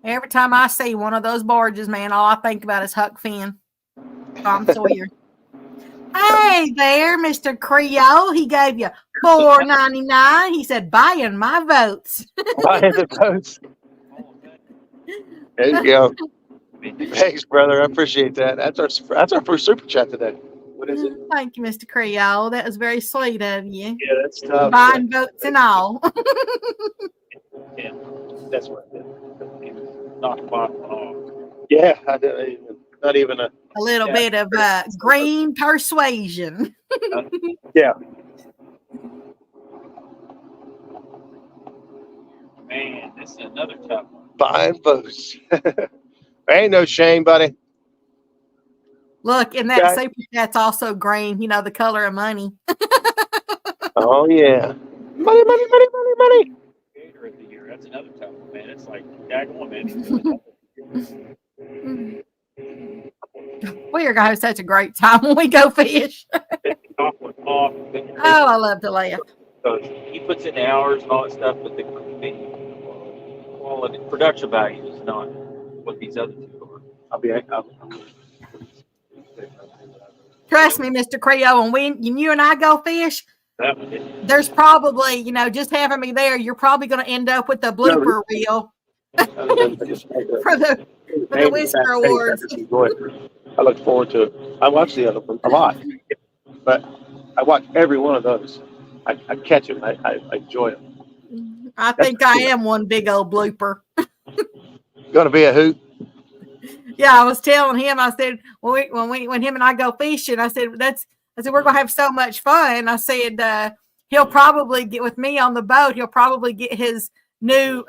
Every time I see one of those barges, man, all I think about is Huck Finn, Tom Sawyer. Hey there, Mr. Creo. He gave you $4.99. He said, buying my votes. buying the votes. There you go. Thanks, brother. I appreciate that. That's our first super chat today. What is it? Thank you, Mr. Creo. That was very sweet of you. Yeah, that's tough. Buying votes and all. Yeah, that's what I did. Knock the bottom off. Yeah, I did. Not even a. A little bit of green persuasion. Yeah. Man, this is another tough one. Buying votes. Ain't no shame, buddy. Look, and that Okay. super chat's also green, you know, the color of money. Oh yeah. Money, money, money, money, money. Creator of the year. That's another tough one, man. It's like daggone, man. We are going to have such a great time when we go fish. Off with off. Oh, I love to laugh. He puts in the hours and all that stuff, but the quality, production value is not what these other two are. Trust me, Mr. Creo, and when you and I go fish, That one didn't. there's probably, you know, just having me there, you're probably going to end up with the blooper reel for the Whisker Awards. I look forward to it. I watch the other one a lot, but I watch every one of those. I catch them. I enjoy them. I think I am one big old blooper. Going to be a hoot. Yeah, I was telling him. I said when him and I go fishing, I said we're gonna have so much fun. I said he'll probably get with me on the boat. He'll probably get his new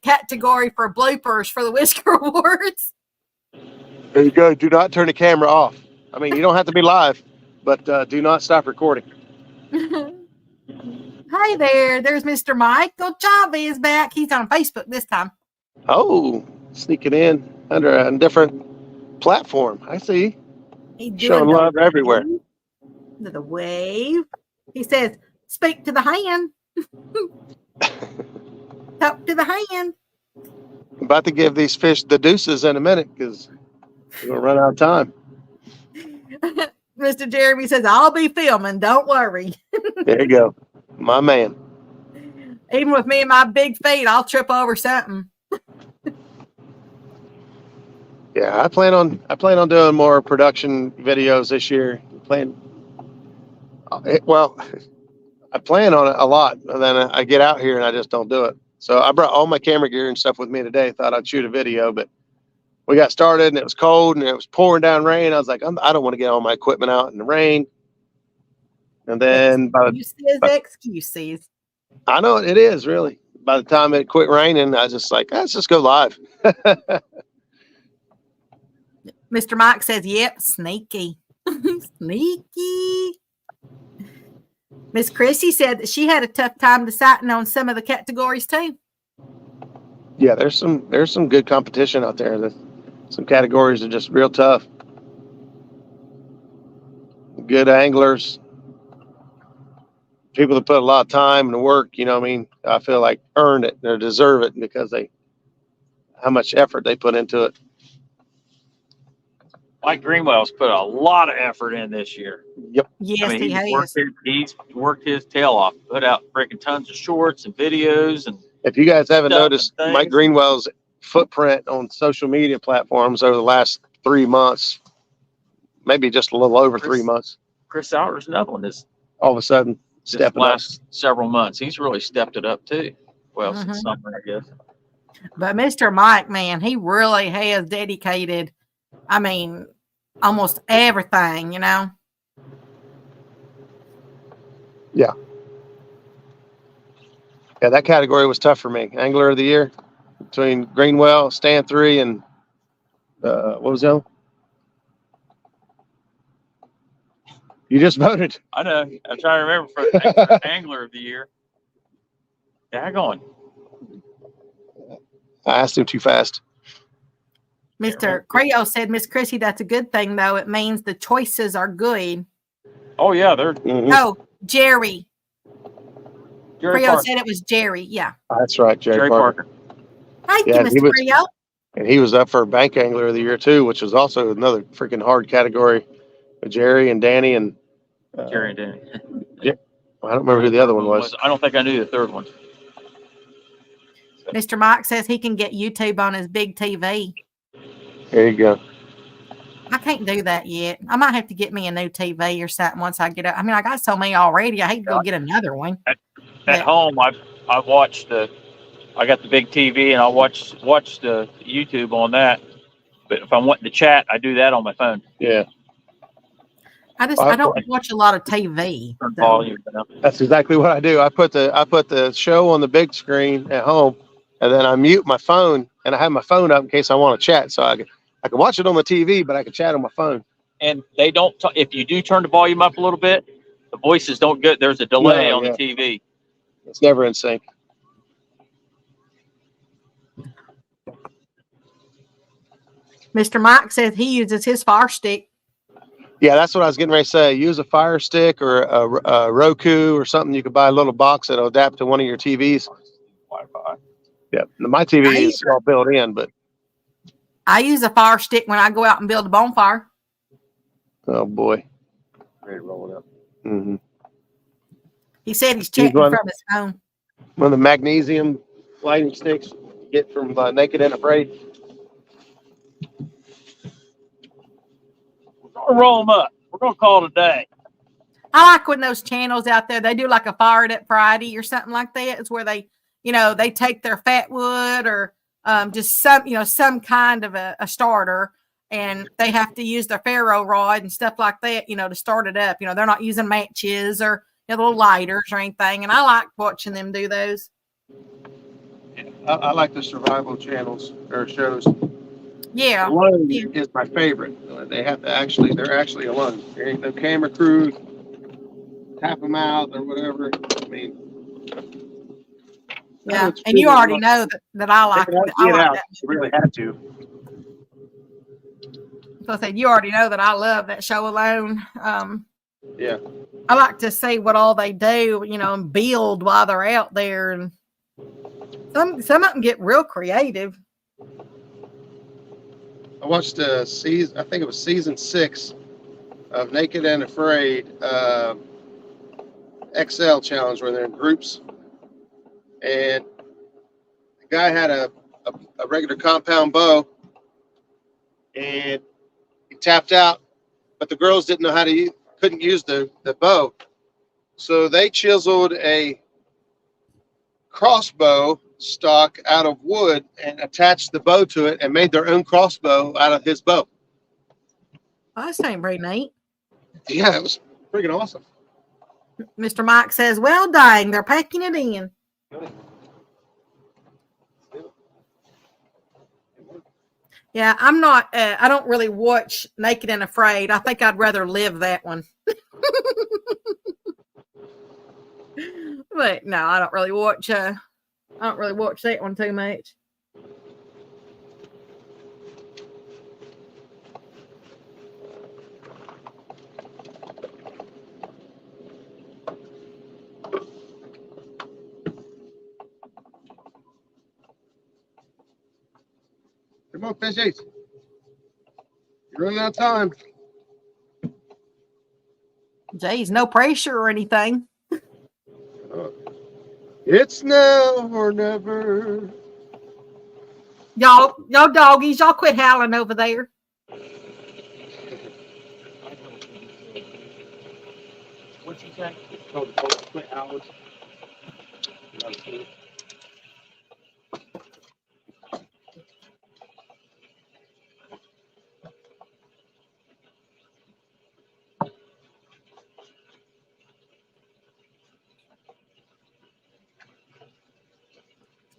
category for bloopers for the Whisker Awards. There you go. Do not turn the camera off. I mean, you don't have to be live, but do not stop recording. Hey there, there's Mr. Michael Chavez back. He's on Facebook this time. Oh, sneaking in under a different platform. I see. He's Showing doing love everywhere. the wave. He says, "Speak to the hand." Talk to the hand. I'm about to give these fish the deuces in a minute because we're going to run out of time. Mr. Jeremy says, "I'll be filming. Don't worry." There you go. My man. Even with me and my big feet, I'll trip over something. Yeah, I plan on doing more production videos this year. Well, I plan on it a lot, and then I get out here and I just don't do it. So I brought all my camera gear and stuff with me today. Thought I'd shoot a video, but we got started and it was cold and it was pouring down rain. I was like, I don't want to get all my equipment out in the rain. And then Excuses. I know it is really. By the time it quit raining, I was just like, let's just go live. Mr. Mike says, "Yep, sneaky." Sneaky. Miss Chrissy said that she had a tough time deciding on some of the categories too. Yeah, there's some good competition out there. Some categories are just real tough. Good anglers, people that put a lot of time and work, you know what I mean? I feel like earned it or deserve it because how much effort they put into it. Mike Greenwell's put a lot of effort in this year. Yep. Yes, I mean, he has. he's worked his tail off, put out freaking tons of shorts and videos and If you guys haven't stuff noticed and Mike things. Greenwell's footprint on social media platforms over the last 3 months, maybe just a little over 3 months, Chris Sauer's another one this all of a sudden stepping up. last several months. He's really stepped it up too. Well, Mhm. since summer, I guess. But Mr. Mike, man, he really has dedicated, I mean, almost everything, you know? Yeah, that category was tough for me. Angler of the Year between Greenwell, Stand 3, and what was the other? You just voted. I know. I'm trying to remember for angler of the year. Daggone. I asked him too fast. Mr. Creo said, Miss Chrissy, that's a good thing, though. It means the choices are good. Oh yeah, they're Mhm. Oh, Jerry. Jerry Creo Parker. said it was Jerry. Yeah. That's right, Jerry Parker. Thank Yeah, you, he Mr. was- Creo. And he was up for Bank Angler of the Year too, which was also another freaking hard category with Jerry and Danny and Jerry and Danny. I don't remember who the other one was. I don't think I knew the third one. Mr. Mike says he can get YouTube on his big TV. There you go. I can't do that yet. I might have to get me a new TV or something once I get up. I mean, I got so many already. I hate to go get another one. At Yeah. home, I watched I got the big TV and I watch the YouTube on that. But if I'm wanting to chat, I do that on my phone. Yeah, I don't watch a lot of TV. Turn so. volume. You know? that's exactly what I do. I put the show on the big screen at home, and then I mute my phone, and I have my phone up in case I want to chat. So I can watch it on the TV, but I can chat on my phone. And they don't. If you do turn the volume up a little bit, the voices don't get. There's a delay No, on yeah. the TV. It's never in sync. Mr. Mike says he uses his Fire Stick. Yeah, that's what I was getting ready to say. Use a Fire Stick or a Roku or something. You could buy a little box that'll adapt to one of your TVs. Wi-Fi. Yeah, my TV is all built in, but I use a Fire Stick when I go out and build a bonfire. oh boy. Ready to roll it up. Mm-hmm. He said he's checking one- from his phone. One of the magnesium lighting sticks you get from Naked and Afraid. We're gonna roll them up. We're gonna call it a day. I like when those channels out there, they do like a Fired Up Friday or something like that. It's where they, they take their fat wood or just some kind of a starter, and they have to use their ferro rod and stuff like that, to start it up. They're not using matches or little lighters or anything. And I like watching them do those. I like the survival channels or shows. Yeah. Alone Yeah. is my favorite. They're actually alone. There ain't no camera crew, tap them out or whatever. I mean, Yeah. it's And you really already fun. know that I like They had to I get like out. that. You really had to. So I said, you already know that I love that show alone. Yeah. I like to see what all they do, and build while they're out there. And some of them get real creative. I watched I think it was season 6 of Naked and Afraid XL challenge where they're in groups. And the guy had a regular compound bow and he tapped out, but the girls didn't know how to couldn't use the bow. So they chiseled a crossbow stock out of wood and attached the bow to it and made their own crossbow out of his bow. Oh, that ain't very neat. Yeah, it was freaking awesome. Mr. Mike says, well, dang, they're packing it in. Yeah, I'm not. I don't really watch Naked and Afraid. I think I'd rather live that one. But no, I don't really watch. I don't really watch that one too much. Come on, fishies. You're running out of time. Geez, no pressure or anything. It's now or never. Y'all doggies, y'all quit howling over there. What you say? Told the folks to quit hours.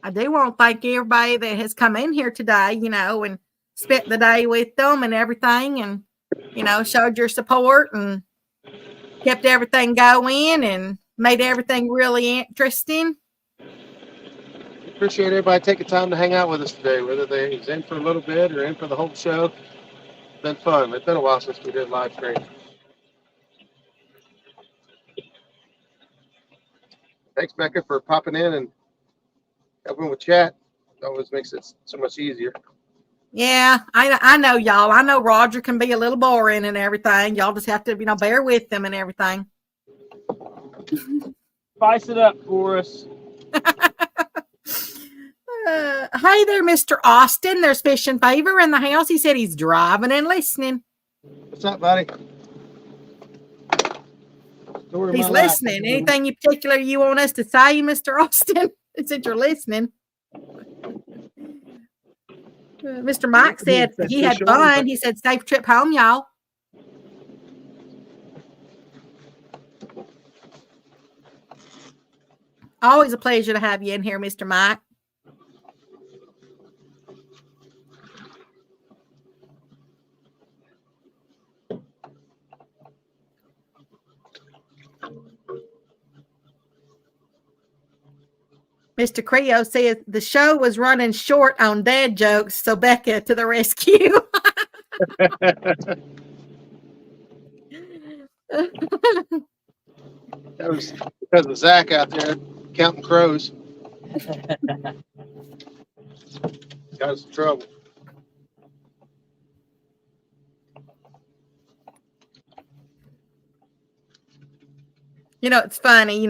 I do want to thank everybody that has come in here today, and spent the day with them and everything, and, showed your support and kept everything going and made everything really interesting. Appreciate everybody taking time to hang out with us today, whether they was in for a little bit or in for the whole show. It's been fun. It's been a while since we did live stream. Thanks, Becca, for popping in and helping with chat. It always makes it so much easier. Yeah, I know y'all. I know Roger can be a little boring and everything. Y'all just have to, bear with them and everything. Spice it up for us. Hey there, Mr. Austin. There's Fish and Favor in the house. He said he's driving and listening. What's up, buddy? He's listening. Anything in particular you want us to say, Mr. Austin? Since you're listening. Mr. Mike said he had fun. He said, safe trip home, y'all. Always a pleasure to have you in here, Mr. Mike. Mr. Creo says the show was running short on dad jokes, so Becca to the rescue. That was because of Zach out there counting crows. Got us in trouble. It's funny,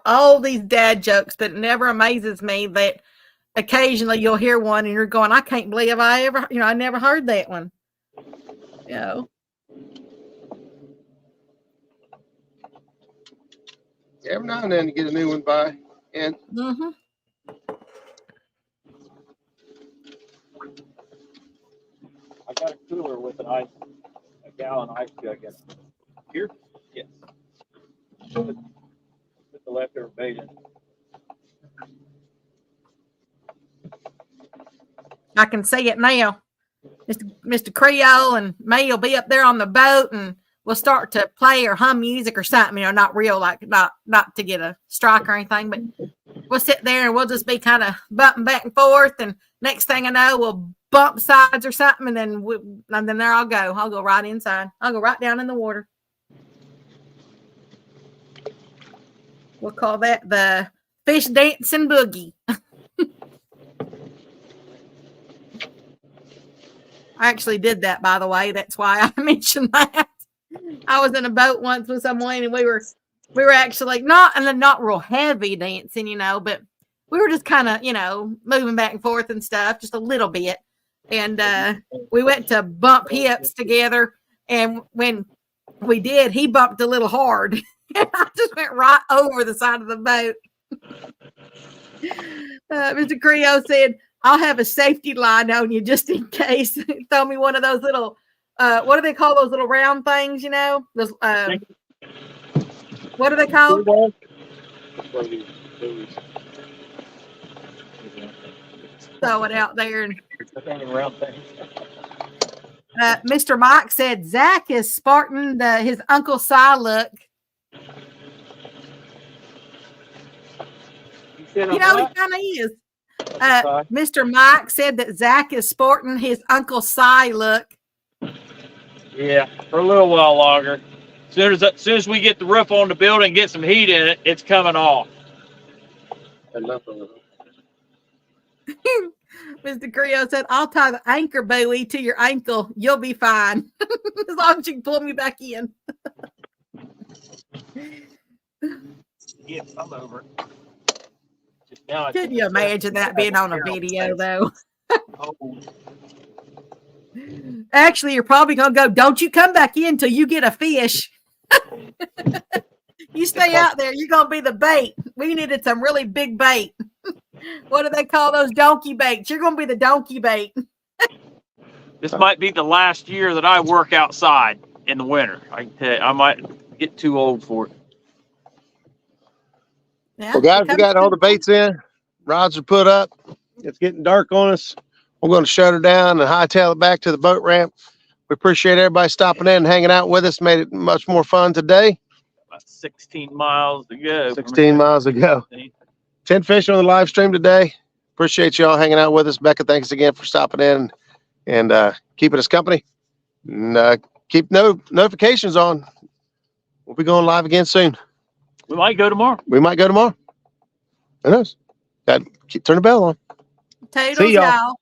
all these dad jokes, but it never amazes me that occasionally you'll hear one and you're going, I can't believe I never heard that one. Every now and then you get a new one by. And I got a cooler with a gallon ice jug in it. Here? Yes. Put the leftover bait in. I can see it now. Mr. Creole and May will be up there on the boat and we'll start to play or hum music or something, not real, like not to get a strike or anything, but we'll sit there and we'll just be kind of bumping back and forth. And next thing I know, we'll bump sides or something. And then there I'll go. I'll go right inside. I'll go right down in the water. We'll call that the fish dancing boogie. I actually did that, by the way. That's why I mentioned that. I was in a boat once with someone, and we were actually not real heavy dancing, but we were just kind of, moving back and forth and stuff, just a little bit. And we went to bump hips together, and when we did, he bumped a little hard. And I just went right over the side of the boat. Mr. Creo said, I'll have a safety line on you just in case. Throw me one of those little, what do they call those little round things, Those, what are they called? throw it out there. And Around things. Mr. Mike said Zach is sporting his Uncle Si look. You know, he kind of is. Mr. Mike said that Zach is sporting his Uncle Si look. Yeah, for a little while longer. Soon as we get the roof on the building, get some heat in it, it's coming off. Mr. Creo said, I'll tie the anchor buoy to your ankle. You'll be fine. As long as you can pull me back in. Yes, I'm over it. Just now, Can you imagine that being on a video, though? Oh, Actually, you're probably going to go, don't you come back in till you get a fish. You stay out there. You're going to be the bait. We needed some really big bait. What do they call those donkey baits? You're going to be the donkey bait. this might be the last year that I work outside in the winter. I can tell you, I might get too old for it. Yeah, Well, guys, it we comes got all to- the baits in. Rods are put up. It's getting dark on us. We're going to shut her down and hightail it back to the boat ramp. We appreciate everybody stopping in and hanging out with us. Made it much more fun today. About 16 miles to go. 16 miles ago. 10 fish on the live stream today. Appreciate y'all hanging out with us. Becca, thanks again for stopping in and keeping us company. And keep notifications on. We'll be going live again soon. We might go tomorrow. We might go tomorrow. Who knows? Turn the bell on. Toodles, See y'all. y'all.